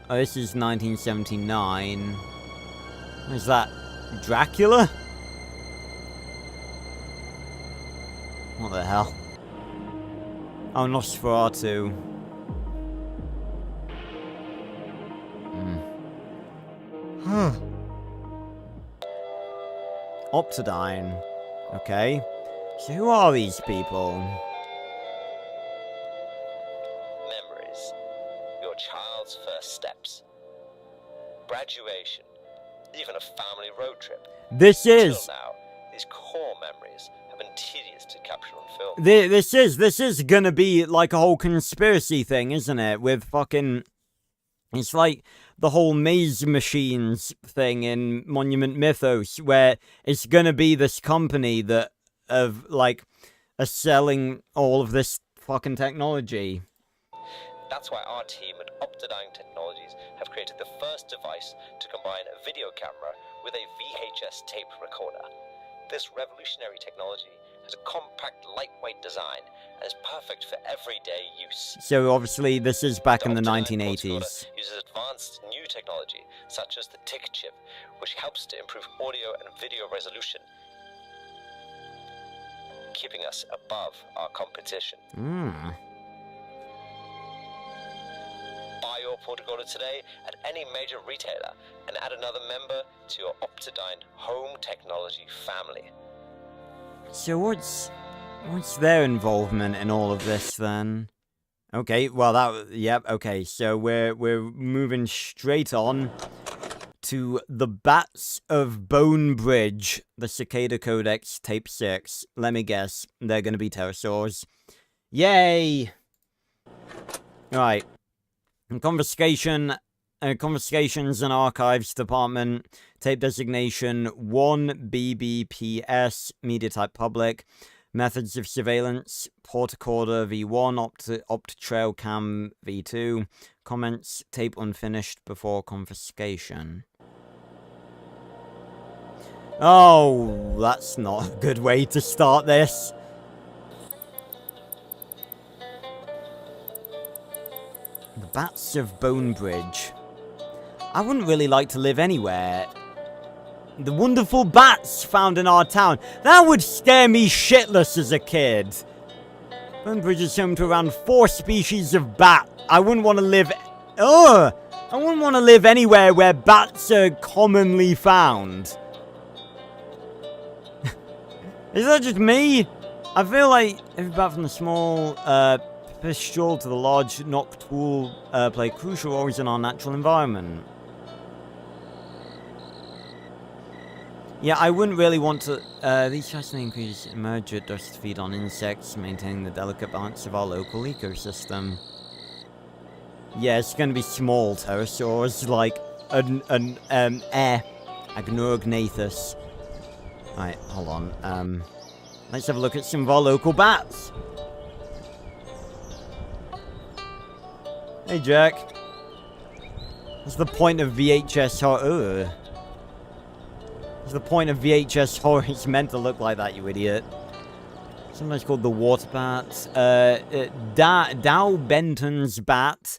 Oh, this is 1979. Is that Dracula? What the hell? Oh, Nosferatu. Huh. Optodine. Okay. So who are these people? Memories. Your child's first steps. Graduation. Even a family road trip. This is... Till now, these core memories have been tedious to capture on film. This is gonna be like a whole conspiracy thing, isn't it? With fucking... It's like the whole maze machines thing in Monument Mythos, where it's gonna be this company that are selling all of this fucking technology. That's why our team at Optodine Technologies have created the first device to combine a video camera with a VHS tape recorder. This revolutionary technology has a compact, lightweight design and is perfect for everyday use. So obviously this is back in the 1980s. Uses advanced new technology such as the TIC chip, which helps to improve audio and video resolution, keeping us above our competition. Buy your Portagola today at any major retailer and add another member to your Optodine home technology family. So what's their involvement in all of this then? Okay, well okay, so we're moving straight on to the Bats of Bone Bridge, the Cicada Codex, Tape 6. Let me guess, they're gonna be pterosaurs. Yay! Right. Confiscations and Archives Department, tape designation 1 BBPS, media type public, methods of surveillance, Portacorder V1, Optrail Cam V2, comments, tape unfinished before confiscation. Oh, that's not a good way to start this. The Bats of Bone Bridge. I wouldn't really like to live anywhere. The wonderful bats found in our town. That would scare me shitless as a kid. Bone Bridge is home to around 4 species of bat. I wouldn't want to live... I wouldn't want to live anywhere where bats are commonly found. Is that just me? I feel like every bat from the small... Pistol to the large noctool play crucial roles in our natural environment. Yeah, I wouldn't really want to... these fascinating creatures emerge at dusk to feed on insects, maintaining the delicate balance of our local ecosystem. Yeah, it's going to be small pterosaurs, like Agnorgnathus. Right, hold on. Let's have a look at some of our local bats. Hey, Jack. What's the point of VHS horror? What's the point of VHS horror? It's meant to look like that, you idiot. Sometimes called the water bat. Dow Benton's bat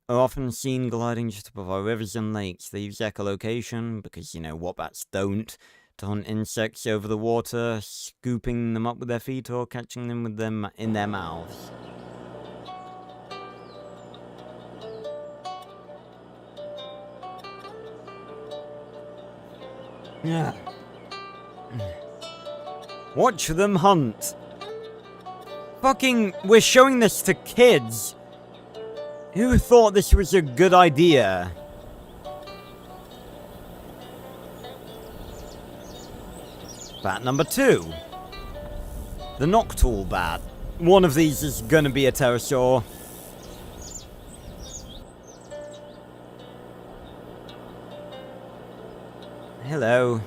are often seen gliding just above our rivers and lakes. They use echolocation, because, you know, what bats don't, to hunt insects over the water, scooping them up with their feet or catching them with them in their mouths. Yeah. Watch them hunt. Fucking, we're showing this to kids. Who thought this was a good idea? Bat number 2. The Noctool bat. One of these is gonna be a pterosaur. Hello.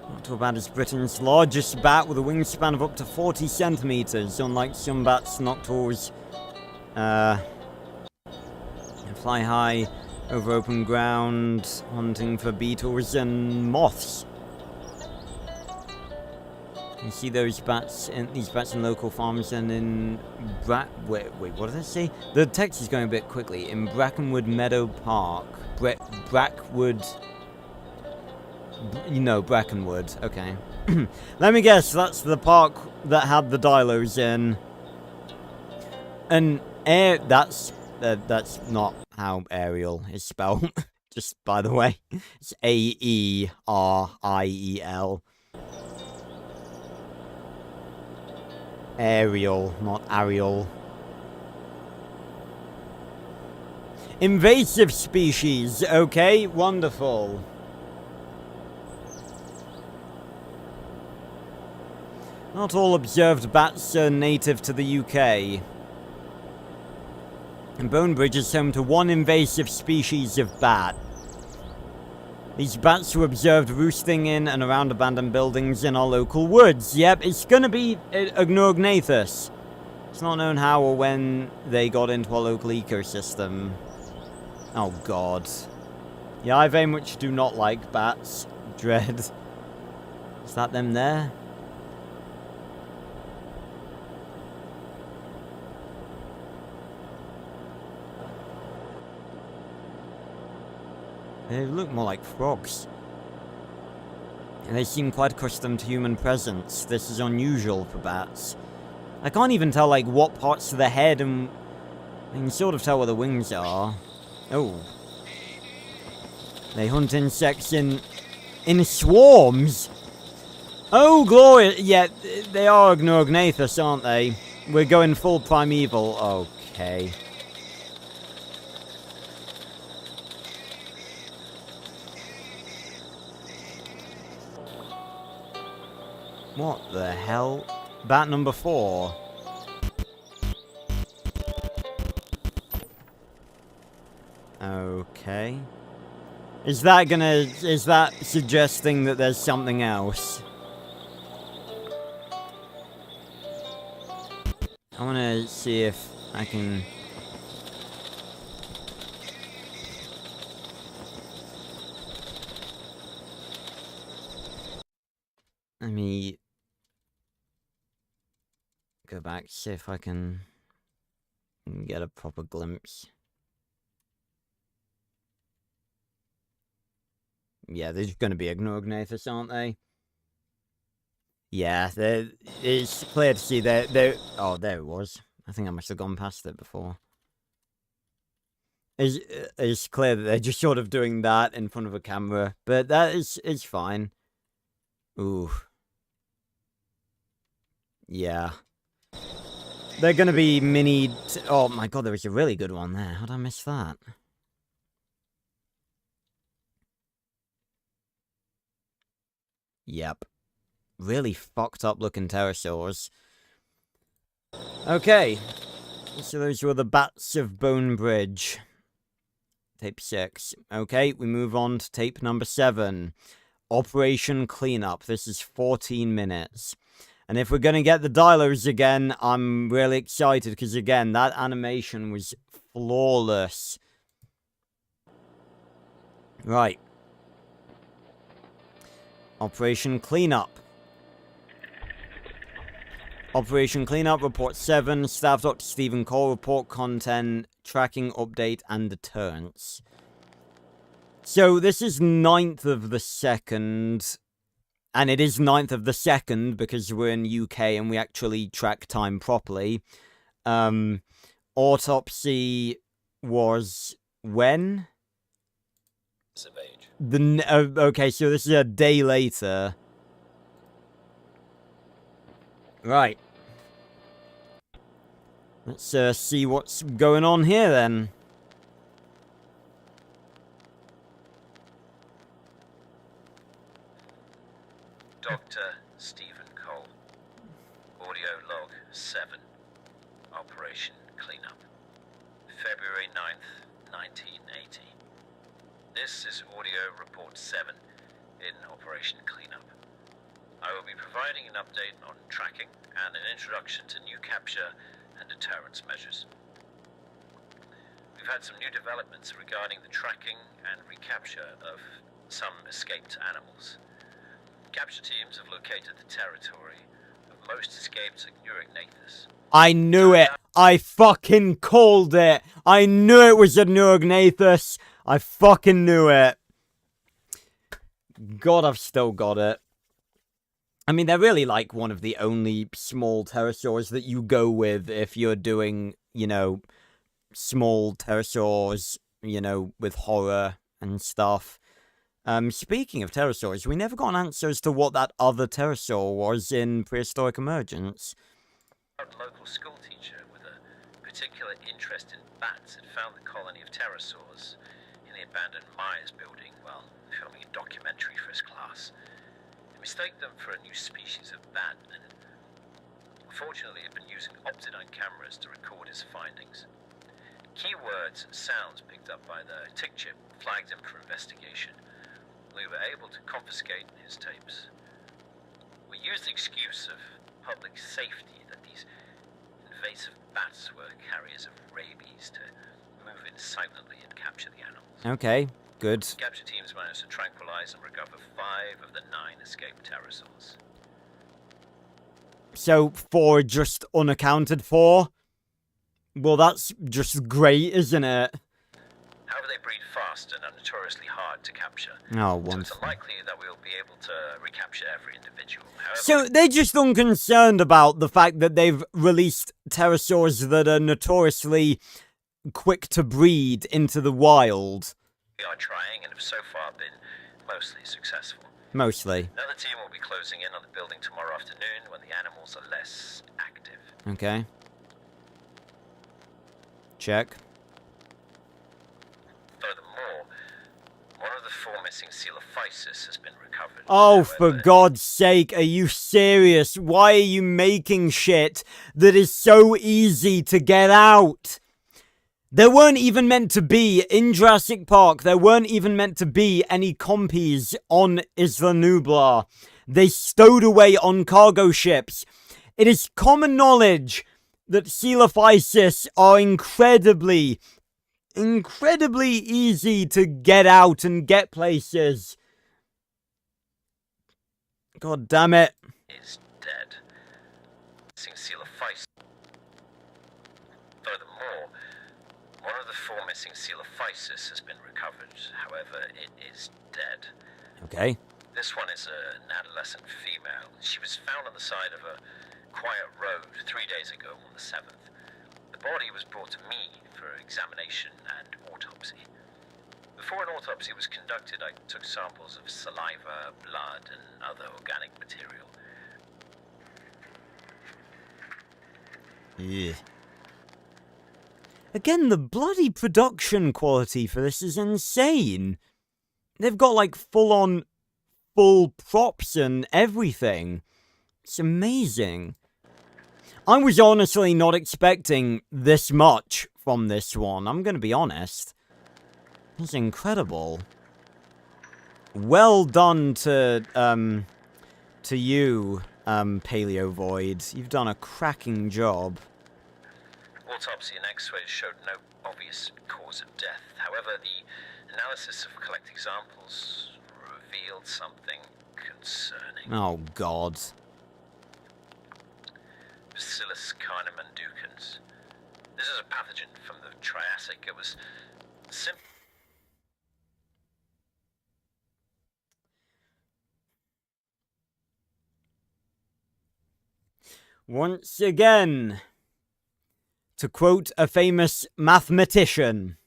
Noctool bat is Britain's largest bat with a wingspan of up to 40 centimeters. Unlike some bats, Noctools fly high over open ground, hunting for beetles and moths. You see these bats in local farms and in wait, what did I say? The text is going a bit quickly. In Brackenwood Meadow Park. Brackwood. Brackenwood. Okay. Let me guess, that's the park that had the dilos in. And that's not how aerial is spelled. Just by the way. It's A-E-R-I-E-L. Aerial, not Ariel. Invasive species. Okay, wonderful. Not all observed bats are native to the UK. And Bonebridge is home to one invasive species of bat. These bats were observed roosting in and around abandoned buildings in our local woods. Yep, it's gonna be Agnorgnathus. It's not known how or when they got into our local ecosystem. Oh god. Yeah, I very much do not like bats. Dread. Is that them there? They look more like frogs. And they seem quite accustomed to human presence. This is unusual for bats. I can't even tell, like, what parts of the head and... I can sort of tell where the wings are. Oh. They hunt insects in swarms! Oh, glorious! Yeah, they are Agnorgnathus, aren't they? We're going full primeval. Okay. What the hell? Bat number 4. Okay. Is that suggesting that there's something else? I wanna see if I can... Let me... go back, see if I can get a proper glimpse. Yeah, they're just gonna be Agnorgnathus, aren't they? Yeah, it's clear to see they're... Oh, there it was. I think I must have gone past it before. It's clear that they're just sort of doing that in front of a camera, but that is fine. Ooh. Yeah. They're gonna be mini... Oh my god, there was a really good one there. How'd I miss that? Yep. Really fucked up looking pterosaurs. Okay. So those were the bats of Bonebridge. Tape 6. Okay, we move on to tape number 7. Operation Cleanup. This is 14 minutes. And if we're going to get the dilos again, I'm really excited because, again, that animation was flawless. Right. Operation Cleanup. Operation Cleanup, Report 7, Staff Dr. Stephen Cole, Report Content, Tracking Update, and Deterrence. So, this is 9th of the 2nd... And it is 9th of the 2nd because we're in UK and we actually track time properly. Autopsy was when? Okay, so this is a day later. Right. Let's see what's going on here then. Dr. Stephen Cole. Audio log 7. Operation Cleanup. February 9th, 1980. This is audio report 7 in Operation Cleanup. I will be providing an update on tracking and an introduction to new capture and deterrence measures. We've had some new developments regarding the tracking and recapture of some escaped animals. Capture teams have located the territory most escaped Neurognathus. I knew it. I fucking called it. I knew it was a Neurognathus. I fucking knew it. God, I've still got it. I mean, they're really like one of the only small pterosaurs that you go with if you're doing, you know, small pterosaurs, you know, with horror and stuff. Speaking of pterosaurs, we never got an answer as to what that other pterosaur was in Prehistoric Emergence. A local school teacher with a particular interest in bats had found the colony of pterosaurs in the abandoned Myers building while filming a documentary for his class. He mistook them for a new species of bat and fortunately had been using opted-on cameras to record his findings. Key words and sounds picked up by the tick chip flagged him for investigation. We were able to confiscate his tapes. We used the excuse of public safety that these invasive bats were carriers of rabies to move in silently and capture the animals. Okay, good. Capture teams managed to tranquilize and recover 5 of the 9 escaped pterosaurs. So, 4 just unaccounted for? Well, that's just great, isn't it? However, they breed fast and are notoriously hard to capture. Oh, so it's wonderful. unlikely that we'll be able to recapture every individual. However, So, they're just unconcerned about the fact that they've released pterosaurs that are notoriously quick to breed into the wild. we are trying and have so far been mostly successful. Mostly. Another team will be closing in on the building tomorrow afternoon when the animals are less active. Okay. Check. Furthermore, one of the 4 missing Coelophysis has been recovered. Oh, for God's sake, are you serious? Why are you making shit that is so easy to get out? There weren't even meant to be, in Jurassic Park, there weren't even meant to be any compies on Isla Nublar. They stowed away on cargo ships. It is common knowledge that Coelophysis are incredibly easy to get out and get places. God damn it. Is dead. Missing Coelophysis. Furthermore, one of the 4 missing Coelophysis has been recovered. However, it is dead. Okay. This one is an adolescent female. She was found on the side of a quiet road 3 days ago on the 7th. The body was brought to me for examination and autopsy. Before an autopsy was conducted, I took samples of saliva, blood, and other organic material. Yeah. Again, the bloody production quality for this is insane. They've got like full props and everything. It's amazing. I was honestly not expecting this much from this one. I'm gonna be honest. It's incredible. Well done to you, Paleo Void. You've done a cracking job. Autopsy and X-rays showed no obvious cause of death. However, the analysis of collected samples revealed something concerning. Oh, God. Bacillus carnamanducans. This is a pathogen from the Triassic. It was simple. Once again, to quote a famous mathematician,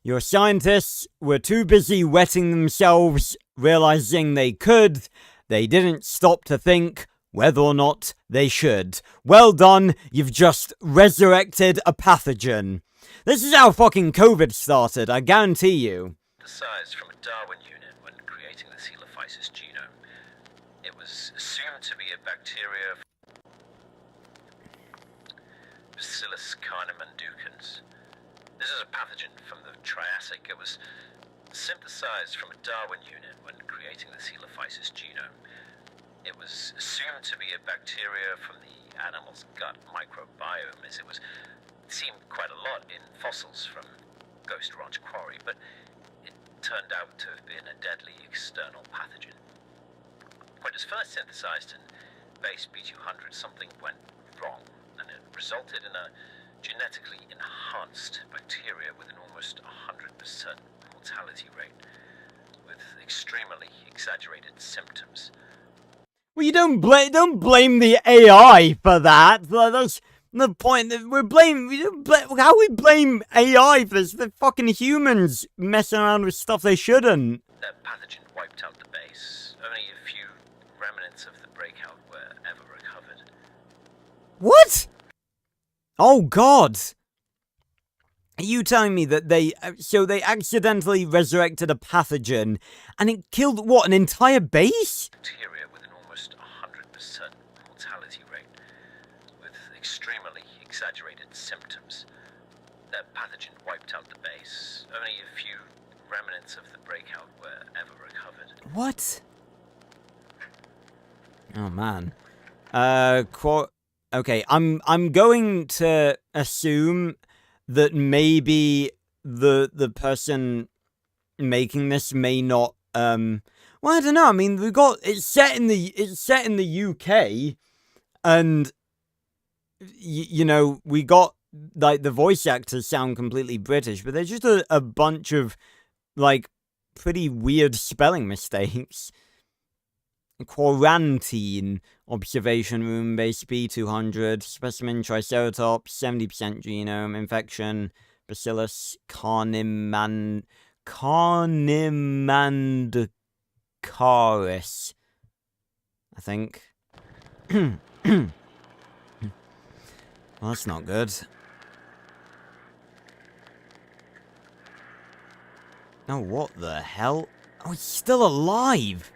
your scientists were too busy wetting themselves, realizing they could. They didn't stop to think whether or not they should. Well done, you've just resurrected a pathogen. This is how fucking COVID started, I guarantee you. Synthesized from a Darwin unit when creating the Coelophysis genome. It was assumed to be a bacteria. Bacillus carnamanducans. This is a pathogen from the Triassic. It was synthesized from a Darwin unit when creating the Coelophysis genome. It was assumed to be a bacteria from the animal's gut microbiome, as it was seen quite a lot in fossils from Ghost Ranch Quarry, but it turned out to have been a deadly external pathogen. When it was first synthesized in base B200, something went wrong, and it resulted in a genetically enhanced bacteria with an almost 100% mortality rate, with extremely exaggerated symptoms. Well, you don't blame the AI for that. That's the point. How we blame AI for this? The fucking humans messing around with stuff they shouldn't. That pathogen wiped out the base. Only a few remnants of the breakout were ever recovered. What? Oh God! Are you telling me that they accidentally resurrected a pathogen and it killed what, an entire base? Bacteria with an almost 100% mortality rate, with extremely exaggerated symptoms. That pathogen wiped out the base. Only a few remnants of the breakout were ever recovered. What? Oh man. Okay, I'm going to assume that maybe the person making this may not well, I don't know. I mean, it's set in the UK, and you know, we got like the voice actors sound completely British, but there's just a bunch of like pretty weird spelling mistakes. Quarantine, observation room, base B200, specimen Triceratops, 70% genome, infection, Bacillus carnimandacaris, I think. Well, that's not good. Oh, what the hell? Oh, he's still alive!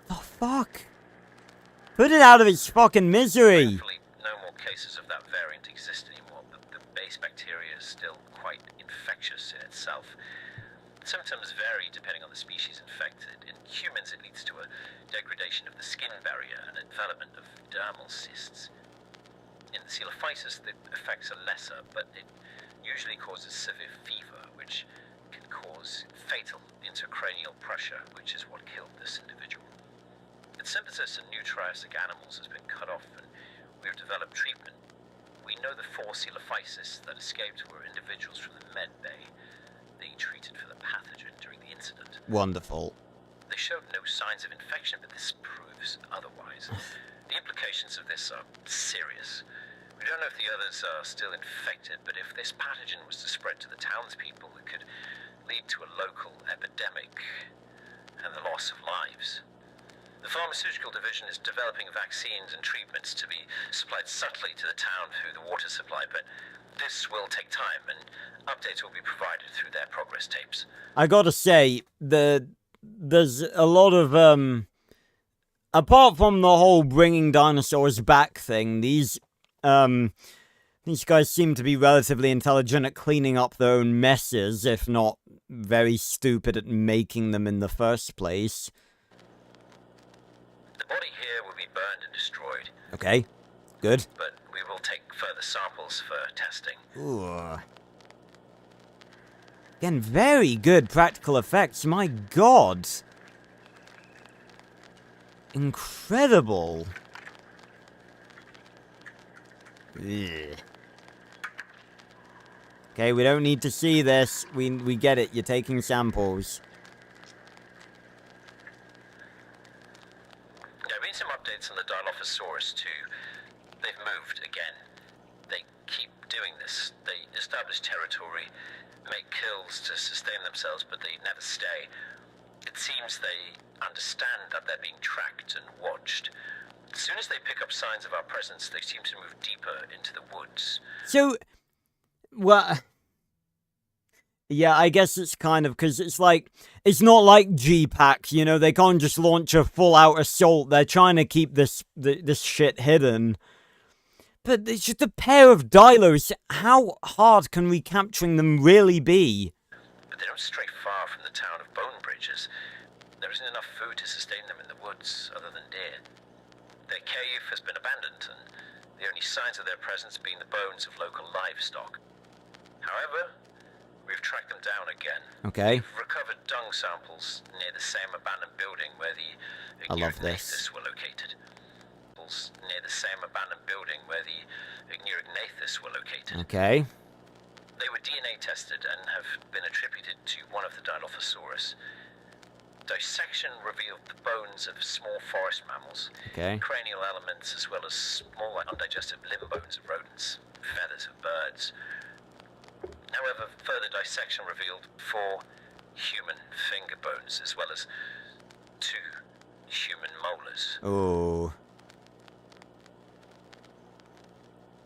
The fuck? Put it out of its fucking misery! Thankfully, no more cases of that variant exist anymore, but the base bacteria is still quite infectious in itself. Symptoms vary depending on the species infected. In humans, it leads to a degradation of the skin barrier and a development of dermal cysts. In the coelophysis, the effects are lesser, but it usually causes severe fever, which can cause fatal intracranial pressure, which is what killed this individual. Its synthesis in new Triassic animals has been cut off, and we've developed treatment. We know the 4 coelophysis that escaped were individuals from the med bay being treated for the pathogen during the incident. Wonderful. They showed no signs of infection, but this proves otherwise. The implications of this are serious. We don't know if the others are still infected, but if this pathogen was to spread to the townspeople, it could lead to a local epidemic and the loss of lives. The pharmaceutical division is developing vaccines and treatments to be supplied subtly to the town through the water supply, but this will take time, and updates will be provided through their progress tapes. I gotta say, there's a lot of, apart from the whole bringing dinosaurs back thing, these guys seem to be relatively intelligent at cleaning up their own messes, if not very stupid at making them in the first place. The body here will be burned and destroyed. Okay, good. But we will take further samples for testing. Ooh. Again, very good practical effects, my god. Incredible. Ugh. Okay, we don't need to see this. We get it. You're taking samples. There have been some updates on the Dilophosaurus too. They've moved again. They keep doing this. They establish territory, make kills to sustain themselves, but they never stay. It seems they understand that they're being tracked and watched. As soon as they pick up signs of our presence, they seem to move deeper into the woods. So, well, yeah, I guess it's kind of, because it's like, it's not like G-Pack, you know, they can't just launch a full-out assault. They're trying to keep this shit hidden. But it's just a pair of Dilos. How hard can recapturing them really be? But they don't stray far from the town of Bone Bridges. There isn't enough food to sustain them in the woods, other than deer. Their cave has been abandoned, and the only signs of their presence being the bones of local livestock. However, We've tracked them down again. Okay. We've recovered dung samples near the same abandoned building where the I love this. were located. Near the same abandoned building where the Igneognathus were located. Okay. They were DNA tested and have been attributed to one of the Dilophosaurus. Dissection revealed the bones of small forest mammals, Okay. cranial elements, as well as small undigested limb bones of rodents, feathers of birds. However, further dissection revealed 4 human finger bones, as well as 2 human molars. Oh.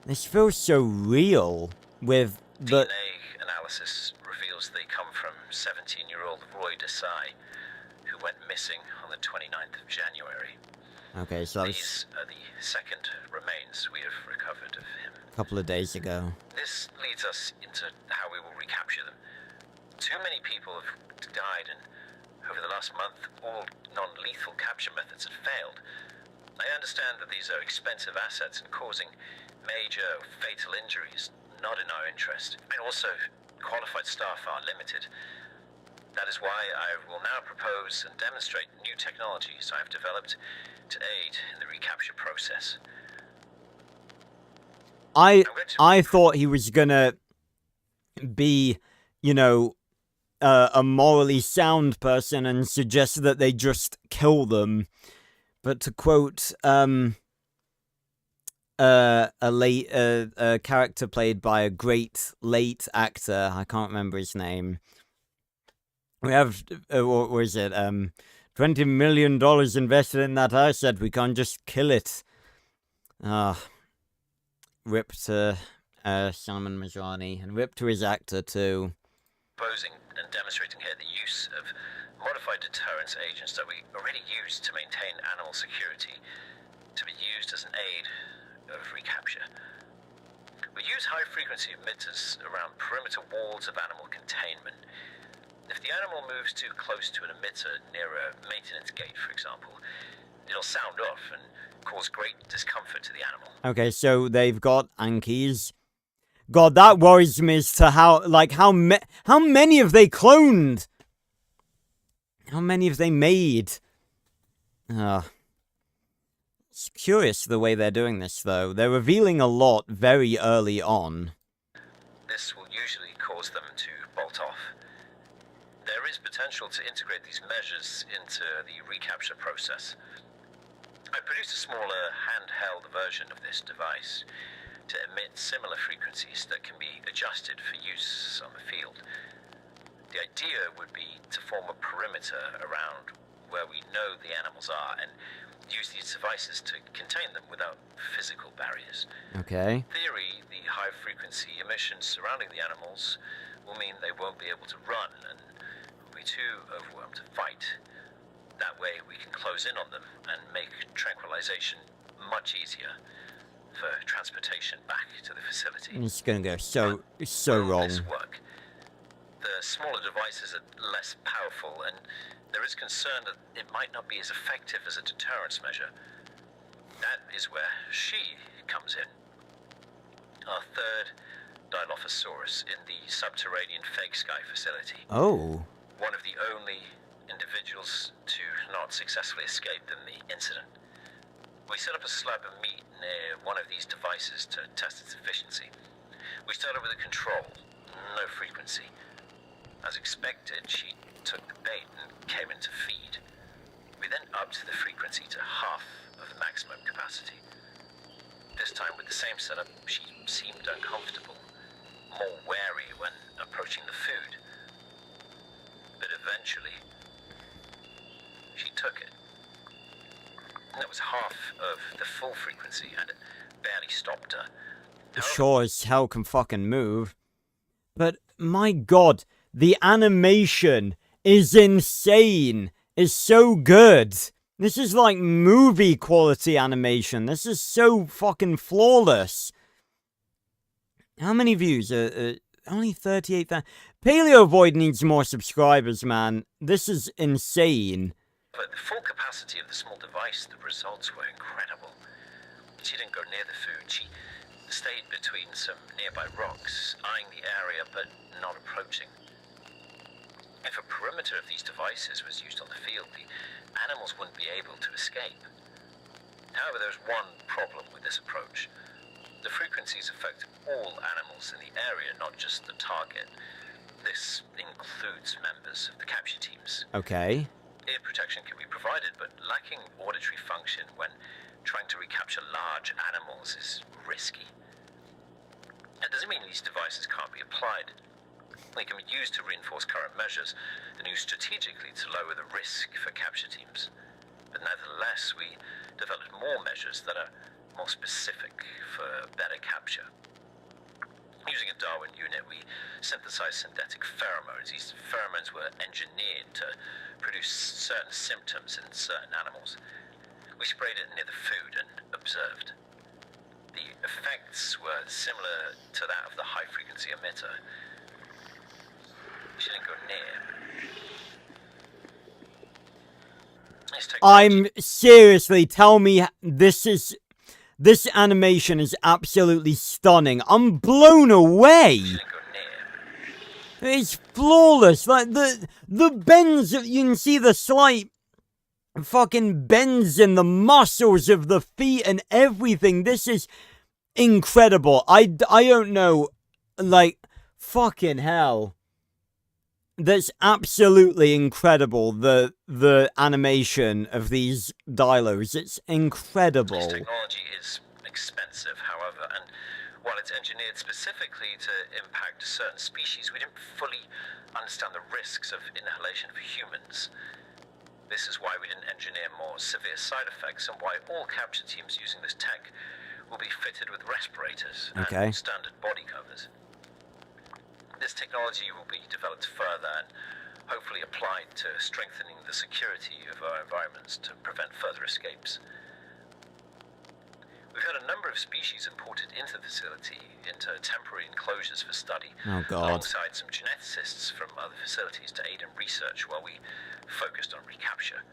This feels so real with the... DNA analysis reveals they come from 17-year-old Roy Desai, who went missing on the 29th of January. Okay, so that was These are the second remains we have recovered of him. a couple of days ago. This leads us into how we will recapture them. Too many people have died, and over the last month, all non-lethal capture methods have failed. I understand that these are expensive assets and causing major fatal injuries, not in our interest. And also, qualified staff are limited. That is why I will now propose and demonstrate new technologies I have developed to aid in the recapture process. I thought he was gonna be, you know, a morally sound person and suggest that they just kill them. But to quote a character played by a great late actor, I can't remember his name. We have what was it? $20 million invested in that asset. We can't just kill it. Rip to Salman Majani, and rip to his actor too. Proposing and demonstrating here the use of modified deterrence agents that we already use to maintain animal security to be used as an aid of recapture. We use high-frequency emitters around perimeter walls of animal containment. If the animal moves too close to an emitter near a maintenance gate, for example, it'll sound off and cause great discomfort to the animal. Okay, so they've got Ankies. God, that worries me as to how many have they cloned? How many have they made? It's curious the way they're doing this, though. They're revealing a lot very early on. This will usually cause them to bolt off. There is potential to integrate these measures into the recapture process. I produced a smaller handheld version of this device to emit similar frequencies that can be adjusted for use on the field. The idea would be to form a perimeter around where we know the animals are and use these devices to contain them without physical barriers. Okay. In theory, the high-frequency emissions surrounding the animals will mean they won't be able to run and will be too overwhelmed to fight. That way we can close in on them and make tranquilization much easier for transportation back to the facility. It's gonna go so wrong. This work. The smaller devices are less powerful, and there is concern that it might not be as effective as a deterrence measure. That is where she comes in. Our third Dilophosaurus in the subterranean Fake Sky facility. Oh. One of the only individuals to not successfully escape in the incident. We set up a slab of meat near one of these devices to test its efficiency. We started with a control, no frequency. As expected, she took the bait and came in to feed. We then upped the frequency to half of the maximum capacity. This time with the same setup, she seemed uncomfortable, more wary when approaching the food. But eventually, she took it. That was half of the full frequency, and it barely stopped her. Sure as hell can fucking move. But, my god, the animation is insane. It's so good. This is like movie quality animation. This is so fucking flawless. How many views? Only 38,000. Paleo Void needs more subscribers, man. This is insane. But the full capacity of the small device, the results were incredible. She didn't go near the food. She stayed between some nearby rocks, eyeing the area but not approaching. If a perimeter of these devices was used on the field, the animals wouldn't be able to escape. However, there's one problem with this approach. The frequencies affect all animals in the area, not just the target. This includes members of the capture teams. Okay. Ear protection can be provided, but lacking auditory function when trying to recapture large animals is risky. That doesn't mean these devices can't be applied. They can be used to reinforce current measures and used strategically to lower the risk for capture teams. But nevertheless, we developed more measures that are more specific for better capture. Using a Darwin unit, we synthesized synthetic pheromones. These pheromones were engineered to produce certain symptoms in certain animals. We sprayed it near the food and observed. The effects were similar to that of the high-frequency emitter. She didn't go near. I'm seriously, tell me this animation is absolutely stunning. I'm blown away. It's flawless. Like the bends, you can see the slight fucking bends in the muscles of the feet and everything. This is incredible. I don't know, like, fucking hell. That's absolutely incredible, the animation of these dilos. It's incredible. This technology is expensive, however, and while it's engineered specifically to impact certain species, we didn't fully understand the risks of inhalation for humans. This is why we didn't engineer more severe side effects, and why all capture teams using this tech will be fitted with respirators and standard body covers. This technology will be developed further and hopefully applied to strengthening the security of our environments to prevent further escapes. We've had a number of species imported into the facility, into temporary enclosures for study, alongside some geneticists from other facilities to aid in research while we focused on recapture.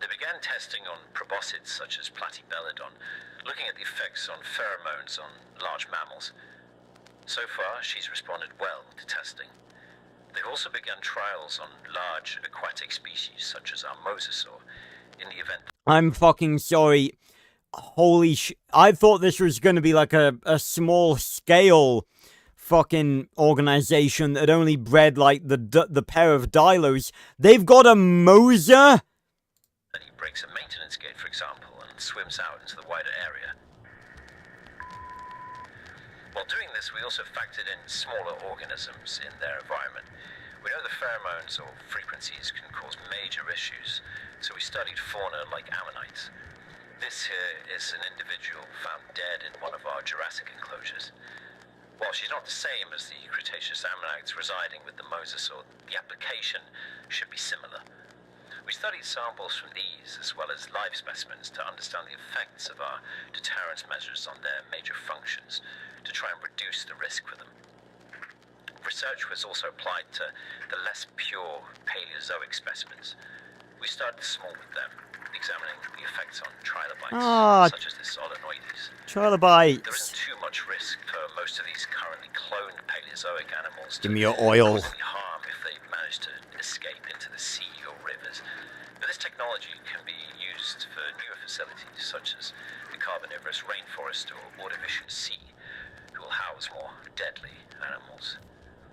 They began testing on proboscids such as Platybelodon, looking at the effects on pheromones on large mammals. So far, she's responded well to testing. They've also begun trials on large aquatic species such as our mosasaur in the event. I'm fucking sorry. Holy I thought this was going to be like a small scale fucking organization that only bred like the pair of dilos. They've got a mosa? He breaks a maintenance gate, for example, and swims out into the wider area. While doing this, we also factored in smaller organisms in their environment. We know the pheromones or frequencies can cause major issues, so we studied fauna like ammonites. This here is an individual found dead in one of our Jurassic enclosures. While she's not the same as the Cretaceous ammonites residing with the mosasaur, the application should be similar. We studied samples from these, as well as live specimens, to understand the effects of our deterrence measures on their major functions, to try and reduce the risk for them. Research was also applied to the less pure Paleozoic specimens. We started small with them, examining the effects on trilobites, such as the Solenoides. Trilobites. There isn't too much risk for most of these currently cloned Paleozoic animals Give me your oil. to cause any harm if they manage to escape into the sea or rivers. But this technology can be used for newer facilities, such as the Carboniferous rainforest or Ordovician Sea, who will house more deadly animals.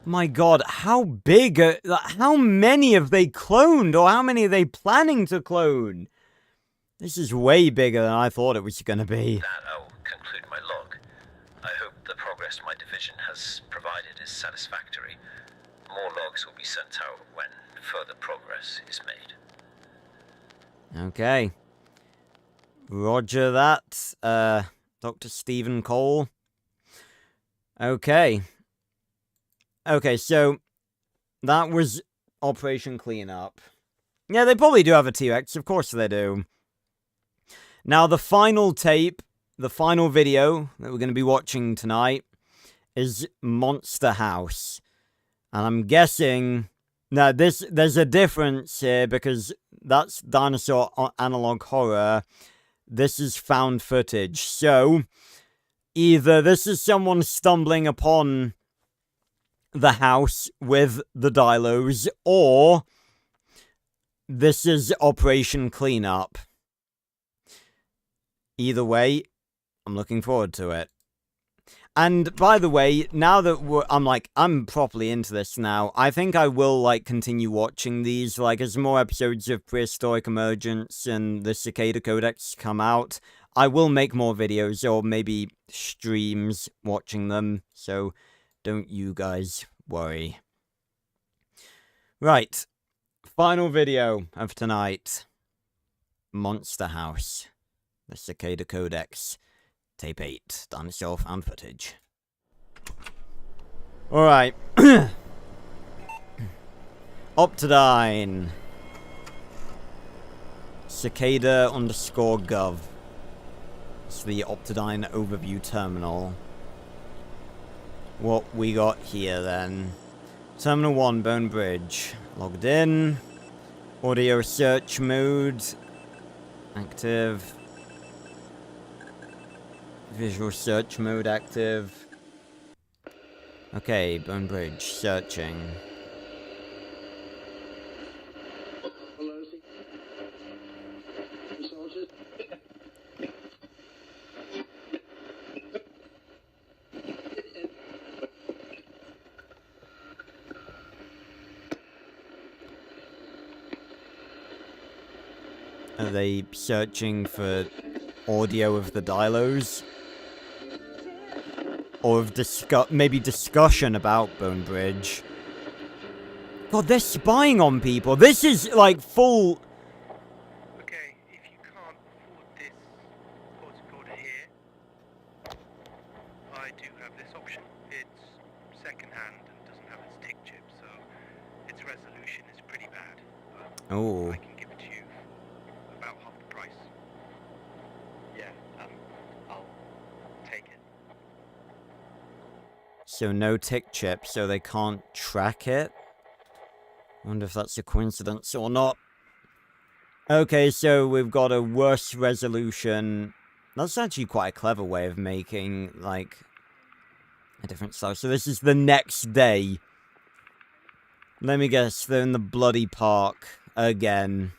My god, how big how many have they cloned, or how many are they planning to clone? This is way bigger than I thought it was going to be. That I'll conclude my log. I hope the progress my division has provided is satisfactory. More logs will be sent out when further progress is made. Okay. Roger that, Dr. Stephen Cole. Okay. Okay, so that was Operation Cleanup. Yeah, they probably do have a T-Rex. Of course they do. Now, the final tape, the final video that we're going to be watching tonight is Monster House. And I'm guessing... Now, there's a difference here because that's dinosaur analog horror. This is found footage. So, either this is someone stumbling upon the house with the Dilos, or this is Operation Cleanup. Either way, I'm looking forward to it. And by the way, now that I'm properly into this now, I think I will, like, continue watching these. Like, as more episodes of Prehistoric Emergence and the Cicada Codex come out, I will make more videos, or maybe streams watching them, so don't you guys worry. Right, final video of tonight. Monster House, the Cicada Codex. Tape 8, Dinosaur found footage. Alright. Optodine. Cicada_gov. It's the Optodine overview terminal. What we got here then. Terminal 1, Bone Bridge. Logged in. Audio search mode. Active. Visual search mode active. Okay, Bone Bridge, searching. Are they searching for audio of the Dilos? Or of maybe discussion about Bone Bridge. God, they're spying on people. This is like full. Okay, if you can't afford this autocoder here, I do have this option. It's second-hand and doesn't have its tick chip, so its resolution is pretty bad. But Oh. I can give it to you for about half the price. Yeah, I'll take it. So no tick chip, so they can't track it? Wonder if that's a coincidence or not. Okay, so we've got a worse resolution. That's actually quite a clever way of making, like, a different style. So this is the next day. Let me guess, they're in the bloody park again.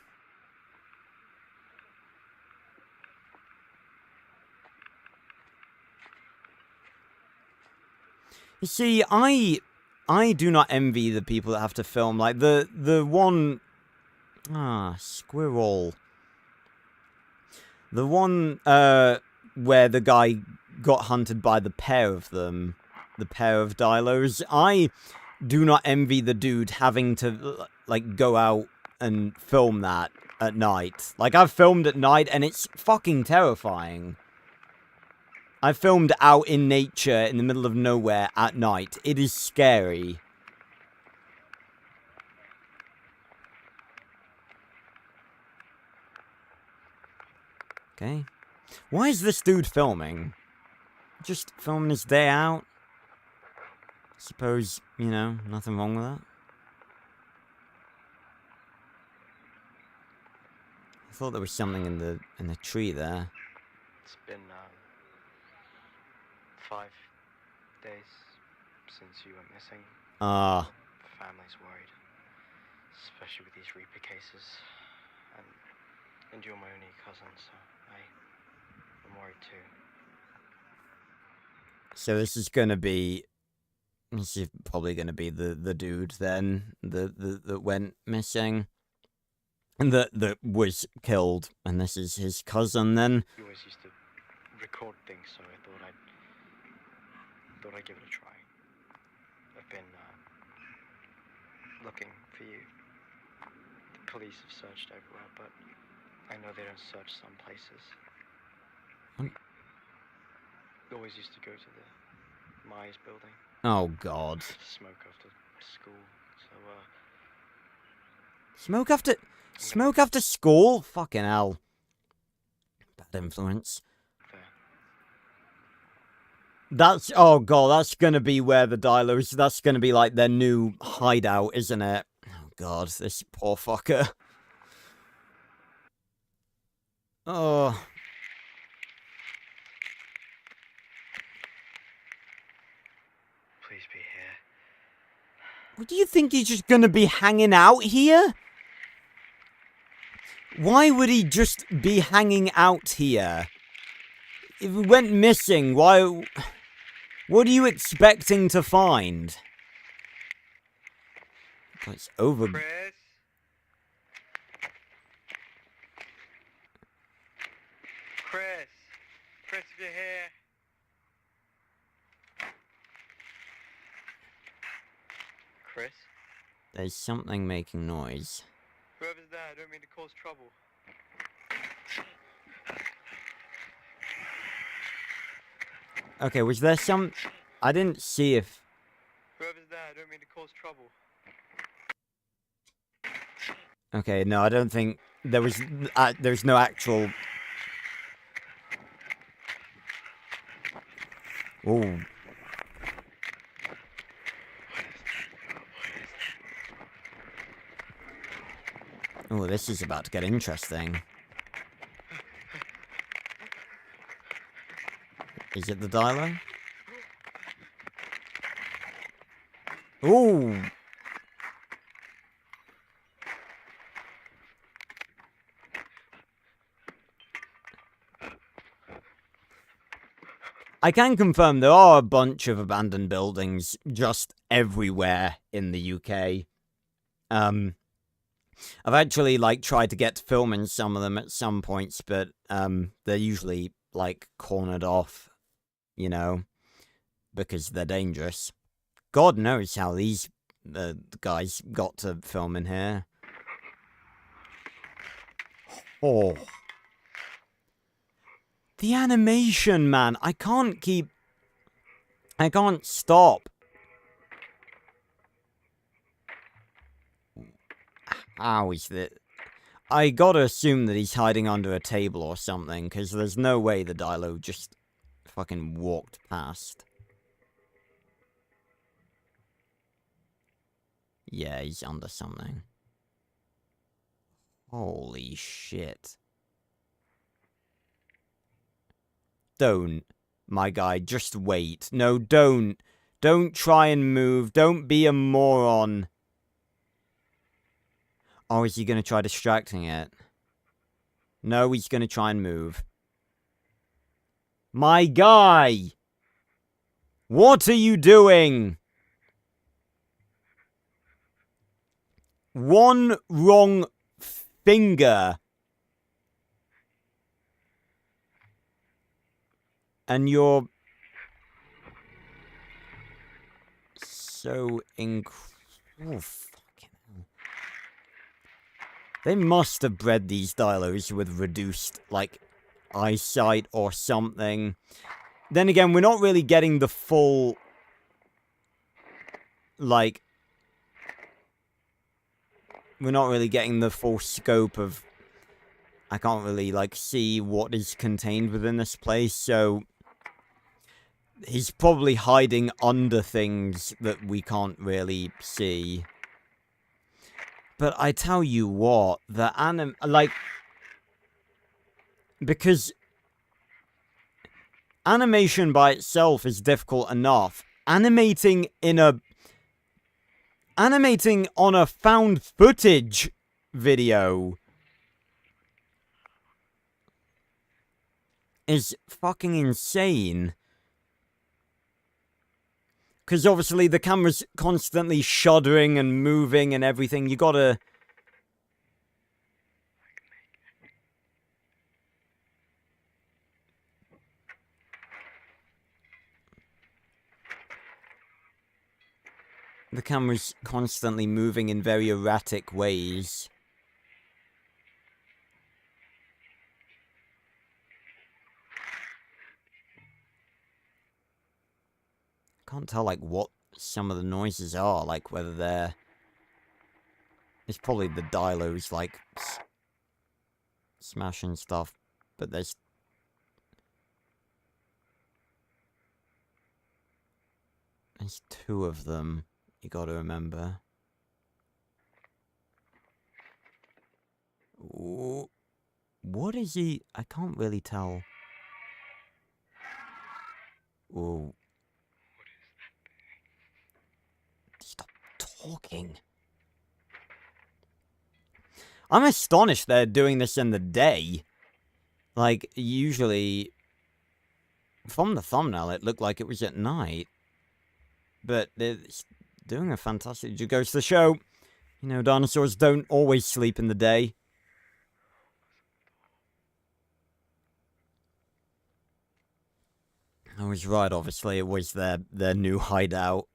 You see, I do not envy the people that have to film, like, the one... squirrel. The one, where the guy got hunted by the pair of them. The pair of Dilos. I do not envy the dude having to, like, go out and film that at night. Like, I've filmed at night, and it's fucking terrifying. I filmed out in nature in the middle of nowhere at night. It is scary. Okay. Why is this dude filming? Just filming his day out? Suppose, you know, nothing wrong with that. I thought there was something in the tree there. It's been 5 days since you went missing. Ah. The family's worried, especially with these Reaper cases. And you're my only cousin, so I'm worried too. So this is gonna be... This is probably gonna be the dude then, that went missing. And that was killed, and this is his cousin then. You always used to record things, so I thought I'd give it a try. I've been looking for you. The police have searched everywhere, but I know they don't search some places. Always used to go to the Myers building. Oh God. Smoke after school, so Smoke after school? Fucking hell. Bad influence. That's, oh God, that's gonna be where the Dilos, that's gonna be like their new hideout, isn't it? Oh God, this poor fucker. Oh. please be here. What do you think he's just gonna be hanging out here? Why would he just be hanging out here? If we went missing, why... What are you expecting to find? It's over... Chris? Chris? Chris, if you're here. Chris? There's something making noise. Whoever's there, I don't mean to cause trouble. Okay, was there some... I didn't see if... Whoever's there, I don't mean to cause trouble. Okay, no, I don't think... There was... there's no actual... Ooh. Oh, this is about to get interesting. Is it the dialogue? Ooh! I can confirm there are a bunch of abandoned buildings just everywhere in the UK. I've actually, like, tried to get to filming some of them at some points, but, they're usually, like, cornered off, you know, because they're dangerous. God knows how these, guys got to film in here. Oh. The animation, man, I can't stop. How is that? I gotta assume that he's hiding under a table or something, because there's no way the Dilo just fucking walked past. Yeah, he's under something. Holy shit. Don't, my guy, just wait. No, don't. Don't try and move. Don't be a moron. Or is he going to try distracting it? No, he's going to try and move. My guy! What are you doing? One wrong finger. And you're... so incredible. They must have bred these Dilos with reduced, like, eyesight or something. Then again, we're not really getting the full, like... We're not really getting the full scope of... I can't really, like, see what is contained within this place, so... He's probably hiding under things that we can't really see. But I tell you what, the because animation by itself is difficult enough. Animating on a found footage video is fucking insane. Because obviously the camera's constantly shuddering and moving and everything. You gotta... The camera's constantly moving in very erratic ways. Can't tell, like, what some of the noises are, like, whether they're... It's probably the Dilos, like, smashing stuff, but there's... There's two of them, you gotta remember. Ooh. What is he? I can't really tell. Ooh. talking. I'm astonished they're doing this in the day. Like, usually, from the thumbnail, it looked like it was at night. But they're doing a fantastic job. Goes to show, you know, dinosaurs don't always sleep in the day. I was right, obviously, it was their new hideout.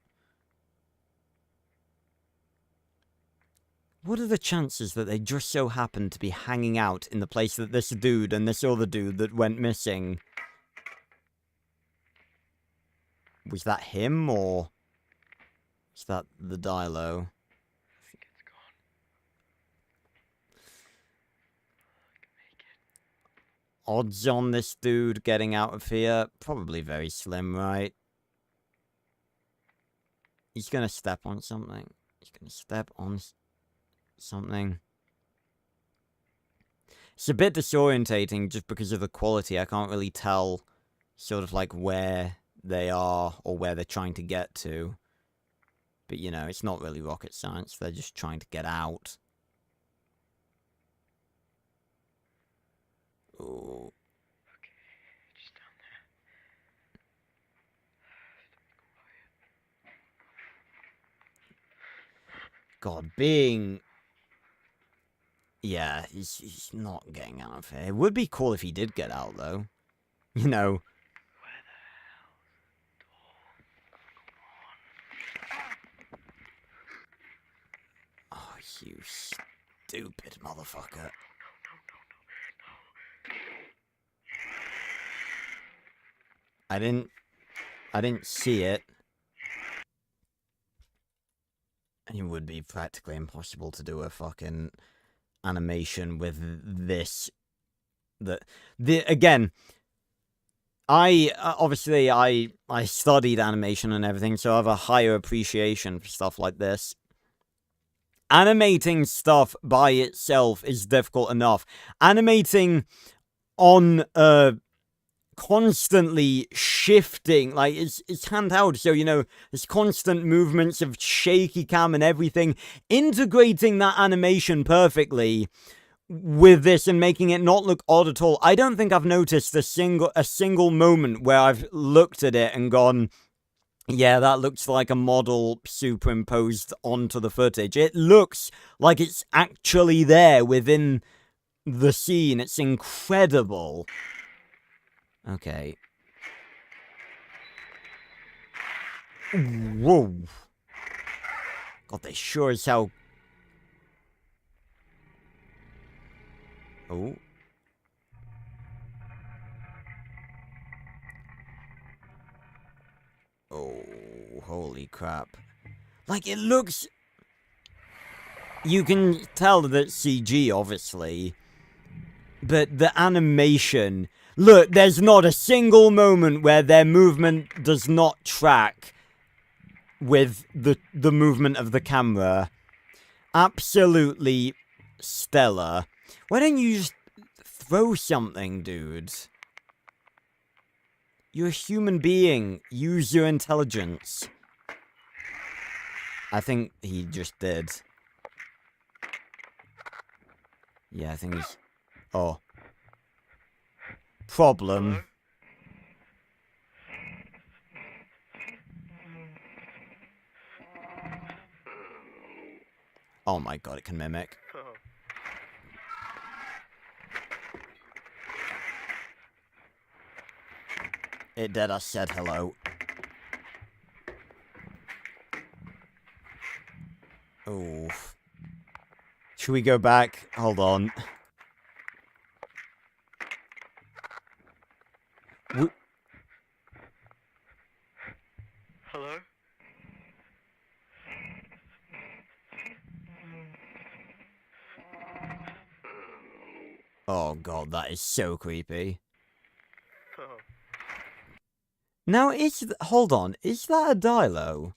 What are the chances that they just so happened to be hanging out in the place that this dude and this other dude that went missing? Was that him, or was that the Dilo? I think it's gone. Odds on this dude getting out of here? Probably very slim, right? He's gonna step on something. He's gonna step on something. It's a bit disorientating just because of the quality. I can't really tell sort of like where they are or where they're trying to get to. But, you know, it's not really rocket science. They're just trying to get out. Oh. Okay, just down there. God, being... Yeah, he's not getting out of here. It would be cool if he did get out, though. You know. Where the hell's the door? Oh, you stupid motherfucker. I didn't see it. And it would be practically impossible to do a fucking animation with this. Again, obviously I studied animation and everything, so I have a higher appreciation for stuff like this. Animating stuff by itself is difficult enough. Animating on constantly shifting, like it's handheld, so you know there's constant movements of shaky cam and everything. Integrating that animation perfectly with this and making it not look odd at all. I don't think I've noticed a single moment where I've looked at it and gone, yeah, that looks like a model superimposed onto the footage. It looks like it's actually there within the scene. It's incredible. Okay. Whoa. God, they sure as hell... Oh. Oh, holy crap. Like, it looks... You can tell that CG, obviously. But the animation... Look, there's not a single moment where their movement does not track with the movement of the camera. Absolutely stellar. Why don't you just throw something, dude? You're a human being. Use your intelligence. I think he just did. Yeah, I think he's... Oh. Problem. Oh my god, it can mimic. It did, I said hello. Oof. Should we go back? Hold on. Hello? Oh god, that is so creepy. Oh. Now, hold on, is that a Dilo?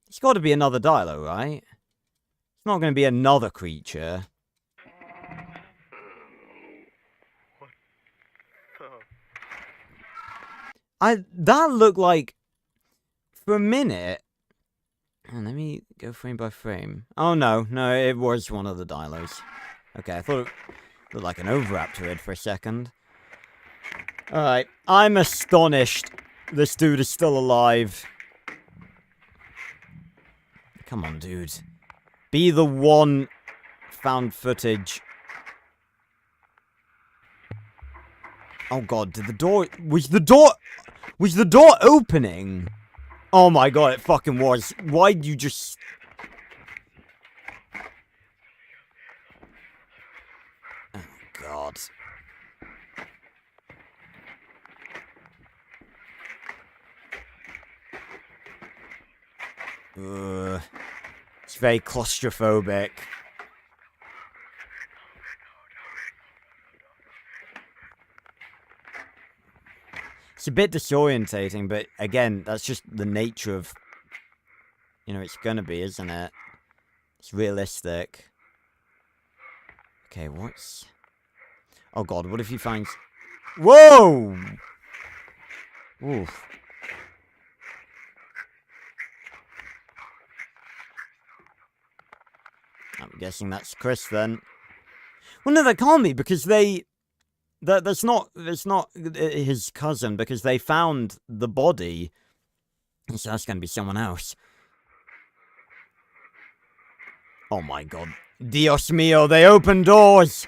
It's got to be another Dilo, right? It's not going to be another creature. What the? That looked like, for a minute, And let me go frame by frame. Oh, no, it was one of the dilos. Okay, I thought it looked like an Oviraptorid for a second. Alright, I'm astonished this dude is still alive. Come on, dude. Be the one found footage. Oh god, did the door... Was the door opening? Oh my god, it fucking was. Why'd you just... Oh god. It's very claustrophobic. It's a bit disorientating, but again, that's just the nature of... You know, it's gonna be, isn't it? It's realistic. Okay, what's... Oh god, what if he finds... Whoa! Oof. I'm guessing that's Chris then. Well, no, that can't be, because they... That's not his cousin, because they found the body. So that's gonna be someone else. Oh my god. Dios mío, they open doors!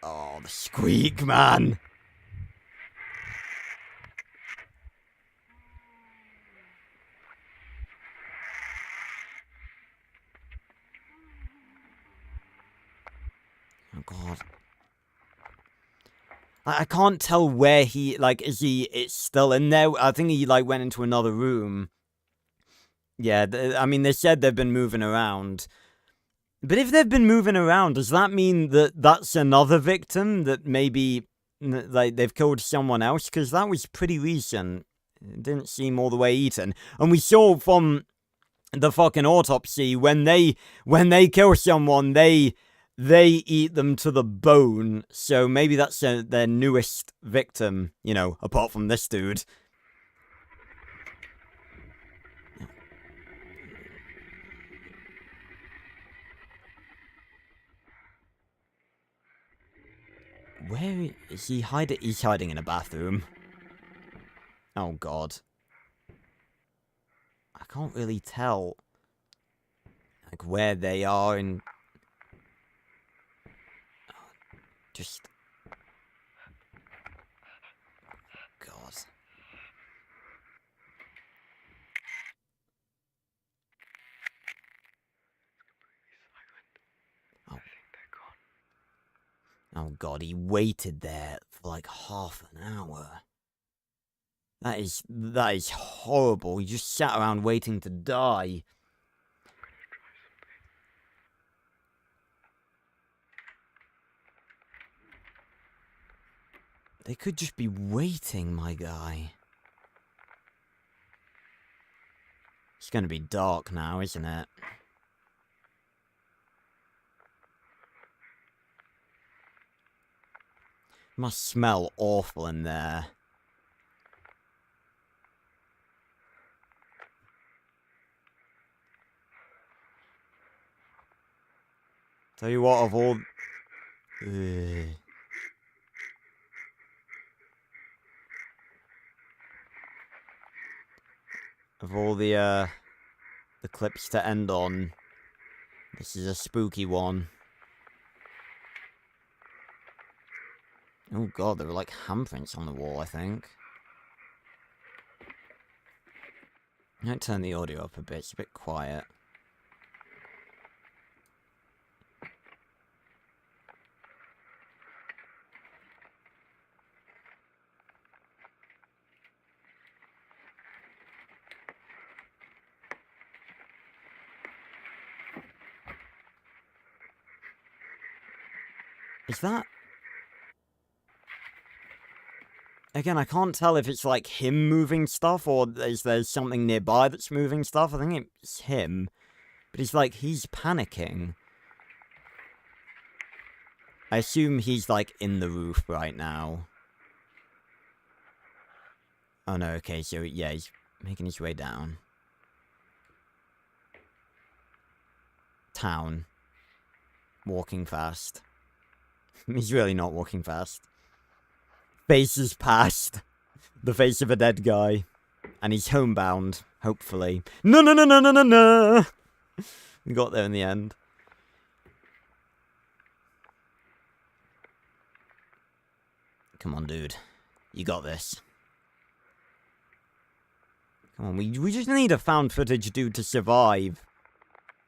Oh, the squeak, man! Oh god. I can't tell where he, like, it's still in there? I think he, like, went into another room. Yeah, I mean, they said they've been moving around. But if they've been moving around, does that mean that that's another victim? That maybe, like, they've killed someone else? Because that was pretty recent. It didn't seem all the way eaten. And we saw from the fucking autopsy, when they kill someone, they eat them to the bone. So maybe that's their newest victim, you know, apart from this dude. Where is he hiding? He's hiding in a bathroom. Oh god. I can't really tell, like, where they are and... Just... God. Oh. Oh god, he waited there for like half an hour. That is horrible. He just sat around waiting to die. They could just be waiting, my guy. It's gonna be dark now, isn't it? Must smell awful in there. Tell you what, of all... Of all the clips to end on, this is a spooky one. Oh god, there were like handprints on the wall, I think. I might turn the audio up a bit, it's a bit quiet. Is that... Again, I can't tell if it's like him moving stuff or is there something nearby that's moving stuff. I think it's him. But he's like, he's panicking. I assume he's, like, in the roof right now. Oh, no, okay, so, yeah, he's making his way down. Town. Walking fast. He's really not walking fast. Face is past. The face of a dead guy. And he's homebound, hopefully. No, no, no, no, no, no, no! We got there in the end. Come on, dude. You got this. Come on, we just need a found footage dude to survive.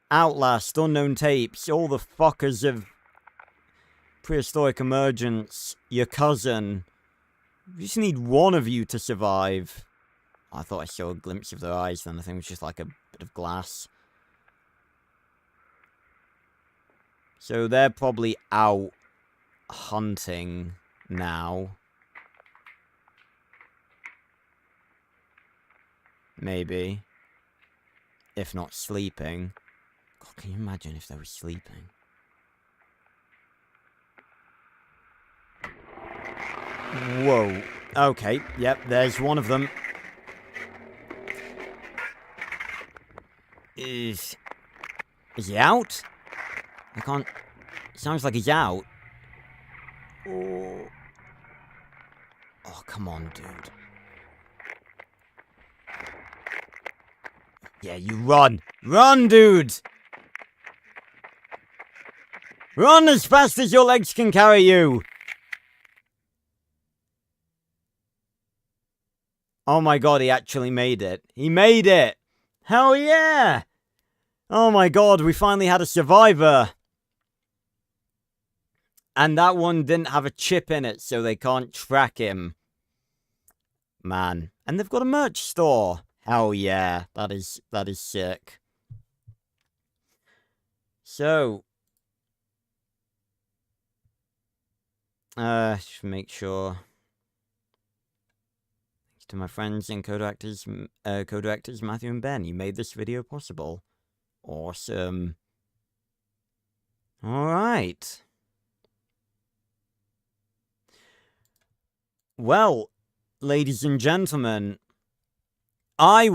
Outlast, Unknown Tapes, all the fuckers of Prehistoric Emergence, your cousin. We just need one of you to survive. I thought I saw a glimpse of their eyes, then I think it was just like a bit of glass. So they're probably out hunting now. Maybe. If not sleeping. God, can you imagine if they were sleeping? Whoa. Okay, yep, there's one of them. Is he out? I can't... Sounds like he's out. Oh, come on, dude. Yeah, you run! Run, dude! Run as fast as your legs can carry you! Oh my god, he actually made it. He made it! Hell yeah! Oh my god, we finally had a survivor! And that one didn't have a chip in it, so they can't track him. Man. And they've got a merch store. Hell yeah, that is sick. So, just make sure. Thanks to my friends and co-directors Matthew and Ben. You made this video possible. Awesome. Alright. Well, ladies and gentlemen, I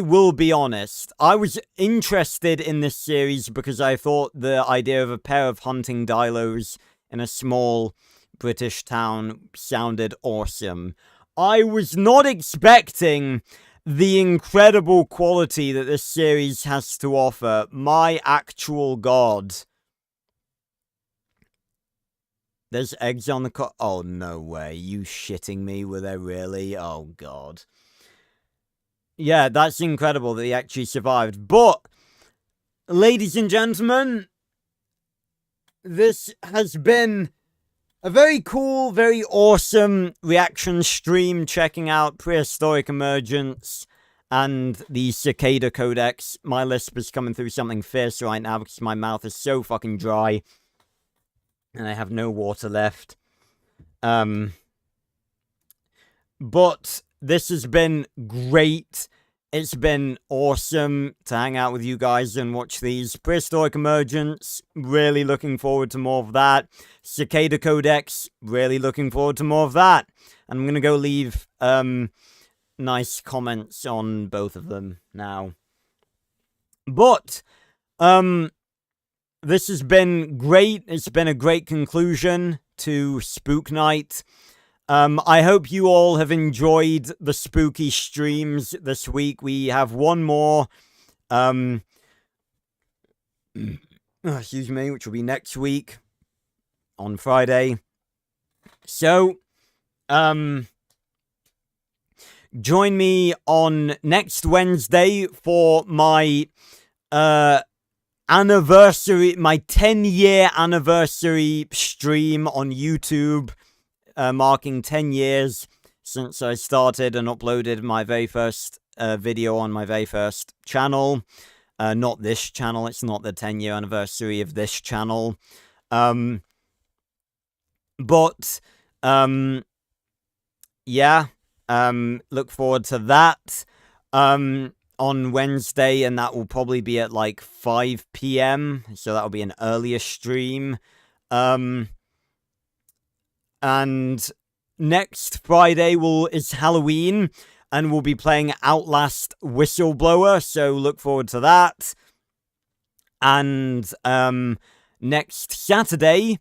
will be honest, I was interested in this series because I thought the idea of a pair of hunting dilos in a small British town sounded awesome. I was not expecting the incredible quality that this series has to offer. My actual god. There's eggs on the oh, no way. You shitting me? Were there really? Oh, god. Yeah, that's incredible that he actually survived. But, ladies and gentlemen, this has been a very cool, very awesome reaction stream checking out Prehistoric Emergence and the Cicada Codex. My lisp is coming through something fierce right now because my mouth is so fucking dry. And I have no water left. But this has been great. It's been awesome to hang out with you guys and watch these. Prehistoric Emergence, really looking forward to more of that. Cicada Codex, really looking forward to more of that. And I'm going to go leave nice comments on both of them now. But, this has been great. It's been a great conclusion to Spook Night. I hope you all have enjoyed the spooky streams this week. We have one more, excuse me, which will be next week on Friday. So, join me on next Wednesday for my, anniversary, my 10-year anniversary stream on YouTube, marking 10 years since I started and uploaded my very first video on my very first channel. Not this channel, it's not the 10-year anniversary of this channel. Yeah, look forward to that. On Wednesday, and that will probably be at like 5 PM, so that'll be an earlier stream. And next Friday is Halloween, and we'll be playing Outlast Whistleblower, so look forward to that. And next Saturday,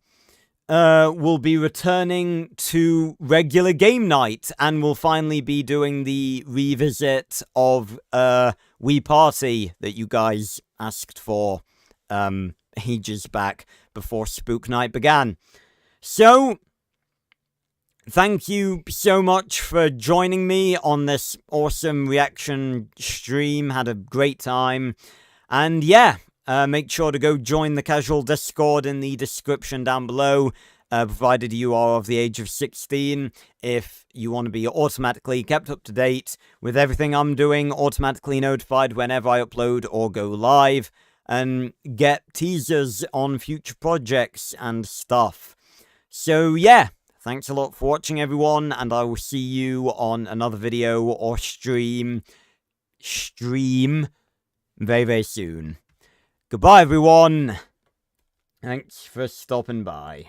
we'll be returning to regular game night, and we'll finally be doing the revisit of Wii Party that you guys asked for ages back before Spook Night began. So, thank you so much for joining me on this awesome reaction stream. Had a great time. And yeah, make sure to go join the casual Discord in the description down below, provided you are of the age of 16, if you want to be automatically kept up to date with everything I'm doing, automatically notified whenever I upload or go live, and get teasers on future projects and stuff. So yeah, thanks a lot for watching, everyone, and I will see you on another video or stream very, very soon. Goodbye, everyone. Thanks for stopping by.